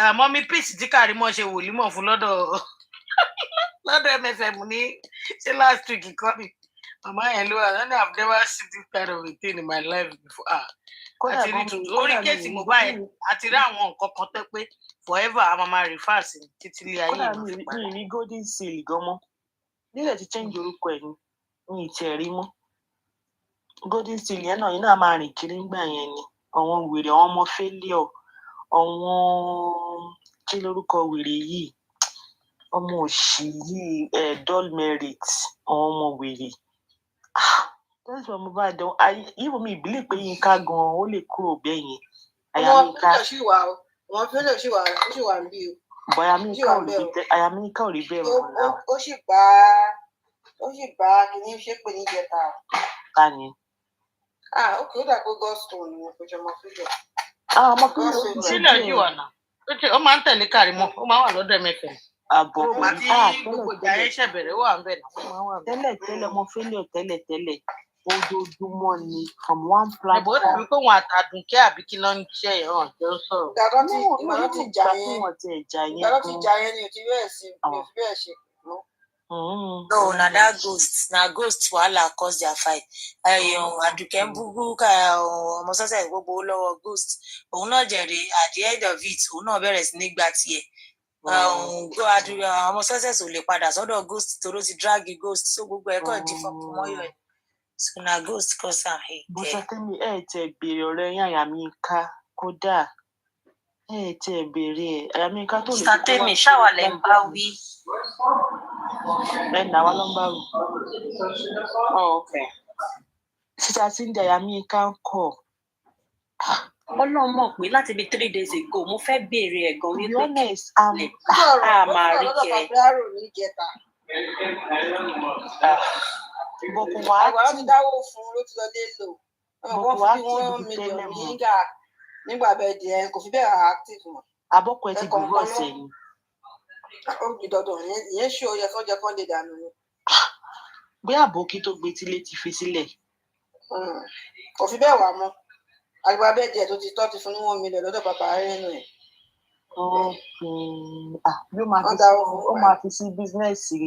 Àmọ́ mi peace tí Kàrímọ́ ṣe wòlímọ̀ fún lọ́dọ̀ MFM ní ṣé last week kọ́ ni màmá yẹn ló wà lọ́nà I've never seen this kind of a thing in my life before. Àti rí orí kéèsì Mohbad àti rí àwọn nǹkan kan tẹ́ pé forever a máa refer sí títí ilé ayé ìlú fi padà. Kódà mi ní golden seal gan mọ́ nílẹ̀ ti change orúkọ ẹ̀ ní ìtì ẹ̀rí mọ́ golden seal yẹn náà iná máa rìn kiri ńgbà yẹn ni àwọn wèrè àwọn ọmọ failure àwọn kí lórúkọ wèrè yìí ọmọ òṣì yìí dull merit àwọn ọmọ wèrè that's why Mohbad even mi believe pé Yínká gan ó lè kúrò bẹ́ẹ̀ yẹn wọ́n fẹ́lẹ̀ ṣì wà ń bí o. But Yínká ò rí bẹ́ẹ̀ mọ́ náà. Ó sì bá kìíní ṣépè ní ìjẹta. Ta ni? Ó dà pé Godstone ni kò jọ ọmọ fílẹ̀. Ọmọ fílẹ̀ sílẹ̀ ojú ọ̀nà ó máa ń tẹ̀lé Kàrímọ́ ó máa wà lọ́dọ̀ MFM. Àbọ̀ kò ní gbogbo ìjà yẹn ṣẹ̀bẹ̀rẹ̀ wà ń bẹ̀ náà. Tẹ́lẹ̀ ọmọ fílẹ̀ tẹ́lẹ̀ ojoojúmọ́ ni from one platform. Ẹ̀bùn ó dàbí pé òun àtàdùnkẹ́ àbí kí ló ń ṣe ìhàn tó ń sọ̀rọ̀. Ìgbà tó ti jà yẹn ni ò ti bẹ́ẹ̀ ṣe. No, na ghost wahala cause their fight. Àdùkẹ́ ń búburú ká ọmọ sọ́sẹ̀ gbogbo lọ́wọ́ ghost. Òun náà jẹ̀rẹ̀ at the end of it, òun náà bẹ̀rẹ̀ sí ní gbà tiẹ̀. Ọmọ sọ́sẹ̀ ò lè padà sọ́dọ̀ ghost toró ti drag ghost so gbogbo ẹ̀kọ́ di fọkùn mọ́yọ̀ ẹ̀. So na ghost cause am hate. Bọ́sẹ̀ Tẹ́mi tẹ béèrè ọ̀rẹ́ yín Àyàmíká kódà tẹ béèrè Àyàmíká tó lè. Sister Tẹ́mi ṣáwa lẹ ń bá wí. Náà wá ló ń bá wí. Sister Cindy Àyàmíká ń kọ̀ Ọlọ́run mọ̀ pé láti bí 3 days ago mo fẹ́ béèrè ẹ̀ gan wípé honest, máa rí kẹ. Bọ̀kùwá ti dáwó fún ló ti lọ lé lò. Bọ̀kùwá ti di tẹ́lẹ̀ mọ́. Nígbà bẹ́ẹ̀ di ẹ kò fi bẹ́ẹ̀ active mọ́. Àbọ̀kù ẹ ti dùbọ̀ ọ̀sẹ̀ yìí. Ó di dandan ìyẹn ṣé ó yẹ kó jẹ kó lè dànù ni. Bí àbókí tó gbé tílé ti fi sílẹ̀. Kò fi bẹ́ẹ̀ wà mọ́. Àgbà bẹ́ẹ̀ díẹ̀ tó ti tọ́ ti fún ní 1 million lọ́dọ̀ bàbá rẹ̀ nù ẹ̀. Ó máa fi sí bísínẹ́sì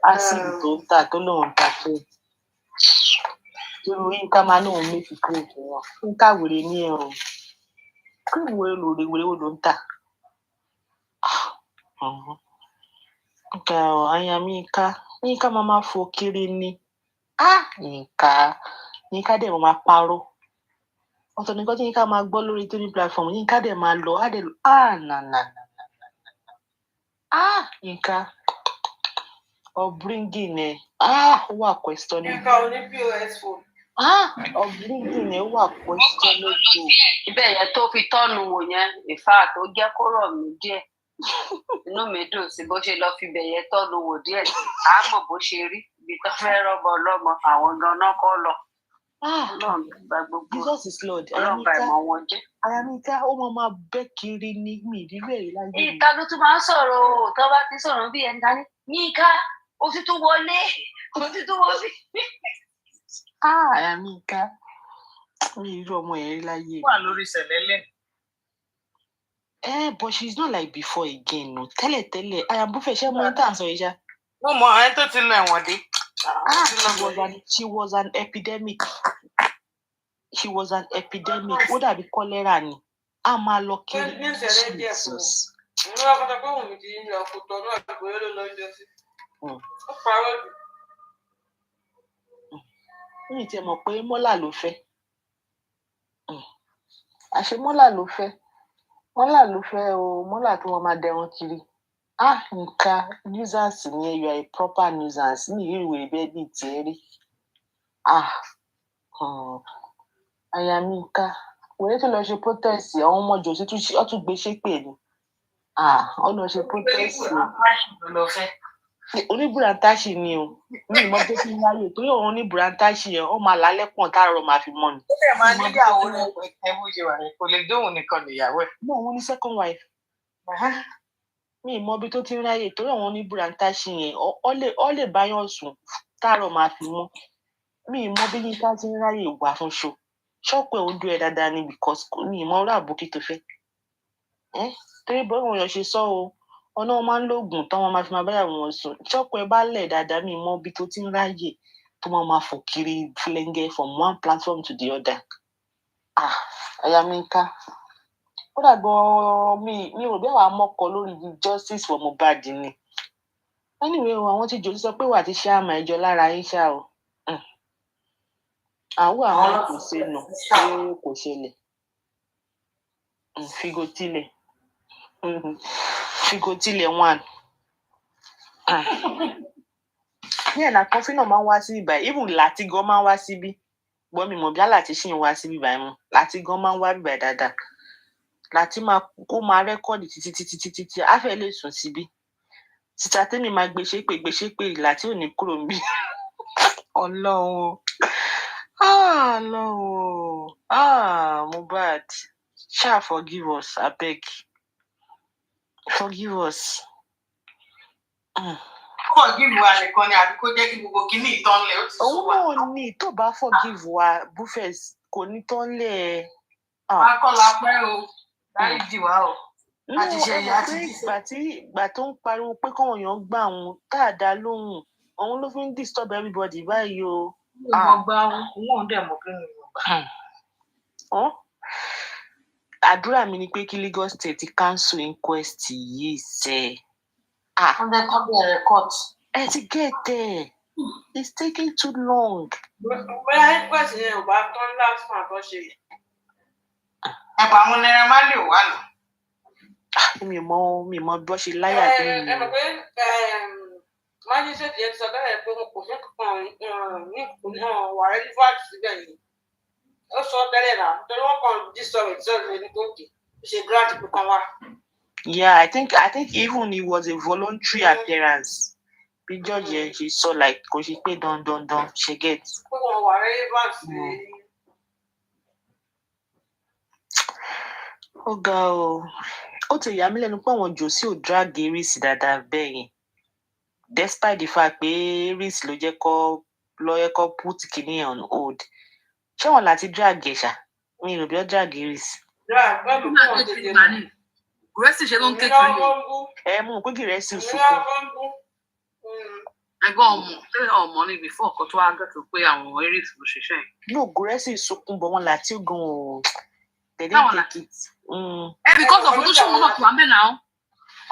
ásìdì tó ń tà tó lóun ta pé irú Yínká máa lóun méjì kúrò fún wọn. Yínká wèrè ní ẹ̀rùn. Kí wèrè wèrè wo ló ń tà? Àyà mi Yínká máa fò kiri ni. Yínká dẹ̀ máa parọ́. Ọ̀tọ̀ nìkan tí Yínká máa gbọ́ lórí tóní platform Yínká dẹ̀ máa lọ Yínká upbringing ẹ̀ ó wà questionable. Yínká oní POS phone. Upbringing ẹ̀ ó wà questionable. Ibẹ̀ yẹn tó fi tọ́nu wò yẹn ìfà tó jẹ́ kó rọ̀ mí díẹ̀. Inú mi dùn sí bó ṣe lọ fi bẹ̀ yẹn tọ́nu wò díẹ̀. A mọ̀ bó ṣe rí ibi tó fẹ́ rọ́bọ ọlọ́mọ àwọn ganan kọ́ lọ. Jesus is Lord. Ayamika ó máa bẹ́ kiri ní mi ìdílé yìí láyé mi. Ìta ló tún máa ń sọ̀rọ̀ o tó bá ti sọ̀rọ̀ bí ẹni dání Yínká ó ti tún wọlé. Ayamika mi irú ọmọ yẹn rí láyé mi. Wà lórí sẹ̀lẹ́lẹ̀. But she's not like before again no. Tẹ́lẹ̀ Ayambufe ṣé mo ń tà sọ ìṣá. Mo mọ ẹni tó ti lọ ẹ̀wọ̀n dé. She was an epidemic. Ó dàbí kọ́lẹ́rà ni. A máa lọ kiri. Jesus. Mi ti mọ̀ pé Mọ́là ló fẹ́. Àṣé Mọ́là ló fẹ́. Mọ́là ló fẹ́ o. Mọ́là tí wọ́n máa dẹran kiri. Nǹkan nuisance ni you are a proper nuisance ní ìwé bẹ́ẹ̀ bíi tiẹ̀ rí. Ayamika wòye tó lọ ṣe protest àwọn ọmọ jòsí tún gbé ṣépè ni. Ó lọ ṣe protest oníbùràntáṣì ni o ní ìmọ̀ tó fi ń ráyè torí òun oníbùràntáṣì yẹn ó máa lálẹ́ pọ̀n táàrọ̀ máa fi mọ́ ni. Ó fẹ́ máa níyàwó rẹ̀ pẹ̀tẹ́ bó ṣe wà rẹ̀ kò lè dóhùn nìkan níyàwó ẹ̀. Náà òun ní second wife. Mi ìmọ̀ ibi tó ti ń ráyè torí àwọn oníbùràntáṣì yẹn ó lè báyọ̀ sùn táàrọ̀ máa fi mọ́. Mi ìmọ̀ bí Yínká ti ń ráyè wà fún ṣo. Ṣọ́ọ̀pù ẹ̀ ó dún ẹ dáadáa ni because mi ìmọ̀ orí àbókí tó fẹ́. Torí bọ́ ìwọ̀n yàn ṣe sọ o ọ̀nà wọn máa ń lóògùn tán wọn máa fi máa báyàwó wọn sùn ṣọ́ọ̀pù ẹ bá lẹ̀ dáadáa mi ìmọ̀ ibi tó ti ń ráyè tó máa fò kiri flẹ́ngẹ́ from one platform to the other. Ayamika ó dàgbọ́ mi ò bí àwọn amọ́kọ lórí justice for Mohbad ni. Anyway àwọn tí jòlú sọ pé wà á ti ṣe àmà ẹjọ́ lára yín ṣá o. Àwọn kò ṣe nà pé kò ṣẹlẹ̀. Figotilẹ̀ 1. Ní ẹ̀nà kọfí náà máa ń wá sí ibà even láti gan máa ń wá síbí. Gbọ́ mi mọ̀ bí aláàtí ṣì ń wá síbí báyìí mọ́ láti gan máa ń wá bíbà dáadáa. Láti máa rẹ́kọ́ọ̀dì títí á fẹ́ lè sùn síbí. Títà tèmi máa gbé ṣépè láti ò ní kúrò níbí. Ọlọ́run. Mohbad ṣáà forgive us abeg. Forgive us. Forgive wa nìkan ni àbí kó jẹ́ kí gbogbo kìíní ìtọ́nlẹ̀ ó ti sùn wá. Òun náà ní tó bá forgive wa Bufes kò ní tọ́nlẹ̀. Akọ́lá pẹ́ o dáríjì wá o. Àti ṣe ìyá ti dì sí. Ìgbà tó ń pariwo pé káwọn èèyàn gbà wọn dáadáa lóhùn òun ló fi ń disturb everybody báyìí o. Ìgbọ̀ngbà òun dẹ̀ mọ̀ kí ni ìgbọ̀ngbà. Àdúrà mi ni pé kí Lagos State cancel inquest yìí ṣe. Under cover court. Ti get there. It's taking too long. Bóyá inquest yẹn ò bá tán last one tó ṣe. Ẹ̀pà àwọn Naira Marley ò wà lọ. Mi mọ bí wọ́n ṣe láyà tó ń lò. Ẹ mọ̀ pé májísrèètì yẹn ti sọ bẹ́ẹ̀ pé wọn kò fẹ́ kankan ní wà relevant síbẹ̀ yìí. ó sọ tẹ́lẹ̀ náà torí wọ́n kàn jí sọ̀rọ̀ ní kókè ṣe grant kan wá. Yeah, I think even it was a voluntary appearance. Bí George yẹn ṣe sọ like kò ṣe pé dandan ṣe get. Pé wọ́n wà relevant sí. Ó ga o. Ó ti yà mí lẹ́nu pé àwọn jòsí ò drag Aries dáadáa bẹ́ẹ̀ yẹn. Despite the fact pé Aries ló jẹ́ kó put kìíní on hold. Ṣé wọn láti drag ẹ̀ ṣá? Mi ò bí ó drag Aries. Drag bẹ́ẹ̀ bí wọ́n ti dé mọ́. Gúrẹ́sì ṣe ló ń kékeré o. Mú pé Gúrẹ́sì sunkún. Ẹgbẹ́ ọmọ ní before ọkọ tó wá gẹ́tù pé àwọn Aries ló ṣiṣẹ́ yìí. No, Gúrẹ́sì sunkún bọ̀ wọn láti gan o. They didn't take it. Because of tó ṣe wọn náà tó wà bẹ́ẹ̀ náà.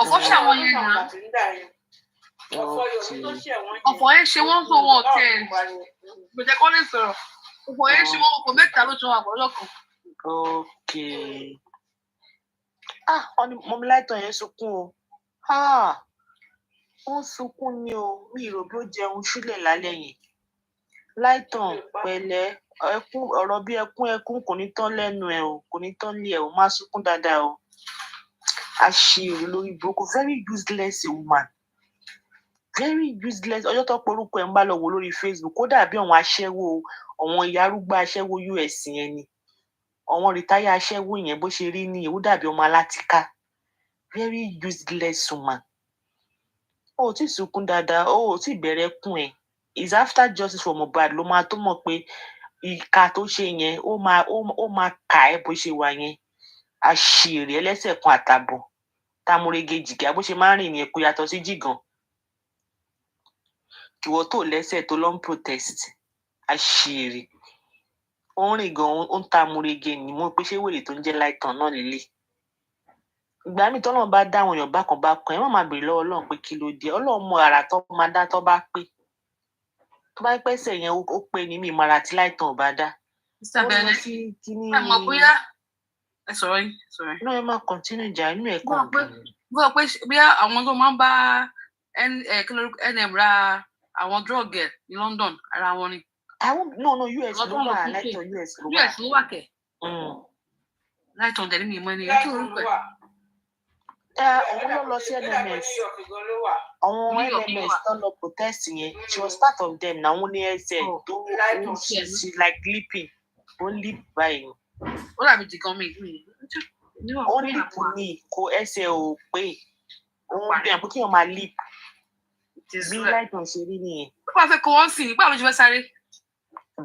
Ọ̀fọ̀ ṣe àwọn yẹn náà. Ọ̀fọ̀ yẹn ṣe wọ́n tó wọn tẹ̀. Gbèjẹ́ kọ́ lè sọ̀rọ̀. Ọ̀fọ̀ yẹn ṣe wọ́n kò mẹ́ta ló tún wà pọ̀jọ́ kan. Okay. Wọ́n ní mọ́mí láìtàn yẹn sunkún o. Wọ́n sunkún ni o. Mi ìrò bí ó jẹun sílẹ̀ lálẹ́ yẹn. Láìtàn pẹ̀lẹ́ ẹkún ọ̀rọ̀ bí ẹkún kò ní tán lẹ́nu ẹ̀ o, kò ní tán lé ẹ̀ o, má sunkún dáadáa o. Àṣírí lórí burúkú, very useless woman. Very useless. Ọjọ́ tó porúkọ ẹ̀ ń bá lọ wò lórí Facebook, ó dàbí àwọn aṣẹ́wó, àwọn ìyá arúgbó aṣẹ́wó US yẹn ni. Àwọn rìtáyà aṣẹ́wó yẹn bó ṣe rí ní ó dàbí ọmọ alátìká. Very useless woman. Ó ti sunkún dáadáa, ó ti bẹ̀rẹ̀ kún ẹ̀. Is after justice for Mohbad ló máa tó mọ̀ pé ìka tó ṣe yẹn ó máa kà ẹ́ bó ṣe wà yẹn. Àṣírí ẹlẹ́sẹ̀ kan àtàbọ̀. Tamurege jìgá bó ṣe máa ń rìn yẹn kó yàtọ̀ sí jìgàn. Ìwọ tó lẹ́sẹ̀ tó lọ ń protest. Àṣírí. Ó ń rìn gan ó ń tamurege ni mo pé ṣé wèrè tó ń jẹ́ láìtàn náà lélẹ̀. Ìgbà míì tọ́lọ́run bá dá àwọn èèyàn bákan ẹ má máa béèrè lọ́wọ́ Ọlọ́run pé kí ló dé. Ọlọ́run mọ àrà tó máa dá tó bá pé. Tó bá pẹ́sẹ̀ yẹn ó pé ní mi ìmọ̀ra tí láìtàn ò bá dá. Mr. Bennett, ẹ mọ̀ bóyá ẹ sọ̀rọ̀ yín. No, ẹ máa continue jà inú ẹ̀ kàn bí. Bó o pé bí àwọn tó máa ń bá NM ra àwọn drug ẹ̀ ní London ara wọn ni. No, US ló wà láìtàn US ló wà. US ló wà kẹ̀. Láìtàn dẹ̀ ní mi ìmọ̀ ẹni yẹn kí orúkọ ẹ̀. Òun ló lọ sí NMS. Àwọn NMS tó lọ protest yẹn. She was part of them na òun ní ẹsẹ̀ tó she like leaping. Ó leap báyìí. Ó dàbí jìkan mi. Ó leap ní kò ẹsẹ̀ ò pé. Òun bí àpò kí wọ́n máa leap. Bí láìpẹ́ ṣe rí nìyẹn. Ó máa fẹ́ kó wọ́n sìn nípa àwọn ìjọba sáré.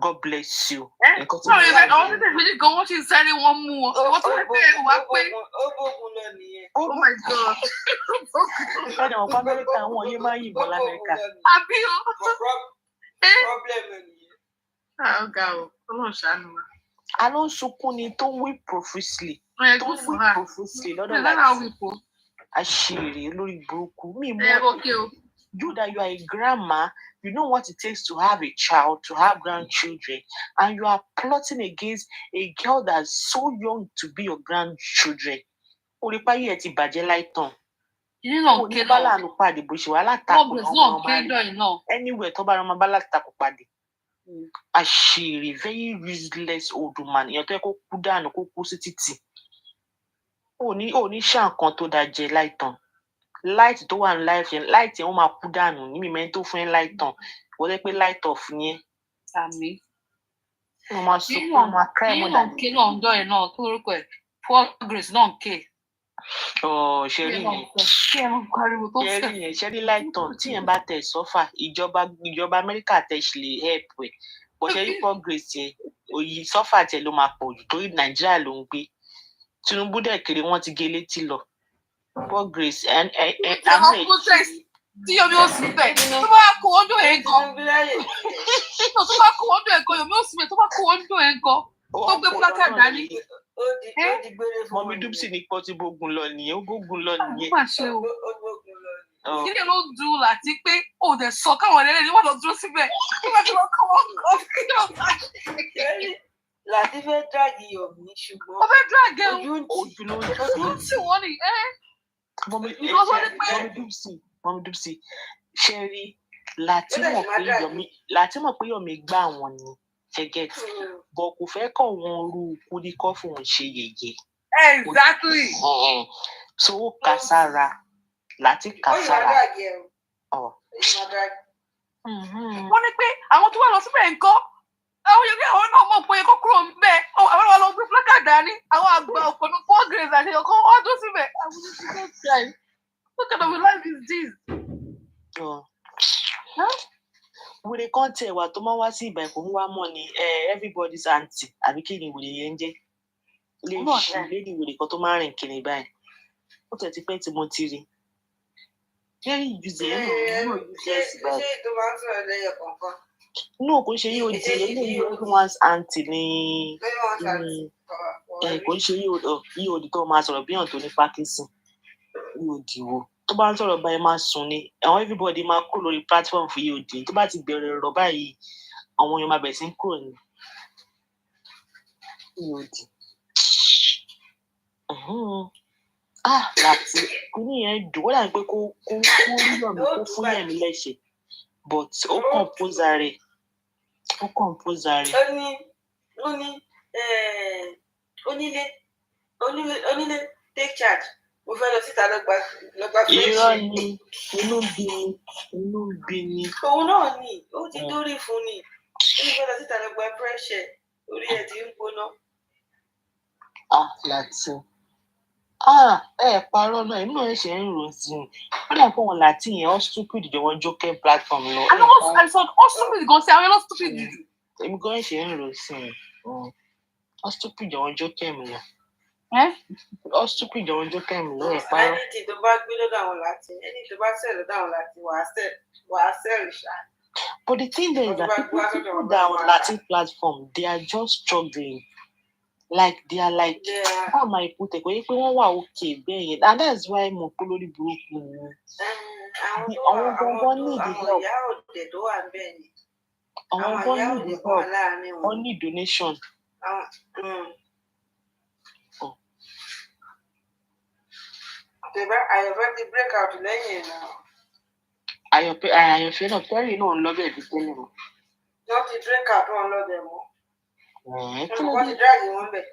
God bless you. Àwọn tètè méjì gan wọ́n ti sáré wọn mú wọn. Wọ́n tún wá pé wá pé. Ó gbógun lọ nìyẹn. Oh my God. Ẹ̀dẹ̀ wọn fún Amẹ́ríkà àwọn òye máa ń yìnbọn l'Amẹ́ríkà. Àbí o. Problem nìyẹn. Ọ̀gá o, Ọlọ́run ṣàánú wa. A ló ń sunkún ni tó ń weep profusely. Tó ń weep profusely lọ́dọ̀ láti. Àṣírí lórí burúkú. Mi mọ́ you that you are a grandma, you know what it takes to have a child, to have grandchildren, and you are plotting against a girl that's so young to be your grandchildren. Orípayé ẹ ti bàjẹ́ láìtàn. Oníbàlànù pàdé bó ṣe wà látakò ọmọ ọmọ anywhere tó bá rán ọmọ bá látakò pàdé. Àṣírí very useless old man. Èèyàn tó yẹ kó kú dànù kó kú sí títì. Ó ní ṣàǹkan tó dáa jẹ láìtàn. Light tó wà ní life yẹn light yẹn wọ́n máa kú dànù ní mímẹ́ tó fún ẹ light tàn wọ́n lẹ́ pé light off yẹn. Àmì. Wọ́n máa sọ pé wọ́n máa cry more than. Kí náà ń dọ̀ ẹ̀ náà tó orúkọ ẹ̀ For Grace náà ń ké. Ṣẹ́rí yẹn ṣẹ́rí light tàn tí yẹn bá tẹ̀ sọ́fà ìjọba Amẹ́ríkà tẹ̀ ṣe lè help ẹ̀ bó ṣẹ́rí For Grace yẹn òyì sọ́fà tẹ̀ ló máa pọ̀ jù torí Nàìjíríà ló ń gbé Tinubu dẹ̀ kiri wọ́n ti gé létí lọ. For Grace and tí yomi ó sì bẹ̀ tó bá kó ọdún ẹ̀ gan tó bá kó ọdún ẹ̀ gan yomi ó sì bẹ̀ tó bá kó ọdún ẹ̀ gan tó gbé pátá dání. Mọ̀mí Dúpsì ní pọ́ tí gbógun lọ nìyẹn ó gbógun lọ nìyẹn. Ó mà ṣe o. Kí ni ló dùn láti pé ó dẹ̀ sọ káwọn ẹlẹ́rìí wọ́n lọ dúró síbẹ̀ kí wọ́n ti lọ kọ́ wọn kọ́ kí ló bá ṣe. Láti fẹ́ dráàgì Yomi ṣùgbọ́n. Ó fẹ́ dráàgì ojú ló ń tí wọ́n ní Mọ̀mí Dúpsì ṣe rí láti mọ̀ pé Yomi gbá àwọn ni She gets, but kò fẹ́ kọ́ wọn ru kúdíkọ́ fún òun ṣe yẹ̀yẹ́. Exactly. So kasara láti kasara. Wọ́n ní pé àwọn tó wà lọ síbẹ̀ nǹkan àwọn yẹn àwọn náà mọ̀ pé kó kúrò níbẹ̀ àwọn wà lọ gbé fúlákà dání àwọn àgbà òpònú 4 grades àti ọkọ̀ wọ́n tó síbẹ̀ àwọn oníṣẹ́ what kind of a life is this? Wèrè kan tẹ̀ wà tó máa wá sí ìgbà ìkó ń wá mọ̀ ni everybody's aunty àbí kí ni wèrè yẹn ń jẹ́ lédi wèrè kan tó máa rìn kiri báyìí ó tẹ̀ ti pẹ́ tí mo ti rí very easy nínú useless báyìí. Ṣé tó máa ń sọ̀rọ̀ lẹ́yọ̀ kọ̀ọ̀kan? No, kò ṣe yóò di eléyìí everyone's aunty ni kò ṣe yóò di tó máa sọ̀rọ̀ bí hàn tó ní Parkinson yóò di wo tó bá ń sọ̀rọ̀ báyìí máa sùn ni àwọn everybody máa kúrò lórí platform fún yóò di tó bá ti bẹ̀rẹ̀ ọ̀rọ̀ báyìí àwọn èèyàn máa bẹ̀rẹ̀ sí kúrò ní yóò di. Láti kúrò yẹn dùn wọ́n dà pé kó yọ̀ mí kó fún yẹ̀mí lẹ́sẹ̀ but ó compose rẹ̀. Onílé take charge. Mo fẹ́ lọ síta lọ́gbà irọ́ ni inú bí ni. Òun náà ni ó ti dórí fún ni. Ó fẹ́ lọ síta lọ́gbà fresh air orí ẹ̀ ti ń gbóná. Láti parọ́ náà inú ẹ̀ ṣe ń rò sí i wọ́n dà pé wọn láti yẹn all stupid jọ wọn jókè platform lọ. I saw all stupid gan say àwọn all stupid jù. Èmi gan ṣe ń rò sí i all stupid jọ wọn jókè mi lọ. All stupid jọ wọn jókè mi lọ ẹ̀ parọ́. Ẹni tí tó bá gbé lọ́dọ̀ àwọn láti ẹni tó bá sẹ̀ lọ́dọ̀ àwọn láti wàá sẹ̀ ṣá. But the thing is that people that on Latin platform they are just struggling. Like they are like how my put it pé wọ́n wà okay bẹ́ẹ̀ yẹn and that's why mo kó lórí burúkú ni. Àwọn gbọ́ngàn need help. Àwọn gbọ́ngàn need help. Wọ́n need donation. Àyọ̀fẹ́ ti break out lẹ́yìn náà. Àyọ̀fẹ́ náà tẹ́rì náà ń lọ bẹ́ẹ̀ bí tẹ́lẹ̀ mọ́. Wọ́n ti break out wọn lọ́dẹ̀ mọ́. Wọ́n ti drag wọn bẹ̀.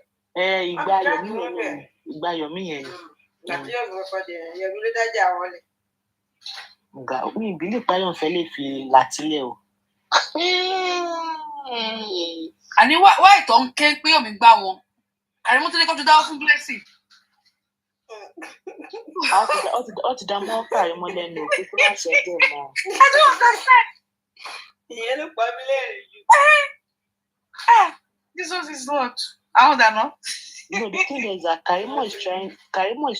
Ìgbà Yọ̀mí yẹn ni. Àti ọ̀gbọ̀n padà Yọ̀mí ló dájà wọn lẹ̀. Mi ìbílẹ̀ páyọ̀ fẹ́ lè fi làtílẹ̀ o. Àní wá ìtọ́ ń ké pé Yọ̀mí gbá wọn. Àrí mo tún ní kó tún dáwọ́ fún blessing. Ó ti dá mọ́ kárí mọ́ lẹ́nu òkú tó má ṣe ẹgbẹ́ mọ́. I don't understand. Ìyẹn ló pa mí lẹ́rìn jù. Jesus is Lord. How that not? No, the thing is that Karimo is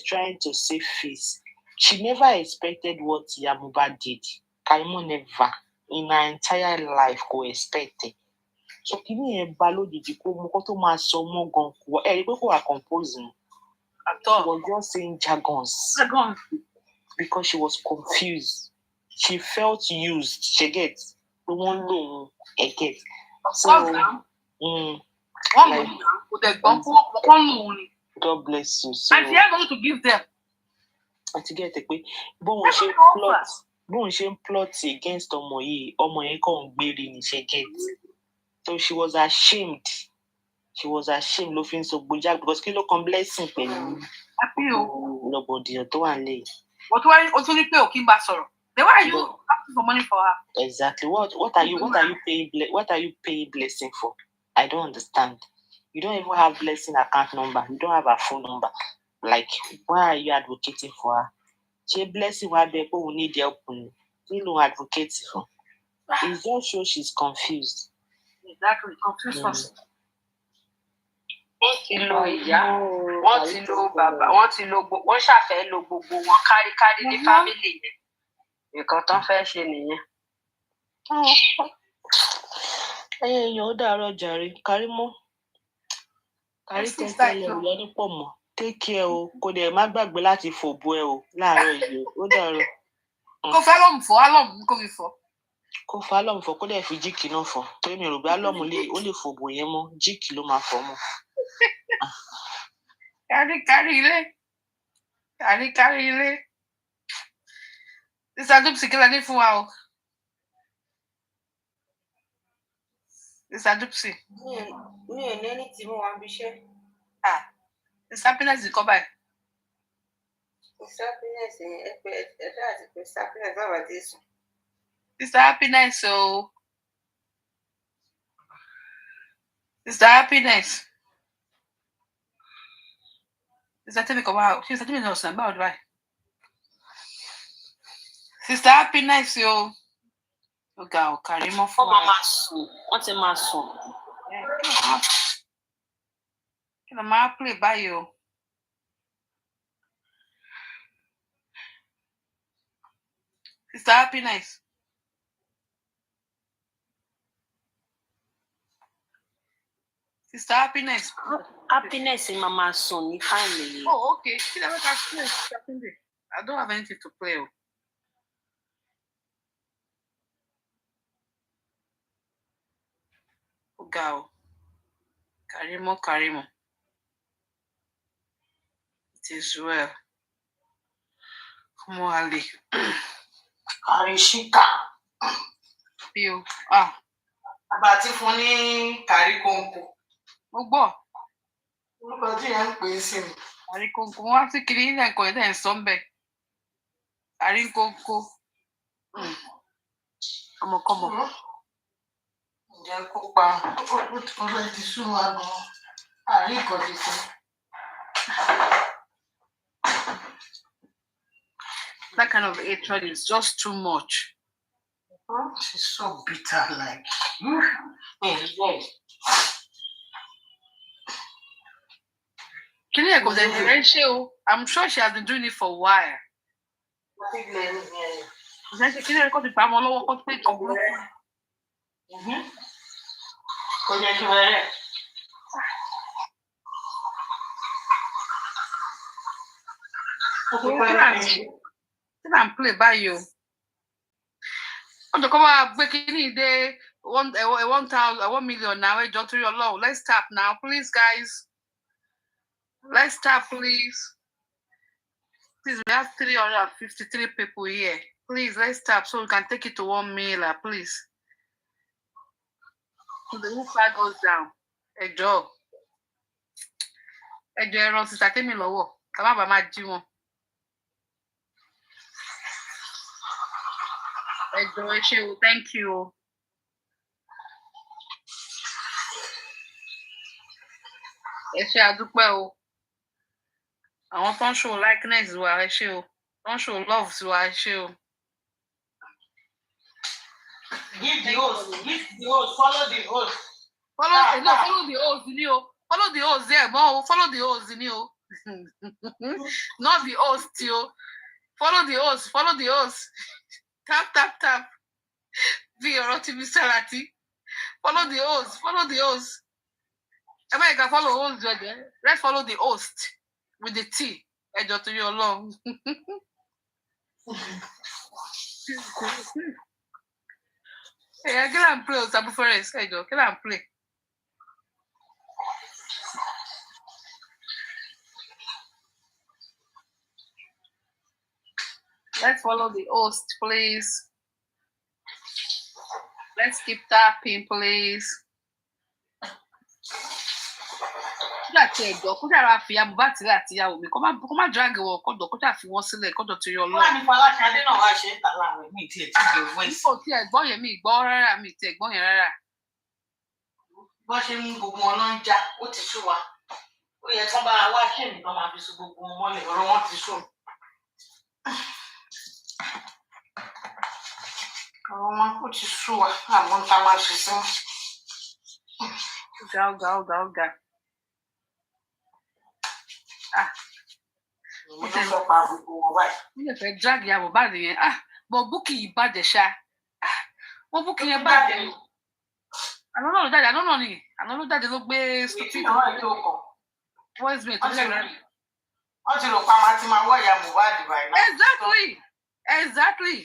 trying to save face. She never expected what Yamuba did. Karimo never in her entire life could expect it. So kini e ba lójijì kó mọ kó tó máa sọ mọ́ gan kó ẹ rí pé kó wà composing. She was just saying jargons. Because she was confused. She felt used. She gets the one loan get. So God bless you. So, and they are going to give them. And to get pé bóun ṣe plot against ọmọ yẹn kàn gbére ní ṣe get. So she was ashamed. Ló fi ń sọ gbójà because kí ló kan blessing pẹ̀lú lọ́bọ̀dìyàn tó wà nílẹ̀. But why also ní pé ò kí n bá sọ̀rọ̀? Then why are you asking for money for her? Exactly. What are you paying blessing for? I don't understand. You don't even have blessing account number. You don't have a phone number. Like, why are you advocating for her? She blessing why people need help. You don't advocate for. It just shows she's confused. Exactly, confused person. Wọ́n ti lo ìyá, wọ́n ti lo bàbá, wọ́n ṣàfẹ́ lo gbogbo wọn kárí ní fámìlì yẹn. Nǹkan tó ń fẹ́ ṣe nìyẹn. Èèyàn ó dàárọ̀ jàre Karimo. Kárí tẹ́tẹ́ lẹ̀ lọ ní pọ̀ mọ́. Take care o, kò dẹ̀ má gbàgbé láti fòbò ẹ o láàárọ̀ yìí ó dàárọ̀. Kò fẹ́ álọ̀mù kò fi fọ́. Kò fẹ́ álọ̀mù fọ́ kó dẹ̀ fi jíìkì náà fọ́. Torí mi ò rò bí álọ̀mù ó lè fòbò yẹn mọ́, jíìkì ló máa fọ́ mọ́. Kárí ilé. Sísá tó sì kílẹ̀ ní fún wa o. It's a gypsy. Me and any team one be share. It's happiness is come by. It's happiness. It's happiness over this. It's happiness, so it's the happiness. It's a thing come out. She's a thing no son about right. Sister happiness, yo. Okay, carry more for. What's a maso? Can a man play by you? Sister happiness. Sister happiness. Happiness in Mama son, you finally. Oh, okay. She never can play. I don't have anything to play. Go. Karimo. It is well. Come on, Ali. Arishika. Pio. Àbàtí fún ní kàríkòǹkò. Mo gbọ́. Orúkọ tí yẹn ń pè é sí mi. Kàríkòǹkò. Mo wá sí kiri ní ẹ̀kọ́ ẹ̀ tẹ̀ ń sọ ń bẹ̀. Kàríkòǹkò. Ọmọkọ́mọ. Ǹjẹ́ kó pa ọ̀rẹ́ ti sún wa gan-an? Àrí ìkọ̀jú sí. That kind of hatred is just too much. She's so bitter, like. I'm sure she has been doing it for a while. I'm play by you. On the cover breaking day 1 million now. Just to your law. Let's tap now, please, guys. Let's tap, please. Please, we have 353 people here. Please, let's tap so we can take it to 1 million, please. So the whole flag goes down. A job. A job. Sister, take me low. Come on, my Jimo. Thank you. I want to show likeness to our show. Don't show love to our show. Give the host. Follow the host. Follow the host, Neo. Follow the host there, Mo. Follow the host, Neo. Not the host, yo. Follow the host. Tap. Be your TV Salati. Follow the host. America, follow host, Judge. Let's follow the host with the T. Edge to your long. Hey, I can't play. Sabu Forest. Hey, Joe. Can I play? Let's follow the host, please. Let's keep tapping, please. Láti ẹ̀jọ̀ kó dára fi abúbátì láti ìyàwó mi kó má drag wọn kọ́dọ̀ kó dà fi wọ́n sílẹ̀ kọ́dọ̀ tó yọ lọ́wọ́. Wọ́n á ní Fọláṣadé náà wá ṣe ń tà láàrin mi tí ẹ̀ tí gbé wọ́n sí. Nípò tí ẹ̀gbọ́n yẹn mi gbọ́ rárá mi tí ẹ̀gbọ́n yẹn rárá. Bọ́n ṣe mú gbogbo wọn náà ń já ó ti sú wa. Ó yẹ kán bá wá ṣé nìkan máa fi so gbogbo wọn mọ́lẹ̀ ọ̀rọ̀ wọn ti sú. Ọ̀rọ̀ wọn kò ti sú wa àmọ́ ń ta máa ṣe sí. Ọ̀gá. Mo ti lọ pa gbogbo wọn báyìí. Mi ò fẹ́ drag ìyàwó báyìí yẹn. Bọ̀ búkì yìí bàjẹ́ ṣá. Wọ́n búkì yẹn bàjẹ́. Àná ló jáde ló gbé stupid. Voice mate tó lẹ́rọ. Wọ́n ti rò pa máa ti máa wọ́ ìyá Mohbad báyìí. Exactly.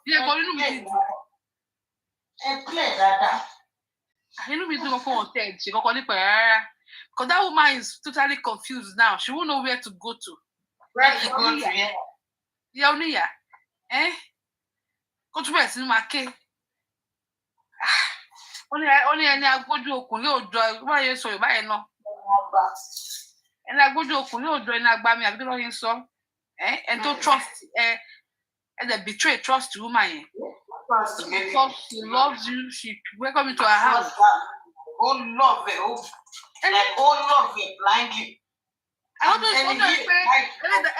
Ilé ẹ̀kọ́ nínú mi. Ẹ pílẹ̀ dáadáa. Inú mi dùn fún ọ̀tẹ̀ ṣe kọ́kọ́ nípa ẹ̀ rárá. Because that woman is totally confused now. She won't know where to go to. Where to go to, yeah? Ìyá oníyà. Kó túbọ̀ ẹ̀ sínú máa ké. ó ní ẹni agbójú okùn ní òjò báyìí sọ Yorùbá yẹn náà ẹni agbójú okùn ní òjò ẹni agbami àbí kí ló ń sọ ẹni tó trust ẹ dey betray trust woman yẹn because she loves you she welcome you to her house. love it blindly. àwọn tó sọ pé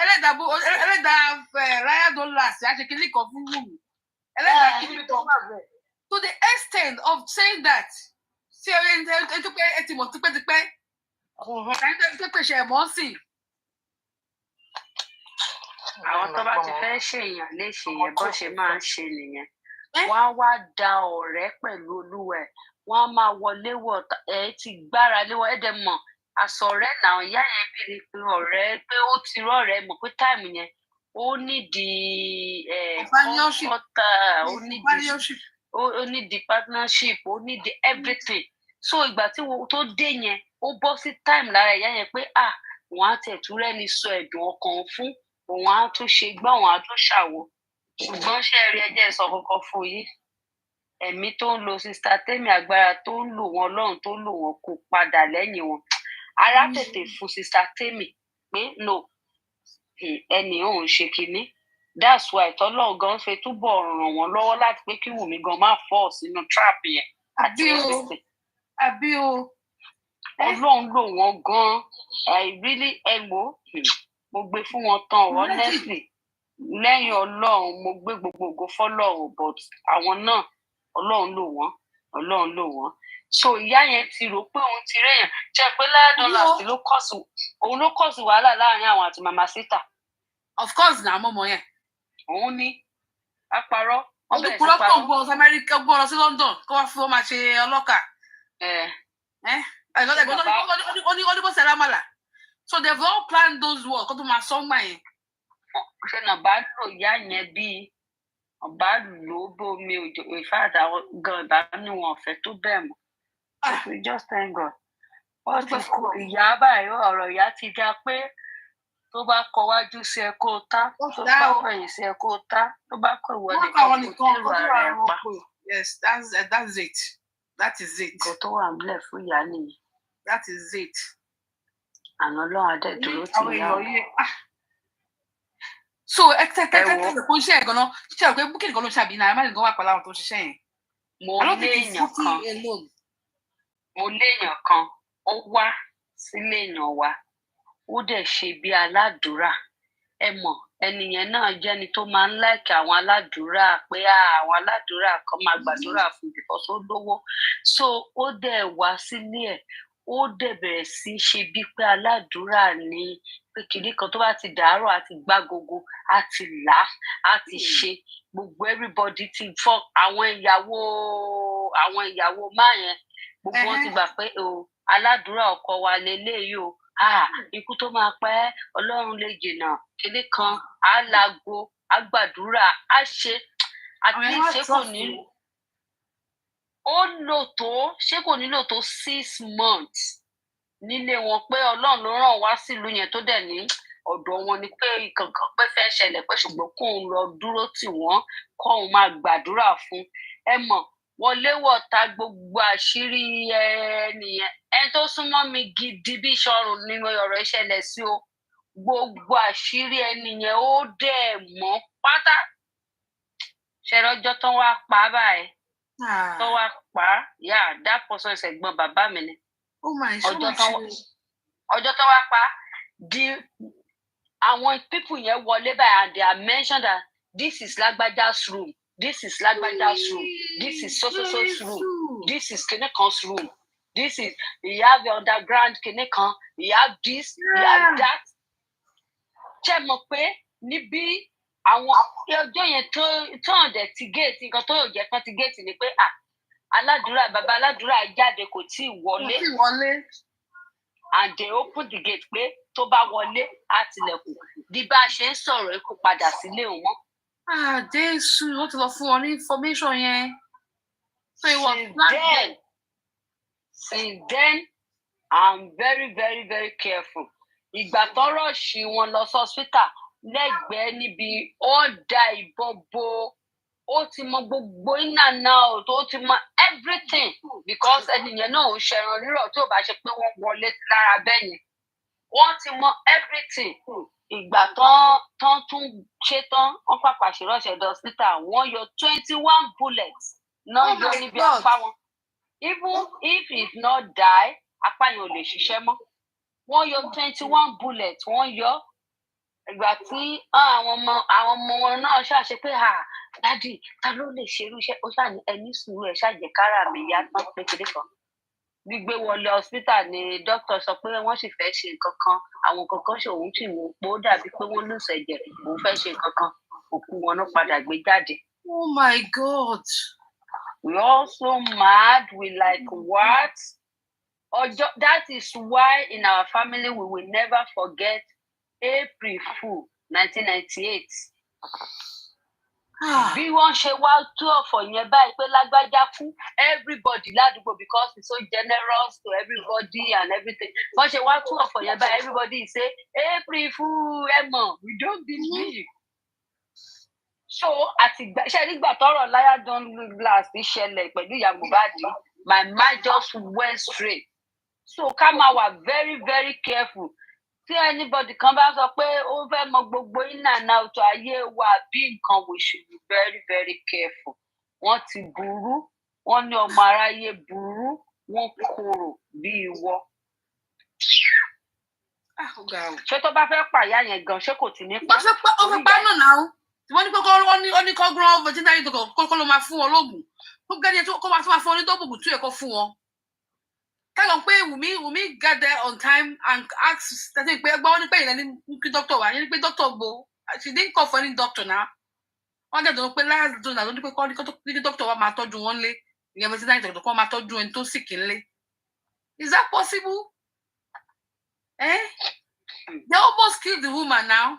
ẹlẹ́dàá ráyà tó láàsì àṣekínlẹ̀ kan fún wùmí ẹlẹ́dàá kínní kan wà bẹ́ẹ̀ to the extent of saying that ṣé ẹni tó pé ẹ ti mọ̀ tipẹ́tipẹ́ ẹni tó pé ṣe ẹ̀mọ́ sí. àwọn tó bá ti fẹ́ ṣèyàn léṣe yẹn bó ṣe máa ń ṣe nìyẹn wọ́n á wá da ọ̀rẹ́ pẹ̀lú olúwa ẹ̀ wọ́n á máa wọlé wọ̀ ẹ̀ ti gbára léwọ́ ẹ̀ dẹ̀ mọ̀ àsọ̀rẹ́ náà ìyá yẹn bìrì pé ọ̀rẹ́ pé ó ti rọ́ọ̀rẹ́ mọ̀ pé táìmù yẹn ó nídìí kọ́tà ó nídìí partnership ó nídìí everything so ìgbà tí tó dé yẹn ó bọ́ sí táìmù lára ìyá yẹn pé wọ́n á tẹ̀ tún rẹ́ni sọ ẹ̀dùn ọkàn fún òun á tún ṣe gbọ́ òun á tún ṣàwo ṣùgbọ́n ṣe rí ẹjẹ́ sọ kọ́kọ́ fún yín ẹ̀mí tó ń lo sista tẹ́mi agbára tó ń lò wọ́n Ọlọ́run tó ń lò wọ́n kó padà lẹ́yìn wọn ara tètè fún sista tẹ́mi pé no ẹnì òun ṣe kinní that's why tọ́lọ́run gan fẹ́ túbọ̀ ràn wọ́n lọ́wọ́ láti pé kí Wùmí gan má fall sínú trap yẹn àti everything. àbí o Ọlọ́run lò wọ́n gan I really mo gbé fún wọn tán honestly lẹ́yìn Ọlọ́run mo gbé gbogbo ògo fọ́lọ́run but àwọn náà Ọlọ́run lò wọ́n so ìyá yẹn ti rò pé òun ti réyàn jẹ́ pé $9 òun ló kọ̀ sí wàhálà láàrin àwọn àti mama sita. of course na mọ́mọ́ yẹn. òun ní apárọ́. ọdún púrọ́pọ̀ gbọ́ ọ̀sán Amẹ́ríkà gbọ́ lọ sí London kó wá fún ọ máa ṣe ọlọ́kà. Oníbó sẹ́lámàlà so they've all planned those work kó tó máa sọ́ngbà yẹn. ṣé náà bá lò ìyá yẹn bíi ọba lò ó bómi òjò ìfáàdà gan ìbá ní wọn ọ̀fẹ́ tó bẹ́ẹ̀ mọ́. we just thank God. wọ́n ti kó ìyá báyìí ọ̀rọ̀ ìyá ti dá pé tó bá kọ wájú sí ẹ kó tá tó bá kọ̀yìn sí ẹ kó tá tó bá kọ ìwọ nìkan kó tẹ̀rù ara ẹ pa. yes that's it that is it. nǹkan tó wà nílẹ̀ fún ìyá nìyẹn. that is it. àná Ọlọ́run adé dúró tì yá o. so ẹ̀kẹ́kẹ́kẹ́ kó ṣe ẹ̀gàn náà ṣe ọ̀pẹ búkì nìkan ló ṣàbí náà ẹ má lè gan wà pẹ̀lú àwọn tó ń ṣiṣẹ́ yẹn. mo léèyàn kan ó wá sílé èèyàn wa ó dẹ̀ ṣe bí aládùúrà ẹ mọ̀ ẹnìyẹn náà jẹ́ni tó máa ń láìkì àwọn aládùúrà pé àwọn aládùúrà kan máa gbàdúrà fún because ó lówó so ó dẹ̀ wá sílé ẹ̀ ó dẹ̀ bẹ̀rẹ̀ sí í ṣe bí pé aládùúrà ní pé kìnní kan tó bá ti dàárọ̀ àti gbá gogo àti là àti ṣe gbogbo everybody ti fọ́ àwọn ìyàwó máa yẹn gbogbo wọn ti gbà pé aládùúrà ọkọ wa lélẹ́yìí o ikú tó máa pẹ́ Ọlọ́run lè jìnnà kìnní kan á láago á gbàdúrà á ṣe àti ṣé kò ní ó lò tó ṣé kò nílò tó 6 months nílé wọn pé Ọlọ́run ló ràn wá sílùú yẹn tó dẹ̀ ní ọ̀dọ̀ wọn ni pé kankan pé fẹ́ ṣẹlẹ̀ pé ṣùgbọ́n kóun lọ dúró tì wọ́n kóun máa gbàdúrà fún ẹ mọ̀ wọlé wọ̀ta gbogbo àṣírí ẹnìyẹn ẹni tó súnmọ́ mi gidi bí ìṣọrùn nínú ọ̀rọ̀ ìṣẹ̀lẹ̀ sí o gbogbo àṣírí ẹnìyẹn ó dẹ̀ mọ́ pátá ṣẹlọ́jọ́ tó wá pa á báyìí tó wá pa á yá dápọ̀sọ ìṣẹ̀gbọ́n bàbá mi ni ọjọ́ tó wá pa á di àwọn people yẹn wọlé báyìí and they are mentioned that this is Lágbájá's room. This is Lágbájá's room. This is so-so-so's room. This is Kinekan's room. This is, you have the underground Kinekan. You have this, you have that. Ṣé mọ̀ pé níbí àwọn ọjọ́ yẹn tó hàn dẹ̀ ti gate nǹkan tó yóò jẹ́ kan ti gate ni pé aládùúrà bàbá aládùúrà jáde kò tí ì wọlé. And they open the gate pé tó bá wọlé á tilẹ̀kùn. Bí bá a ṣe ń sọ̀rọ̀ kó padà sílé wọn. Jésù ó ti lọ fún ọ ní information yẹn. So it was since then I'm very very very careful. Ìgbà tọ́rọ̀ ṣì wọn lọ sí hospital lẹ́gbẹ̀ẹ́ níbi ó da ìbọn bo ó ti mọ gbogbo iná náà tó ti mọ everything because ẹnìyẹn náà ò ṣẹran rírọ̀ tí ò bá ṣe pé wọ́n wọlé lára bẹ́ẹ̀ yẹn wọ́n ti mọ everything ìgbà tán tún ṣe tán wọ́n pàpà ṣèrànṣẹ́ dọ́sítà wọ́n yọ 21 bullets náà yọ níbi apá wọn even if he is not die apá yẹn ò lè ṣiṣẹ́ mọ́ wọ́n yọ 21 bullets wọ́n yọ ìgbà tí àwọn ọmọ wọn náà ṣàṣe pé dádì ta ló lè ṣerú iṣẹ́ ó ṣàní ẹni sùúrù ẹ̀ ṣàjẹkára mi yá tán pékeré kan gbígbé wọlé hospital ni dókítà sọ pé wọ́n sì fẹ́ ṣe nǹkan kan àwọn nǹkan kan ṣòun sì wò pé ó dàbí pé wọ́n lùsẹ ẹ̀jẹ̀ òun fẹ́ ṣe nǹkan kan òkú wọn náà padà gbé jáde. Oh my God. We also mad. We like what? That is why in our family we will never forget April Fool 1998. Bí wọ́n ṣe wá tú ọ̀fọ̀ yẹn báyìí pé lágbájá fún everybody ládùúgbò because he's so generous to everybody and everything. Wọ́n ṣe wá tú ọ̀fọ̀ yẹn báyìí everybody say April Fool ẹ mọ̀ we don't believe. So àtìgbà ṣe nígbà tọ́rọ̀ Lion Last ṣẹlẹ̀ pẹ̀lú ìyá Mohbad my mind just went straight. So ká máa wà very very careful. Tí anybody kan bá sọ pé ó fẹ́ mọ gbogbo iná náà tó ayé wa bí nǹkan we should be very very careful. Wọ́n ti burú, wọ́n ní ọmọ aráyé burú, wọ́n korò bí ìwọ. Ṣé tó bá fẹ́ pààyà yẹn gan ṣé kò ti ní pa? Ó fẹ́ pa náà náà. Wọ́n ní pé ó ní kó gbọ́n veterinary doctor kó ló máa fún wọn lóògùn. Ó gẹ́gẹ́ kó máa fún wọn ní dóògùn tó yẹ kó fún wọn. Tell pé Wùmí get there on time and ask tẹ́tí pé ẹgbẹ́ wọn ní pé ìlẹ́ni kí doctor wà ní pé doctor gbo she didn't call for any doctor now. Wọ́n jẹ́ dùn pé láàrín dùn náà ló ní pé kí doctor wa máa tọ́jú wọn lé ìyẹn veterinary doctor kó máa tọ́jú ẹni tó sì kí n lé. Is that possible? They almost killed the woman now.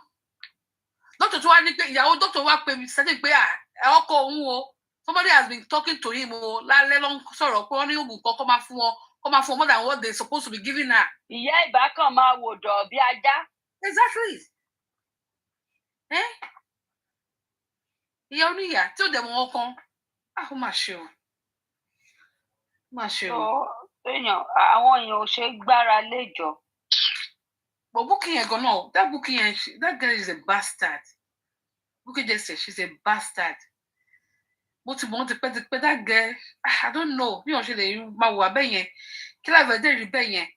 Doctor tó wá ní pé ìyàwó doctor wá pè mí sẹ́tí pé ọkọ òun o somebody has been talking to him o lálẹ́ ló ń sọ̀rọ̀ pé wọ́n ní oògùn kan kó máa fún wọn. Come on for more than what they're supposed to be giving her. Ìyá ìbákan máa wò dọ̀ bí ajá. Exactly. Ìyá oníyà tí ó dẹ̀ mọ́ wọn kan. Ó mà ṣe o. Mà ṣe o. Àwọn èèyàn ò ṣe gbára léjọ. But Bukky yẹn gan náà, that Bukky yẹn, that girl is a bastard. Bukky just said she's a bastard. Mo ti mọ̀ ti pẹ́ that girl, I don't know, bí wọ́n ṣe lè máa wà bẹ́ẹ̀ yẹn, kí láì dé rí bẹ́ẹ̀ yẹn.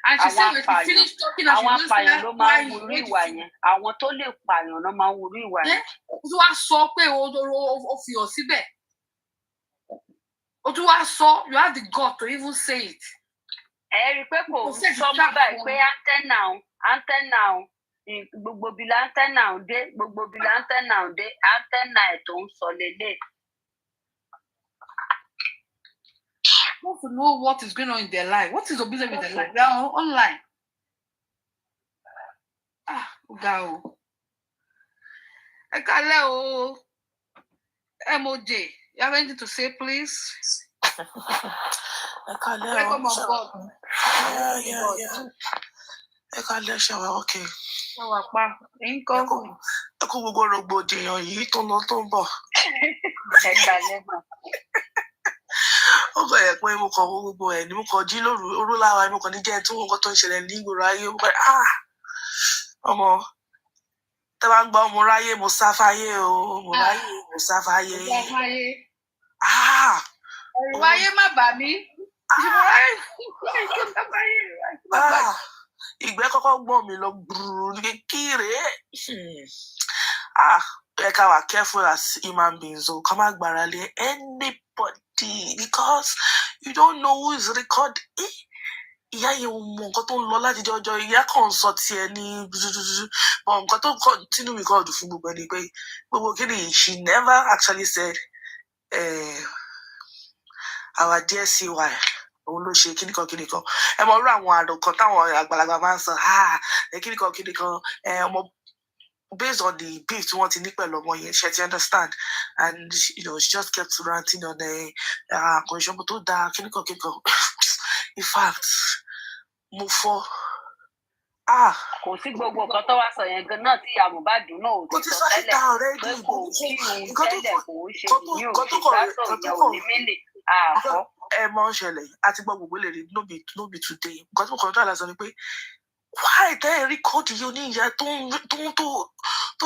And she said when she finished talking and she was like, àwọn apààyàn ló máa ń wúrú ìwà yẹn. Àwọn tó lè pààyàn ló máa ń wúrú ìwà yẹn. Ó tún wá sọ pé ó fi hàn síbẹ̀. Ó tún wá sọ, you have the gut to even say it. Ẹ rí i pé kò sọ mọ́ báyìí pé antenna gbogbo bí la antenna dé gbogbo bí la antenna dé antenna ẹ̀ tó ń sọ lélẹ̀. I want to know what is going on in their life. What is the business with their life? They are online. Go. Ẹ kálẹ́ o. MOJ, you have anything to say, please? Ẹ kálẹ́ o. Welcome on board. Yeah. Ẹ kálẹ́ ṣàwá, okay. Ṣàwá pa. Nǹkan. Ẹ kú gbogbo rògbòdìyàn yìí tó lọ tó ń bọ̀. Ẹ kálẹ́ mọ̀. Ó kọ̀ yẹ pé mo kàn gbogbo ẹ̀ ní mo kàn jí lóru orú láwa mo kàn ní jẹ́ tó nǹkan tó ń ṣẹlẹ̀ ní ìgboro ayé mo pẹ́ ọmọ tẹ́ bá ń gbọ́ mo ráyé mo sáfáyé o mo ráyé mo sáfáyé. Ẹ̀rù ayé má bà mí. Ìgbẹ́ kọ́kọ́ gbọ́n mi lọ gbùrù ní kékeré. Ẹ ká wà careful as human beings o ká má gbára lé anybody because you don't know who is record. Ìyá yẹn mọ nǹkan tó ń lọ láti jọjọ ìyá kan sọ tiẹ̀ ní bọ nǹkan tó continue record fún gbogbo ẹni pé gbogbo kíni she never actually said our dear CY òun ló ṣe kíníkan ẹ mọ irú àwọn àròkàn táwọn àgbàlagbà máa ń sọ kíníkan ọmọ based on the beef tí wọ́n ti ní pẹ̀lú ọmọ yẹn ṣe ti understand and she just kept ranting on kò ìṣọ́mọ tó dáa kíníkan in fact mo fọ́ kò sí gbogbo nǹkan tó wá sọ yẹn gan náà tí ìyá Mohbad náà ò ti sọ tẹ́lẹ̀ pé kò kí òun tẹ́lẹ̀ kò ń ṣe ìyẹn ò ṣe gbàtọ̀ ìyẹn ò ní mílì àfọ́. ẹ mọ ń ṣẹlẹ̀ àti gbọ́ gbogbo lè rí no be today nǹkan tí mo kàn tó àlàsọ ni pé why tẹ́ ẹ rí kóòdù yìí oníyà tó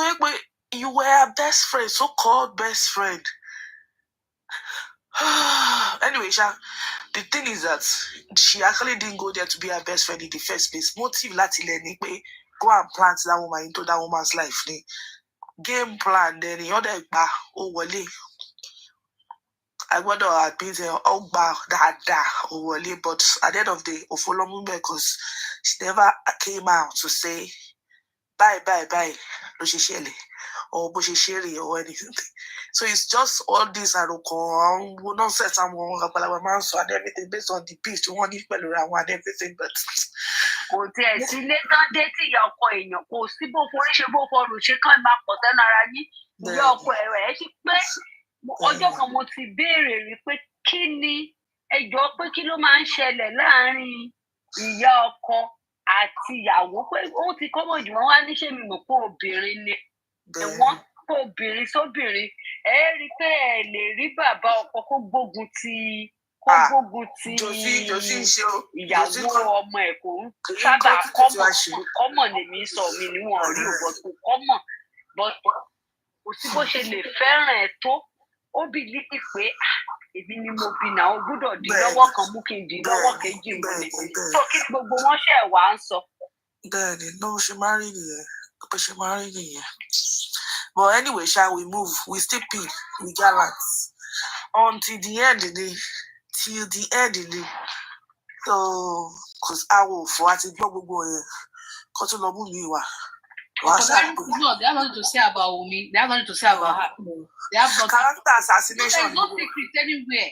yẹ pé you were her best friend, so called best friend. Anyway, the thing is that she actually didn't go there to be her best friend in the first place. Motive láti lẹ ni pé go and plant that woman into that woman's life ni. Game plan then the other gba ó wọlé. I gbọ́dọ̀ admit ó gba dáadáa ó wọlé, but at the end of the day Ofolomu because she never came out to say bye ló ṣe ṣẹlẹ̀ or bó ṣe ṣeré or anything. So it's just all this àròkàn nonsense àwọn àgbàlagbà máa ń sọ and everything based on the peace tí wọ́n ní pẹ̀lú ra wọn and everything, but. Kò tiẹ̀ sí ilé tán dé tí ìyá ọkọ èèyàn kò sí bó forí ṣe bó fọrùn ṣe kán máa pọ̀ sẹ́nu ara yín. Ìyá ọkọ ẹ̀ ṣe pé ọjọ́ kan mo ti béèrè rí pé kí ni ẹjọ́ pé kí ló máa ń ṣẹlẹ̀ láàárín ìyá ọkọ àti ìyàwó pé ó ti kọ́mọ̀ jù wọ́n wá níṣẹ́ mi mọ̀ pé obìnrin ni ẹ̀wọ̀n pé obìnrin sóbìnrin rí i pé ẹ lè rí bàbá ọkọ kó gbógun ti ìyàwó ọmọ ẹ̀ kò sábà kọ́mọ̀ lèmi sọ mi níwọ̀n rí òbọ̀ tó kọ́mọ̀ kò sí bó ṣe lè fẹ́ràn ẹ̀ tó ó bí lípì pé èmi ni mo bí náà ó gbọ́dọ̀ di lọ́wọ́ kan mú kí n di lọ́wọ́ kejì mú ni tó kí gbogbo wọn ṣẹ̀ wá ń sọ. Bẹ́ẹ̀ni náà ṣe máa rí nìyẹn. But anyway, shall we move? We still pin, we gallant. Until the end, till the end. So, because I will for at gbogbo yẹn. Kó tó lọ mú mi wá. No, they have nothing to say about Wunmi. They have nothing to say about her. They have nothing. Character assassination. There is no secret anywhere.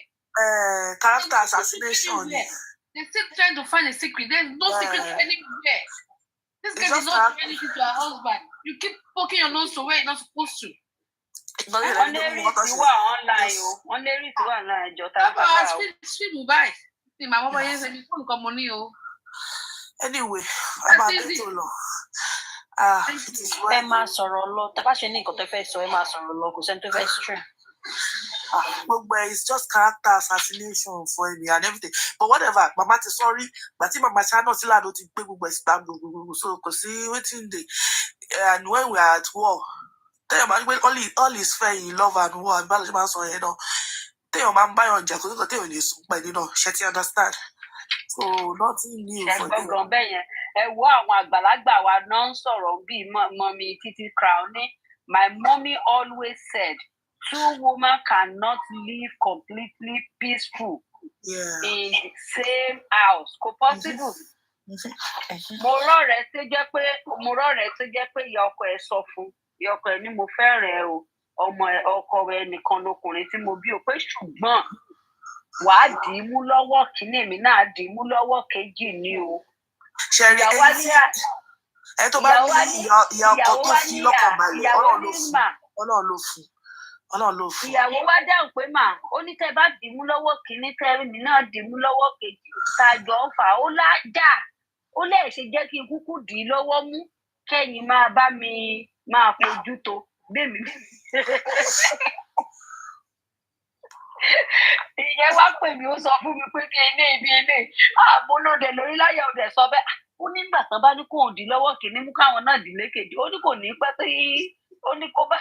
Character assassination. They're still trying to find a secret. There's no secret anywhere. This girl did not do anything to her husband. You keep poking your nose to where you're not supposed to. Wọ́n lè rí ìwà online o. Wọ́n lè rí ìwà online jọta bàbá o. Street Dubai. Ní màmá bọ́ yẹn ṣe ní fóònù kan mo ní o. Anyway, a máa bí tó lọ. Ẹ máa sọ̀rọ̀ lọ. Tá bá ṣe ní nǹkan tó fẹ́ sọ, ẹ máa sọ̀rọ̀ lọ. Kò sẹ́ni tó fẹ́ stream. It's just character assassination for me and everything. But whatever, Mama ti sorry. But if Mama Chano still had to pay so waiting day. And when we are at war, tell your man all is fair in love and war and balance man so you know. Tell your man buy on Jack, tell you but you know, she understand. So nothing new for you. Ẹ wo àwọn àgbàlagbà wa náà ń sọ̀rọ̀ bíi mọ́mí Títí Crown ní. My mommy always said, two women cannot live completely peaceful in the same house. Kò possible. Mo rọ̀rẹ́ tó jẹ́ pé ìyá ọkọ ẹ̀ sọ fún ìyá ọkọ ẹ̀ ní mo fẹ́ rẹ̀ o ọmọ ọkọ ẹ̀ nìkan lọkùnrin tí mo bí o pé ṣùgbọ́n wàá dì í mú lọ́wọ́ kìíní èmi náà dì í mú lọ́wọ́ kejì ni o. Ìyàwó ìyá ọkọ tó fi lọ́kàn balẹ̀ Ọlọ́run ló fún. Ìyàwó wá dáhùn pé ó ní tẹ́ bá dì í mú lọ́wọ́ kìíní tẹ́ mi náà dì í mú lọ́wọ́ kejì tàjọ fà ó lájà ó lè ṣe jẹ́ kí n kúkú dì í lọ́wọ́ mú kẹ́yìn máa bá mi máa fojú tó bẹ́ẹ̀mi. Ìyẹn wá pè mí ó sọ fún mi pé bí ilé àmúlòdè lórí láyà òdè sọ bẹ́ẹ̀ ó nígbà tán bá ní kò dì í lọ́wọ́ kìíní mú káwọn náà dì í lékejì ó ní kò ní pẹ́ pé ó ní kó bá.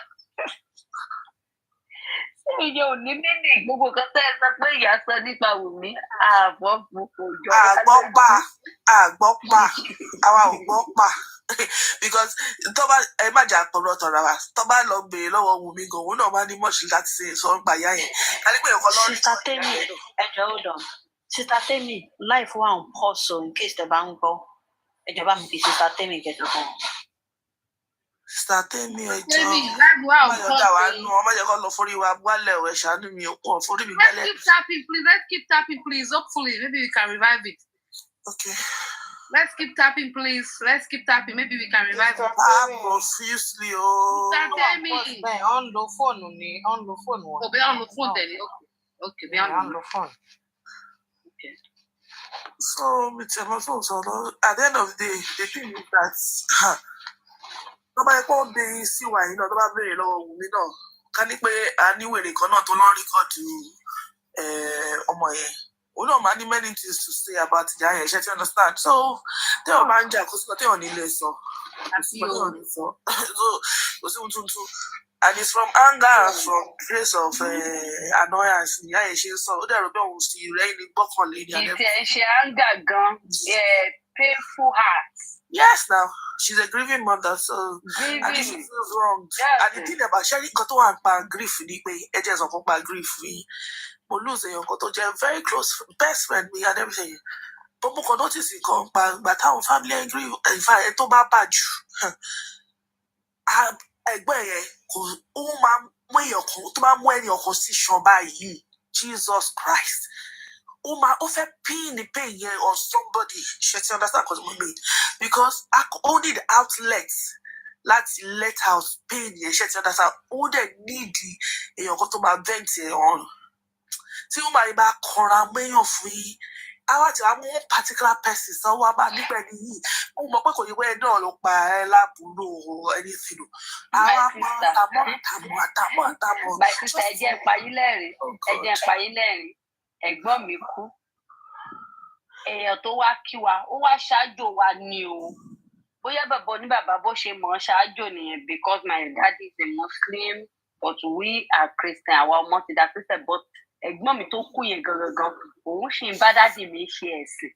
Ìyẹ ò ní mímì gbogbo kan tẹ́ ẹ sọ pé ìyá sọ nípa Wùmí àgbọ́pà àwa ò gbọ́pà because tó bá ẹ má jà pọ̀rọ̀ tọ̀ra wa tó bá lọ béèrè lọ́wọ́ Wùmí gan òun náà máa ní mọ̀ṣí láti ṣe sọ ń pa ìyá yẹn kárí pé ọkọ lọ́rí. Sister Temi ẹjọ hold on Sister Temi life wa ń pọ̀ so in case tẹ́ bá ń gbọ́ ẹjọ bá mi fi Sister Temi kẹjọ kan. Sister Temi ẹjọ ọmọdé wa nù ọmọdé kan lọ forí wa wálẹ̀ ọ̀ ẹ̀ ṣàánú mi òkú ọ̀ forí mi gbálẹ̀. Let's keep tapping please hopefully maybe we can revive it. Okay. Let's keep tapping please maybe we can revive it. Profusely o. Sister Temi. On lo phone ni on lo phone wa. Be on lo phone then. Okay be on lo phone. Okay. So at the end of the day, the thing is that nobody can be see why you know nobody very low. You know, can you pay anywhere they cannot record to ọmọ yẹn. We don't have many things to say about it. You understand? So they are banja because nothing on the so. So and it's from anger and from place of annoyance. Yeah, she's so there will see raining buck on lady. She anger gone. Yeah, painful heart. Yes, now she's a grieving mother, so and she feels wrong. And the thing about Sherry got to one grief in the way edges of my grief. We lose a young very close best friend, me and everything. But we can notice it come back, but our family agree. In fact, it's about bad. Jesus Christ. Uma offer pain the pain here on somebody. She understand because I only the outlets. Let's let out pain here. She understand all the needy in your customer vent on. See Uma iba kora mayo free. I want to have one particular person, so what about anybody? Oh, my God, you wear no look by la or anything. My sister, again, ẹ̀gbọ́n mi kú. Èèyàn tó wá kí wa, ó wá ṣáájò wa ni o. Bóyá bàbá oníbàbá bó ṣe mọ̀ ṣáájò nìyẹn because my dad is a Muslim, but we are Christian. Àwa ọmọ ti da Christian, but ẹ̀gbọ́n mi tó kú yẹn gangan òun ṣì ń bá dádì mi ṣe ẹ̀sìn.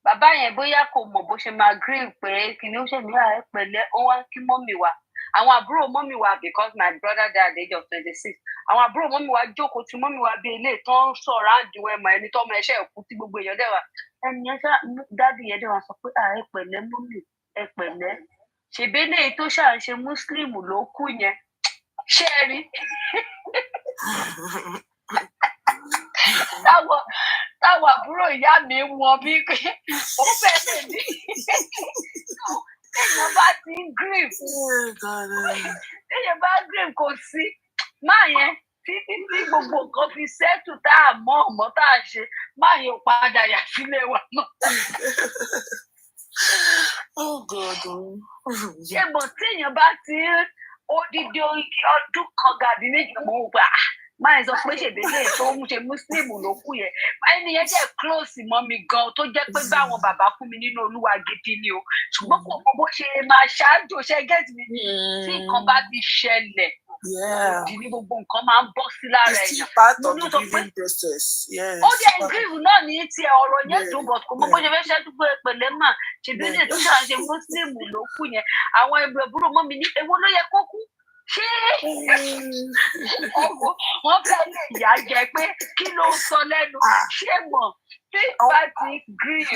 Bàbá yẹn bóyá kò mọ̀ bó ṣe máa green pé kí ni ó ṣe ní ààrẹ pẹ̀lẹ́ ó wá kí mọ́mì wa. Àwọn àbúrò mọ́mì wa because my brother died at the age of 26. Àwọn àbúrò mọ́mì wa jókòó tí mọ́mì wa bí ilé tó ń sọ̀rọ̀ àdìwọ̀ ẹ̀mọ̀ ẹni tọ́mọ ẹ̀ṣẹ̀ ẹ̀kú tí gbogbo èèyàn dẹ̀ wá. Ẹni yẹn dádì yẹn dẹ̀ wá sọ pé ààrẹ pẹ̀lẹ́ mọ́mì ẹ pẹ̀lẹ́. Ṣèbí eléyìí tó ṣàǹṣe Muslim ló kú yẹn. Ṣé ẹ rí? Táwọn àbúrò ìyá mi wọn bí pé ó fẹ́ẹ́ ní téèyàn bá ti ń grief téèyàn bá grief kò sí máa yẹn títí tí gbogbo nǹkan fi ṣẹ́tù tá a mọ̀ ọ̀mọ́ tá a ṣe máa yẹn ò padà yà sílé wa náà. Ṣé mo téèyàn bá ti odidi ọdún kan gàdí méjì mọ́ ò gbà máa sọ pé ṣèbédé tó ń ṣe Muslim ló kú yẹn ẹni yẹn jẹ́ close mọ́ mi gan tó jẹ́ pé báwọn bàbá fún mi nínú Olúwa gidi ni o ṣùgbọ́n kò mọ bó ṣe máa ṣáájú ṣe gẹ́tì mi tí nǹkan bá ti ṣẹlẹ̀ òdì ní gbogbo nǹkan máa ń bọ́ sí lára èèyàn mo ní sọ pé ó jẹ́ grief náà ní tiẹ̀ ọ̀rọ̀ yẹn dùn bọ̀ kò mọ bó ṣe fẹ́ ṣẹ́dú pé pẹ̀lẹ́ mà ṣèbédé tó ṣàṣe Muslim ló kú yẹn àwọn ẹgbẹ́ àbúrò mọ́ mi ní èwo ló yẹ kó kú ṣé wọ́n fẹ́ lè yá jẹ pé kí ló sọ lẹ́nu ṣé mọ̀ tí bá ti grief.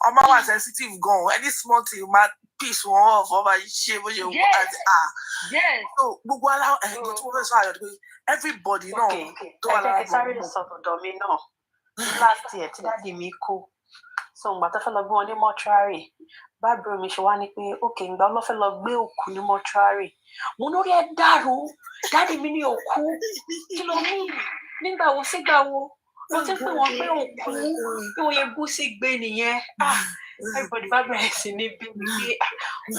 Ọmọ wa sensitive gan any small thing ma peace wọn off ọba ṣe bó ṣe wù àti so gbogbo aláwọ ẹgbẹ́ tí wọ́n fẹ́ sọ ayọ̀ pé everybody náà tó wà lára. ẹ jẹ́ kí sáré sọ̀tọ̀ mi náà last year tí dáàdi mi kú so ìgbà tó fẹ́ lọ gbé wọn ní mọ́ṣúárì báàbúrò mi ṣe wá ní pé òkè ìgbà ló fẹ́ lọ gbé òkú ní mọ́ṣúárì mo lórí ẹ dàrú dáàdi mi ní òkú kí ló ní nígbà wo sígbà wo mo ti pè wọ́n pé òkú bí wọ́n yẹ bú sí gbé nìyẹn everybody bá bẹ̀rẹ̀ sí ní bí mi pé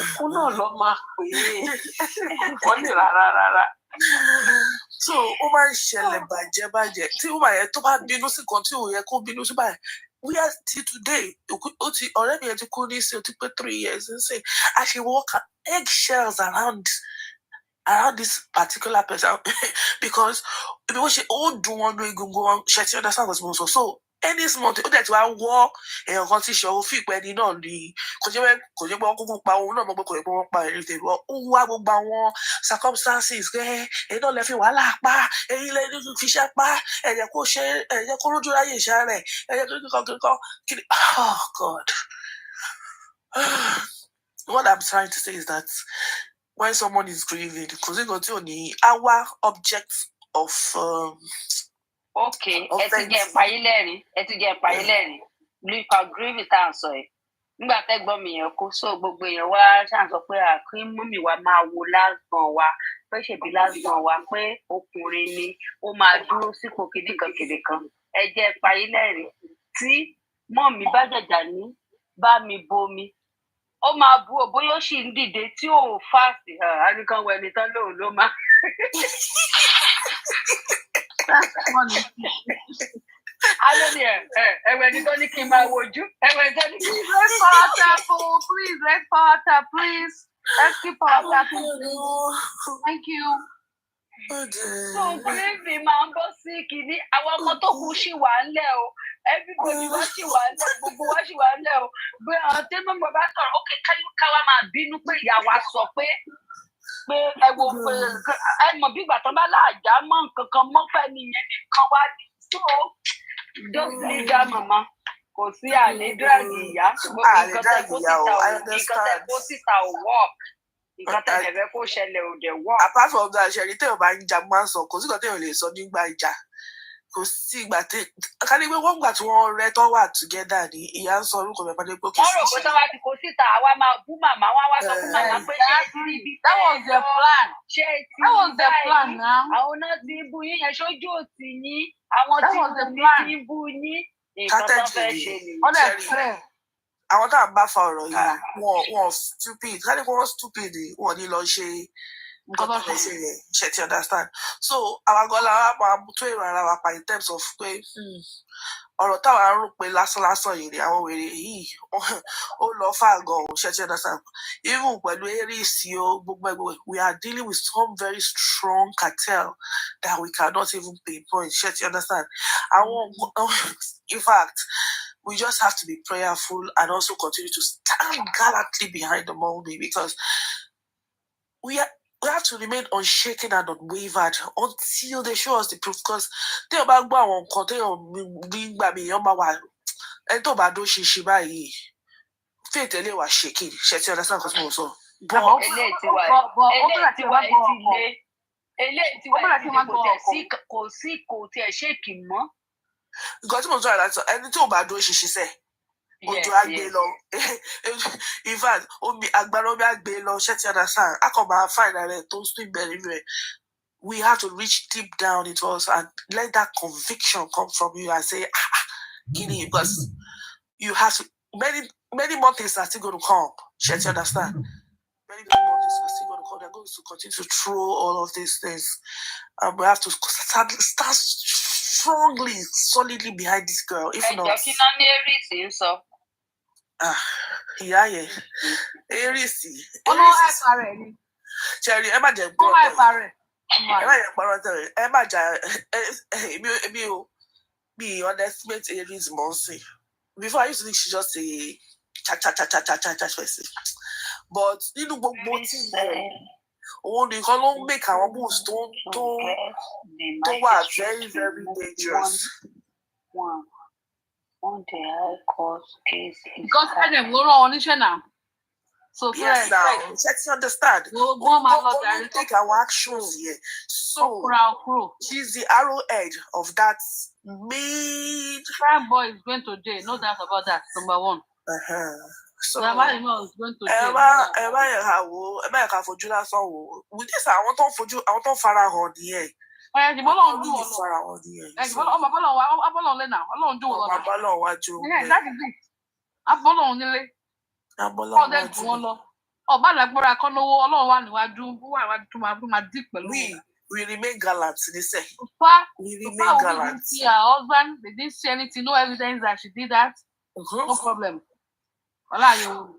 òkú náà lọ máa pè é wọ́n ní rárá. So ó máa ń ṣẹlẹ̀ bàjẹ́ tí ó máa yẹ tó bá bínú sí kan tí ò yẹ kó bínú sí báyìí we are still today ọ̀rẹ́ mi yẹn ti kú ní sí o ti pé 3 years ń sè I should walk eggshells around this particular person because bí wọ́n ṣe ó dùn wọn ní egungun wọn ṣe ti understand what mo sọ so any small thing ó dẹ̀ ti wá wọ́ èèyàn kan tí ṣòro fún ìpẹ́ ẹni náà ni kò jẹ́ pé wọ́n kúkú pa òun náà mọ̀ pé kò jẹ́ pé wọ́n pa ẹni tèmi wọ́n ó wá gbogbo àwọn circumstances pé èyí náà lè fi wàhálà pa èyí lè fi iṣẹ́ pa ẹ̀jẹ̀ kó rójú ráyè iṣẹ́ rẹ̀ ẹ̀jẹ̀ kíkan oh God what I'm trying to say is that when someone is grieving kò sí nǹkan tí ò ní our object of okay ẹ ti jẹ́ ìpayín lẹ́rìn nípa grieving tá à ń sọ ẹ̀ nígbà tẹ́gbọ́n mi yẹn kú so gbogbo èèyàn wá ṣàǹsọ pé àkí mọ́mì wa máa wo lásán wa pé ṣèbí lásán wa pé ọkùnrin ni ó máa dúró sípò kìdìkan ẹ jẹ́ ìpayín lẹ́rìn tí mọ́ mi bá jàjà ní bá mi bomi ó máa bu ò bóyá ó sì ń dìde tí ò fáàsì àríkan wẹ̀ nìkan lóun ló máa. Alóni ẹ̀wẹ̀ ní tó ní kí n máa wojú ẹ̀wẹ̀ tó ní kí n Let's power tap, please. Let's power tap, please. Let's keep power tapping. Thank you. So gravy máa ń bọ́ sí kìíní àwọn ọmọ tó kù ṣì wà ńlẹ̀ o everybody wá ṣì wà ńlẹ̀ gbogbo wá ṣì wà ńlẹ̀ o bí àwọn tí mo bá sọ̀rọ̀ ó káwá máa bínú pé ìyá wa sọ pé ẹ wo pé ẹ mọ̀ bí ìgbà tó bá láàjá mọ́ nǹkan kan mọ́ fẹ́ nìyẹn nìkan wá ní so just leave that mama kò sí àní dírágì ìyá nǹkan tẹ kó síta ò work. Kó ṣẹlẹ̀ ò dẹ̀ wọ́. Apart from that, ṣẹ̀rí tẹ́yọ̀ bá ń jà máa ń sọ, kò sí kan tẹ́yọ̀ lè sọ nígbà ìjà. Kò sí ìgbà tí ká ní pé wọ́n gbà tí wọ́n rẹ́ tọ́ wà together ni ìyá ń sọ orúkọ mẹ́fà ní pé kò sí. Wọ́n rò pé tọ́wá ti kó síta, àwa máa bú màmá, wọ́n á wá sọ fún màmá pé ṣé ti ibi that was the plan. Ṣé ti that was the plan now. Àwọn náà ti bú yín yẹn sójú òtí yín, àwọn tí wọ́n ti bú yín. Nǹkan tó fẹ́ ṣe nìyí. Àwọn tá à ń bá fa ọ̀rọ̀ yìí wọn stupid ká ní kó wọ́n stupid wọn ní lọ ṣe nǹkan tó fẹ́ ṣe yẹn ṣe ti understand so àwọn agọ́lá wa máa tó èrò ara wa pa in terms of pé ọ̀rọ̀ táwa ń rò pé lásán yìí ni àwọn wèrè yìí ó lọ fà gan-an ṣe ti understand even pẹ̀lú aries o gbogbo ẹgbẹ́ we are dealing with some very strong cartel that we cannot even pinpoint ṣe ti understand àwọn in fact. We just have to be prayerful and also continue to stand gallantly behind the mommy because we have to remain unshaken and unwavered until they show us the proof. Because they are back on being baby, and to bad she báyìí. Faith ele was shaking. She understand because more so. Nǹkan tí mo sọ àlàtọ̀ ẹni tí ò bá dúró ṣiṣẹ́ sẹ́ ojú àgbé lọ in fact agbára omi àgbé lọ ṣé ti understand a kò máa find rẹ̀ tó swim bẹ̀rẹ̀ rẹ̀ we have to reach deep down into us and let that conviction come from you and say kini because you have to many more things are still going to come ṣé ti understand many more things are still going to come they're going to continue to throw all of these things and we have to start strongly, solidly behind this girl. If not, yeah. Aries. Cherry, Emma Jen. Emma me underestimate Aries Monsi. Before I used to think she just a cha person. But you know what only can make our moves to are very, very dangerous. On the high court case. Because I don't on it now. So yes, now let's understand. We'll take our actions here. So she's the arrowhead of that main crime boy is going to jail. No doubt about that. Number one. So Emma is going to jail. Emma can fojú lásán wò. With this, I want to farahàn nìyẹn. The ball on do farahàn nìyẹn. Ball on now. Ball on do one. Ball on wájú. That is it. Ball on nílé. Ball on wájú. Ọba lágbára kan lówó Ọlọ́run wà níwájú wà wájú tó máa dì pẹ̀lú. We remain gallant, they say. We remain gallant. We didn't see her husband. They didn't see anything. No evidence that she did that. No problem. Wala yo.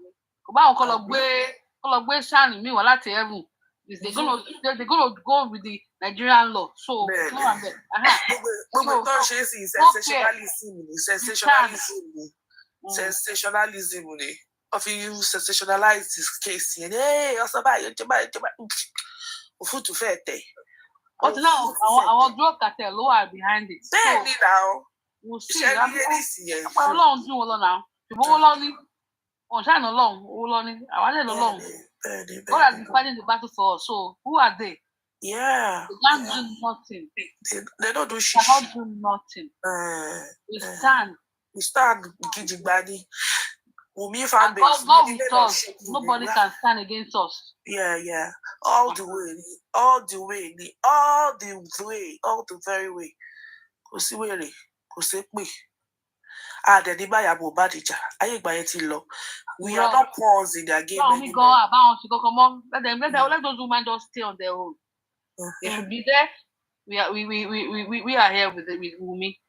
Ọba àwọn kan lọ gbé ṣáàní mi wá láti heaven. They're gonna go with the Nigerian law. So no one there. Gbogbo tó ṣe sí sensationalism ni. Of you sensationalize this case. Hey, ọsọ báyìí, ọjọ́ òfútù fẹ́ tẹ̀. But now, our drug cartel ló wà behind it. Bẹ́ẹ̀ni now. We'll see. Ọlọ́run dún wọn lọ now. Ṣùgbọ́n wọn lọ ní. Ọ̀ṣà náà lọ́hùn, owó lọ ní. Àwọn àlẹ́ lọ lọ́hùn. God has been fighting the battle for us. So who are they? Yeah. They can't do nothing. They don't do shit. They cannot do nothing. We stand. We stand gidigbani. Wumi fan base. God with us. Nobody can stand against us. Yeah. All the very way. Kò sí wèrè, kò sí pè. Then Ibaya Mohbad ija. Ayé ìgbà yẹn ti lọ. We are not pawns in their game anymore. Let those women just stay on their own. They Mm-hmm. should be there. We are here with Wumi.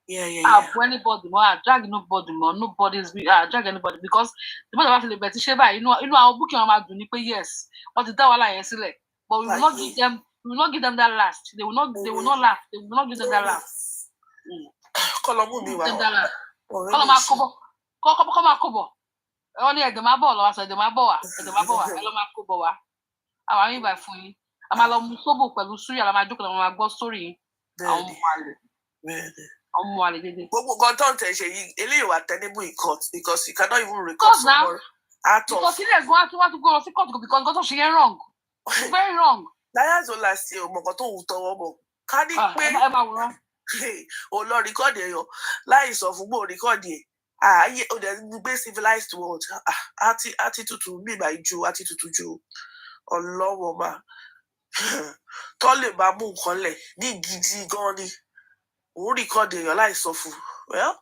Yeah. Anybody more, drag nobody more. Nobody's drag anybody because the matter of liberty sheba. Our booking on yes. What is that one but we will not give them. We will not give them that last. They will not laugh. They will not give them that last. Come on, Kobo. Only at the mabolo, I said the maboa, at the maboa, hello Makoboa. I mean by funny. I'm a long sobo, but Lucia, I'm a joke on my ghost story. I'm one. But God don't tell you, you are tenable in court because you cannot even record someone at all. Because he doesn't want to go to court because God she wrong. Very wrong. That's all last year, Mogoto Utobo. Can it be? Oh Lord, record you. Lies of Ubo record you. The best civilized world. Attitude to me by Jew, attitude to Jew. Oh Lord, woman. Tole babu kole. Ni gidi goni. Who recorded your life of well?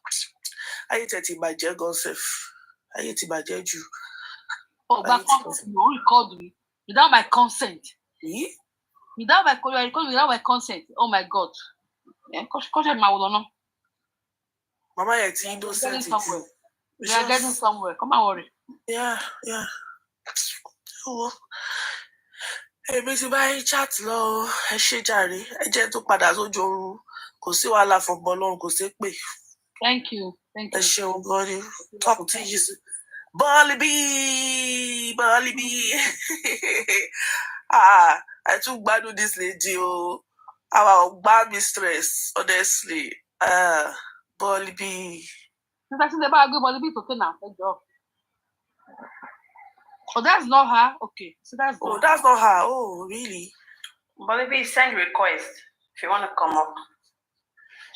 I hate it by Joseph. I hate it by Jeju. Oh, but you record me without my consent. Without my consent. Oh my God. Mama, it's innocent. We are getting somewhere. Come on, worry. Yeah. Oh. Èmi ti bá yín chat lọ ẹ ṣé jàre ẹ jẹ́ tó padà sójú oorun kò sí wàhálà fọgbọ́n lọ́run kò sí pé. Thank you. Ẹ ṣeun gan ni talk to you soon. Bọ́ọ̀lì bí I too gbádùn this lady o our ọgbà mistress honestly Bọ́ọ̀lì bí. Nígbà tí ẹ bá gbé Bọ́ọ̀lì bí sókè náà ẹ jọ. Oh, that's not her. Okay, so that's. Oh, that's not her. Oh, really? Bolibi, send request if you want to come up.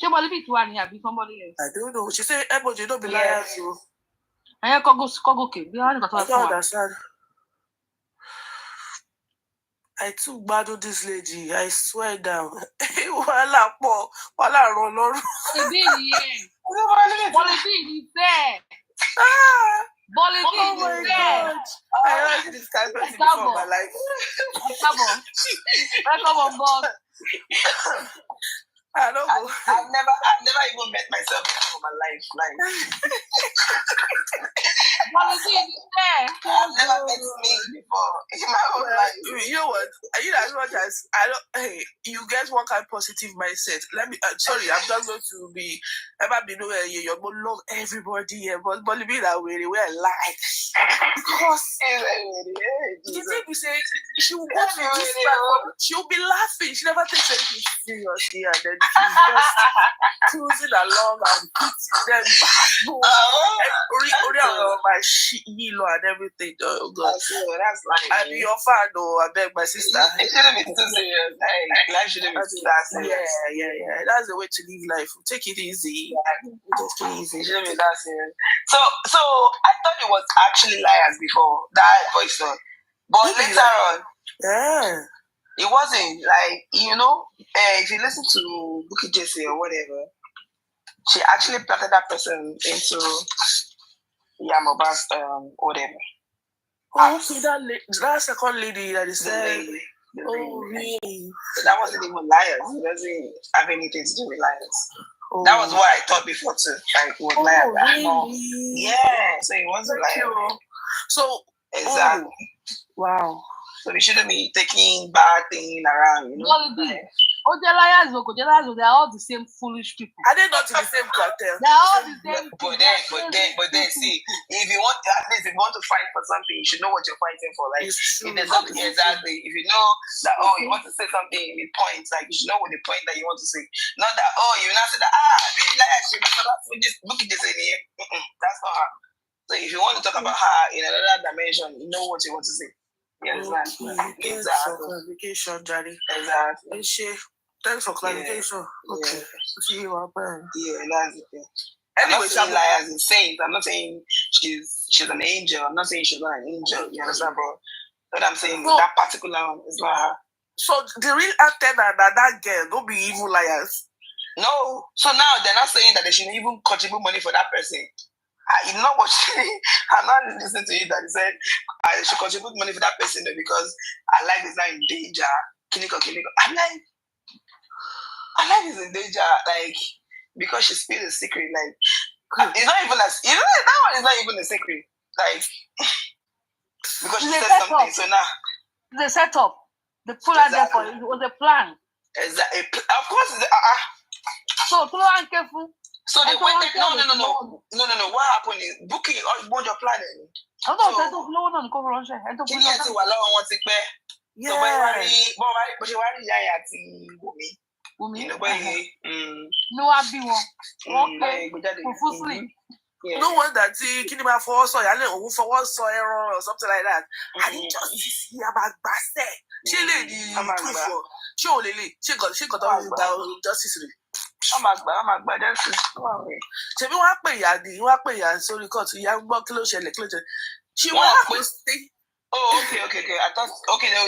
She Bolibi to one here, be somebody else. I don't know. She said, "Everybody don't be liars." I can't go. Okay, I don't understand. I too bad with this lady. I swear down. Wala po, wala run. Bolibi is there. Oh my God! I heard this kind of thing before in my life. Come on, boss. I don't know. I've never even met myself before my life. I've never met me before in my whole life. You know what? As much as I don't, hey, you get one kind of positive mindset. Let me. Sorry, I'm just going to be. You love everybody here, but believe that way I lie. Because the thing we say, she will go to this platform, she'll be laughing. She never takes anything seriously, and then she's just cruising along and hitting them back. My shit, and everything. Oh God, that's like I be your fan, though. I beg my sister. It shouldn't be too serious. Life shouldn't be too that serious. Yeah. That's the way to live life. Take it easy. Just easy. It shouldn't be that serious. So I thought it was actually liars before that voice note, but later on, it wasn't. Like if you listen to Bukky Jesse or whatever, she actually planted that person into Mohbad's whatever. Oh, okay, that second lady that is there. Oh, really? So that wasn't even liars. It doesn't have anything to do with liars. Oh. That was what I thought before too. Like it was liars. Really? Yeah. So it wasn't liars. So exactly. Wow. So we shouldn't be taking bad things around, they're liars, they are all the same foolish people. Are they not in the same cartel? They are all the same people. But then, see, if you want to fight for something, you should know what you're fighting for. Like, if there's something exactly, if you know that you want to say something with points, like you should know what the point that you want to say. Not that you not say that look at this in here. That's not her. So if you want to talk about her in another dimension, you know what you want to say. Yes, exactly. Clarification, Daddy. Exactly. Thanks for clarification. Yeah. Okay. See you up there. Yeah, that's the thing. Anyway, I'm not saying liars and saints. I'm not saying she's an angel. I'm not saying she's not an angel. You understand, bro? What I'm saying is that particular one is not her. So the real antenna that girl don't be evil liars. No. So now they're not saying that they should even contribute money for that person. I'm not watching. I'm not listening to you that they said I should contribute money for that person because our life is not in danger. Kiniko. I'm like, our life is in danger, like because she spilled a secret. Like it's not even that one is not even a secret. Like because she said something. So now the setup, the pull out there for it was a plan. Exactly. Of course. So careful. So they waited. No. What happened is booking or your planning. No, yeah. No wonder Kinima for so or something like that. I didn't just see about Basse. She lady she got all justice. I'm a justice. She be wọ́n pè ya sórí court ya gbọ́ kí ló ṣẹlẹ̀. She will have to stay. Oh, okay. I thought,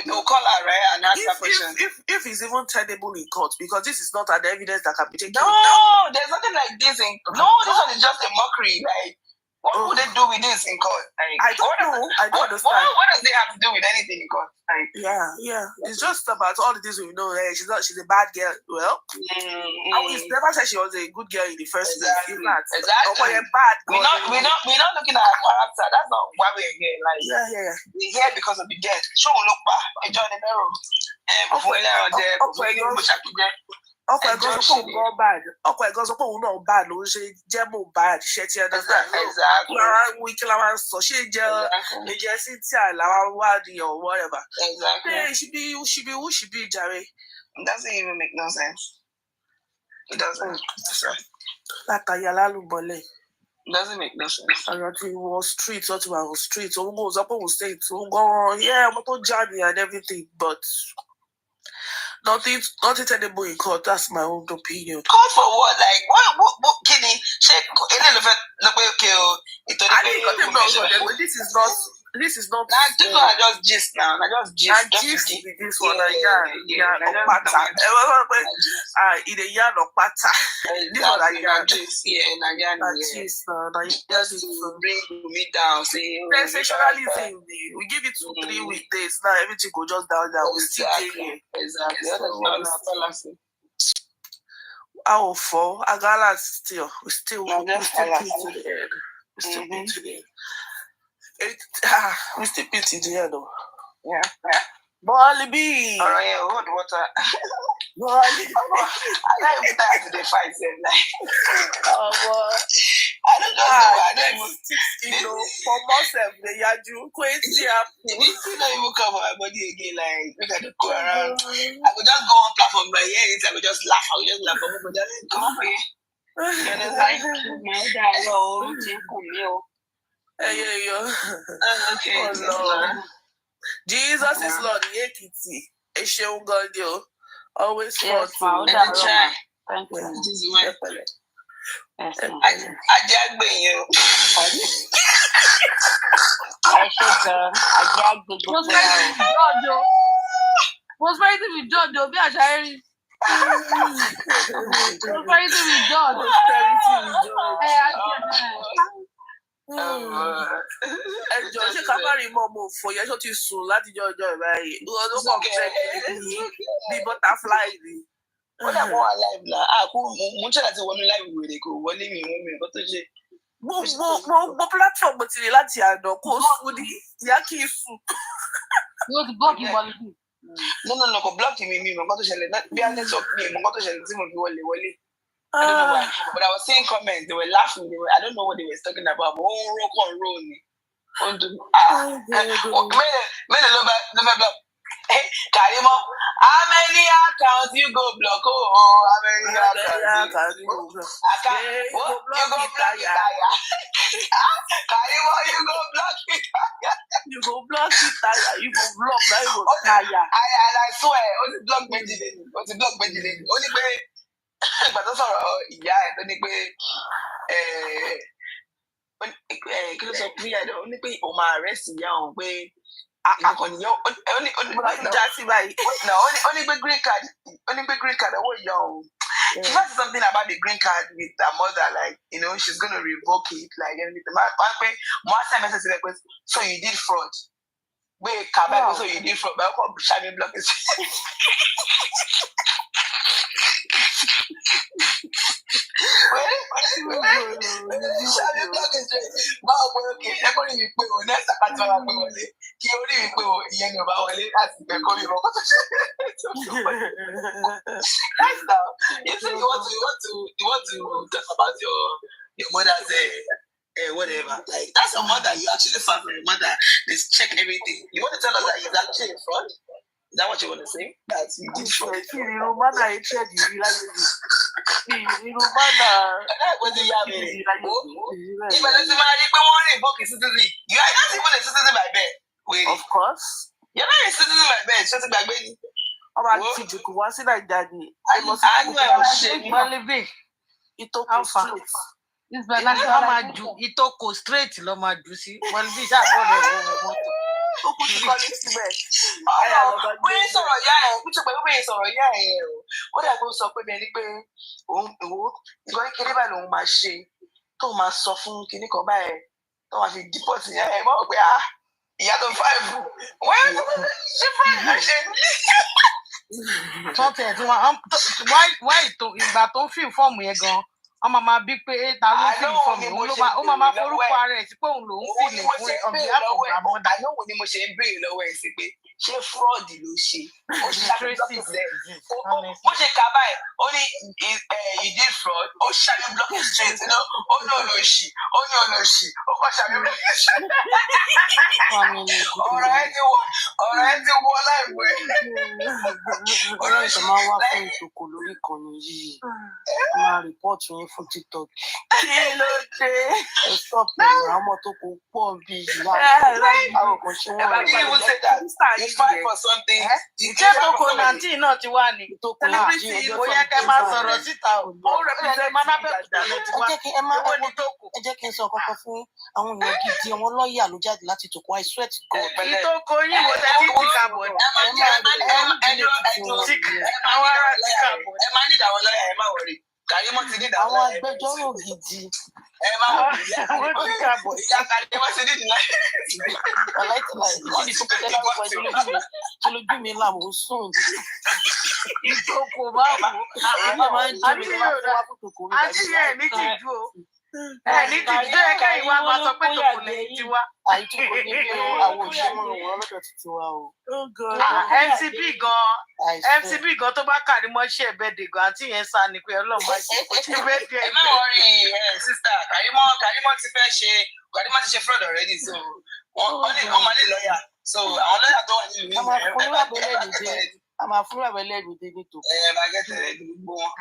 they'll call her, right, and ask her question. If it's even tenable in court, because this is not an evidence that can be taken. No, there's nothing like this in. No, this one is just a mockery. Like, what would they do with this in court? Like, I don't know. I don't understand. What does they have to do with anything in court? Like, yeah. It's just about all the things we know. She's a bad girl. Well, I will never say she was a good girl in the first place. Exactly. Bad. We're not looking at her character. That's not why we're here. Like, yeah. We're here because of the death. Show look back. Enjoy the mirror. Okay, go bad. Okay, go no bad. No, she jemo bad. She exactly. We kill our so she just sit or whatever. Exactly. Yeah, she be who she be, Jerry. It doesn't even make no sense. It doesn't. Like a yalalu bole. It doesn't make no sense. I got to was streets, what was streets. So goes up on state. So go yeah, I'm to Johnny and everything, but. Nothing tenable in court. That's my own opinion. Court for what? Like what Kenny? This is not. This one I just gist now. I just gist. This one, in a yard of pata. This one I gist. Gist. Just to bring me down. Sensationalism. We give it 2-3 weekdays now. Everything go just down. We still here. Exactly. Our fall. Agala still. We still to the end. We still to the end. We still pity the end though. Yeah. Bolly B. Alright, hot water. Bolly. I like it that to the fight. I don't know. For myself, the Yaju, crazy. You don't even come on my body again. Like, look at the go around. I would just go on platform, but yeah, I would just laugh. But just come on here. You understand? Okay. Oh, Lord. Jesus is Lord. Yekiti. God, always for try. Thank you. This is why. Yes, I just bring you. Was ready to be judged. Be a child. Was ready to be judged. Ẹjọ́ ṣé ká má rí mọ́mọ́ òfò yẹn tó ti sùn láti jọ ọjọ́ ìbáyìí ìwọ ló kàn fẹ́ bí butterfly ni. Wọ́n dà mọ́ alive la mo ń ṣe láti wọnú live wèrè kò wọlé mi wọ́n mi nǹkan tó ṣe. Gbogbo platform ti rí láti àná kó sùn ní ìyá kì í sùn. Yóò ti blọọkì wọlé. No, kò blọọkì mi nǹkan tó ṣẹlẹ̀ bí a network mi nǹkan tó ṣẹlẹ̀ tí mo fi wọlé. I don't know why, but I was seeing comments. They were laughing. I don't know what they were talking about. But Karimo, how many accounts you go block? Oh, how many accounts you go block? You go block it. Karimo, you go block it. You go block it. You go block that. You go tire. And I swear, only block Benjamin. Only but that's all. Yeah, tó ní pé kí ló sọ pé ó ní pé òun máa arrest ìyá òun pé akọ̀nìyàn ó ní já sí báyìí ó ní pé green card owó ìyá òun She said something about the green card with her mother, like, she's going to revoke it, like, everything. So you did fraud. Wait, come back, so you did fraud. But I'll Shami block it. Shami block it. Okay, everybody will pay. Next time I tell you, he only will pay. Yes, now. You say you want to talk about your mother's whatever. Like, that's your mother. You actually fight for your mother. Let's check everything. You want to tell us that it's actually a fraud? Is that what you want to say? That you did fraud. You mother, I said you like it. You mother. What do you have in it? If I let somebody pay one revoke his citizenship, you are not even a citizen by birth. Wait. Of course. You're not a citizen by birth. Just by baby. About to go and see like daddy. I must have it took straight. Itoko straight ló máa jù sí. Wọ́n bí ṣàbọ̀dọ̀ ọmọ tó. Ó kú ti kọ́lé síbẹ̀. Bóyá sọ̀rọ̀ yá ẹ̀ kútu pẹ̀lú bóyá sọ̀rọ̀ yá ẹ̀ o. Ó dàgbé ó sọ pé bẹ́ẹ̀ ni pé nǹkan kékeré báyìí lòun máa ṣe tó máa sọ fún kinní kan báyìí tó máa fi dípọ̀tì yá ẹ̀ mọ́ pé ìyá tó fáìfù wọ́n ṣe fáìfù ṣe ní. Tọ́tẹ̀ tí wọ́n ìgbà tó ń fi fọ́ọ̀mù yẹn gan-an. Ọmọ máa bí pé ta ló fi fọ́ọ̀mù ó máa forúkọ ara ẹ̀ sí pé òun lòún fìlè fún ọ̀bí àpògbà mọ́dà. Àlọ́wọ́ ni mo ṣe ń béèrè lọ́wọ́ ẹ̀ sí pé ṣé fraud ló ṣe? Ó ṣàbíblọ́kì bó ṣe kà báyìí ó ní you did fraud ó ṣàbíblọ́kì straight ó ní olóṣì ó kọ́ ṣàbíblọ́kì straight. Ọ̀rọ̀ ẹ ti wọ láìpẹ́. Olóṣì máa wá fún ìtòkò lórí ìkànnì yìí. Máa rìpọ́ọ̀tù yín fún TikTok. Kí ló dé? Ẹ stop pẹ̀lú àwọn ọmọ tó kò pọ̀ bí ìyá. Àwọn kan ṣe wọ́n rẹ̀. You will say that you fight for something. Ìjẹ́ toko nàntí náà ti wá ní. Ó yẹ kẹ́ máa sọ̀rọ̀ síta o. Ó rẹpẹsẹ̀ Mánábẹ́kúta ló ti wá. Ẹ jẹ́ kí n sọ kọ́kọ́ fún àwọn èèyàn gidi, àwọn lọ́ọ̀yà ló jáde láti tòkó. I swear to God. Ìtòkò yín wo tẹ́tí ti kàbọ̀ ní. Àwọn ará ti kàbọ̀. Ẹ máa ní ìdáwọ́ lọ́yà ẹ má wọrí. Kàrímọ́ ti ní ìdáwọ́ àwọn agbẹjọ́rò gidi. Ẹ má wọrí. Àwọn ti kàbọ̀. Ìyá Kàrímọ́ ti ní ìdáwọ́. Olójú mi là mò ń sùn. Ìtòkò máa wò. Àti ẹ̀ ní ti ju o. Ní ti ju ẹ kẹ́yìn wá máa sọ pé tòkò lẹ́yìn ti wá. Àìtúkò ní bí àwọn òṣèlú wọn lọ́dọ̀ títí wa o. MCB gan tó bá Kàrímọ́ ṣe ẹ̀bẹ̀dẹ̀ gan àti yẹn sá ni pé Ọlọ́run máa jẹ́ kó ṣe bẹ́ẹ̀ bí ẹ má wọrí sísá Kàrímọ́ ti ṣe fraud already so wọ́n máa ní lọ́ọ̀yà so àwọn lọ́ọ̀yà tó wà nílùú yìí. A máa fún àbẹ̀lẹ̀ mi dé ní tòkó. Máa gẹ́tẹ̀ rẹ̀ gbogbo wọn.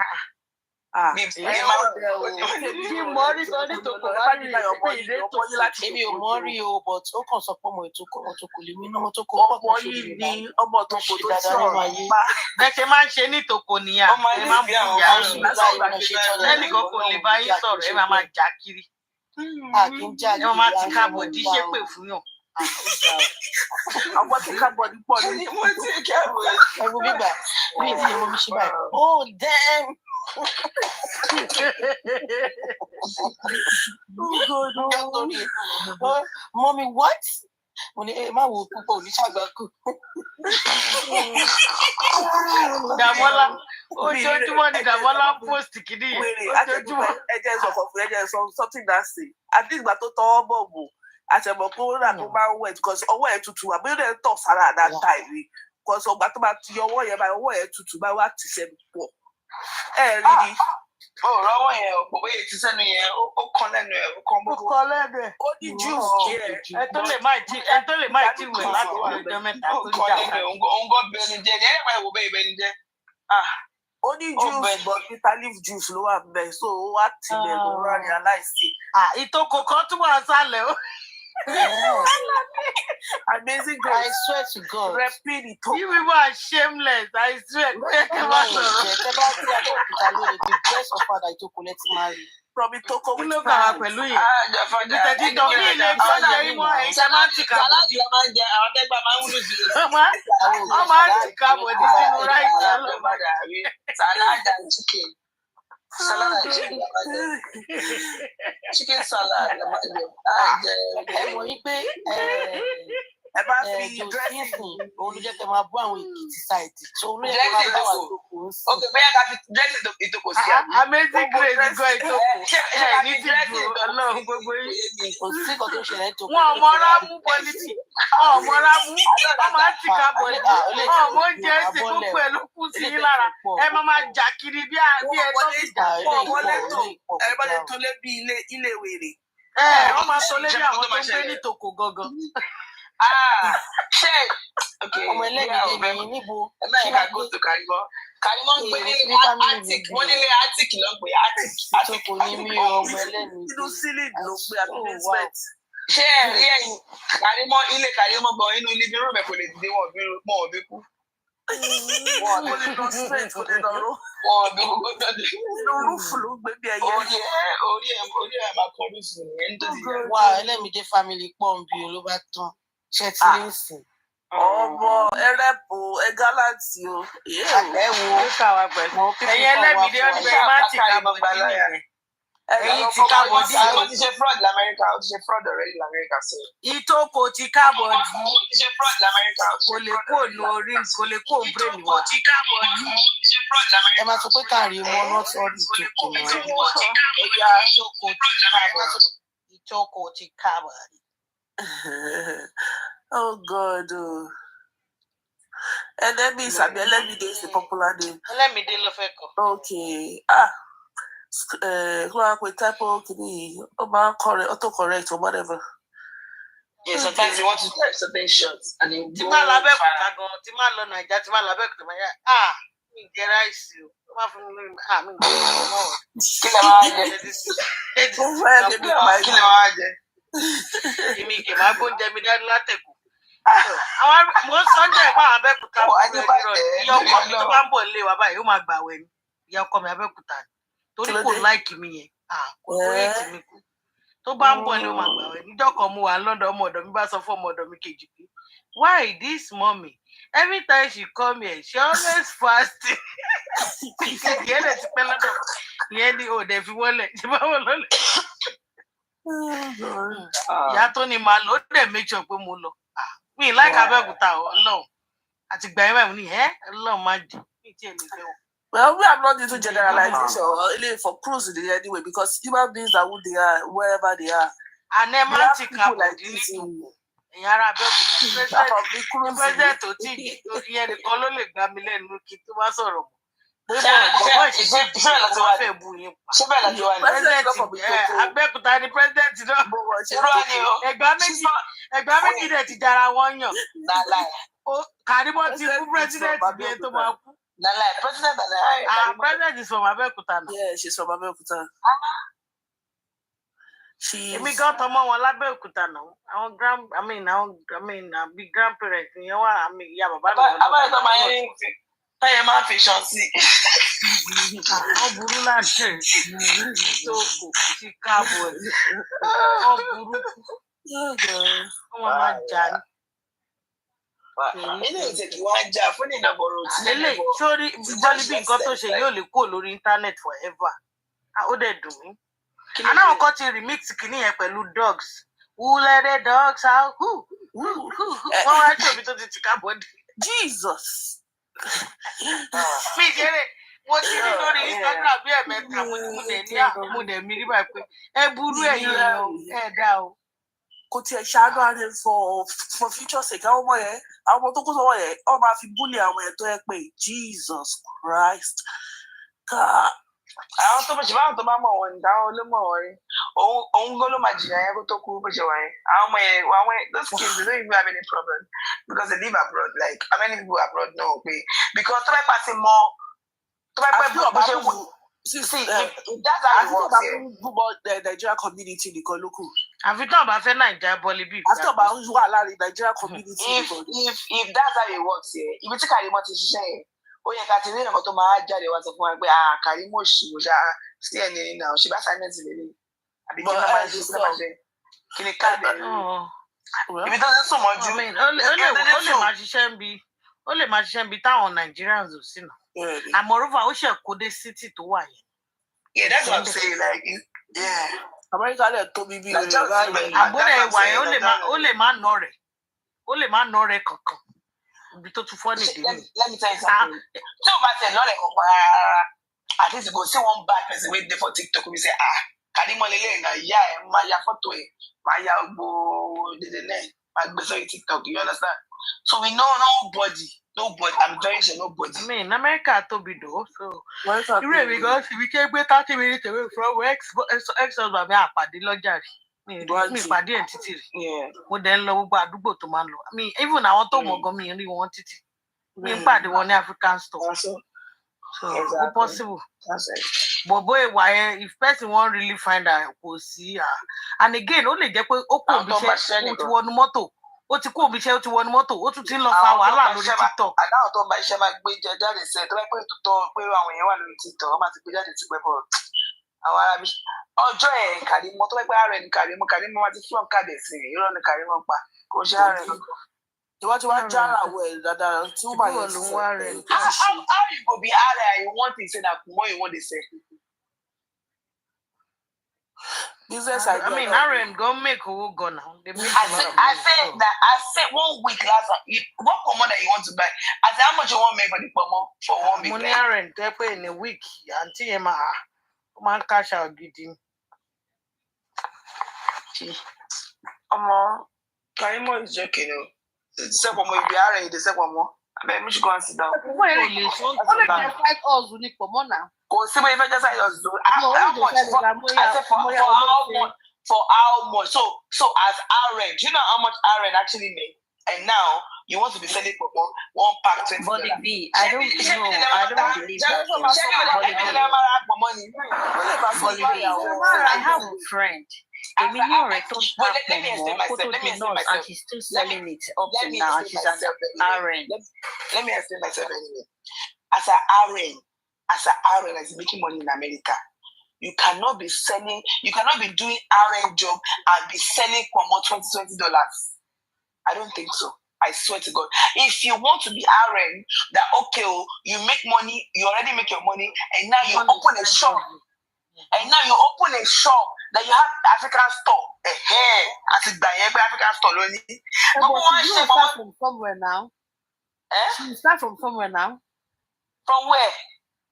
Èmi ò mọ̀ rí o, but ó kàn sọ pé ọmọ ìtòkò lè mí náà tó kó ọmọ yìí ní ọmọ ìtòkò tó sọ̀rọ̀ pa. Bẹ́ẹ̀ máa ń ṣe ní ìtòkò nìyà. Ẹ máa ń bú ìyá ẹnìkan kò lè bá yín sọ̀rọ̀ ẹ máa jà kiri. Ẹ máa ti kábọ̀ dí ṣépè fún yàn. Àwọn tí kábọ̀ ní pọ̀ ní wọ́n ti kẹ́rù ẹ̀. Ẹ̀rù gbígbà bí ìdílé mo ṣe báyìí. Oh damn! Mommy, what? Mo ní má wo púpọ̀ oníṣàgbákù. Dàmọ́lá ojoojúmọ́ ni Dàmọ́lá post kìíní yìí. Ojoojúmọ́. Ẹ jẹ́ sọ fún ẹ jẹ́ sọ something that say at least ìgbà tó tọwọ́ bọ̀ wò àtẹ̀mọ̀ pé ó rà tó bá ń wẹ̀ because ọwọ́ ẹ̀ tutù àbí ó dẹ̀ tọ̀ sára at that time ni because ọgbà tó bá ti ọwọ́ yẹn báyìí ọwọ́ ẹ̀ tutù báyìí wá ti sẹ́nu pọ̀ ẹ̀ rí ni. Ó rọ́wọ́ yẹn ọ̀pọ̀ bóyá ti sẹ́nu yẹn ó kán lẹ́nu ẹ̀ ó kán gbogbo. Ó kán lẹ́nu ẹ̀. Ó ní juice díẹ̀. Ẹ tó lè má ti wẹ̀ láti ọjọ́ mẹ́ta tó jà. Ó kán lẹ́nu ẹ̀ ó ń gọ́ bẹni jẹ́ ní ẹ̀rẹ́ máa wò bẹ́ẹ̀ bẹni jẹ́. Ó ní juice but bitter leaf juice ló wà bẹ́ẹ̀ so ó wá tilẹ̀ ló rà ní aláìsí. Ìtòkò kan tún wà sálẹ̀ o. Amazing grace. I swear to God. Repeat it. You people are shameless. I swear. The best offer that Itoko let's marry. From Itoko with Kilo kàwá pẹ̀lú yìí. Mr. Tito bí ilé ìgbọ́njẹ ìmọ̀ ẹ̀yìn ṣe máa ń tìka bòdì. Wọ́n máa ń tìka bòdì sínú ráìsì alọ́mọdé. Salad and chicken. Salad and chicken salad. Ẹ mọ̀ yí pé ẹ bá fi dressing òun ló jẹ́ kẹ́ máa bú àwọn Èkìtì side. So òun ló yẹ kẹ́ máa bá wà lóko ń sìn. Ok, bóyá ká fi dressing ìtòkò sí àbí. Amazing Grace gbọ́ ìtòkò. Ní ti dùn Ọlọ́run gbogbo yìí. Kò sí nǹkan tó ṣẹlẹ̀ tó. Wọn ò mọra mú pọ́lítì. Wọn ò mọra mú. Wọ́n máa ń tìka bọ̀lì. Wọn ò mọ oúnjẹ sí gbogbo ẹ̀ ló kú sí yín lára. Ẹ máa jà kiri bí ẹ tó ti jà. Wọ́n wọlé tó ẹ bá lè tó lé bí ilé wèrè. Wọ́n máa sọ lé bí àwọn tó ń gbé ní tòkò gangan. Ṣé ọmọ ẹlẹ́gbẹ̀ẹ́ mi níbo? Ẹ máa ń ká go to Karimọ. Karimọ ń pè ní Attic. Wọ́n nílé Attic ló ń pè Attic. Àtòkò ní mí ọmọ ẹlẹ́ni. Inú sílẹ̀ ló gbé abẹ́sẹ̀t. Ṣé ẹ̀rí ẹ̀yìn Karimọ ilé Karimọ gan inú ilé bírò mẹ́ kò lè dìde wọn bí kú. Wọ́n lè lọ straight kò lè lọ ró. Wọ́n bí kú gbọ́dọ̀ dé. Inú rúfù ló gbé bí ẹyẹ. Orí ẹ̀ máa kọ rúfù yẹn nítorí ẹ̀. Wà Ẹlẹ́mìdé family pọ̀ ń bí ló bá tán. Ṣé ti ní sìn? Ọmọ ẹrẹ́pù ẹgálàtì o. Ẹ wo ẹ̀yin Ẹlẹ́mìdé ó ní bẹ́ẹ̀ máa ń tìka bọ̀dì nìyẹn. Ẹ̀yin ti ká bọ̀dì. Ó ti ṣe fraud l'Amẹ́ríkà. Ó ti ṣe fraud already l'Amẹ́ríkà. Ìtòkò ti ká bọ̀dì. Ó ti ṣe fraud l'Amẹ́ríkà. Kò lè kó ònú orí kò lè kó òǹbrèmì wá. Ẹ máa sọ pé káàrí wọn náà sọ́ọ́dì tó kù náà. Ìtòkò ti ká bọ̀dì. Oh God. Ẹlẹ́mìí sàbí Ẹlẹ́mìdé is a popular name. Ẹlẹ́mìdé ló fẹ́ kọ. Okay. Who are we type of kini? Autocorrect or whatever. Yeah, sometimes you want to type certain shots and then tí máa lábẹ́ kùtà gan tí máa lọ Nàìjíríà tí máa lábẹ́ kùtà máa yá mi jẹ ráìsì o ó máa fún mi lórí mi jẹ ọmọ wọn. Kí lè máa jẹ? Kí lè máa jẹ? Èmi kì máa gbóúnjẹ mi dání látẹ̀kù. Àwọn mo ń sọ jẹ́ ìpá àwọn Abẹ́òkúta ìyá ọkọ mi tó bá ń bọ̀ nílé wa báyìí ó máa gbà wẹ̀ ni ìyá ọkọ mi Abẹ́òkúta torí kò láìkì mi yẹn kò tó ètì mi kú tó bá ń bọ̀ nílé ó máa gbà wẹ̀ níjọ́ kan mo wà lọ́dọ̀ ọmọ ọ̀dọ̀ mi bá sọ fún ọmọ ọ̀dọ̀ mi kejì pé why this mommy every time she come here she always fasting. Ìkejì ẹ̀ lè ti pẹ́ lọ́dọ̀ ìyẹn ni òde fi wọlé ṣe bá wọ lọ́lẹ̀. Ìyá tó ní máa lọ ó dẹ̀ make sure pé mo lọ mi láìka Abẹ́òkúta Ọlọ́run àti gbà yẹn báyìí ní Ọlọ́run máa jẹ mi tí ẹ lè fẹ́ wọn. Well, we are not into generalization for cruise in the anyway because human beings are who they are wherever they are. And then man ti ka bọ̀dí nínú ẹ̀yìn ara Abẹ́òkúta president tó tí ìyẹn nìkan ló lè gbá mi lẹ́nu kí tó bá sọ̀rọ̀ mọ́. Abẹ́òkúta ni president náà. Ẹgbàá méjì dẹ̀ ti dára wọ́n yàn. Kàrímọ́ ti kú president bí ẹ tó máa kú. President is from Abẹ́òkúta now. Yeah, she's from Abẹ́òkúta. Èmi gan tọmọ wọn l'Abẹ́òkúta náà. Àwọn big grandparents yẹn wà ìyá bàbá mi. Abẹ́òkúta máa ń táyẹ̀ máa fi ṣan sí. Wọ́n burú láti ìtòkò ti káàbọ̀ ẹ̀. Wọ́n burú. Wọ́n máa jà ní. Ilé ìtẹ̀kì wá ń jà fún ìnàbọ̀rọ̀ tí lélẹ̀ sórí bọ́lí bí nǹkan tó ṣe yóò lè kó lórí internet forever. Ó dẹ̀ dùn mí. Àná àwọn kan ti remix kìíní yẹn pẹ̀lú dogs. Who let the dogs out? Wọ́n wá ṣèbí tó ti ti káàbọ̀ dé. Jesus. Mi ṣeré mo ti rí lórí Instagram bí ẹ̀mẹ́ta mo dẹ̀ mi rí báyìí pé ẹ burú ẹ̀yìn ẹ̀ dá o. Kò tiẹ̀ ṣàánú àrẹ for future sake àwọn ọmọ yẹn àwọn ọmọ tó kó sọ́wọ́ yẹn ọ máa fi búlì àwọn ẹ̀ tó yẹ pé Jesus Christ. Àwọn tó ṣe báwọn tó bá mọ̀ wọ́n nígbà wọn ló mọ̀ wọ́n rí òun gbọ́ ló máa jìyà yẹn kó tó kú bó ṣe wà yẹn àwọn ọmọ yẹn those kids they don't even have any problem because they live abroad like how many people abroad know pé because tó bá pàṣẹ mọ́ tó bá pẹ́ bó ṣe wù. See, that's how it works here. The Nigerian community nìkan ló kù. Àfi tó bá fẹ́ Naija bọ́lí bí. Àfi tó bá wà láàrin Nigerian community nìkan. If that's how it works here, ibi tí Karimọ ti ṣiṣẹ́ yẹn, ó yẹ ká ti rí nǹkan tó máa jáde wá sọ fún wa pé Karimọ ṣì wò ṣá sí ẹni náà ṣe bá assignment lélẹ̀. Àbí kí ló máa ṣe sí máa ṣe kí ni káàdì ẹ̀ ibi tó ti sùn mọ́ ju. Ó lè máa ṣiṣẹ́ bí táwọn Nigerians ò sí náà. Àmọ́rúfà ó ṣe kó dé city tó wà yẹn Yeah, that's what I'm saying. Like, yeah. America let to be big. Àbúrò ẹ̀wà yẹn ó lè má nọ rẹ̀. Ó lè má nọ rẹ̀ kankan. Ibi tó tún fọ́ nìdí mi. Let me tell you something. Tí o bá tẹ̀ lọ́rẹ̀ kankan rárá, at least you go see one bad person wey dey for TikTok we say, Karimo lele na ìyá ẹ̀ máa ya fọ́tò ẹ̀, máa ya gbogbo dédé náà, máa gbé sórí TikTok, you understand? So we know nobody. I'm very sure nobody. I mean, America tóbi though, so irú èmi gan ṣì fi ké gbé 30 minutes away from ex-husband mi àpàdé lọ́jà rí. Mi ìpàdé ẹ̀ títì rí. Mo dẹ̀ ń lọ gbogbo àdúgbò tó máa ń lọ. I mean, even àwọn tó mọ̀ gan mi rí wọn títì. Mi ń pàdé wọn ní African store. So it's possible. But boy, why if person won't really find out, we'll see. And again, only get ó kò bí ṣe ó ti wọnú mọ́tò. Ó ti kó omi ṣe ó ti wọnú mọ́tò ó tún ti ń lọ fa wàhálà lórí TikTok. Aláwọ̀ tó ń bá iṣẹ́ máa gbé jáde sẹ́ẹ̀ tó bá pẹ́ tó pé àwọn èèyàn wà lórí TikTok wọ́n máa ti gbé jáde ti pẹ́ bọ̀. Àwọn ará mi ọjọ́ ẹ̀ Karimo tó bá pẹ́ ààrẹ ní Karimo máa ti fún ọ̀kadà sí i irọ́ ní Karimo pa kò ṣe ààrẹ lọ́kọ̀. Tiwájú wá jára àwọ̀ ẹ̀ dáadáa tí ó máa yẹ sí ẹ̀. How you go be ààrẹ and you want to say that Kumo you want to say? Business idea. I mean, Aaron go make who go now. They make I said 1 week last time. What pomo that you want to buy? I said how much you want to make for the pomo for 1 week? Money Aaron, they pay in a week. Auntie Emma, man cash out getting. Karimo is joking. The second one will be Aaron. The second one. I mean, we should go and sit down. Only they fight us with pomo now. Go see me if I just say us do. How much? I said for how much? For how much? So as Aaron, do you know how much Aaron actually made? And now you want to be selling for one pack $20. Body B, I don't know. I don't believe that. I have a friend. Let me and she's still selling it up to now. She's an Aaron. Let me explain myself anyway. As an Aaron is making money in America. You cannot be doing Aaron job and be selling for more $20. I don't think so. I swear to God. If you want to be Aaron, that okay, you make money, you already make your money, and now you open a shop. And now you open a shop that you have African store. As it's African store only. She start from somewhere now. She start from somewhere now. From where?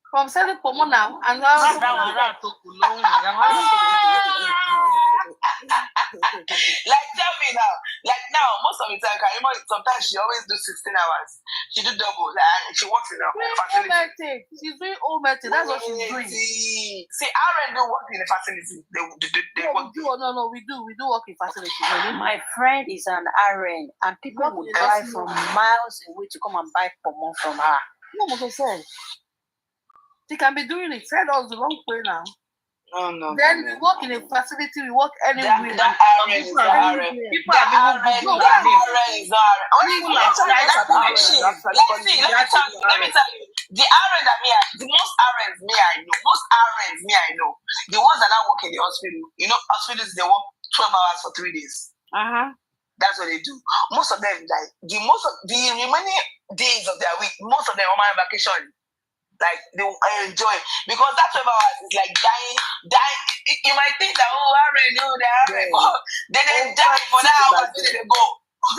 From selling pomo now. And like tell me now. Like now, most of the time, Karimo, sometimes she always do 16 hours. She do double. She works in a facility. She's doing all method. That's what she's doing. See, Aaron don't work in the facility. They work. We do work in facility. My friend is an Aaron, and people would drive from miles away to come and buy pomo from her. No, what I said. She can be doing it. Send us the wrong way now. No. Then we work in a facility, we work anywhere. That Aaron is not Aaron. People are Aaron is not Aaron. Let me tell you. The Aaron that the most Aarons I know. The ones that now work in the hospital. You know, hospitals they work 12 hours for 3 days. That's what they do. Most of them, like the remaining days of their week, most of them are on vacation. Like they enjoy because that 12 hours is like dying. You might think that Aaron, they didn't die for that hours. They go.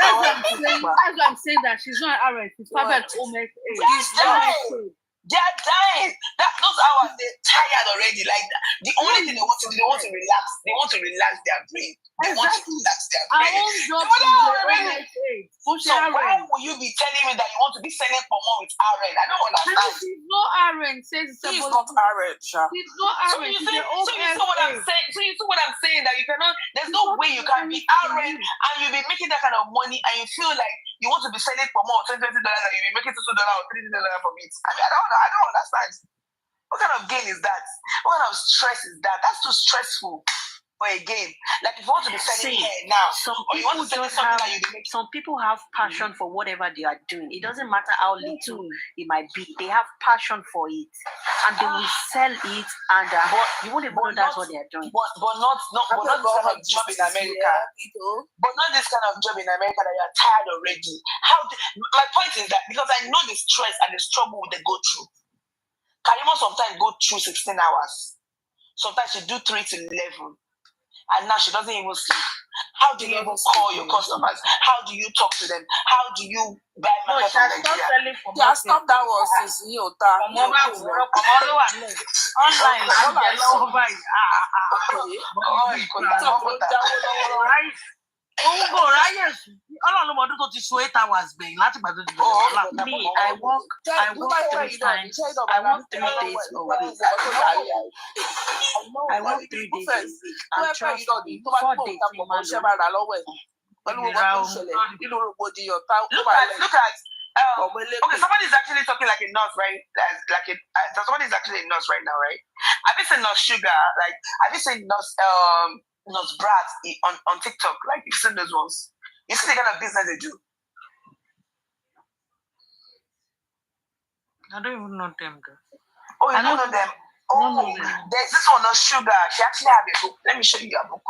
That's what I'm saying. That she's not Aaron. She's probably at home. She's dying. They're dying. Those hours, they're tired already. Like the only thing they want to do, they want to relax. They want to relax their brain. They want to relax their brain. So why would you be telling me that you want to be selling for more with Aaron? I don't understand. She's not Aaron. She's not Aaron. She's not Aaron. So you see what I'm saying? So you see what I'm saying? That you cannot. There's no way you can be Aaron and you'll be making that kind of money and you feel like you want to be selling for more $20 and you'll be making $2 or $3 from it. I mean, I don't understand. What kind of gain is that? What kind of stress is that? That's too stressful for a game. Like if you want to be selling hair now, or you want to sell something that you make. Some people have passion for whatever they are doing. It doesn't matter how little it might be. They have passion for it, and they will sell it. And you won't even know that's what they are doing. But not this kind of job in America. But not this kind of job in America that you are tired already. My point is that because I know the stress and the struggle they go through. Karimo sometimes go through 16 hours. Sometimes she do 3 to 11. And now she doesn't even sleep. How do you even call your customers? How do you talk to them? How do you buy market from Nigeria? Yeah, stop that one since you online. Ọlọ́run mọ̀ ọdún tó ti so 8 hours gbẹ̀yìn láti gbàdúrà ìdìbò. Me, I work 3 times. I work 3 days a week. I work 3 days a week. And trust me, 4 days in my Look at okay, somebody is actually talking like a nurse, right? Somebody is actually a nurse right now, right? Have you seen Nurse Sugar? Like, have you seen Nurse Brat on TikTok? Like, you've seen those ones. You see the kind of business they do. I don't even know them, though. Oh, you don't know them? Oh, there's this one, Nurse Sugar. She actually have a book. Let me show you a book.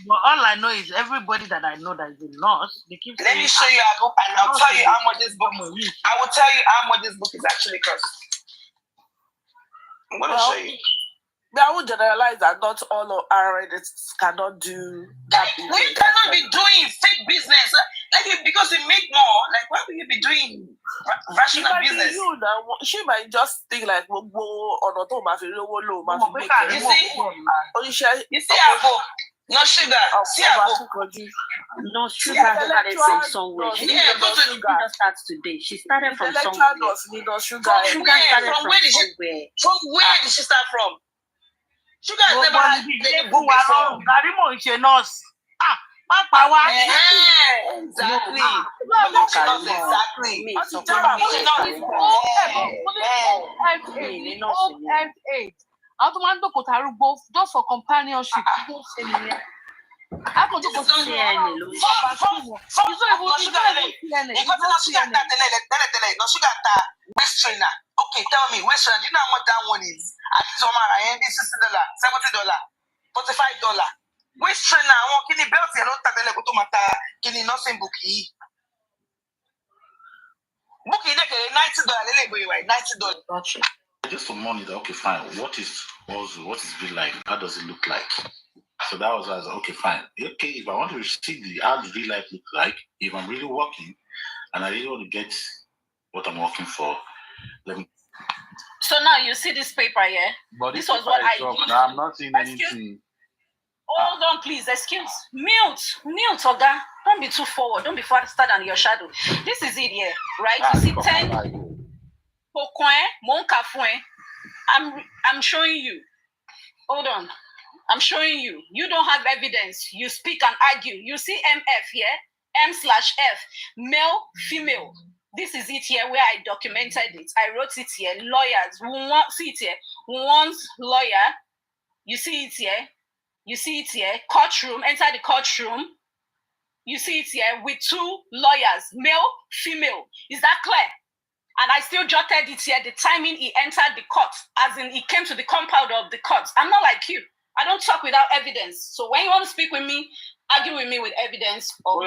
But all I know is everybody that I know that is a nurse, they keep saying, let me show you a book and I'll tell you how much this book is. I will tell you how much this book is actually cost. I'm going to show you. I would generalize that not all of RNs cannot do that business. We cannot be doing fake business. Like, because they make more. Like, why would you be doing rational business? She might just think like, you see her book. No sugar. See her book. No sugar started from somewhere. She didn't start today. She started from somewhere. From where did she start from? Sugar has never had a book before. Exactly. Just for companionship. I could do okay, tell me, waist trainer, do you know how much that one is? At least $60, $70, $45. Waist trainer, I want kini belt here, don't tell me to mata kini nothing bookie. Bookie $90, $90. Gotcha. Just for money, okay, fine. What is it like? How does it look like? So that was okay, fine. Okay, if I want to see how the real life look like, if I'm really working and I really want to get what I'm working for, So now you see this paper here. But this was what I did. I'm not seeing anything. Hold on, please. Excuse. Mute, Oga. Don't be too forward. Don't be faster than your shadow. This is it here, right? You see 10. I'm showing you. Hold on. I'm showing you. You don't have evidence. You speak and argue. You see MF here, M/F, male, female. This is it here where I documented it. I wrote it here. Lawyers, see it here. One's lawyer. You see it here. You see it here. Courtroom. Enter the courtroom. You see it here with 2 lawyers, male, female. Is that clear? And I still jotted it here. The timing he entered the court, as in he came to the compound of the court. I'm not like you. I don't talk without evidence. So when you want to speak with me, argue with me with evidence or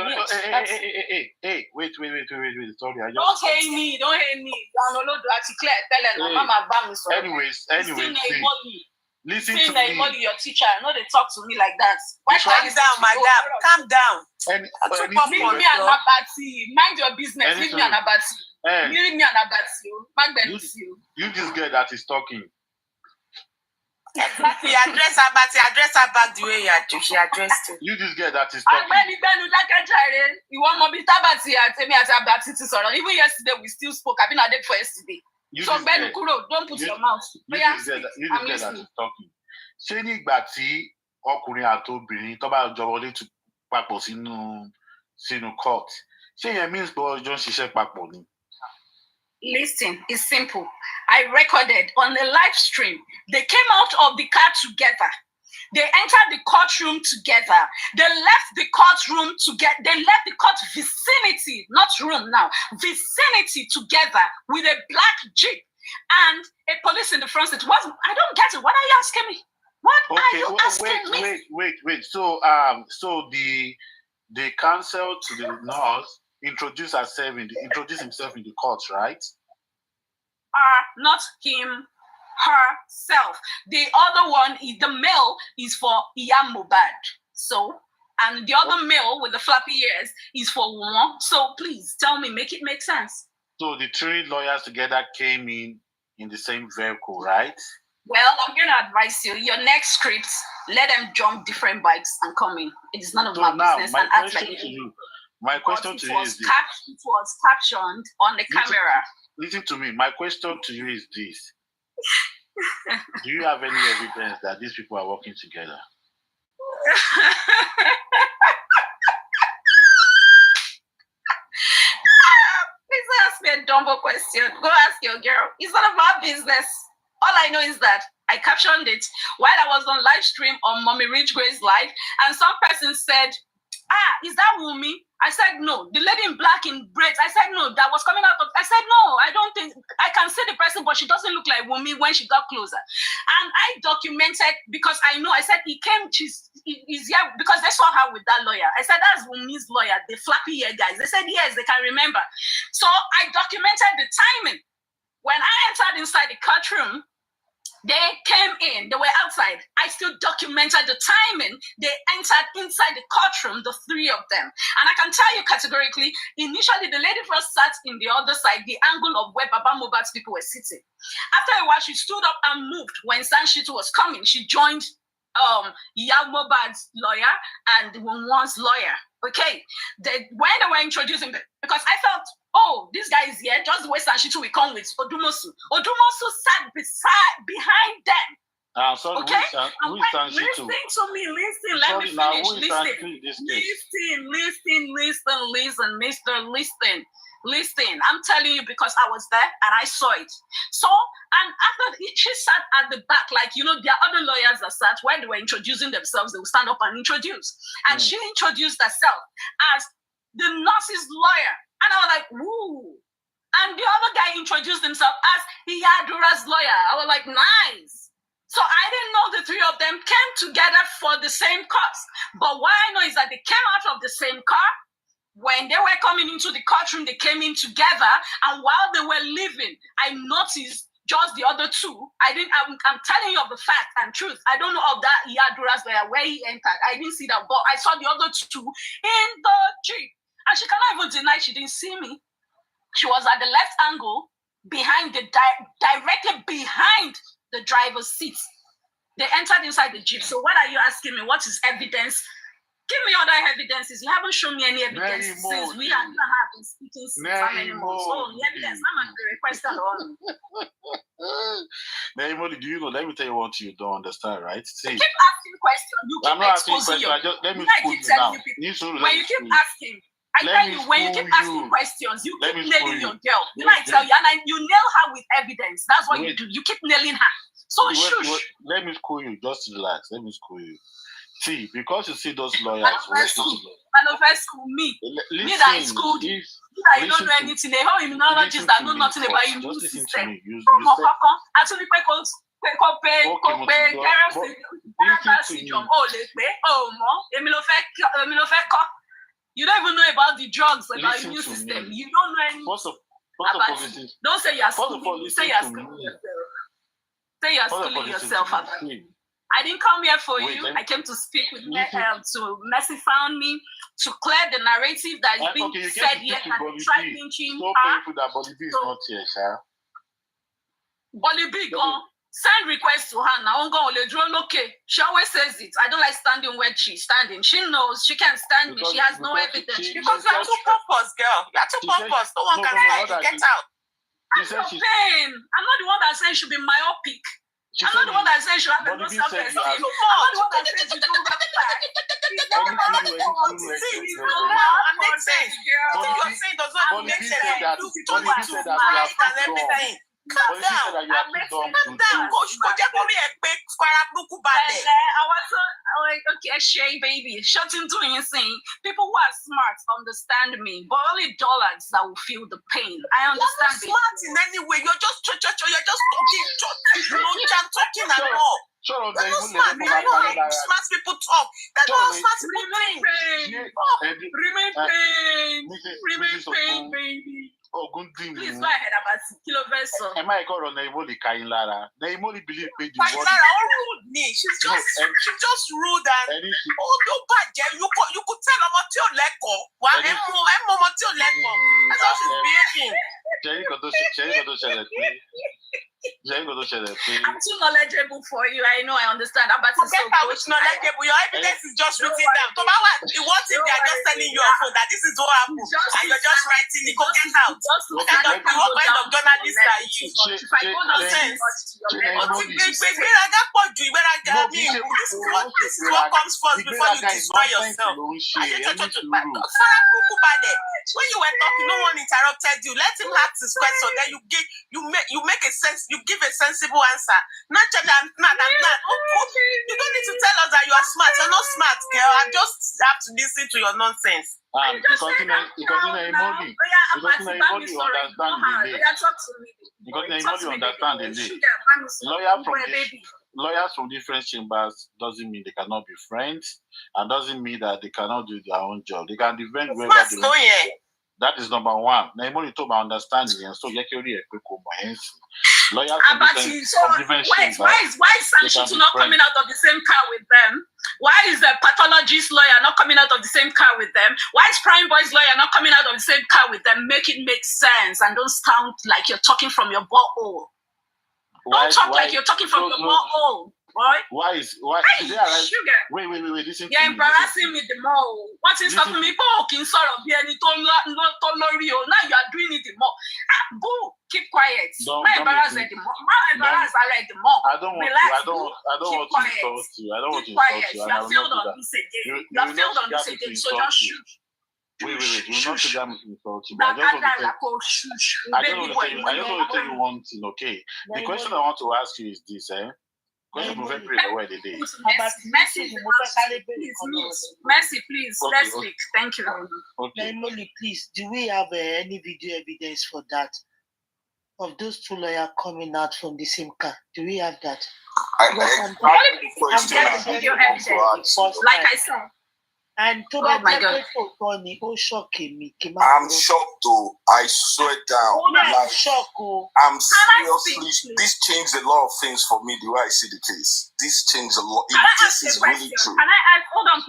Hey, wait. Sorry, don't hate me. Anyways, listen to me. Your teacher, I know they talk to me like that. Calm down, madam. Calm down. Leave me an abati. Mind your business. Leave me an abati. Leave me an abati. You this girl that is talking. Exactly. Address her back the way she addressed you. You this girl that is talking. Even yesterday we still spoke. I've been at it for yesterday. Don't put your mouth. You this girl that is talking. Ṣé nígbà tí ọkùnrin àti obìnrin tó bá jọ wọlé papọ̀ sínú court, ṣé yẹn means pé ọjọ́ ń ṣiṣẹ́ papọ̀ ni? Listen, it's simple. I recorded on the live stream. They came out of the car together. They entered the courtroom together. They left the courtroom together. They left the court vicinity, not room now, vicinity together with a black Jeep and a police in the front seat. I don't get it. What are you asking me? What are you asking me? Wait. So the counsel to the nurse introduced himself in the court, right? Not him. herself. The other one, the male, is for FOR MOHBAD. So, and the other male with the flappy ears is for one. So please tell me, make it make sense. So the 3 lawyers together came in the same vehicle, right? Well, I'm going to advise you, your next script, let them jump different bikes and come in. It is none of my business. My question to you. My question to you is this. It was captioned on the camera. Listen to me. My question to you is this. Do you have any evidence that these people are working together? Please ask me a dumbo question. Go ask your girl. It's none of my business. All I know is that I captioned it while I was on live stream on Mommy Rich Gray's live, and some person said, is that Wumi? I said, no. The lady in black in braids, I said, no. That was coming out of, I said, no, I don't think, I can see the person, but she doesn't look like Wumi when she got closer. And I documented, because I know, I said, he's here, because they saw her with that lawyer. I said, that's Wumi's lawyer, the flappy hair guys. They said, yes, they can remember. So I documented the timing. When I entered inside the courtroom, they came in, they were outside. I still documented the timing. They entered inside the courtroom, the 3 of them. And I can tell you categorically, initially the lady first sat in the other side, the angle of where Baba Mohbad's people were sitting. After a while, she stood up and moved. When Sanshitu was coming, she joined FOR MOHBAD's lawyer and Wunwan's lawyer. Okay, when they were introducing them, because I felt, oh, this guy is here, just the way Sanshitu will come with Odumosu. Odumosu sat behind them. Sorry, okay? Who is Sanshitu? Listen to me, let me finish. Listen, Listen, I'm telling you because I was there and I saw it. So, and after she sat at the back, like, you know, there are other lawyers that sat when they were introducing themselves, they would stand up and introduce. And she introduced herself as the nurse's lawyer. And I was like, woo. And the other guy introduced himself as Iyadura's lawyer. I was like, nice. So I didn't know the 3 of them came together for the same cause. But what I know is that they came out of the same car. When they were coming into the courtroom, they came in together. And while they were leaving, I noticed just the other 2. I'm telling you of the fact and truth. I don't know of that Iyadura's lawyer where he entered. I didn't see that, but I saw the other 2 in the Jeep. And she cannot even deny she didn't see me. She was at the left angle, behind directly behind the driver's seat. They entered inside the Jeep. So what are you asking me? What is evidence? Give me other evidences. You haven't shown me any evidence since we have been speaking since how many months. Oh, the evidence. I'm a request alone. Naimoli, do you know? Let me tell you what you don't understand, right? See, you keep asking questions. You keep I'm not asking exposing questions. Let me school you now. When you keep asking, I tell you, when you keep asking questions, you keep nailing your girl. You know, I tell you, and you nail her with evidence. That's what you do. You keep nailing her. So shush. Let me school you. Just relax. Let me school you. See, because you see those lawyers. Me that is schooled. You that you don't know anything. They have immunologists that know nothing about your immune system. You don't even know about the drugs, about the immune system. You don't know anything about it. Don't say you're schooling. Say you're schooling yourself. Say you're schooling yourself. I didn't come here for you. I came to speak with to Mercy found me to clear the narrative that is being said here and try lynching her. That Bolly B is not here, sir. Bolly B gone. Send request to her now. Okay. She always says it. I don't like standing where she's standing. She knows she can't stand me. She has no evidence. Because you're too pompous, girl. You're too pompous. No one can hide you. Get out. I'm not pain. I'm not the one that says she should be myopic. I'm not the one that says she should have a low self-esteem. I'm not the one that says she should have makes sense. What you're saying does not make sense. Calm down. Okay, Shay, baby. Shutting to insane. People who are smart understand me, but only dullards that will feel the pain. I understand. You're not smart in any way. You're just talking. Talking at all. They're not smart. I know how smart people talk. That's not how smart people think. Remain pain, baby. Ogundimu. Please go ahead about Kiloverso. Am I called on Naimoli Kainlara? Naimoli believe the word. She's just rude and you could tell I'm not your leko. I'm not your leko. That's how she's behaving. I'm too knowledgeable for you. I know, I understand. But it's so good. Knowledgeable. Your evidence is just written down. So you want if they are just telling you a phone that this is what happened, and you're just writing it. Go get out. What kind of journalist are you? If I go nonsense, this is what comes first before you destroy yourself. When you were talking, no one interrupted you. Let him ask his question. Then you make a sense. You give a sensible answer. Not I'm not. You don't need to tell us that you are smart. You're not smart, girl. I just have to listen to your nonsense. Because lawyers from different chambers doesn't mean they cannot be friends, and doesn't mean that they cannot do their own job. They can defend wherever they want. That is number one. Naimoli told my understanding, and so you can lawyers from different chambers. Why is Sanchitu not coming out of the same car with them? Why is the pathologist lawyer not coming out of the same car with them? Why is Prime Boy's lawyer not coming out of the same car with them? Make it make sense and don't sound like you're talking from your butthole. Don't talk like you're talking from your butthole. Right? Why? Hey, sugar. Wait, listen. You're embarrassing me the more. What is stopping me? Now you are doing it the more. Boo, keep quiet. Not embarrassed the more. Not embarrassed the more. I don't want to insult you. I don't want to insult you. You have failed on this again. You have failed on this again. So just shoot. Wait. You will not say that insult you. I just want to tell you one thing, okay? The question I want to ask you is this, Mercy, please, let's speak. Thank you. Naimoli, please, do we have any video evidence for that? Of those two lawyers coming out from the same car? Do we have that? I'm getting video evidence. Like I said. And oh my God. I'm shocked though. I swear down. I'm shocked. I'm seriously. This changed a lot of things for me. The way I see the case, this changed a lot. This is really true. Can I ask? Hold on,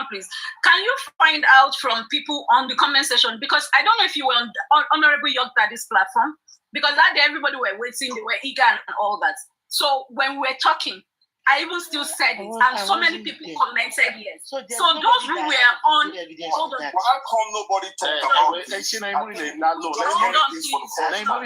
please. Can you find out from people on the comment section, because I don't know if you were on Honorable York Daddy's platform, because that day everybody were waiting, they were eager and all that. So when we were talking, I even still said it, and so many people commented yes. So those who were on, hold on. Why come nobody talk about it? Naimoli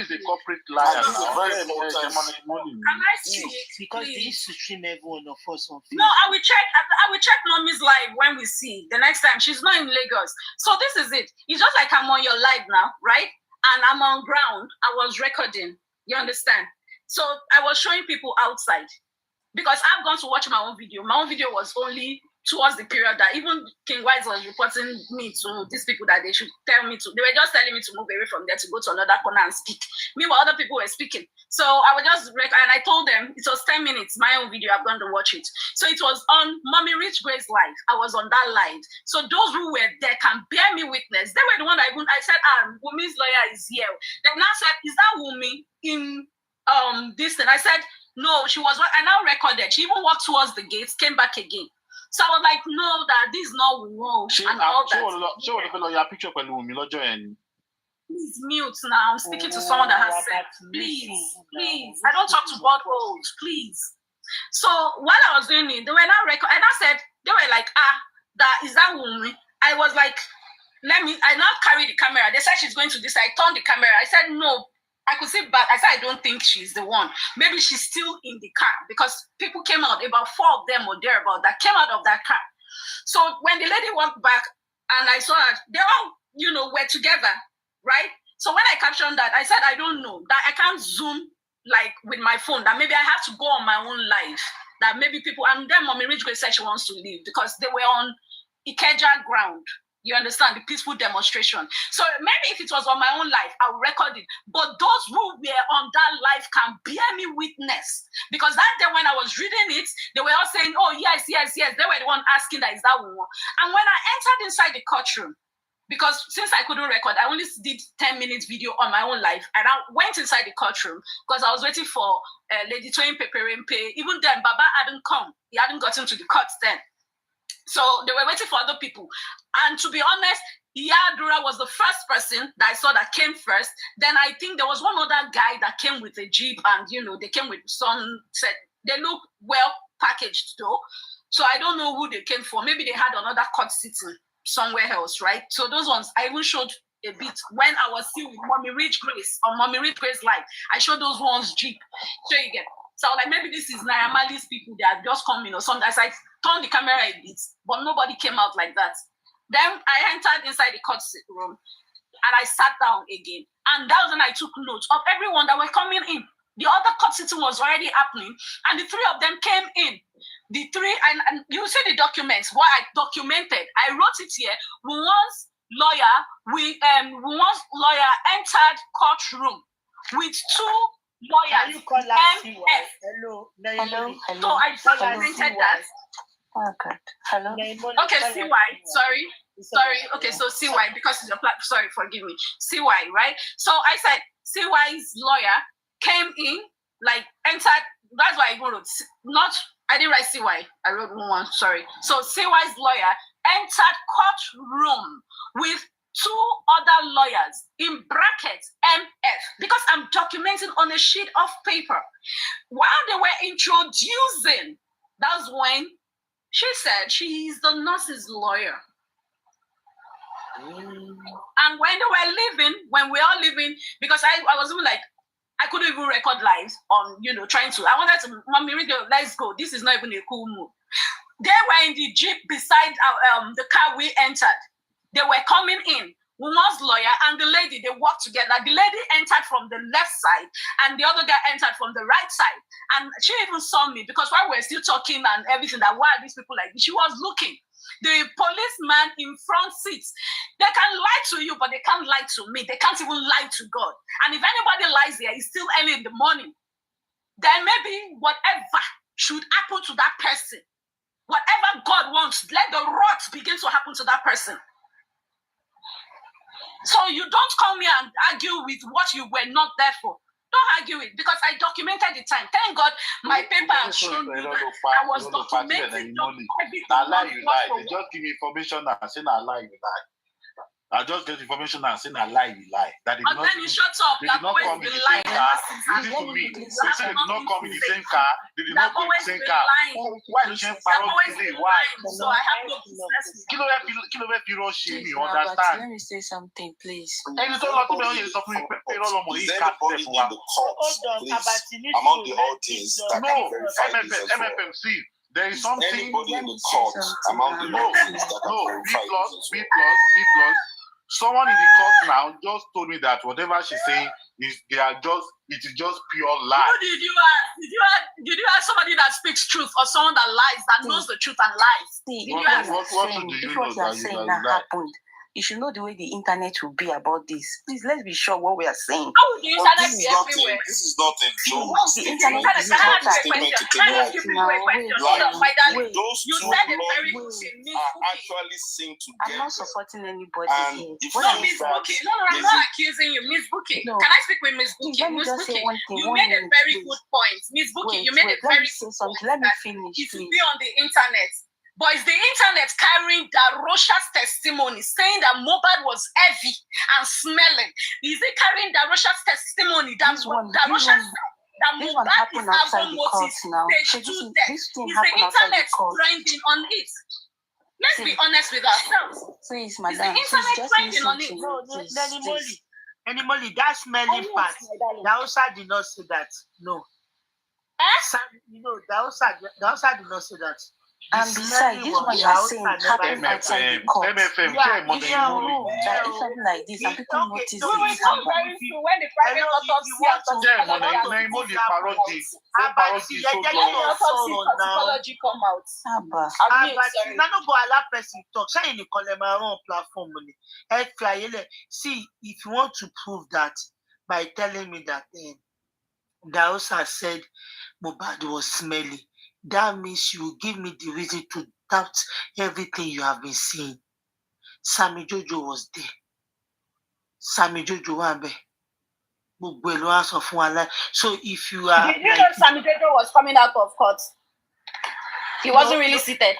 is a corporate liar. This is very important. Can I speak? Because they used to stream every one of us on Facebook. No, I will check Mommy's live when we see the next time. She's not in Lagos. So this is it. It's just like I'm on your live now, right? And I'm on ground. I was recording. You understand? So I was showing people outside. Because I've gone to watch my own video. My own video was only towards the period that even King Wise was reporting me to these people that they should tell me to. They were just telling me to move away from there to go to another corner and speak. Meanwhile, other people were speaking. So I was just, and I told them it was 10 minutes, my own video, I've gone to watch it. So it was on Mommy Rich Grace live. I was on that live. So those who were there can bear me witness. They were the one that I said, Wumi's lawyer is here. Then I said, is that Wumi in this thing? I said, no, she was. I now recorded. She even walked towards the gates, came back again. So I was like, no, that this is not wrong. And all that. Please mute now. I'm speaking to someone that has said, please. I don't talk to buttholes, please. So while I was doing it, they were now recording, and I said, they were like, is that woman? I was like, I now carry the camera. They said she's going to this. I turned the camera. I said, no. I could see back. I said, I don't think she's the one. Maybe she's still in the car, because people came out, about 4 of them or thereabout, that came out of that car. So when the lady walked back and I saw her, they all, were together, right? So when I captioned that, I said, I don't know, that I can't zoom like with my phone, that maybe I have to go on my own live, that maybe people, and then Mommy Rich Grace said she wants to leave because they were on Ikeja ground. You understand, the peaceful demonstration. So maybe if it was on my own life, I would record it. But those who were on that live can bear me witness. Because that day when I was reading it, they were all saying, oh, yes. They were the one asking that is that woman. And when I entered inside the courtroom, because since I couldn't record, I only did 10 minutes video on my own live, and I went inside the courtroom because I was waiting for Lady Twain Peperempe. Even then, Baba hadn't come. He hadn't gotten to the courts then. So they were waiting for other people. And to be honest, Yadura was the first person that I saw that came first. Then I think there was one other guy that came with a Jeep, and they came with some set. They look well packaged though. So I don't know who they came for. Maybe they had another court sitting somewhere else, right? So those ones I even showed a bit when I was still with Mommy Rich Grace on Mommy Rich Grace Live. I showed those ones Jeep. So you get. So like maybe this is Nayamali's people that just come in or something. As I turned the camera a bit, but nobody came out like that. Then I entered inside the court room and I sat down again. And that was when I took notes of everyone that were coming in. The other court sitting was already happening, and the three of them came in. The three, and you see the documents, what I documented. I wrote it here. Once lawyer entered courtroom with two lawyers. MF. Hello. So I documented that. Oh God. Hello. Okay, CY. Sorry. Okay, so CY, because it's your platform. Sorry, forgive me. CY, right? So I said CY's lawyer came in, like entered. That's why I wrote I didn't write CY. I wrote one. Sorry. So CY's lawyer entered courtroom with two other lawyers in brackets MF, because I'm documenting on a sheet of paper. While they were introducing, that's when she said she is the nurse's lawyer. And when they were leaving, when we all leaving, because I was even like, I couldn't even record live on, trying to. I wanted to, Mommy, let's go. This is not even a cool move. They were in the Jeep beside the car we entered. They were coming in. Woman's lawyer and the lady, they walked together. The lady entered from the left side and the other guy entered from the right side. And she even saw me because while we were still talking and everything, that why are these people like this? She was looking. The policeman in front seats, they can lie to you, but they can't lie to me. They can't even lie to God. And if anybody lies here, it's still early in the morning. Then maybe whatever should happen to that person, whatever God wants, let the rot begin to happen to that person. So you don't come here and argue with what you were not there for. Don't argue it, because I documented the time. Thank God my paper has shown me that I was documenting everything. I lie, you lie. They just give me information and say I lie, you lie. I just get information and say I lie, you lie. That and then you shut up. They did not come in the same car. Listen to me. They said they did not come in the same car. They did not go in the same car. Why do you parrot delay? Why? So I have no business. Kilo shame, you understand? Let me say something, please. Is there anybody in the court, please, among the audience that can verify this as well? MFMC. There is something. Anybody in the court among the audience that can verify this as well? B+. Someone in the court now just told me that whatever she's saying it is just pure lie. Who did you ask somebody that speaks truth or someone that lies, that knows the truth and lies? What do you know that saying that happened? You should know the way the internet will be about this. Please, let's be sure what we are saying. Oh, the internet is everywhere. This is not a joke. The internet is not a statement to take like those you two said it very good. are actually seen together. I'm not supporting anybody And here. if No, Miss Bookie. No, I'm not accusing you, Miss Bookie. No. Can I speak with Miss Bookie? Let me Miss just say Bookie, one thing. you made a very good point. Miss Bookie, you made a very good point. Let me finish, It please. will be on the internet. But is the internet carrying Darosha's testimony, saying that Mohbad was heavy and smelling? Is it carrying Darosha's testimony that Darosha said that Mohbad is having motives stage 2 death? Is the internet trending on it? Let's be honest with ourselves. Please, Is the madam, internet trending on it? No, Anymore, that smelling part, the outside did not say that. No. The outside did not say that. And besides, this one you are saying happened outside the court. MFM, If you are wrong, that if something like this and people notice it, When the private autopsy toxicology come out. See, if you want to prove that by telling me that Daosa said Mohbad was smelly, that means you give me the reason to doubt everything you have been seeing. Sammy Jojo was there. Sammy Jojo Wambe. So if you are... Did you know Sammy Jojo was coming out of court? He wasn't really seated.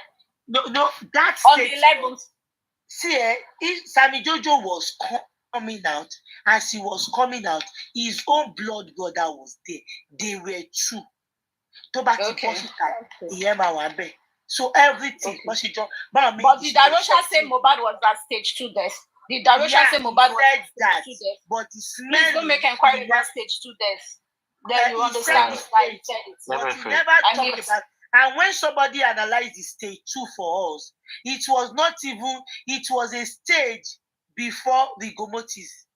No, that's... On the 11th. See, if Sammy Jojo was coming out, as he was coming out, his own blood brother was there. They were two. Okay. So everything. Okay. But did Darosha say Mohbad was at stage 2 death? Did Darosha say Mohbad was at stage 2 death? But please don't make inquiry about stage 2 death. Then you understand why he said it. But he never talked about. And when somebody analyzed the stage 2 for us, it was not even, it was a stage before the Gomotis.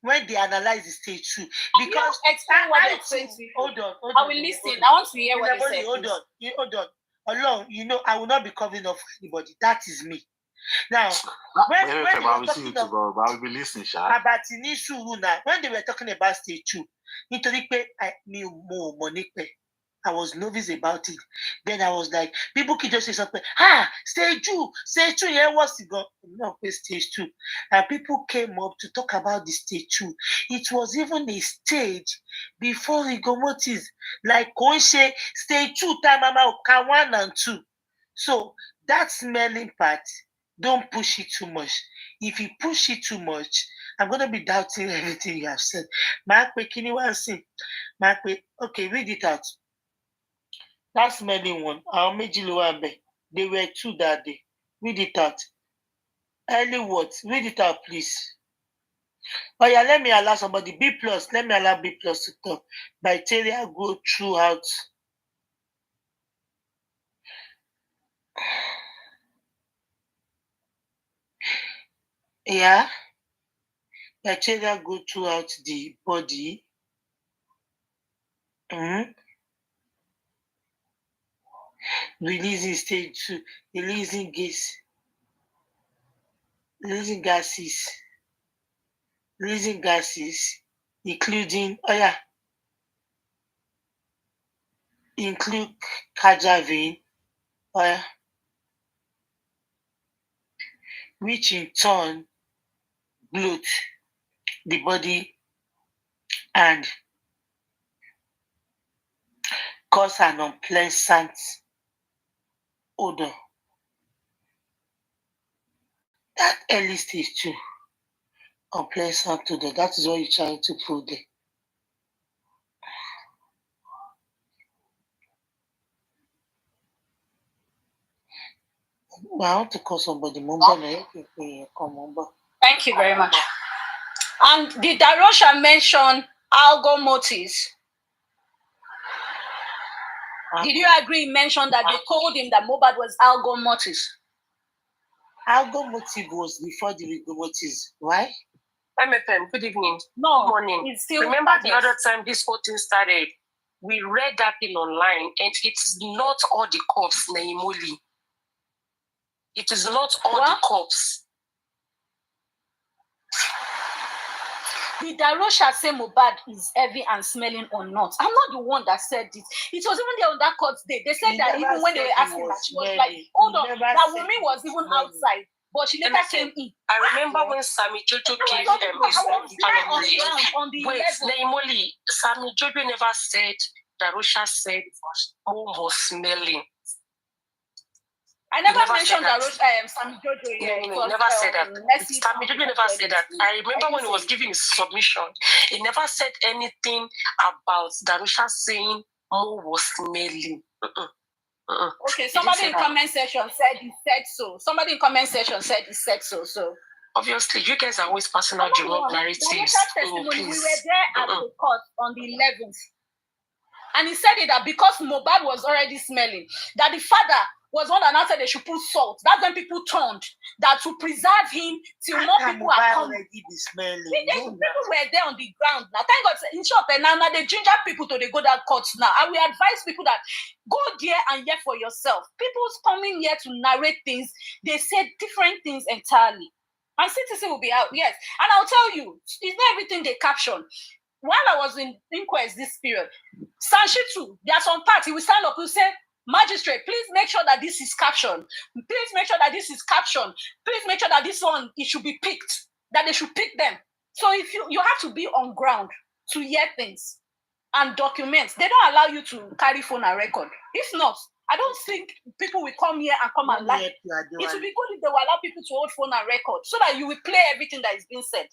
When they analyzed the stage 2. Because explain what they said. Hold on. I will listen. I want to hear what they said. Hold on. Alone, I will not be covering up for anybody. That is me. Now, when they were talking about stage 2, I was novice about it. Then I was like, people could just say something, stage 2, yeah, what's it going? No, stage 2. And people came up to talk about the stage 2. It was even a stage before the Gomotis. Like Konshe, stage 2 time, 1 and 2. So that smelling part, don't push it too much. If you push it too much, I'm going to be doubting everything you have said. Okay, read it out. That smelling one, they were 2 that day. Read it out. Early words, read it out, please. Oh yeah, let me allow somebody B+. Let me allow B+ to talk. Bacteria go throughout. Yeah. Bacteria go throughout the body. Releasing stage 2, releasing gases, including include cajavine, which in turn bloat the body and cause an unpleasant odor. That early stage 2, unpleasant odor, that is what you're trying to prove there. I want to call somebody. Thank you very much. And did Darosha mention algal motives? Did you agree mention that they told him that Mohbad was algal motives? Algal motive was before the rigor motives, right? MFM, good evening. No, good morning. Remember the other time this whole thing started, we read that thing online, and it's not all the cops, Naimoli. It is not all the cops. Did Darosha say Mohbad is heavy and smelling or not? I'm not the one that said this. It was even there on that court day. They said that even when they were asking that, she was like, hold on, that woman was even outside, but she later came in. I remember when Sammy Jojo came wait, Naimoli, Sammy Jojo never said Darosha said Mo was smelling. I never mentioned Sammy Jojo. No, never said that. Sammy Jojo never said that. I remember when he was giving his submission, he never said anything about Darosha saying Mo was smelling. Okay, somebody in comment section said he said so. Somebody in comment section said he said so. So obviously, you guys are always passing out the wrong narratives. We were there at the court on the 11th, and he said it that because Mohbad was already smelling, that the father was one that now said they should put salt. That's when people turned that to preserve him till more people are coming. People were there on the ground. Now, thank God, in short, now they ginger people to they go that court now. And we advise people that go there and hear for yourself. People's coming here to narrate things. They said different things entirely. And CTC will be out, yes. And I'll tell you, it's not everything they caption. While I was in inquest this period, Sanshi too, there are some parts he will stand up and say, Magistrate, please make sure that this is captioned. Please make sure that this is captioned. Please make sure that this one, it should be picked, that they should pick them. So if you have to be on ground to hear things and document. They don't allow you to carry phone and record. If not, I don't think people will come here and come and lie. It would be good if they will allow people to hold phone and record so that you will play everything that is being said.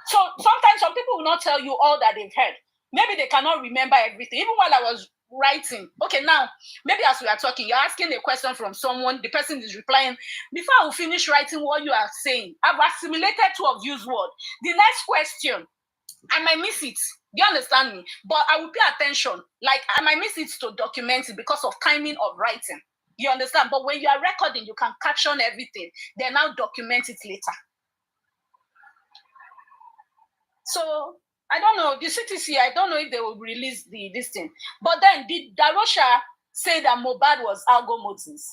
So sometimes some people will not tell you all that they've heard. Maybe they cannot remember everything. Even while I was writing, okay, now, maybe as we are talking, you're asking a question from someone, the person is replying. Before I will finish writing what you are saying, I've assimilated two of you's words. The next question, I might miss it. Do you understand me? But I will pay attention. Like, I might miss it to document it because of timing of writing. You understand? But when you are recording, you can caption everything. Then now document it later. So, I don't know. The CTC, I don't know if they will release this thing. But then, did Darosha say that Mohbad was algo motives?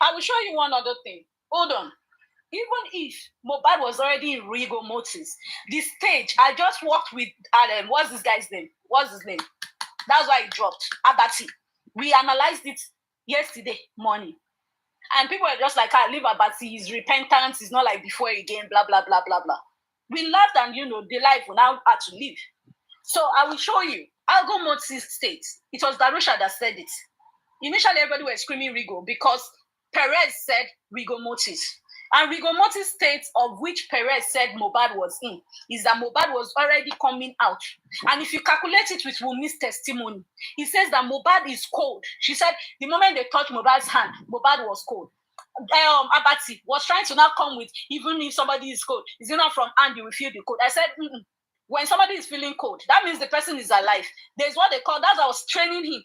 I will show you one other thing. Hold on. Even if Mohbad was already in Rigo Motives, the stage, I just worked with Adam. What's this guy's name? What's his name? That's why it dropped. Abati. We analyzed it yesterday morning. And people are just like, leave Abati, his repentance is not like before again, blah, blah, blah, blah, blah. We laughed and, the life will now had to leave. So I will show you. Algo Motives states, it was Darusha that said it. Initially, everybody was screaming Rigo because Perez said Rigo Motives. And Rigo Motives states of which Perez said Mohbad was in is that Mohbad was already coming out. And if you calculate it with Wumi's testimony, he says that Mohbad is cold. She said the moment they touched Mohbad's hand, Mohbad was cold. Abati was trying to now come with, even if somebody is cold, is it not from hand you will feel the cold? I said, when somebody is feeling cold, that means the person is alive. There's what they call, that's I was training him.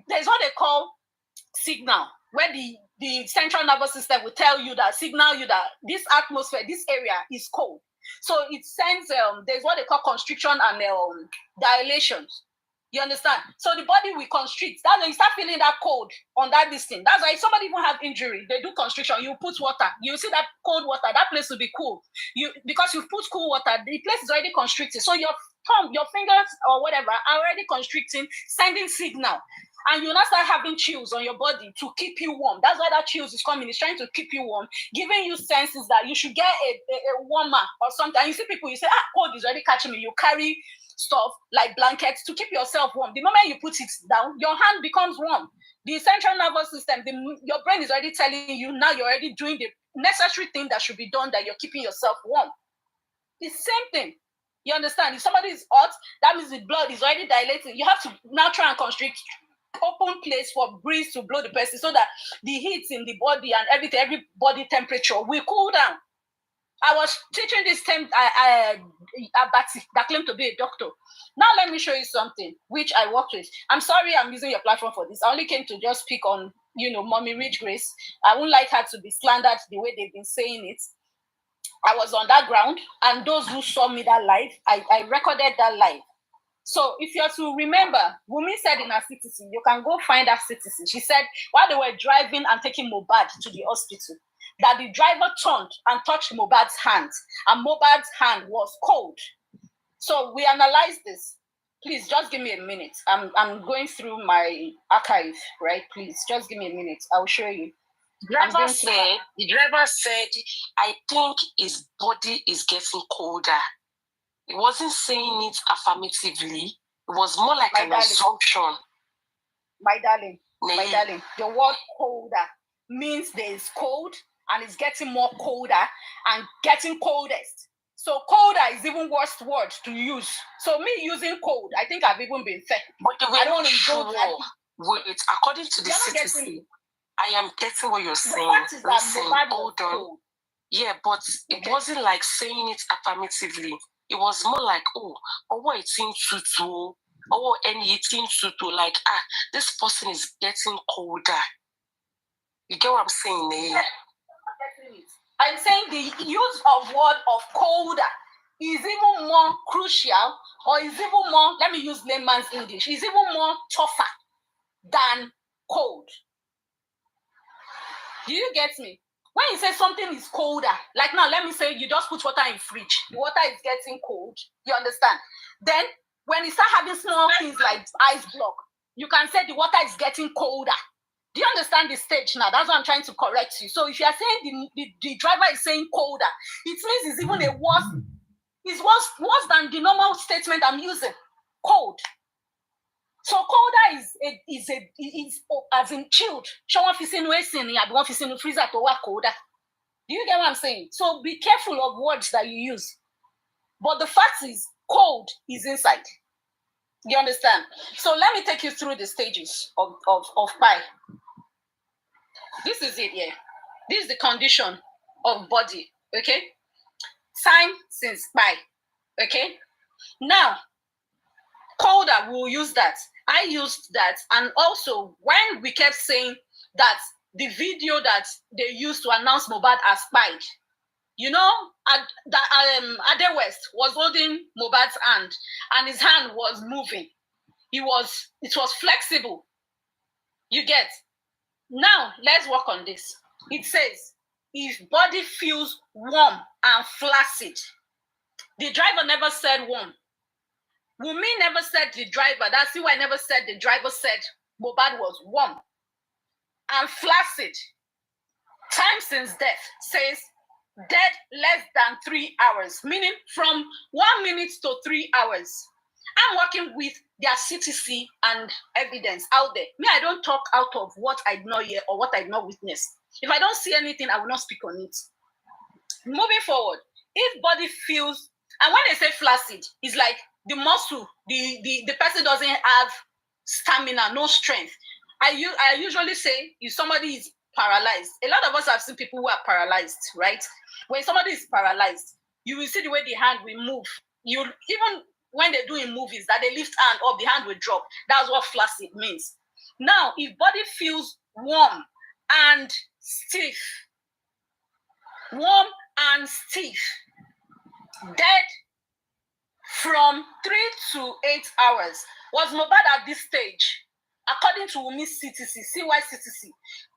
There's what they call signal, where the central nervous system will tell you that, signal you that this atmosphere, this area is cold. So it sends, there's what they call constriction and dilation. You understand? So the body will constrict. That's when you start feeling that cold on that distance. That's why if somebody even have injury, they do constriction. You put water. You see that cold water, that place will be cool. Because you put cool water, the place is already constricted. So your thumb, your fingers or whatever are already constricting, sending signal. And you now start having chills on your body to keep you warm. That's why that chills is coming. It's trying to keep you warm, giving you senses that you should get a warmer or something. And you see people, you say, cold is already catching me. You carry stuff like blankets to keep yourself warm. The moment you put it down, your hand becomes warm. The central nervous system, your brain is already telling you now you're already doing the necessary thing that should be done, that you're keeping yourself warm. The same thing. You understand? If somebody is hot, that means the blood is already dilating. You have to now try and constrict open place for breeze to blow the person so that the heat in the body and everything, every body temperature will cool down. I was teaching this term, Abati, that claimed to be a doctor. Now let me show you something which I worked with. I'm sorry I'm using your platform for this. I only came to just speak on, Mommy Rich Grace. I wouldn't like her to be slandered the way they've been saying it. I was on that ground, and those who saw me that live, I recorded that live. So if you're to remember, Wumi said in her citizen, you can go find her citizen. She said while they were driving and taking Mohbad to the hospital, that the driver turned and touched Mohbad's hand, and Mohbad's hand was cold. So we analyzed this. Please just give me a minute. I'm going through my archive, right? Please just give me a minute. I'll show you. The driver said, I think his body is getting colder. He wasn't saying it affirmatively. It was more like an assumption. My darling, the word colder means there is cold and it's getting more colder and getting coldest. So colder is even worse word to use. So me using cold, I think I've even been fair. But I don't want to go there. Wait, according to the CTC, I am getting what you're saying. Listen, hold on. Yeah, but it wasn't like saying it affirmatively. It was more like, what it's into to, anything to, like, this person is getting colder. You get what I'm saying, eh? I'm saying the use of word of colder is even more crucial, or is even more, let me use layman's English, is even more tougher than cold. Do you get me? When you say something is colder, like now, let me say you just put water in fridge. The water is getting cold. You understand? Then when you start having small things like ice block, you can say the water is getting colder. Do you understand the stage now? That's what I'm trying to correct you. So if you are saying the driver is saying colder, it means it's even a worse. It's worse than the normal statement I'm using. Cold. So colder is as in chilled. Someone facing waiting, you one facing the freezer to work colder. Do you get what I'm saying? So be careful of words that you use. But the fact is, cold is inside. You understand? So let me take you through the stages of pi. This is it here. This is the condition of body. Okay? Time since pi. Okay? Now, colder, we'll use that. I used that. And also, when we kept saying that the video that they used to announce Mohbad as spied, you know, Ade West was holding Mohbad's hand, and his hand was moving. It was flexible. You get? Now, let's work on this. It says, if body feels warm and flaccid. The driver never said warm. Wumi never said the driver. That's why I never said the driver said Mohbad was warm and flaccid. Time since death says dead less than 3 hours, meaning from 1 minute to 3 hours. I'm working with their CTC and evidence out there. Me, I don't talk out of what I did not hear or what I did not witness. If I don't see anything, I will not speak on it. Moving forward, if body feels, and when they say flaccid, it's like the muscle, the person doesn't have stamina, no strength. I usually say if somebody is paralyzed, a lot of us have seen people who are paralyzed, right? When somebody is paralyzed, you will see the way the hand will move. You even when they do in movies that they lift hand up, the hand will drop. That's what flaccid means. Now, if body feels warm and stiff, dead from 3 to 8 hours. Was Mohbad at this stage? According to Wumi's CTC, CYCTC,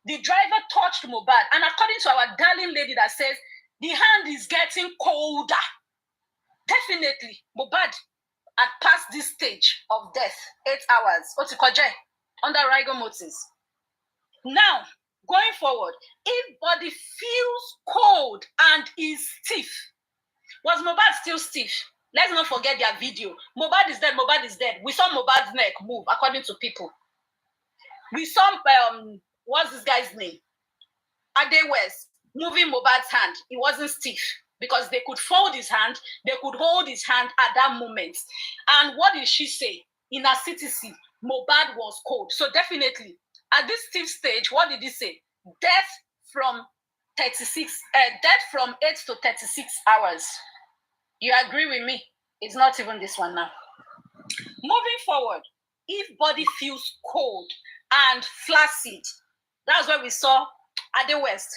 the driver touched Mohbad, and according to our darling lady that says the hand is getting colder. Definitely, Mohbad had passed this stage of death, 8 hours. Otikoje, under rigor mortis. Now, going forward, if body feels cold and is stiff, was Mohbad still stiff? Let's not forget their video. Mohbad is dead, Mohbad is dead. We saw Mohbad's neck move, according to people. We saw, what's this guy's name? Ade West moving Mohbad's hand. It wasn't stiff because they could fold his hand, they could hold his hand at that moment. And what did she say? In her CTC, Mohbad was cold. So definitely, at this stiff stage, what did he say? Death from 8 to 36 hours. You agree with me? It's not even this one now. Moving forward, if body feels cold and flaccid, that's where we saw Ade West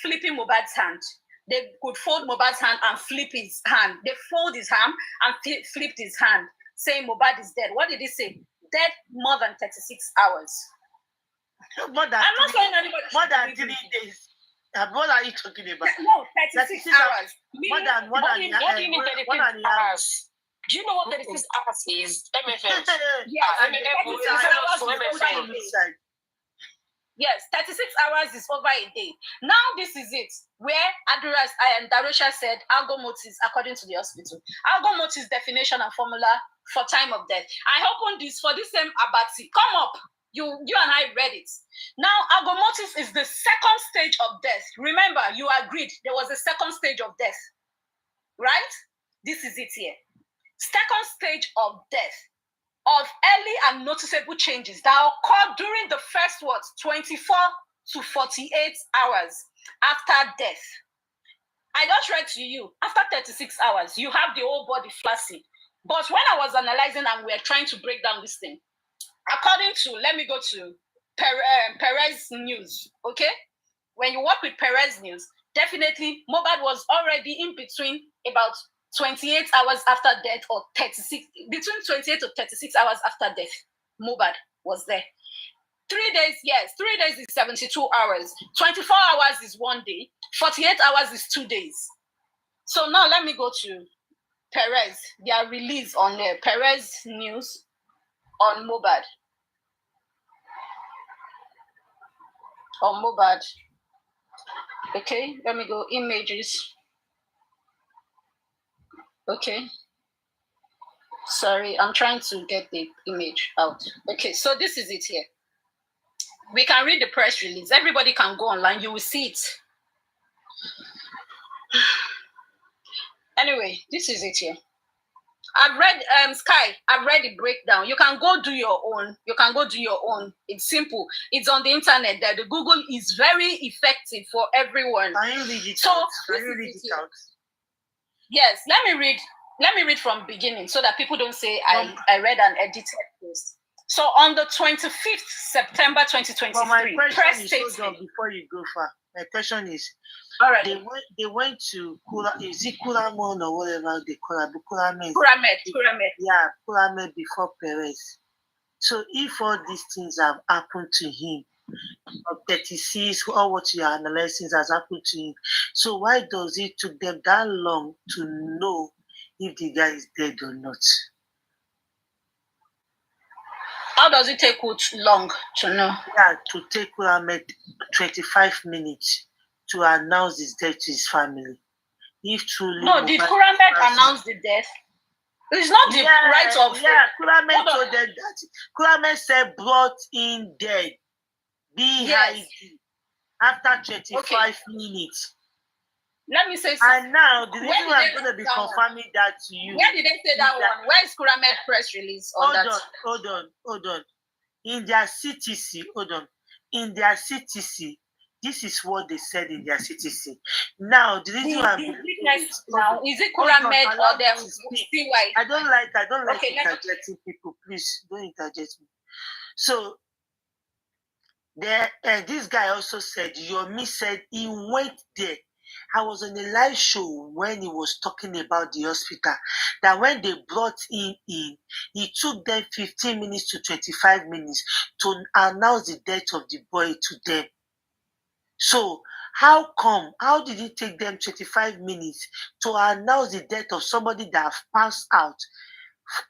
flipping Mohbad's hand. They could fold Mohbad's hand and flip his hand. They fold his hand and flipped his hand, saying Mohbad is dead. What did he say? Dead more than 36 hours. I'm not saying anybody more than 3 days. What are you talking about? No, 36 hours. More than what do you mean 36 hours? Do you know what 36 hours is? MFM. Yes, 36 hours is over a day. Now this is it, where Darusha said algo motis according to the hospital. Algo motis definition and formula for time of death. I opened this for this same Abati. Come up. You and I read it. Now, algo motis is the second stage of death. Remember, you agreed there was a second stage of death. Right? This is it here. Second stage of death. Of early and noticeable changes that occur during the first 24 to 48 hours after death. I just read to you, after 36 hours, you have the whole body flaccid. But when I was analyzing and we were trying to break down this thing, according to, let me go to Perez News, okay? When you work with Perez News, definitely Mohbad was already in between about 28 hours after death or 36, between 28 to 36 hours after death, Mohbad was there. 3 days, yes, 3 days is 72 hours. 24 hours is 1 day. 48 hours is 2 days. So now let me go to Perez, their release on the Perez news on Mohbad. On Mohbad. Okay, let me go images. Okay. Sorry, I'm trying to get the image out. Okay, so this is it here. We can read the press release. Everybody can go online. You will see it. Anyway, this is it here. I've read Sky. I've read the breakdown. You can go do your own. It's simple. It's on the internet. That the Google is very effective for everyone. Can you read it so out? Can you read it out? Yes. Let me read from beginning so that people don't say I read an edited post. So on the 25th September 2023, but my question press is, hold on, before you go far. My question is, all right. They went to is it Kuramon or whatever they call it? Kuramed. Yeah, Kuramed before Perez. So if all these things have happened to him, or 36, or what you are analyzing has happened to him, so why does it took them that long to know if the guy is dead or not? How does it take long to know? Yeah, to take Kuramed 25 minutes to announce his death to his family. If truly did Kuramed announce the death? It's not the right of Kuramed told them that Kuramed said brought in dead BID after 25 minutes. Let me say something. And now the reason why I'm going to be confirming that to you. Where did they say that one? Where is Kuramed press release on that? Hold on. In their CTC, this is what they said in their CTC. Now, the reason why is it Kuramed or them CY? I don't like interjecting people. Please don't interject me. So, this guy also said, Yomi said he went there. I was on a live show when he was talking about the hospital, that when they brought him in, it took them 15 minutes to 25 minutes to announce the death of the boy to them. So how did it take them 25 minutes to announce the death of somebody that have passed out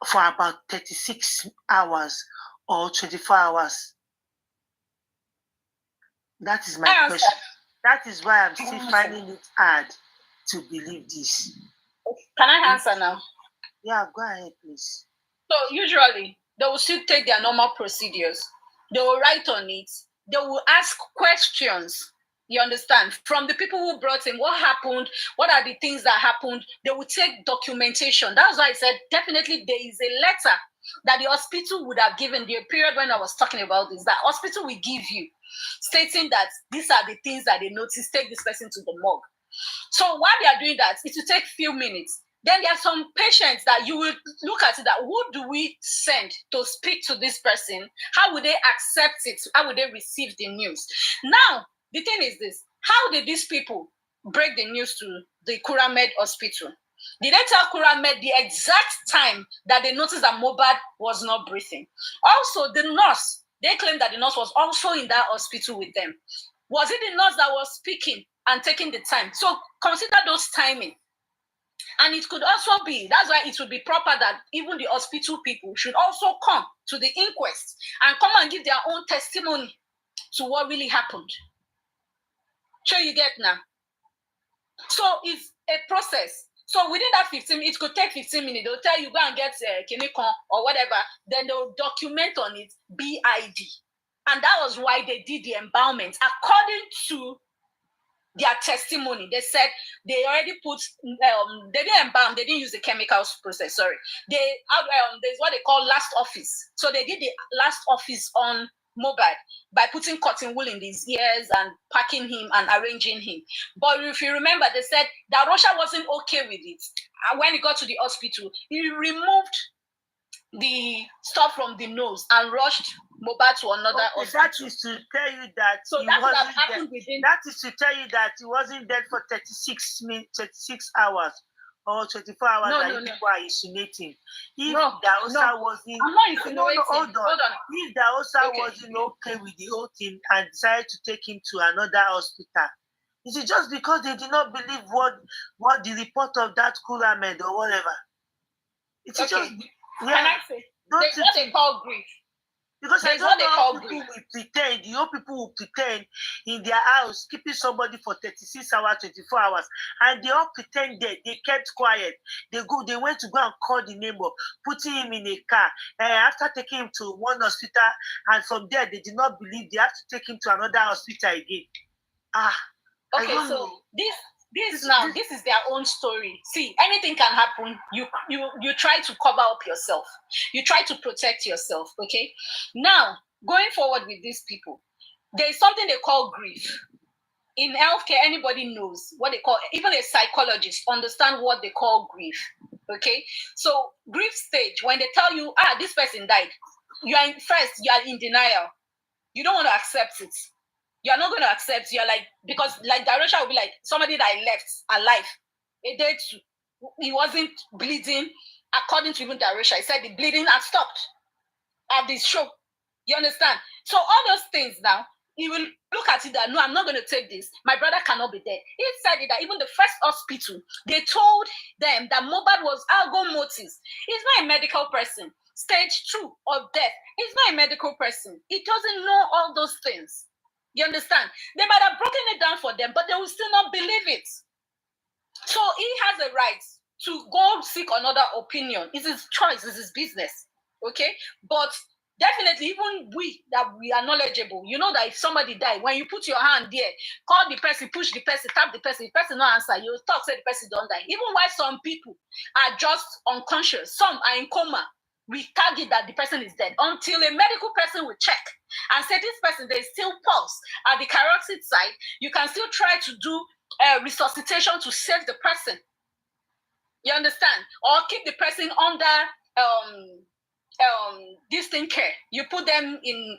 for about 36 hours or 24 hours? That is my question. That is why I'm still finding it hard to believe this. Can I answer now? Yeah, go ahead, please. So usually, they will still take their normal procedures. They will write on it. They will ask questions, you understand, from the people who brought him. What happened? What are the things that happened? They will take documentation. That's why I said definitely there is a letter that the hospital would have given the period when I was talking about this. That hospital will give you, stating that these are the things that they noticed, take this person to the morgue. So while they are doing that, it will take few minutes. Then there are some patients that you will look at it, that who do we send to speak to this person? How would they accept it? How would they receive the news? Now, the thing is this, how did these people break the news to the Kuramed hospital? Did they tell Kuramed the exact time that they noticed that Mohbad was not breathing? Also, the nurse, they claimed that the nurse was also in that hospital with them. Was it the nurse that was speaking and taking the time? So consider those timing. And it could also be, that's why it would be proper that even the hospital people should also come to the inquest and come and give their own testimony to what really happened. Sure, you get now? So it's a process. So within that 15 minutes, it could take 15 minutes. They'll tell you, go and get Kinikon or whatever. Then they'll document on it BID. And that was why they did the embalmment. According to their testimony, they said they already put, they didn't embalm, they didn't use the chemicals process, sorry. There's what they call last office. So they did the last office on Mohbad by putting cotton wool in his ears and packing him and arranging him. But if you remember, they said that Russia wasn't okay with it. And when he got to the hospital, he removed the stuff from the nose and rushed Mohbad to another hospital. That is to tell you that so that would have happened within. That is to tell you that he wasn't dead for 36 hours or 24 hours that people are insinuating. If the wasn't, I'm not insinuating. Hold on. If the OSA wasn't okay with the whole thing and decided to take him to another hospital, is it just because they did not believe what the report of that Kuramed or whatever? It's just, yeah. Can I say? There's what they call grief. Because I don't know how people will pretend, people will pretend in their house, keeping somebody for 36 hours, 24 hours, and they all pretended, they kept quiet. They went to go and call the neighbor, putting him in a car, after taking him to one hospital, and from there, they did not believe they have to take him to another hospital again. Okay, so this is their own story. See, anything can happen. You try to cover up yourself. You try to protect yourself. Okay. Now, going forward with these people, there is something they call grief. In healthcare, anybody knows what they call. Even a psychologist understand what they call grief. Okay. So grief stage, when they tell you, this person died, you are in denial. You don't want to accept it. You're not going to accept. You're like, because like Darusha will be like, somebody that I left alive, a day he wasn't bleeding. According to even Darusha, he said the bleeding had stopped at this show. You understand? So all those things now, he will look at it that, no, I'm not going to take this. My brother cannot be dead. He said it that even the first hospital, they told them that Mohbad was algo motis. He's not a medical person. Stage 2 of death. He's not a medical person. He doesn't know all those things. You understand? They might have broken it down for them, but they will still not believe it. So he has a right to go seek another opinion. It's his choice. It's his business. Okay? But definitely, even we are knowledgeable, you know that if somebody died, when you put your hand there, call the person, push the person, tap the person, if the person not answer, you talk, say the person don't die. Even while some people are just unconscious, some are in coma, we target that the person is dead until a medical person will check and say this person, there is still pulse at the carotid side. You can still try to do resuscitation to save the person. You understand? Or keep the person under distant care. You put them in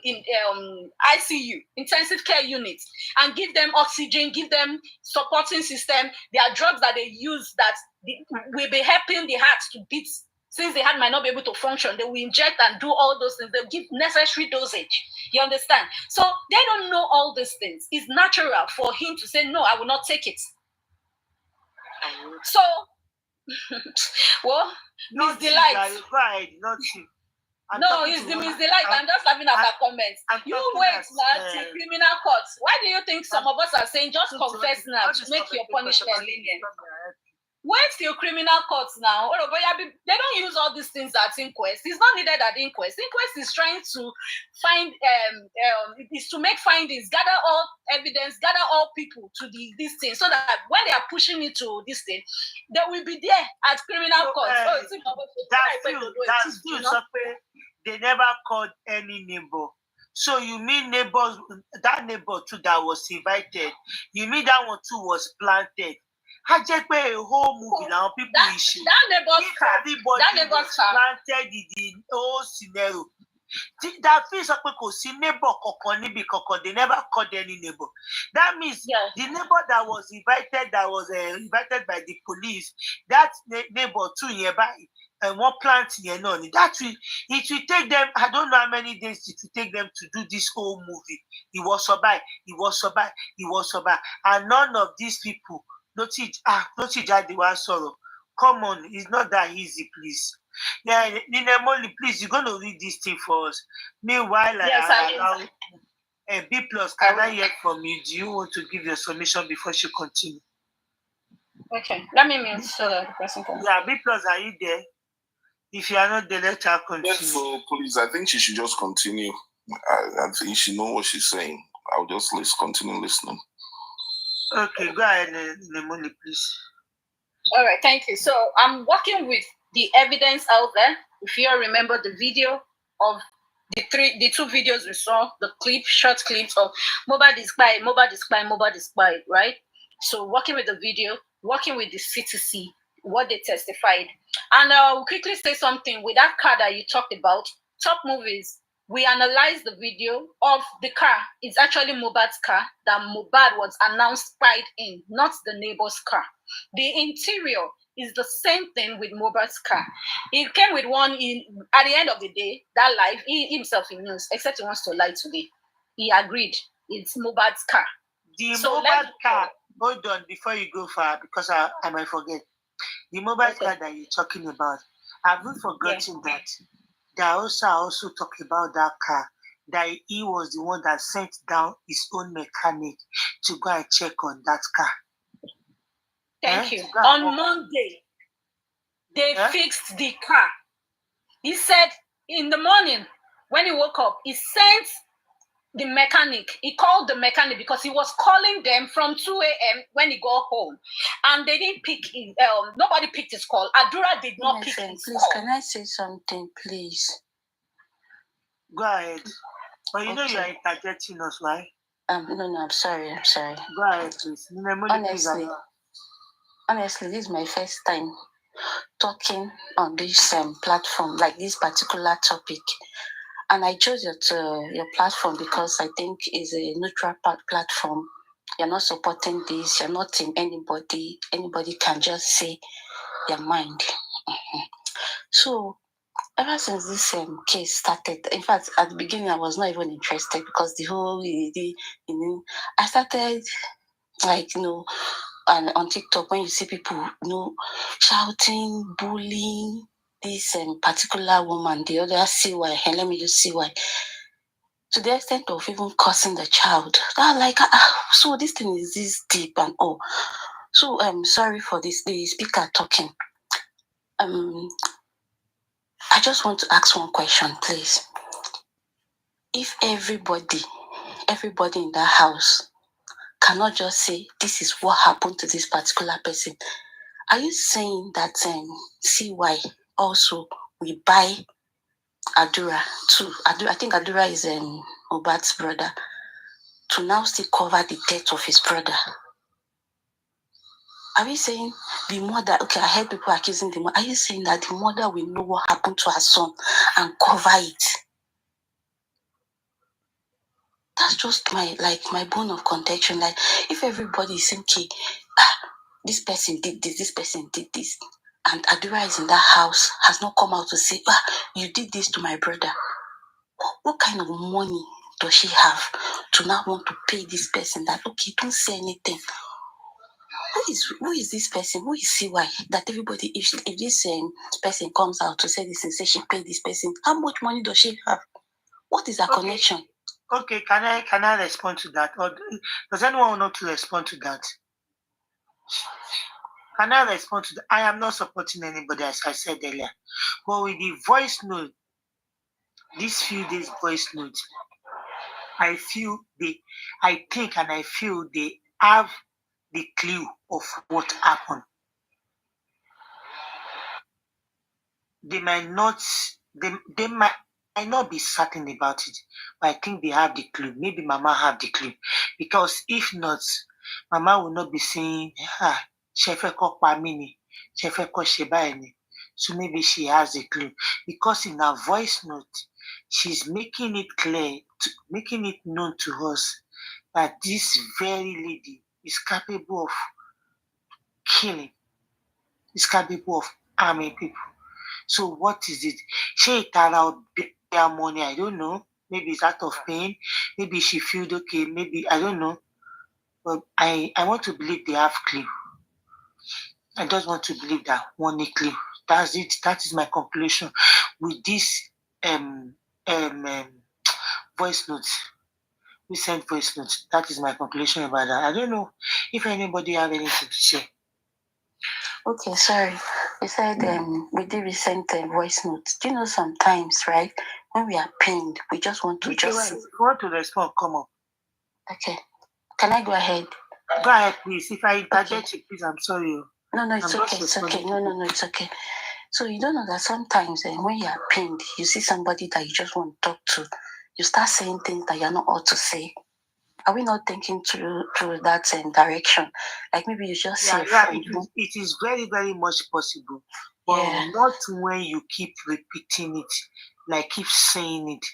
ICU, intensive care units, and give them oxygen, give them supporting system. There are drugs that they use that will be helping the heart to beat. Since the heart might not be able to function, they will inject and do all those things. They'll give necessary dosage. You understand? So they don't know all these things. It's natural for him to say, no, I will not take it. So, well, Miss Delight. No, it's the Miss Delight. I'm just having a comment. You wait now to criminal courts. Why do you think some of us are saying just confess now to make your punishment lenient? Wait till criminal courts now. They don't use all these things at inquest. It's not needed at inquest. Inquest is trying to find, is to make findings, gather all evidence, gather all people to this thing, so that when they are pushing it to this thing, they will be there at criminal courts. They never called any neighbor. So you mean neighbors, that neighbor too that was invited, you mean that one too was planted? I just pay a whole movie now. People that neighbor's car. That neighbor's car planted in the whole scenario. That feels like we could see neighbor they never called any neighbor. That means the neighbor that was invited, invited by the police, that neighbor too nearby. And what plant here no that will it will take them, I don't know how many days it will take them to do this whole movie. He was survive, and none of these people the one sorrow. Come on, it's not that easy, please. Yeah, Ninemoli, please, you're gonna read this thing for us. Meanwhile, B plus, can I hear from you? Do you want to give your submission before she continue? Okay, let me mute so that the person can. Yeah, B plus, are you there? If you are not there, let her continue. Yes, so please, I think she should just continue. I think she knows what she's saying. I'll just continue listening. Okay, go ahead, Nemoli, please. All right, thank you. So I'm working with the evidence out there. If you all remember the video of the two videos we saw, the short clips of Mohbad is quiet, right? So working with the video, working with the CTC, what they testified. And I'll quickly say something with that car that you talked about, Top Movies. We analyzed the video of the car. It's actually Mohbad's car that Mohbad was announced pride in, not the neighbor's car. The interior is the same thing with Mohbad's car. He came with one at the end of the day, that life, he himself knows, except he wants to lie today. He agreed. It's Mohbad's car. The Mohbad car, hold on before you go far, because I might forget. The Mohbad car that you're talking about, Haven't forgotten that they also talk about that car, that he was the one that sent down his own mechanic to go and check on that car. Thank you. On Monday, they fixed the car. He said in the morning when he woke up, he sent the mechanic. He called the mechanic because he was calling them from 2 a.m. when he got home, and they didn't pick his, nobody picked his call. Adura did not pick his please, call. can I say something, please? Go ahead. But you know you are interjecting us, right? No, I'm sorry. Go ahead, please. Honestly, this is my first time talking on this platform, like this particular topic. And I chose your platform because I think it's a neutral platform. You're not supporting this. You're not in anybody. Anybody can just say their mind. So ever since this case started, in fact, at the beginning I was not even interested because I started and on TikTok when you see people shouting, bullying this particular woman, the other CY, and let me just CY, to the extent of even cursing the child. They're like, so this thing is this deep and all. So sorry for this, the speaker talking. I just want to ask one question, please. If everybody in that house cannot just say this is what happened to this particular person, are you saying that CY also will buy Adura too? I think Adura is Mohbad's brother, to now still cover the death of his brother. Are we saying the mother, okay, I heard people accusing the mother, are you saying that the mother will know what happened to her son and cover it? That's just my bone of contention. Like, if everybody is saying, okay, this person did this, and Adura is in that house, has not come out to say, you did this to my brother. What kind of money does she have to now want to pay this person that, okay, don't say anything? Who is this person? Who is CY? That everybody, if this person comes out to say this and say she paid this person, how much money does she have? What is her connection? Okay, can I respond to that? Or does anyone want to respond to that? Can I respond to that? I am not supporting anybody, as I said earlier. But with the voice note, these few days voice note, I feel they have the clue of what happened. They might not be certain about it, but I think they have the clue. Maybe Mama have the clue. Because if not, Mama will not be saying, Shefeko Pamini, Shefeko Shebaini. So maybe she has a clue. Because in her voice note, she's making it clear, making it known to us that this very lady is capable of killing, is capable of harming people. So what is it? She turn out their money, I don't know. Maybe it's out of pain. Maybe she feels okay. Maybe, I don't know. But I want to believe they have clue. I just want to believe that one clue. That's it. That is my conclusion with this voice notes. Recent voice notes. That is my conclusion about that. I don't know if anybody have anything to say. Okay, sorry. You said with the recent voice notes. Do you know sometimes, right, when we are pained, we just want to If you want to respond, come on. Okay. Can I go ahead? Go ahead, please. If I interject you, please, I'm sorry. No, it's okay. It's okay. No, it's okay. So you don't know that sometimes when you are pained, you see somebody that you just want to talk to, you start saying things that you're not ought to say. Are we not thinking through that direction? Like maybe you just say, it is very, very much possible, but not when you keep repeating it, like keep saying it.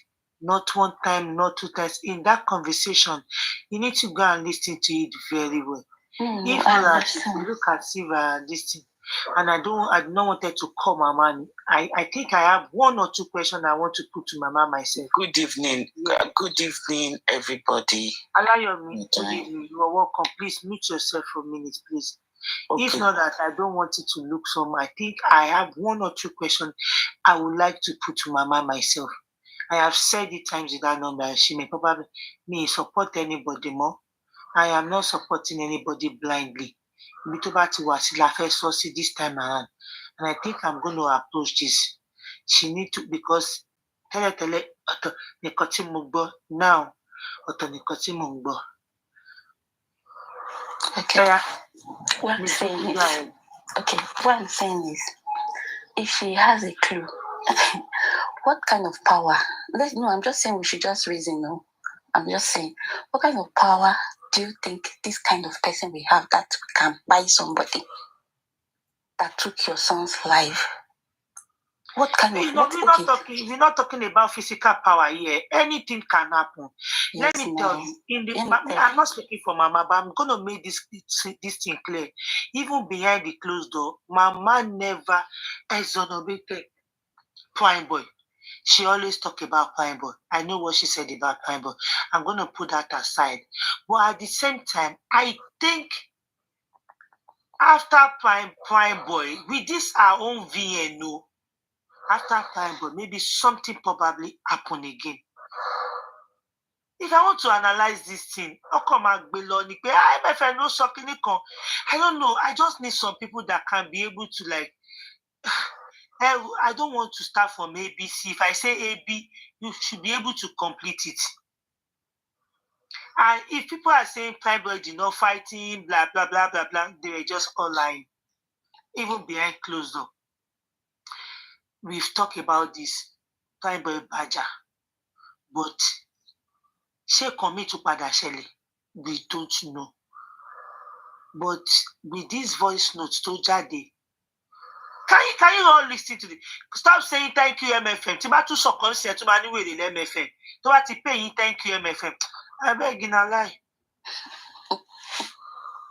Not one time, not two times. In that conversation, you need to go and listen to it very well. If you look at this thing, and I don't wanted to call Mama. I think I have one or two questions I want to put to Mama myself. Good evening. Good evening, everybody. Alayomi, good evening. You are welcome. Please mute yourself for a minute, please. Okay. If not that, I don't want it to look some. I think I have 1 or 2 questions I would like to put to Mama myself. I have said it times with that number. She may probably may support anybody more. I am not supporting anybody blindly. This time around. And I think I'm going to approach this. She need to, because now, Okay. What I'm saying is, if she has a clue, what kind of power? I'm just saying we should just reason. No, I'm just saying, what kind of power do you think this kind of person we have that can buy somebody that took your son's life? What kind of? We're not talking about physical power here. Anything can happen. Yes, let me tell you. I'm not speaking for Mama, but I'm gonna make this thing clear. Even behind the closed door, Mama never exonerated Prime Boy. She always talk about Prime Boy. I know what she said about Prime Boy. I'm gonna put that aside. But at the same time, I think after Prime Boy, with this our own VNO. After Prime Boy, maybe something probably happen again. If I want to analyze this thing, I don't know. I just need some people that can be able to like. I don't want to start from ABC. If I say AB, you should be able to complete it. And if people are saying Prime Boy did not fighting, blah blah blah blah blah, they were just all lying, even behind closed door. We've talked about this Prime Boy Badger, but she commit to Pada Shelley. We don't know. But with this voice notes to Jade, can you all listen to it? Stop saying thank you, MFM. Tibatu so concert to many way in MFM. To what pay thank you, MFM. I beg in a lie.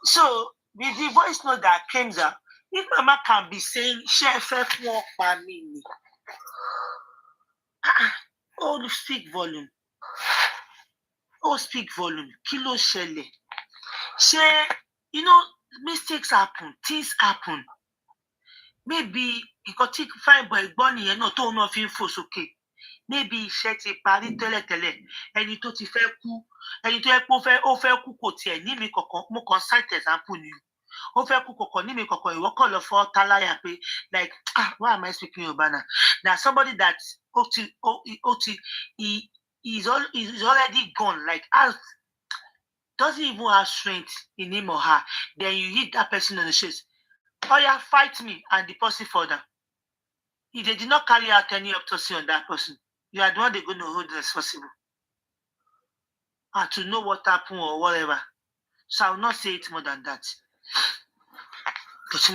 So with the voice note that came out, if Mama can be saying share more family. Oh, speak volume. Oh, speak volume. Kilo shelle. Share, mistakes happen, things happen. Maybe you got to find by bunny and not all nothing for okay. Maybe iṣẹ́ ti parí tẹ́lẹ̀tẹ́lẹ̀ ẹni tó ti fẹ́ kú ẹni tó yẹ pé ó fẹ́ kú kò tiẹ̀ ní mi kankan mo kàn cite example ni ó fẹ́ kú kankan ní mi kankan ìwọ kàn lọ fọ́ táláyà pé like why am I speaking Yoruba now? Now somebody that is already gone, like doesn't even have strength in him or her, then you hit that person on the chest. Oh yeah, fight me, and the person fall down. If they did not carry out any autopsy on that person, you are the one they're going to hold responsible. And to know what happened or whatever. So I will not say it more than that. To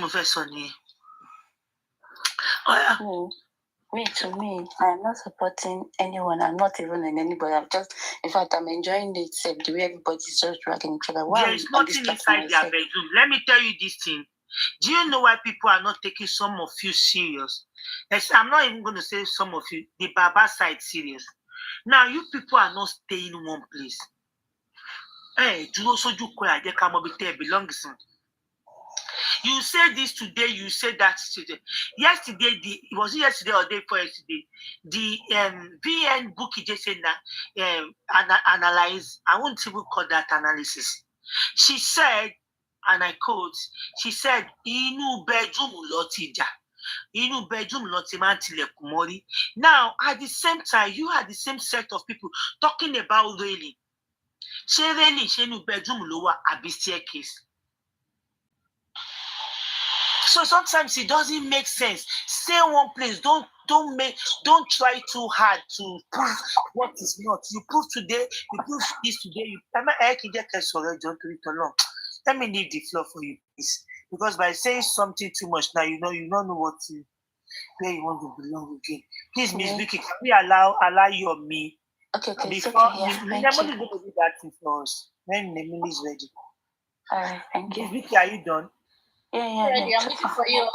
me, I'm not supporting anyone. I'm not even in anybody. In fact, I'm enjoying it. The way everybody's just dragging each other. There is nothing inside their bedroom. Let me tell you this thing. Do you know why people are not taking some of you serious? I'm not even going to say some of you, the Baba side serious. Now, you people are not staying in one place. Hey, belongs. You said this today, you said that today. Yesterday, was it yesterday or day before yesterday? The VN book just said that analyze. I won't even call that analysis. She said, and I quote, she said, Inu bedroom lotija. Inu bedroom lotimantilekumori. Now, at the same time, you had the same set of people talking about railing. She railing, she inu bedroom lower abi staircase. So sometimes it doesn't make sense. Stay in one place. Don't try too hard to prove what is not. You prove today, you prove this today. Let me leave the floor for you, please. Because by saying something too much now, you don't know where you want to belong again. Please, Miss Vicky, can we allow you or me? Okay, before okay, yeah, Nemoli going to do that thing for us. When Nemoli is ready. All right, thank you. Miss Vicky, are you done? Yeah. I'm waiting for you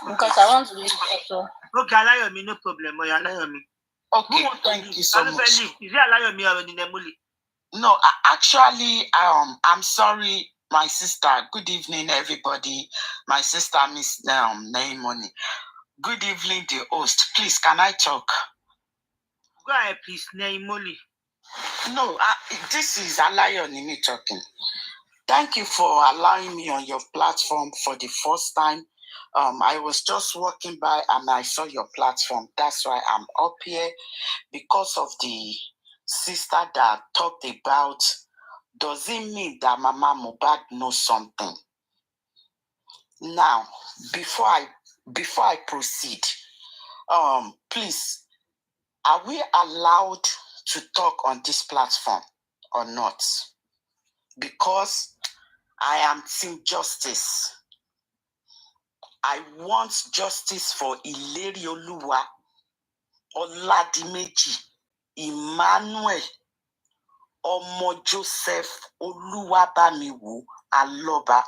because I want to leave also. Okay, allow me, no problem. Allow me. Okay, thank you so much. Is it allow me or Nemoli? No, actually, I'm sorry, my sister. Good evening, everybody. My sister, Miss Naimoni. Good evening, the host. Please, can I talk? Go ahead, please, Naimoli. No, this is Alayonimi talking. Thank you for allowing me on your platform for the first time. I was just walking by and I saw your platform. That's why I'm up here, because of the sister that talked about, does it mean that Mama Mohbad knows something? Now, before I proceed, please, are we allowed to talk on this platform or not? Because I am Team Justice. I want justice for Ilerioluwa, Oladimeji, Emmanuel, Omo Joseph, Oluwabamiwu, Aloba.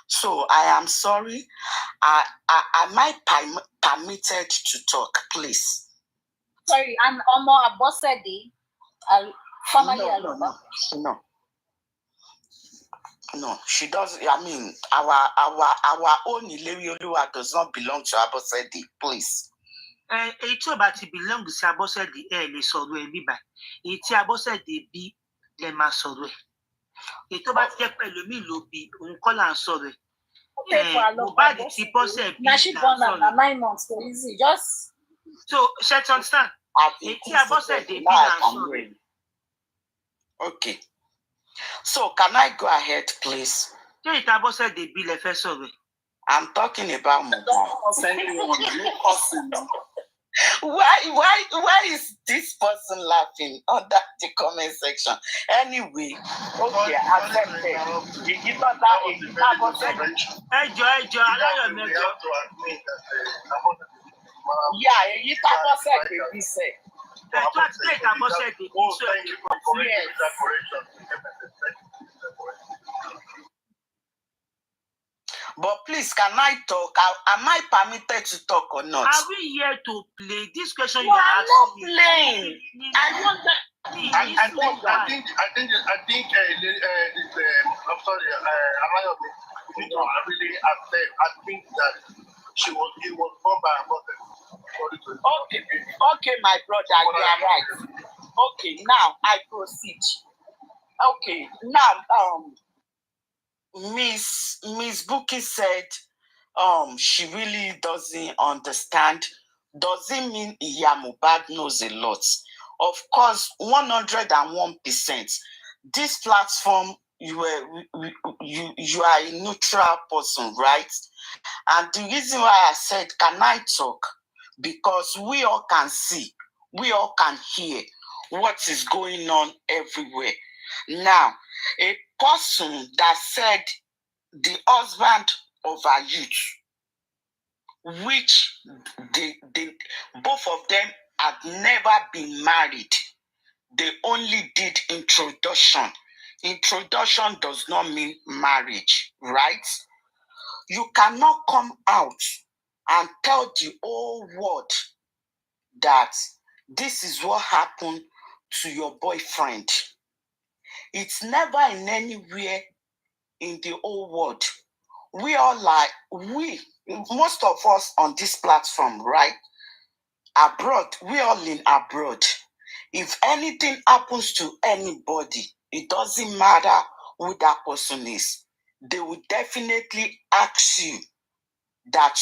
So I am sorry. Am I permitted to talk, please? Sorry, and Omo Abosede, formerly Aloba. No, she does. I mean, our own Ilerioluwa does not belong to Abosede, please. Èyí tí ò bá ti belong sí Abọ́sẹ̀dé lè sọ̀rọ̀ ẹ̀ bíbá. Èyí tí Abọ́sẹ̀dé bí lè máa sọ̀rọ̀ ẹ̀. Èyí tó bá ti jẹ́ pẹ̀lú mi ló bí òun kọ́ là ń sọ̀rọ̀ ẹ̀. Mohbad tí Bọ́sẹ̀ bí là ń sọ̀rọ̀ ẹ̀. 9 months, so easy. Just so ṣe ti understand? Èyí tí Abọ́sẹ̀dé bí là ń sọ̀rọ̀ ẹ̀. Okay. So can I go ahead, please? Ṣé èyí tí Abọ́sẹ̀dé bí lè fẹ́ sọ̀rọ̀ ẹ̀? I'm talking about Mohbad. Why is this person laughing under the comment section? Anyway, okay, accepted. But please, can I talk? Am I permitted to talk or not? Are we here to play? This question you are not playing. I want that. I think I'm sorry. Amayomi, you need to really accept. I think that it was born by her mother. Okay, my brother, you are right. Okay, now I proceed. Okay, now Miss Buki said she really doesn't understand. Does it mean Iya Mohbad knows a lot? Of course, 101%. This platform, you are a neutral person, right? And the reason why I said, can I talk? Because we all can see, we all can hear what is going on everywhere. Now, a person that said the husband of our youth, which they both of them had never been married. They only did introduction. Introduction does not mean marriage, right? You cannot come out and tell the whole world that this is what happened to your boyfriend. It's never in anywhere in the whole world. Most of us on this platform, right? Abroad, we all in abroad. If anything happens to anybody, it doesn't matter who that person is. They will definitely ask you that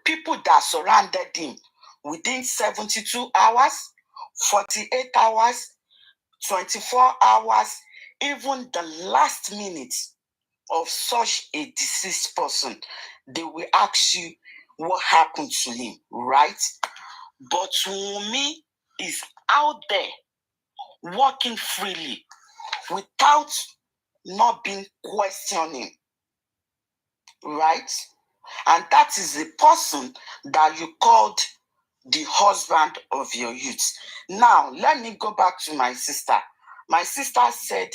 people that surrounded him within 72 hours, 48 hours, 24 hours, even the last minute of such a deceased person, they will ask you what happened to him, right? But Wunmi is out there walking freely without not being questioning, right? And that is the person that you called the husband of your youth. Now, let me go back to my sister. My sister said,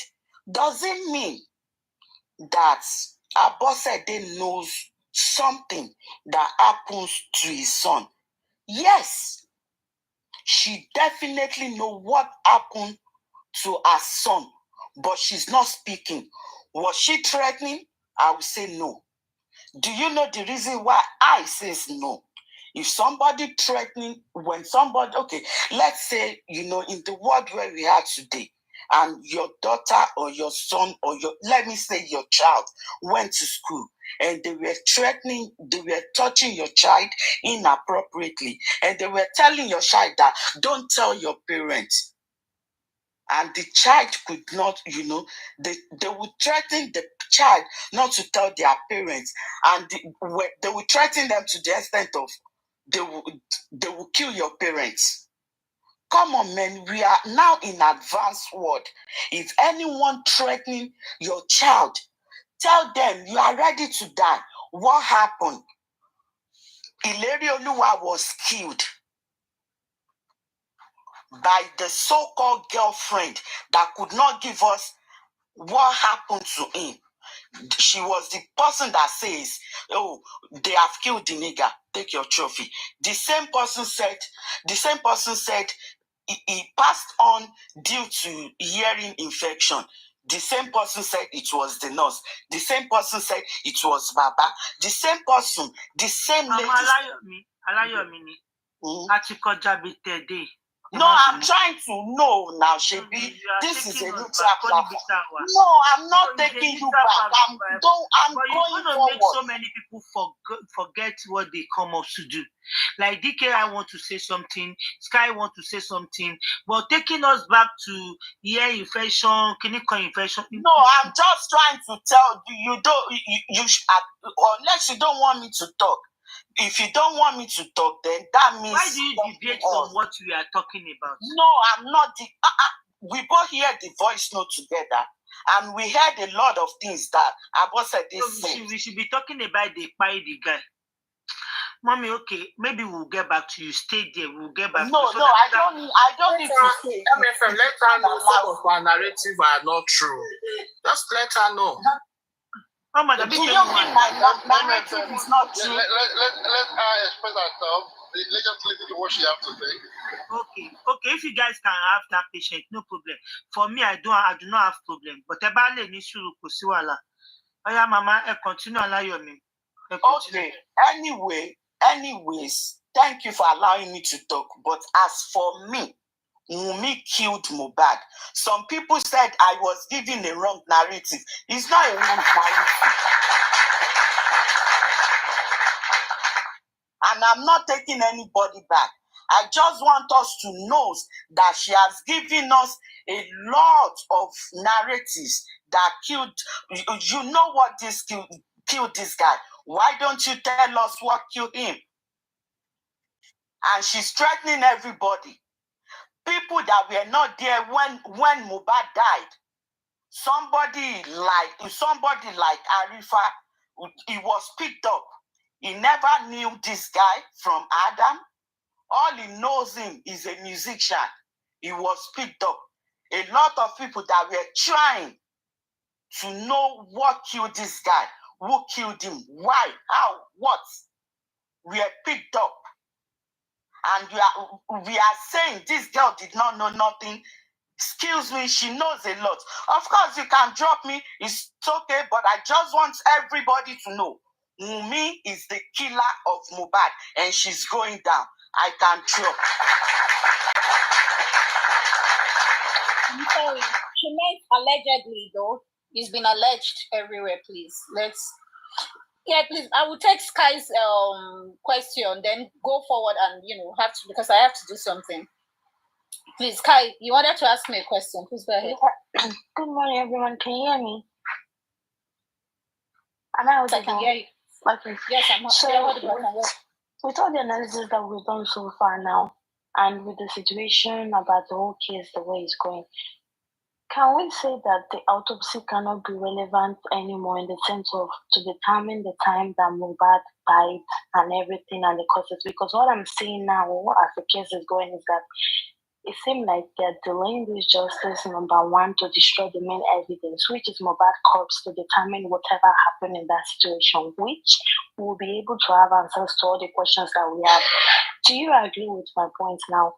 does it mean that Abosede knows something that happens to his son? Yes, she definitely knows what happened to her son, but she's not speaking. Was she threatening? I would say no. Do you know the reason why I says no? If somebody threatening, when somebody, okay, let's say, in the world where we are today, and your daughter or your son or let me say your child went to school and they were threatening, they were touching your child inappropriately, and they were telling your child that don't tell your parents. And the child could not, they would threaten the child not to tell their parents, and they would threaten them to the extent of they will kill your parents. Come on, man, we are now in advanced world. If anyone threatening your child, tell them you are ready to die. What happened? Ileri Oluwa was killed by the so-called girlfriend that could not give us what happened to him. She was the person that says, oh, they have killed the nigger, take your trophy. The same person said he passed on due to hearing infection. The same person said it was the nurse. The same person said it was Baba. The same person, the same lady. No, I'm trying to know now, Shebi. This is a neutral platform. No, I'm not taking you back. I'm going forward. So many people forget what they come up to do. Like DK, I want to say something. Sky want to say something. But taking us back to ear infection, clinical infection. No, I'm just trying to tell you, unless you don't want me to talk. If you don't want me to talk, then that means... Why do you deviate from what we are talking about? No, I'm not... we both hear the voice note together, and we heard a lot of things that Abo said this. So we should be talking about the guy. Mommy, okay, maybe we'll get back to you. Stay there, we'll get back to you. I don't need to say... MFM, let her know some of our narrative are not true. Just let her know. Do you mean my narrative is not true? Let her express herself. Let's just listen to what she has to say. Okay. If you guys can have that patient, no problem. For me, I do not have problem. But about the issue, Mama, continue allow me. Okay. Anyways, thank you for allowing me to talk. But as for me, Wunmi killed Mohbad. Some people said I was giving a wrong narrative. It's not a wrong narrative. And I'm not taking anybody back. I just want us to know that she has given us a lot of narratives that killed. You know what this killed this guy. Why don't you tell us what killed him? And she's threatening everybody. People that were not there when Mohbad died. Somebody like Arifa, he was picked up. He never knew this guy from Adam. All he knows him is a musician. He was picked up. A lot of people that were trying to know what killed this guy, who killed him, why, how, what, were picked up. And we are saying this girl did not know nothing. Excuse me, she knows a lot. Of course, you can drop me. It's okay, but I just want everybody to know Wunmi is the killer of Mohbad, and she's going down. I can drop. I'm sorry. She meant allegedly, though. It's been alleged everywhere, please. Please. I will take Sky's question, then go forward and because I have to do something. Please, Sky, you wanted to ask me a question. Please go ahead. Good morning, everyone. Can you hear me? Am I audible? I can hear you. Okay. Yes, I'm audible. With all the analysis that we've done so far now, and with the situation about the whole case, the way it's going, can we say that the autopsy cannot be relevant anymore in the sense of to determine the time that Mohbad died and everything and the causes? Because what I'm seeing now, as the case is going, is that it seems like they're delaying this justice, number one, to destroy the main evidence, which is Mohbad's corpse, to determine whatever happened in that situation, which we'll be able to have answers to all the questions that we have. Do you agree with my point now?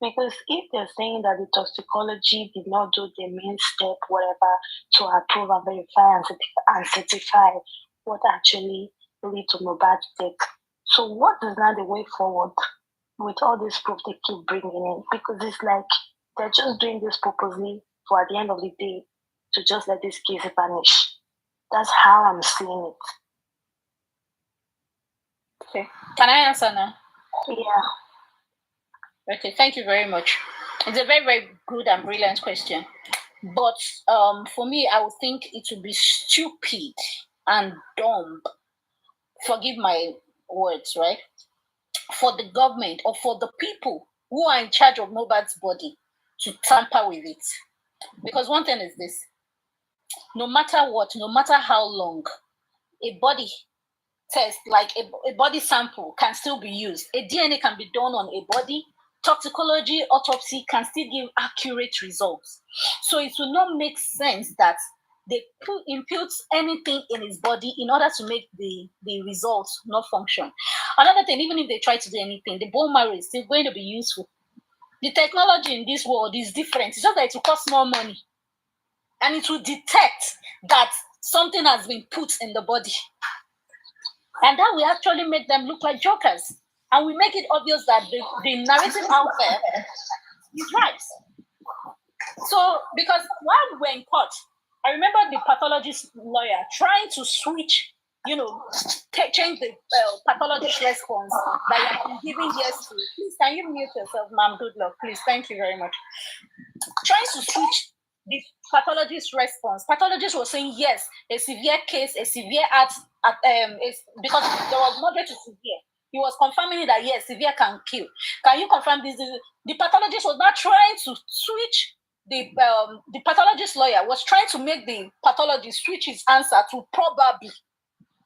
Because if they're saying that the toxicology did not do the main step, whatever, to approve and verify and certify what actually lead to Mohbad's death, so what is now the way forward with all this proof they keep bringing in? Because it's like they're just doing this purposely for at the end of the day to just let this case vanish. That's how I'm seeing it. Okay. Can I answer now? Yeah. Okay, thank you very much. It's a very, very good and brilliant question. But for me, I would think it would be stupid and dumb, forgive my words, right? For the government or for the people who are in charge of Mohbad's body to tamper with it. Because one thing is this, no matter what, no matter how long, a body test, like a body sample can still be used. A DNA can be done on a body. Toxicology, autopsy can still give accurate results. So it will not make sense that they impute anything in his body in order to make the results not function. Another thing, even if they try to do anything, the bone marrow is still going to be useful. The technology in this world is different. It's just that it will cost more money. And it will detect that something has been put in the body. And that will actually make them look like jokers. And we make it obvious that the narrative out there is right. So, because while we were in court, I remember the pathologist lawyer trying to switch, change the pathologist response that you have been giving years to. Please, can you mute yourself, ma'am? Good luck, please. Thank you very much. Trying to switch the pathologist response. Pathologist was saying, yes, a severe case, a severe because there was moderate to severe. He was confirming that, yes, severe can kill. Can you confirm this? The pathologist was not trying to switch. The pathologist lawyer was trying to make the pathologist switch his answer to probably.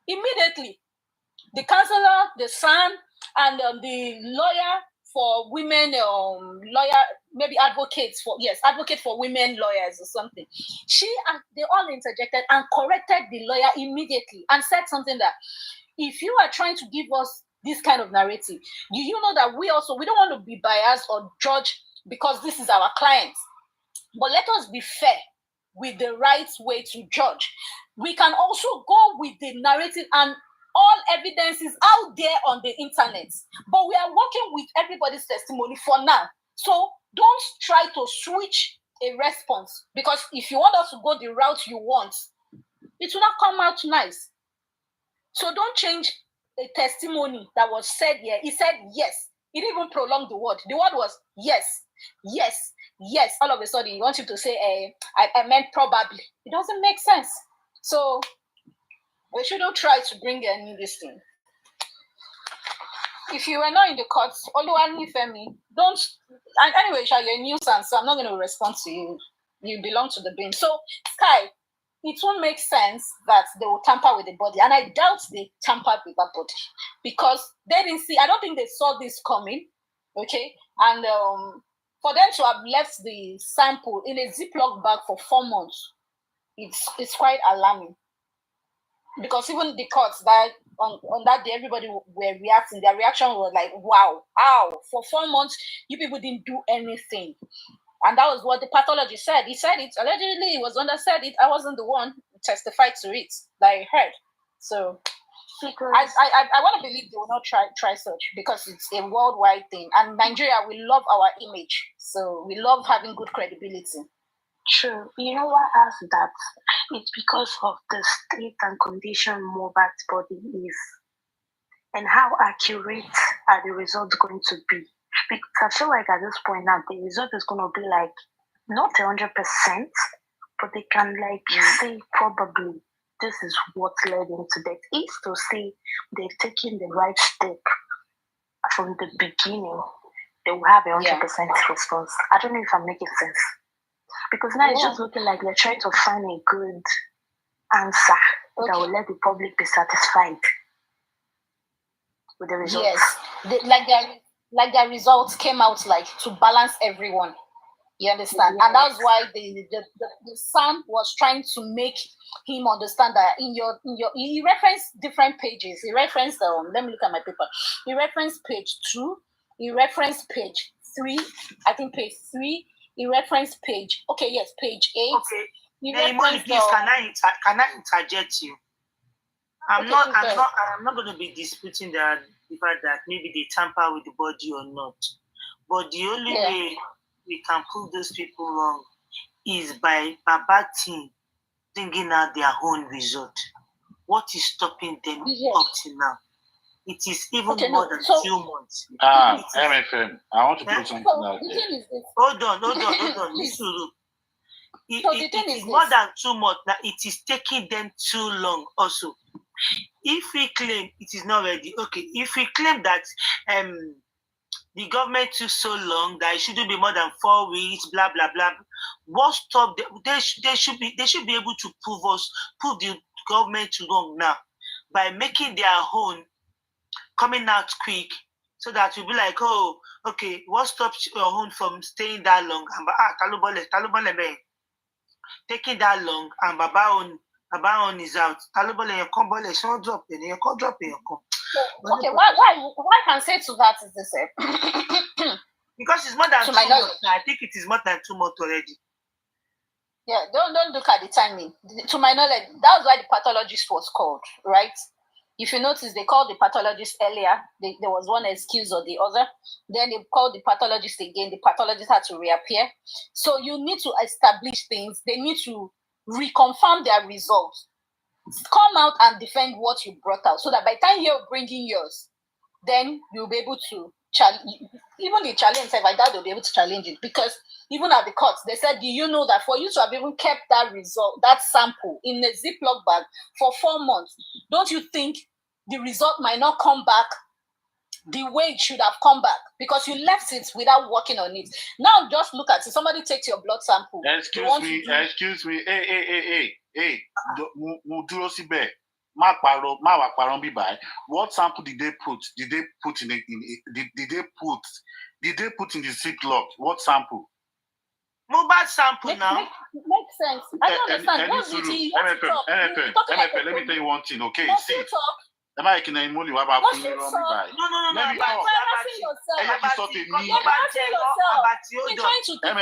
Immediately, the counselor, the son, and the lawyer for women, maybe advocate for women lawyers or something. They all interjected and corrected the lawyer immediately and said something that, if you are trying to give us this kind of narrative, do you know that we don't want to be biased or judge because this is our client. But let us be fair with the right way to judge. We can also go with the narrative and all evidence is out there on the internet. But we are working with everybody's testimony for now. So don't try to switch a response, because if you want us to go the route you want, it will not come out nice. So don't change a testimony that was said here. He said yes. It even prolonged the word. The word was yes, yes, yes. All of a sudden, you want him to say, I meant probably. It doesn't make sense. So we shouldn't try to bring any this thing. If you were not in the courts, Oluwani Femi, don't. And anyway, you're a nuisance, so I'm not going to respond to you. You belong to the bin. So, Sky, it won't make sense that they will tamper with the body. And I doubt they tampered with that body because they didn't see, I don't think they saw this coming. Okay. And for them to have left the sample in a Ziploc bag for 4 months, it's quite alarming. Because even the courts that on that day, everybody were reacting. Their reaction was like, wow, ow, for 4 months, you people didn't do anything. And that was what the pathologist said. He said it. Allegedly, it was the one that said it. I wasn't the one who testified to it that I heard. So I want to believe they will not try such, because it's a worldwide thing. And Nigeria, we love our image. So we love having good credibility. True. You know what else that? It's because of the state and condition Mohbad's body is, and how accurate are the results going to be. Because I feel like at this point now, the result is going to be like not 100%, but they can say probably this is what led into death. Is to say they've taken the right step from the beginning, they will have a 100% response. I don't know if I'm making sense. Because now it's just looking like they're trying to find a good answer that will let the public be satisfied with the results. Yes, their results came out to balance everyone. You understand? Yes. And that's why the son was trying to make him understand that he referenced different pages. He referenced let me look at my paper. He referenced page 2. He referenced page 3, I think page 3, he referenced page, okay, yes, page 8. Okay. Naimoni, please, can I interject you? I'm not going to be disputing the fact that maybe they tamper with the body or not. But the only way we can prove those people wrong is by Baba team bringing out their own result. What is stopping them up to now? It is even more than 2 months. MFM, I want to put something out there. Hold on. It is more than 2 months now. It is taking them too long also. If we claim it is not ready, okay. If we claim that the government took so long that it shouldn't be more than 4 weeks, blah blah blah. What stop them? They should be able to prove the government wrong now by making their own coming out quick, so that you'll be like, oh, okay, what stops your own from staying that long? Taking that long, and Baba on is out. Okay, why can say to that is this? Because it's more than 2 months. I think it is more than 2 months already. Yeah, don't look at the timing. To my knowledge, that was why the pathologist was called, right? If you notice, they called the pathologist earlier. There was one excuse or the other. Then they called the pathologist again. The pathologist had to reappear. So you need to establish things. They need to reconfirm their results. Come out and defend what you brought out, so that by the time you're bringing yours, then you'll be able to challenge. Even the challenge, I doubt they'll be able to challenge it, because even at the courts, they said, do you know that for you to have even kept that result, that sample in a Ziploc bag for 4 months, don't you think the result might not come back the way it should have come back, because you left it without working on it? Now just look at it. Somebody takes your blood sample. Excuse me. Hey. What sample did they put? Did they put in the Ziploc? What sample? Mohbad sample now. Makes sense. I don't understand. What did he MFM, let me tell you one thing, okay? See. Am I can only what about No. Let me talk. Let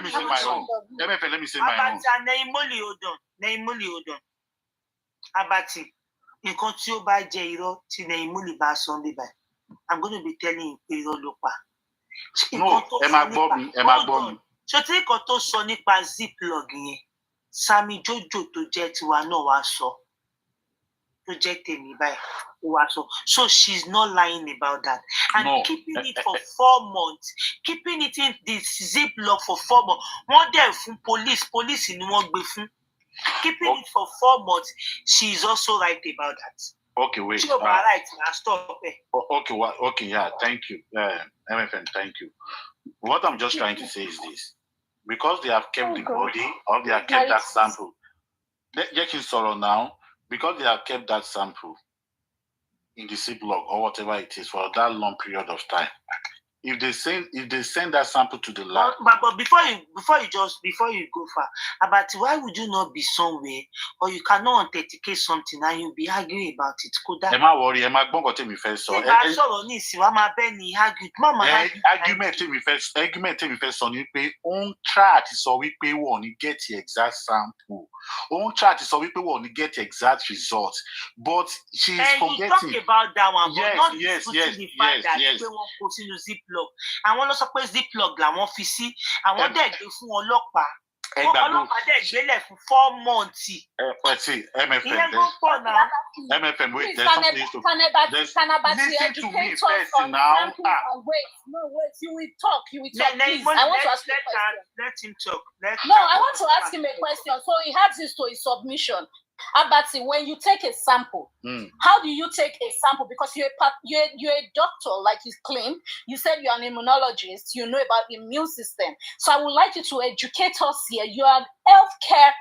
me say my own. MFM, let me say my own. Abati, nǹkan tí ó bá jẹ́ irọ́ tí Naimoli bá sọ níbà, I'm going to be telling you irọ́ ló pa. No, ẹ máa gbọ́ mi. Ṣé tí nǹkan tó sọ nípa Ziploc yẹn, Sami Jojo tó jẹ́ tiwa náà wá sọ. Tó jẹ́ tèmi báyìí, ó wá sọ. So she's not lying about that. And keeping it for 4 months, keeping it in this Ziploc for 4 months. Wọ́n dẹ̀ fún police ni wọ́n gbé fún. Keeping it for 4 months, she is also right about that. Okay, wait. Right, now stop. Okay, yeah, thank you. MFN, thank you. What I'm just trying to say is this. Because they have kept the body, or they have kept that sample. Let you sorrow now. Because they have kept that sample in the Ziploc or whatever it is for that long period of time. If they send that sample to the lab, but before you go far, about why would you not be somewhere, or you cannot authenticate something and you'll be arguing about it? Am I worried? Am I going to me first? So argument me first. On you pay on track so we pay one you get the exact sample. On track so we pay one you get the exact results. But she's forgetting. You talk about that one, but not yes. the fact that they won't put in the Ziploc. Àwọn lọ sọ pé Ziploc làwọn fi sí, àwọn dẹ̀ gbé fún ọlọ́pàá. Ọlọ́pàá dẹ̀ gbélẹ̀ fún 4 months. MFM, wait, there's something to listen to me first now. Wait, you will talk, please. I want to ask him a question. Let him talk. I want to ask him a question. So he adds this to his submission. Abati, when you take a sample, how do you take a sample? Because you're a doctor, like you claim. You said you're an immunologist. You know about the immune system. So I would like you to educate us here. You are an healthcare,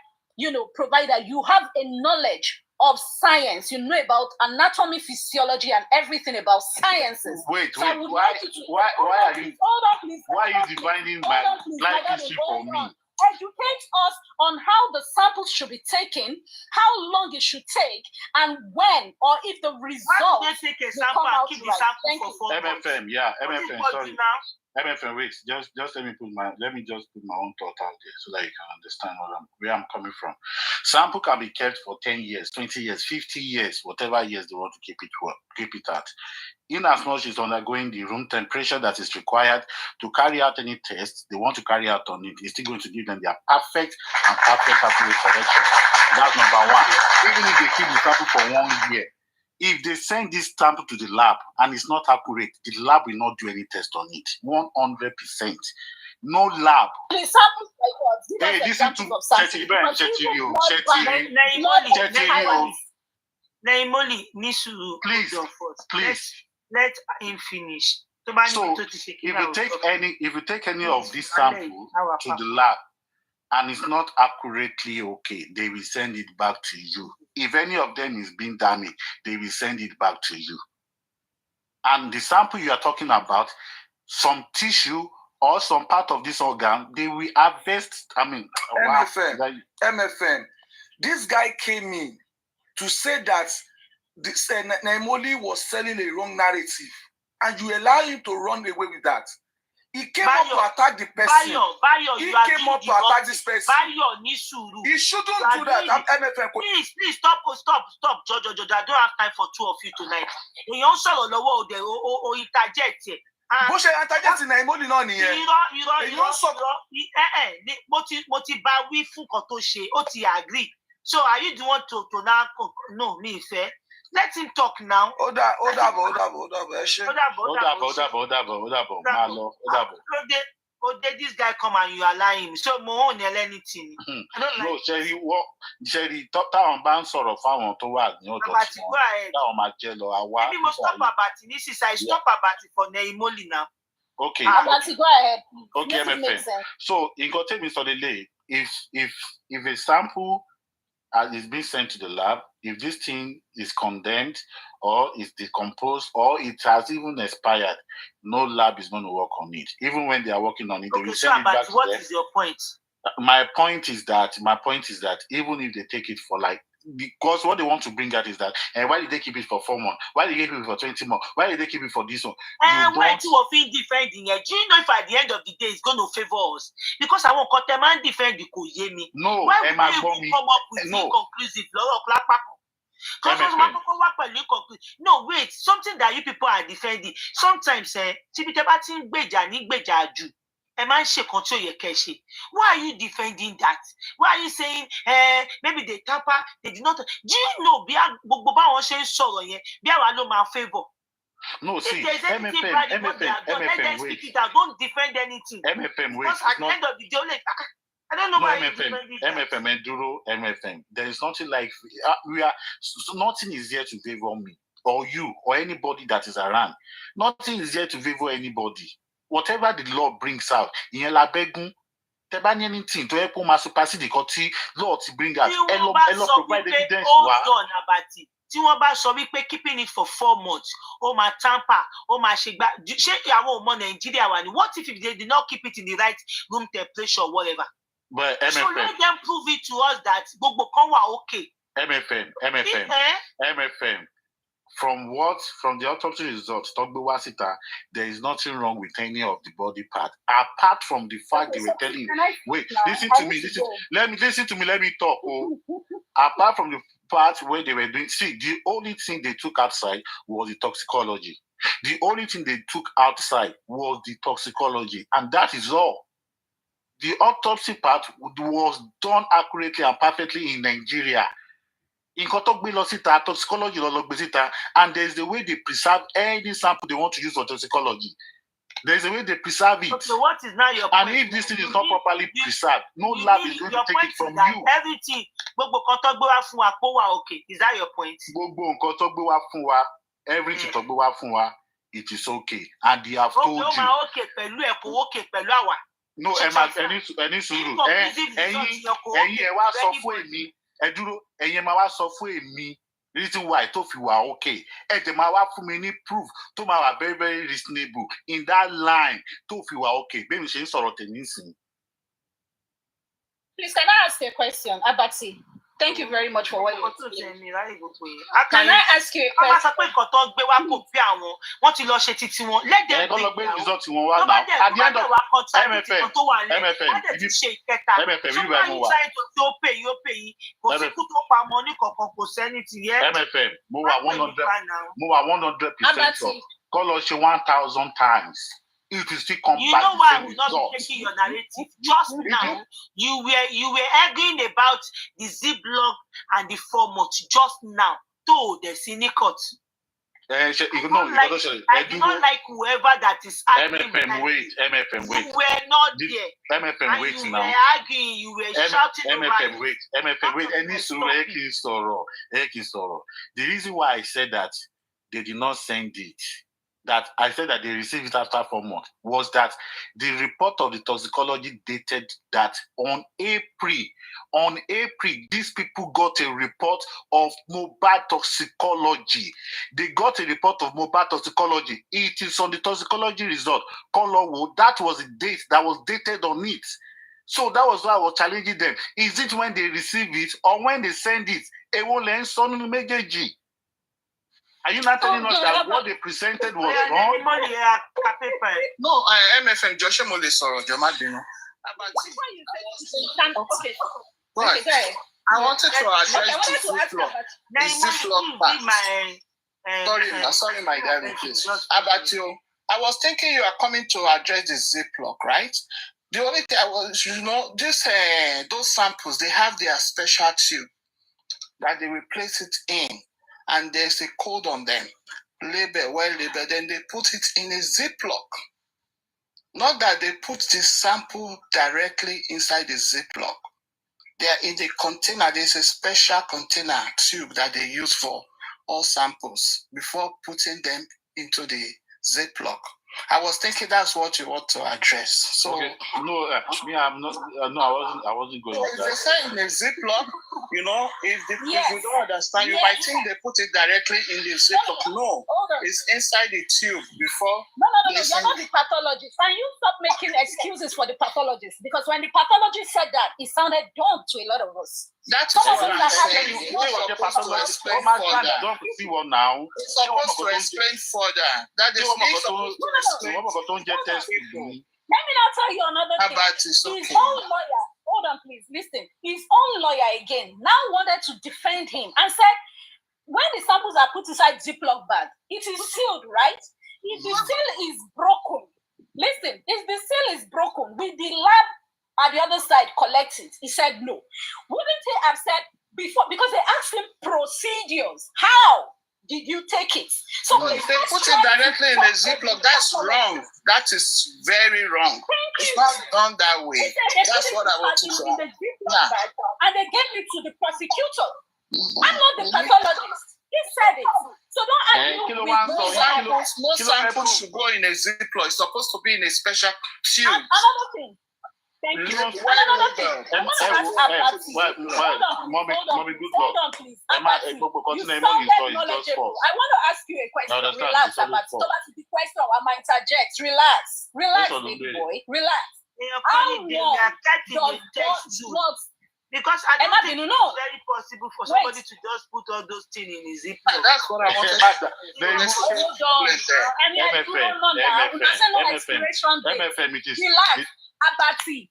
provider. You have a knowledge of science. You know about anatomy, physiology, and everything about sciences. Why are you dividing my life history for me? Educate us on how the samples should be taken, how long it should take, and when or if the results take a sample and keep the sample for 4 months. MFM, yeah, MFM, sorry. MFM, wait, just let me just put my own thought out there so that you can understand where I'm coming from. Sample can be kept for 10 years, 20 years, 50 years, whatever years they want to keep it at. In as much as undergoing the room temperature that is required to carry out any test they want to carry out on it, it's still going to give them their perfect accurate selection. That's number one. Even if they keep the sample for 1 year, if they send this sample to the lab and it's not accurate, the lab will not do any test on it. 100%. No lab. The samples like what? Hey, listen to Naimoli, Nisu. Please. Let him finish. So if you take any of these samples to the lab and it's not accurately okay, they will send it back to you. If any of them is being damaged, they will send it back to you. And the sample you are talking about, some tissue or some part of this organ, they will harvest. MFM. This guy came in to say that Naimoli was selling a wrong narrative, and you allow him to run away with that. He came up to attack the person. He came up to attack this person. He shouldn't do that. MFM. Please, stop, Jojo. I don't have time for two of you tonight. You also on the world, or interject. Bó ṣe interject Naimoli náà nìyẹn. Mo ti bá wí fún kan tó ṣe, ó ti agree. So are you the one to now? No, me fair. Let him talk now. Hold up. This guy come and you allow him. So mo own anything. No, Sherry, top down bounce sort of found to work. No, go ahead. Maybe most stop about it. This is I stop about it for Naimoli now. Okay. Abati, go ahead. Okay, MFM. So in got me solely if a sample is being sent to the lab, if this thing is condemned or is decomposed or it has even expired, no lab is going to work on it. Even when they are working on it, they will send it back to them. What is your point? My point is that even if they take it for because what they want to bring out is that why did they keep it for 4 months? Why did they keep it for 20 months? Why did they keep it for this one? Why do you feel defending it? Do you know if at the end of the day it's going to favor us? Because I want to man defend the Koyemi. No, why would you come up with inconclusive? No, wait, something that you people are defending. Sometimes, why are you defending that? Why are you saying maybe they tamper, they did not? Do you know favor? No, see, MFM, wait. Don't defend anything. MFM, wait. Because at the end of the day, I don't know why MFM, Enduro, MFM. There is nothing like nothing is here to favor me or you or anybody that is around. Nothing is here to favor anybody. Whatever the law brings out, in la begun, tebani anything to help us supersede the country law to bring out. Elo provide evidence. Tí wọ́n bá sọ wípé keeping it for 4 months, ó máa tamper, ó máa ṣe gbá. Ṣé àwọn ọmọ Nàìjíríà wà ní? What if they did not keep it in the right room temperature or whatever? But so let them prove it to us that gbogbo kan wà okay. MFM. From the autopsy results, there is nothing wrong with any of the body part, apart from the fact they were telling you. Wait, listen to me. Let me talk. Apart from the part where they were doing, see, the only thing they took outside was the toxicology. And that is all. The autopsy part was done accurately and perfectly in Nigeria. In toxicology, and there's the way they preserve any sample they want to use for toxicology. There's a way they preserve it. Okay, what is now your and point? If this thing is not properly preserved, no lab is going to take it from you. Everything, okay. Is that your point? Everything it is okay. And they have told you. No, Emma, any suru. Reason why if you are okay. And the mawa for me proof to my very, very reasonable in that line to you are okay. Baby, she's sort of Please, can I ask you a question, Abati? Thank you very much for what you explained. Can I ask you a question? Let them bring the result you want now. At the end of MFM, move 100%. Call us 1,000 times. It will still come back. You know why I will not be taking your narrative? Just now, you were arguing about the Ziploc and the format just now. To the cynical. I do not like whoever that is arguing. MFM wait. You were not there. MFM wait now. You were arguing. You were shouting. MFM wait. Any sorrow. The reason why I said that they did not send it, that I said that they received it after 4 months, was that the report of the toxicology dated that on April, these people got a report of mobile toxicology. They got a report of mobile toxicology. It is on the toxicology result. That was the date that was dated on it. So that was why I was challenging them. Is it when they receive it or when they send it? Are you not telling us that what they presented was wrong? No, MFM Joshua Mole Soro, Jomadino. Right. I wanted to address the Ziploc part. Sorry, my darling, please. Abatio, I was thinking you are coming to address the Ziploc, right? The only thing I was, those samples, they have their special tube that they will place it in. And there's a code on them, labeled, then they put it in a Ziploc. Not that they put the sample directly inside the Ziploc. They are in the container. There's a special container tube that they use for all samples before putting them into the Ziploc. I was thinking that's what you want to address. So okay. No, I'm not. No, I wasn't going. If they say in a Ziploc, if you don't understand, you might think they put it directly in the Ziploc. No, it's inside the tube before. No. You're not the pathologist. Can you stop making excuses for the pathologist? Because when the pathologist said that, it sounded dumb to a lot of us. That's what I'm saying. You're supposed to explain further. Don't see one now. You're supposed to explain further. That is supposed to explain. Let me now tell you another thing. His own lawyer, hold on please, listen. His own lawyer again now wanted to defend him and said, when the samples are put inside Ziploc bag, it is sealed, right? If the seal is broken, listen, if the seal is broken, will the lab at the other side collect it? He said no. Wouldn't he have said before, because they asked him procedures, how did you take it? So if they put it directly in a Ziploc, that's wrong. That is very wrong. It's not done that way. That's what I want to say. And they gave it to the prosecutor. I'm not the pathologist. He said it. So don't argue with no samples should go in a Ziploc. It's supposed to be in a special tube. Another thing. Thank you. Another thing. I want to ask about Mommy, good luck. Hold on, please. You sounded knowledgeable. I want to ask you a question. Relax, Abati. So that's the question. I might interject. Relax, baby boy. Relax. How long does blood? Because I don't think it's very possible for somebody to just put all those things in his Ziploc. That's what I wanted to say. MFM, it is. Relax. Abati,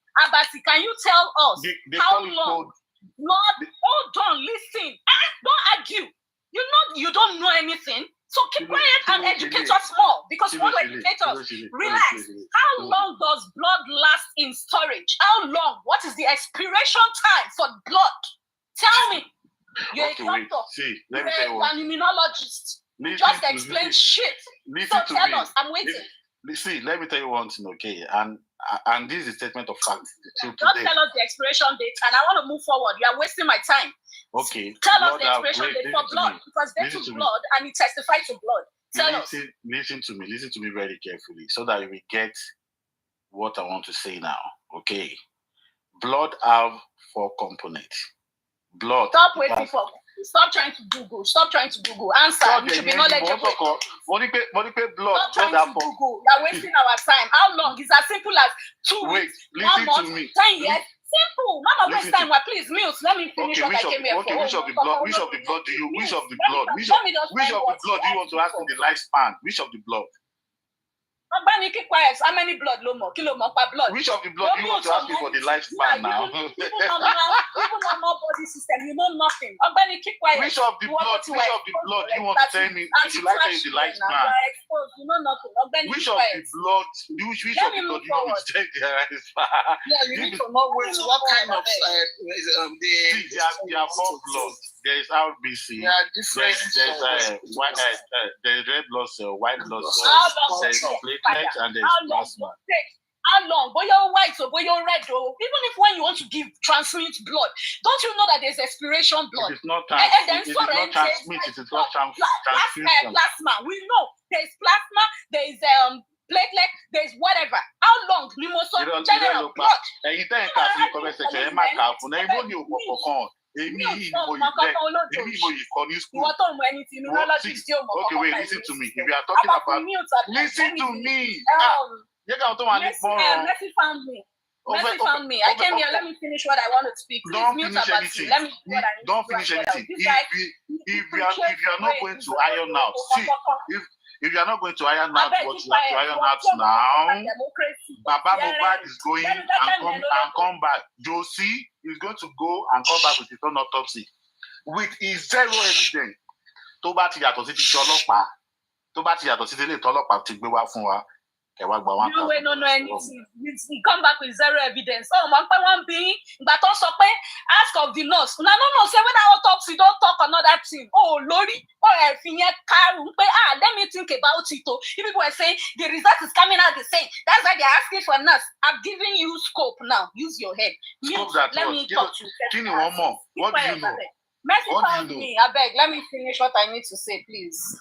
can you tell us how long? Hold on, listen. Don't argue. You don't know anything. So keep quiet and educate us more, because you want to educate us. Relax. How long does blood last in storage? How long? What is the expiration time for blood? Tell me. You're a doctor. You're an immunologist. Just explain shit. So tell us. I'm waiting. See, let me tell you one thing, okay? And this is a statement of fact. Just tell us the expiration date, and I want to move forward. You are wasting my time. Okay. Tell us the expiration date for blood, because they took blood and it testified to blood. Tell us. Listen to me very carefully, so that you will get what I want to say now. Okay. Blood have 4 components. Blood. Stop trying to Google. Answer. You should be knowledgeable. Blood. Stop trying to Google. You are wasting our time. How long? It's as simple as 2 weeks, 1 month, 10 years, Simple. Mama, waste time. Please, mute. Let me finish what I came here for. Which of the blood do you want to ask me the lifespan? Which of the blood? Keep quiet. How many blood? Blood. Which of the blood do you want to ask me for the lifespan now? Even normal body system, you know nothing. Keep quiet. Which of the blood do you want to tell me? Should I tell you the lifespan? You know nothing. Which of the blood do you want to tell me the lifespan? Yeah, you need to know what kind of there are 4 bloods. There is RBC. There's red blood cell, white blood cell. There's platelets and there's plasma. How long? Boy, you're white or boy, you're red. Even if when you want to transmit blood, don't you know that there's expiration blood? It is not transmit. It is not transfusion. Plasma. We know there's plasma. There's platelet. There's whatever. How long? General blood. Okay, wait, listen to me. If you are talking about listen to me. Messi found me. I came here. Let me finish what I want to speak. Don't finish anything. Don't finish anything. If you are not going to iron out, see, if you are not going to iron out what you have to iron out now, Baba Mohbad is going and come back. Josie is going to go and come back with his own autopsy with his zero evidence. Tó bá ti yàtọ̀ sí ti ọlọ́pàá, tó bá ti yàtọ̀ sí ilé ìtọ́lọ́pàá ti gbé wá fún wa. You will not know anything. You come back with zero evidence. Oh, my one being, but also ask of the nurse. No, say when I autopsy, don't talk another thing. Oh, Lori, let me think about it. If people are saying the result is coming out the same, that's why they're asking for nurse. I've given you scope now. Use your head. Let me talk to you. One more. What do you know? Messi found me. I beg. Let me finish what I need to say, please.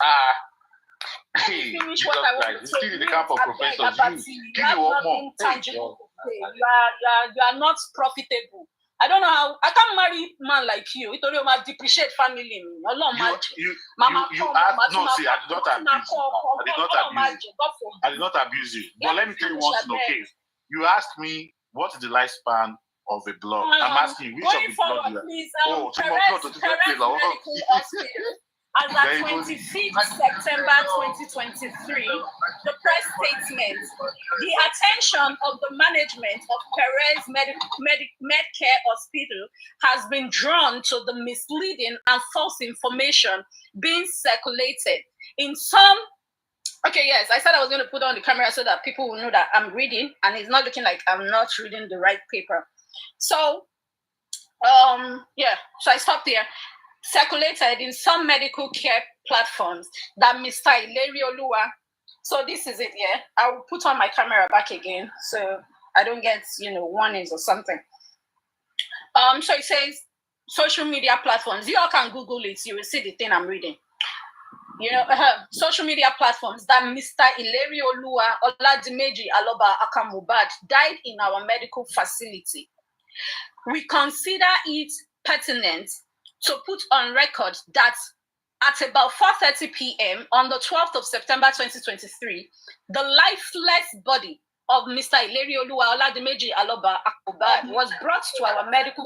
Finish what I want to say. Still in the camp of professors. Give me one more. You are not profitable. I don't know how I can't marry a man like you. It only might depreciate family. You asked, no, see, I did not abuse you. But let me tell you one thing, okay? You asked me what is the lifespan of a blood. I'm asking you which of the blood you are. As of 25th September 2023, the press statement, the attention of the management of Perez Medcare Hospital has been drawn to the misleading and false information being circulated in some. Okay, yes, I said I was going to put on the camera so that people will know that I'm reading, and it's not looking like I'm not reading the right paper. So, so I stopped there. Circulated in some medical care platforms that Mr. Ilerioluwa. So this is it, yeah. I will put on my camera back again so I don't get, warnings or something. So it says social media platforms. You all can Google it. You will see the thing I'm reading. Social media platforms that Mr. Ilerioluwa Oladimeji Aloba Akamubad died in our medical facility. We consider it pertinent to put on record that at about 4:30 p.m. on the 12th of September 2023, the lifeless body of Mr. Ilerioluwa Oladimeji Aloba Akubad was brought to our medical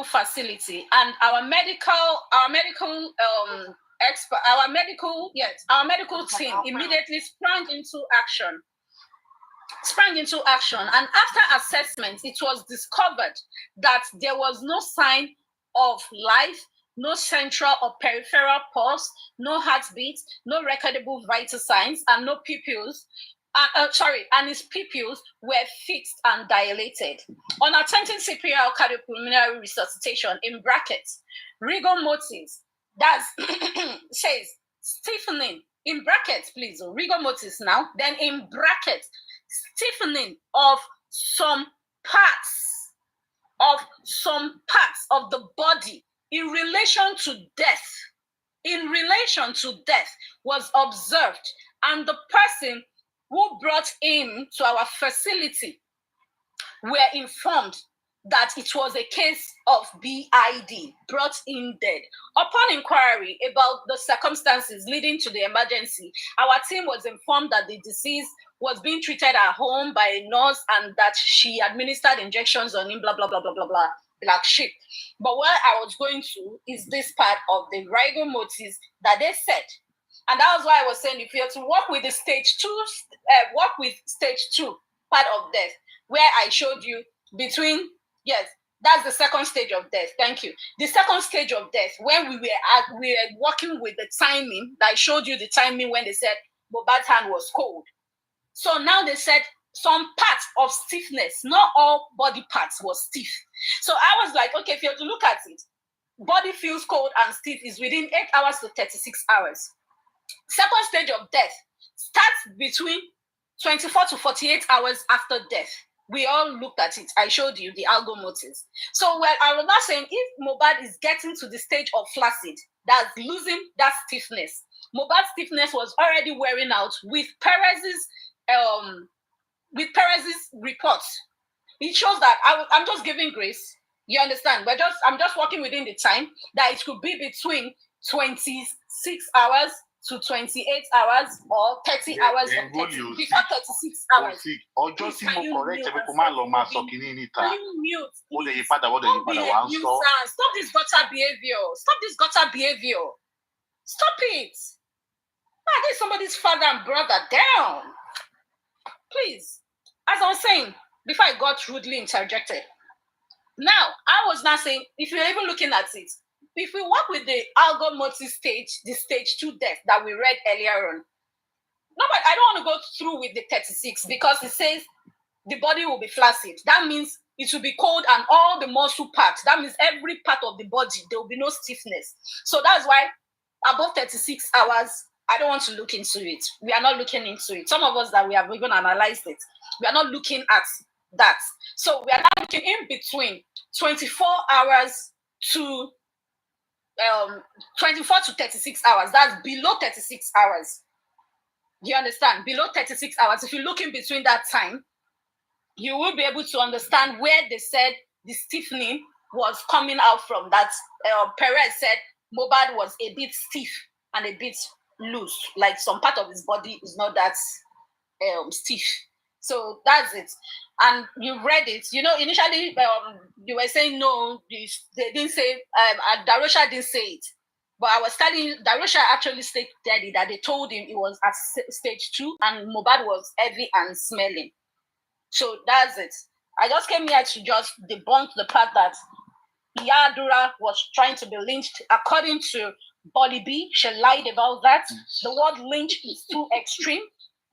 facility. And our medical team immediately sprang into action. And after assessment, it was discovered that there was no sign of life, no central or peripheral pulse, no heartbeat, no recordable vital signs, and no pupils. And his pupils were fixed and dilated. On attempting CPR cardiopulmonary resuscitation, in brackets, rigor mortis, that says stiffening, in brackets, please, rigor mortis now, then in brackets, stiffening of some parts of the body in relation to death was observed, and the person who brought him to our facility were informed that it was a case of BID, brought in dead. Upon inquiry about the circumstances leading to the emergency, our team was informed that the deceased was being treated at home by a nurse and that she administered injections on him, blah, blah, blah, blah, blah, blah, black sheep. But where I was going to is this part of the rigor mortis that they said. And that was why I was saying, if you have to work with the stage 2 part of death, where I showed you between, yes, that's the second stage of death. Thank you. The second stage of death, when we were working with the timing, I showed you the timing when they said Mohbad's hand was cold. So now they said some parts of stiffness, not all body parts was stiff. So I was like, okay, if you have to look at it, body feels cold and stiff is within 8 hours to 36 hours. Second stage of death starts between 24 to 48 hours after death. We all looked at it. I showed you the algo motives. So I was not saying if Mohbad is getting to the stage of flaccid, that's losing that stiffness. Mohbad's stiffness was already wearing out with Perez's reports. It shows that I'm just giving grace. You understand? I'm just working within the time that it could be between 26 hours to 28 hours or 30 hours of 30, before 36 hours. Or just correct Can you mute? Stop this gutter behavior. Stop it. I think somebody's father and brother down. Please. As I was saying, before I got rudely interjected. Now, I was not saying, if you're even looking at it, if we work with the algo motif stage, the stage 2 death that we read earlier on, no, but I don't want to go through with the 36 because it says the body will be flaccid. That means it will be cold and all the muscle parts. That means every part of the body, there will be no stiffness. So that's why above 36 hours, I don't want to look into it. We are not looking into it. Some of us that we have even analyzed it, we are not looking at that. So we are now looking in between 24 hours to 24 to 36 hours. That's below 36 hours. You understand? Below 36 hours. If you look in between that time, you will be able to understand where they said the stiffening was coming out from. That Perez said Mohbad was a bit stiff and a bit loose. Like some part of his body is not that stiff. So that's it. And you read it. You know, initially you were saying no, they didn't say, Darosha didn't say it. But I was telling you, Darosha actually stated that they told him it was at stage 2 and Mohbad was heavy and smelling. So that's it. I just came here to just debunk the fact that Yadura was trying to be lynched. According to Bolly B, she lied about that. The word lynch is too extreme.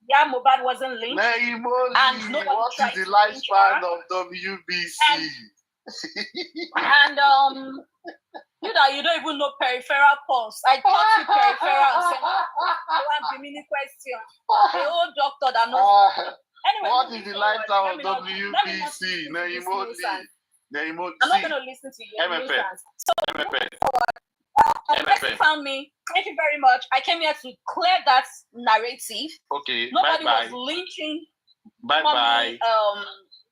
Yeah, Mohbad wasn't lynched. And what is the lifespan of WBC? And you don't even know peripheral pulse. I taught you peripheral. So one mini question. The old doctor that knows. Anyway, what is the lifetime of WBC? I'm not going to listen to you. So, person found me. Thank you very much. I came here to clear that narrative. Okay. Nobody bye-bye. was lynching Bye-bye.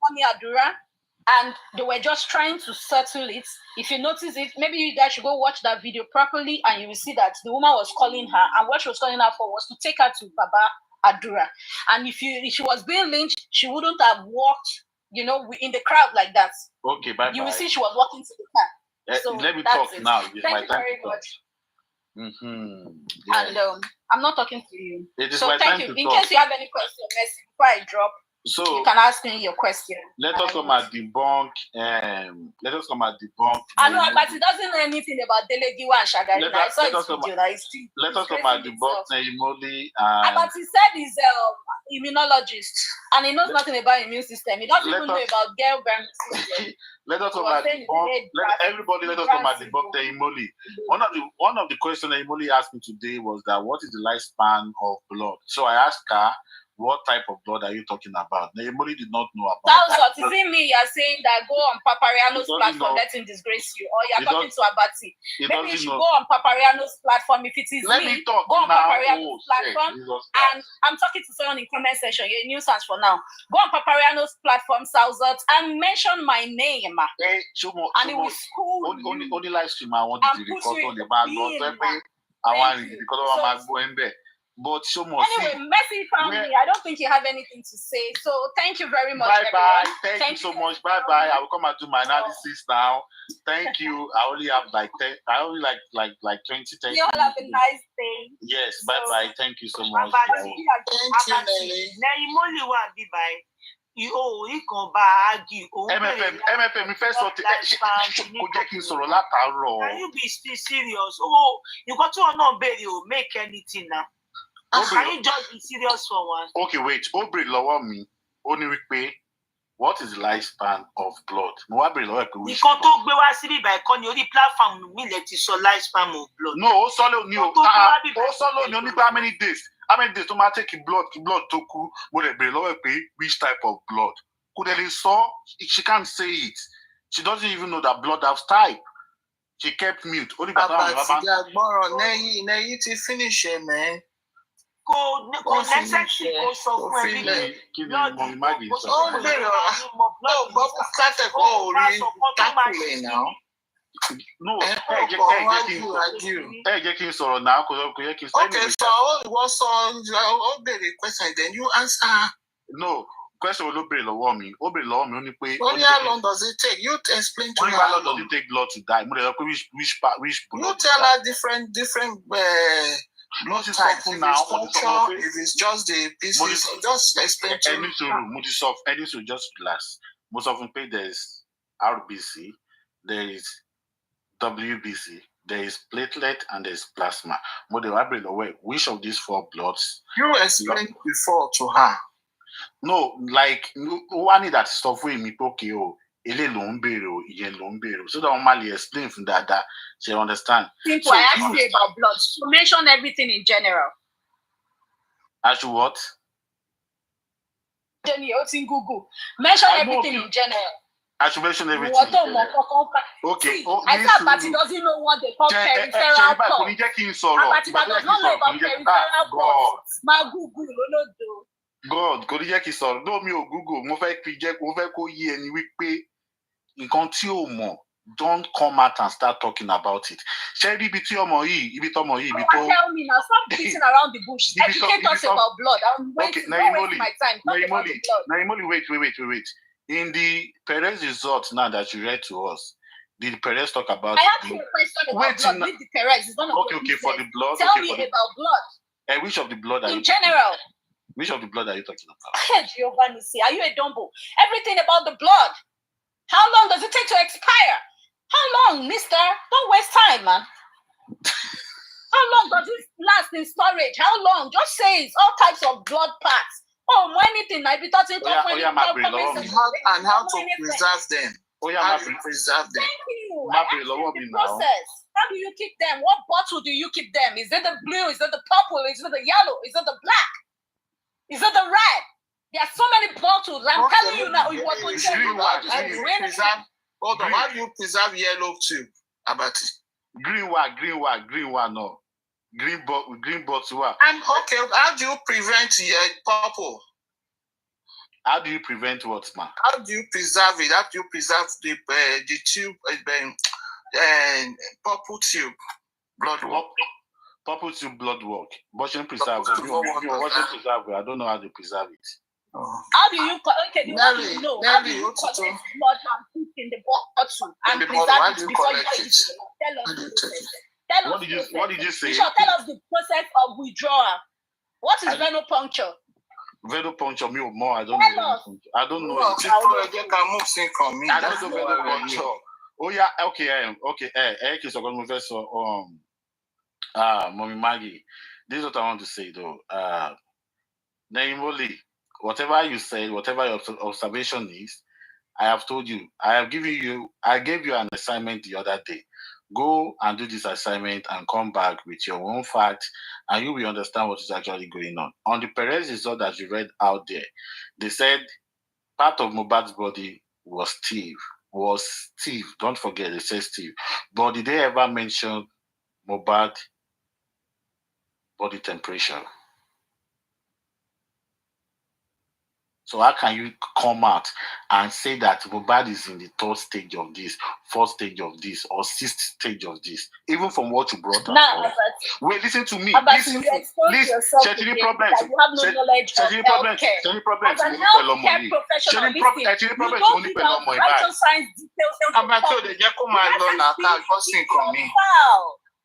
Mommy Adura, and they were just trying to settle it. If you notice it, maybe you guys should go watch that video properly, and you will see that the woman was calling her, and what she was calling her for was to take her to Baba Adura. And if she was being lynched, she wouldn't have walked, in the crowd like that. Okay, bye-bye. You will see she was walking to the car. So let me talk now. Thank you very much. Mm-hmm. Yes. And I'm not talking to you. So thank you. In case you have any question, before I drop, you can ask me your question. Let us come at debunk. I know, but it doesn't know anything about Delegiwa and Shagari. I saw his video. Let us come at debunk Naimoli. But he said he's immunologist and he knows nothing about immune system. He doesn't even know about girl brain system. Let us come at debunk. Let us come at debunk Naimoli. One of the questions Naimoli asked me today was that what is the lifespan of blood? So I asked her, what type of blood are you talking about? Nobody did not know about That's that. what. Is it me you're saying that go on Papariano's platform, let him disgrace you? Or you're talking to Abati? Maybe you should go on Papariano's platform. If it is Let me talk go on now. Papariano's platform. And I'm talking to someone in comment section. You're a nuisance for now. Go on Papariano's platform, Southsort, and mention my name. Hey, and it will school only live stream I want to record on the bag. I want to because I'm going there. But so much. Anyway, Messi family, I don't think you have anything to say. So thank you very much. Bye. Thank you so much. Bye. I will come and do my analysis now. Thank you. I only have like 10. I only like 20. You all have a nice day. Yes. Bye. Thank you so much. Thank you, Nelly. He can argue. MFM first kò jẹ́ kí n sọ̀rọ̀ látàárọ̀. Can you be serious? You got to not make anything now. Can you just be serious for once? Okay, wait. Obre lọ́wọ́ mi, ó ní wípé, what is the lifespan of blood? Mo wá bèrè lọ́wọ́ ẹ̀ pé which blood? Nǹkan tó gbé wá síbí ìbà ẹ̀kọ́ ni orí platform mi lè ti sọ lifespan of blood. No, ó sọ lónìí o. Ó sọ lónìí o nípa how many days? How many days tó máa take blood tó kú? Mo lè bèrè lọ́wọ́ ẹ̀ pé which type of blood? Kò dẹ̀ lè sọ, she can't say it. She doesn't even know that blood has type. She kept mute. Ó ní bàbá àwọn bàbá. Àbàtì àgbọ̀ràn nẹ́yìn ti finish ẹ̀ mẹ́. Kò necessary kò sọ fún ẹ bí blood mo imagine sọ. Ó bèrè gbọ́ kátẹ̀kọ́ orí tákùlẹ̀ náà. No, ẹ jẹ́ kí n sọ̀rọ̀ náà kò yẹ kí n sọ. Okay, so ìwọ sọ ó bèrè question then you answer. No, question ló bèrè lọ́wọ́ mi. Ó bèrè lọ́wọ́ mi ó ní pé. Only how long does it take? You explain to me how long does it take blood to die? Mo lè sọ pé which blood. You tell her different blood type. If it's culture, if it's just the pieces, just explain to me. Any to just relax. Most often pay there is RBC, there is WBC, there is platelet, and there is plasma. Which of these 4 bloods? You explained before to her. No, like one that stuff with me okay. So that normally explain from that she understand. Simple. I asked you about blood. So mention everything in general. As to what? Google. Mention everything in general. I should mention everything. Okay. I thought Abati doesn't know what they call peripheral pulse. Abati does not know about peripheral pulse. My Google, God, kò ní jẹ́ kí n sọ̀rọ̀. No, mi ò Google. Mo fẹ́ kó yé ẹni wípé nǹkan tí ò mọ̀, don't come out and start talking about it. Ṣé ibi tí ọmọ yìí, ibi tọ́mọ yìí, ibi tó. Tell me now, stop beating around the bush. Educate us about blood. I'm waiting. Don't waste my time. Talk about the blood. Naimoli, wait. In the Perez result now that you read to us, did Perez talk about? I asked you a question about blood. Leave the Perez. It's not okay, for the blood. Tell me about blood. And which of the blood are you? In general. Which of the blood are you talking about? Giovanni, are you a dumbo? Everything about the blood. How long does it take to expire? How long, mister? Don't waste time, man. How long does it last in storage? How long? Just say it's all types of blood parts. Anything. I be talking and how to preserve them. How to preserve them. Thank you. The process. How do you keep them? What bottle do you keep them? Is it the blue? Is it the purple? Is it the yellow? Is it the black? Is it the red? There are so many bottles. I'm telling you now. What will tell you? Hold on. How do you preserve yellow tube, Abati? Green one, no. Green bottle. And okay, how do you prevent purple? How do you prevent what, man? How do you preserve it? How do you preserve the tube, purple tube, blood work? Purple tube blood work. Washing preserve it. I don't know how to preserve it. How do you how do you know? How do you collect blood and put in the bottle and preserve it before you eat it? Tell us. What did you say? You shall tell us the process of withdrawal. What is venopuncture? Venopuncture, me more. I don't know. I don't know. I don't know venopuncture. Oh yeah, okay. Mommy Maggie, this is what I want to say though. Naimoli, whatever you said, whatever your observation is, I have told you. I gave you an assignment the other day. Go and do this assignment and come back with your own facts, and you will understand what is actually going on. On the Perez result that you read out there, they said part of Mohbad's body was Steve. Don't forget, they said Steve. But did they ever mention Mohbad body temperature? So how can you come out and say that Mohbad is in the third stage of this, fourth stage of this, or sixth stage of this? Even from what you brought up. Now, wait, listen to me. Listen, you expose yourself to things that you have no knowledge of healthcare. As a healthcare professional, listen, you don't give out vital signs details to the public.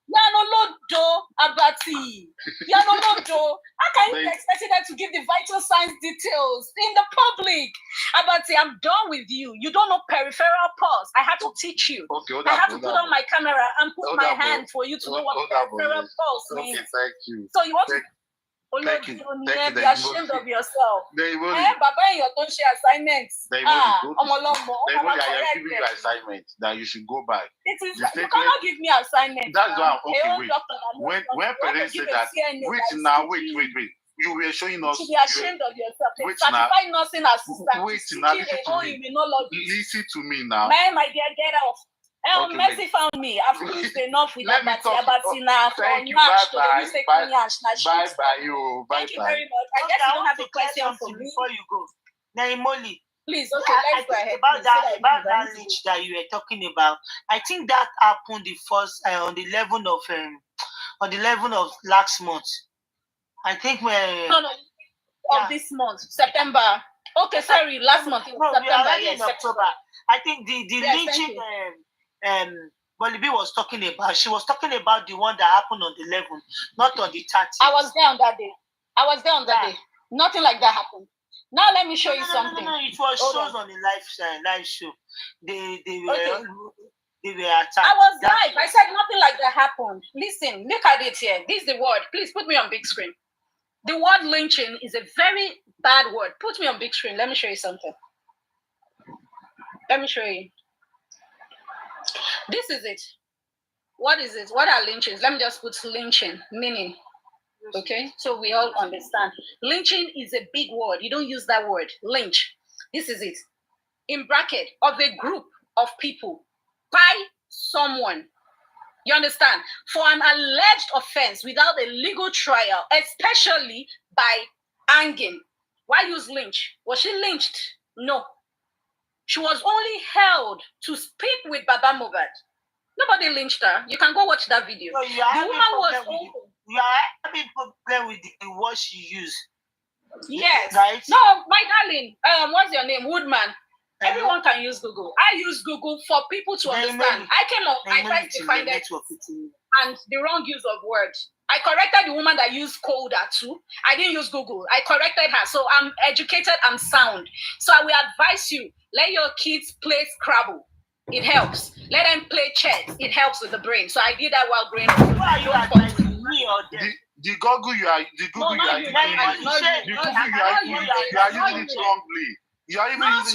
Yanolodo Abati. Yanolodo. How can you be expected to give the vital signs details in the public? Abati, I'm done with you. You don't know peripheral pulse. I had to teach you. I had to put on my camera and put my hand for you to know what peripheral pulse means. Thank you. So you want to Thank you. Be ashamed of yourself. Baba, your don't share assignments. I am giving you assignment that you should go back. You cannot give me assignments. That's why I'm okay. Wait. When parents say that, wait. You were showing us. You should be ashamed of yourself. A certified nursing assistant. Listen to me now. Man, my dear, get off. Mercy found me. I've finished enough with Abati now. Thank you. Bye. Thank you very much. I guess you don't have a question for me before you go. Naimoli, please, okay, let's go ahead. About that lynch that you were talking about, I think that happened on the 11th of last month. I think this month, September. Okay, sorry, last month. September, in October. I think the lynching Bolibi was talking about. She was talking about the one that happened on the 11th, not on the 30th. I was there on that day. Nothing like that happened. Now let me show you something. No, it was shows on the live show. They were attacked. I was live. I said nothing like that happened. Listen, look at it here. This is the word. Please put me on big screen. The word lynching is a very bad word. Put me on big screen. Let me show you something. Let me show you. This is it. What is it? What are lynchings? Let me just put lynching, meaning. Okay, so we all understand. Lynching is a big word. You don't use that word. Lynch. This is it. In bracket, of a group of people by someone. You understand? For an alleged offense without a legal trial, especially by hanging. Why use lynch? Was she lynched? No. She was only held to speak with Baba Mohbad. Nobody lynched her. You can go watch that video. No, the woman was open. You are having problem with the word she used. Yes. Right? No, my darling. What's your name? Woodman. Everyone can use Google. I use Google for people to understand. I came up, I tried to find it, and the wrong use of words. I corrected the woman that used Coda too. I didn't use Google. I corrected her. So I'm educated, I'm sound. So I will advise you, let your kids play Scrabble. It helps. Let them play chess. It helps with the brain. So I did that while growing up. Who are you advising, me or them? The Google you are using it wrongly. You are even using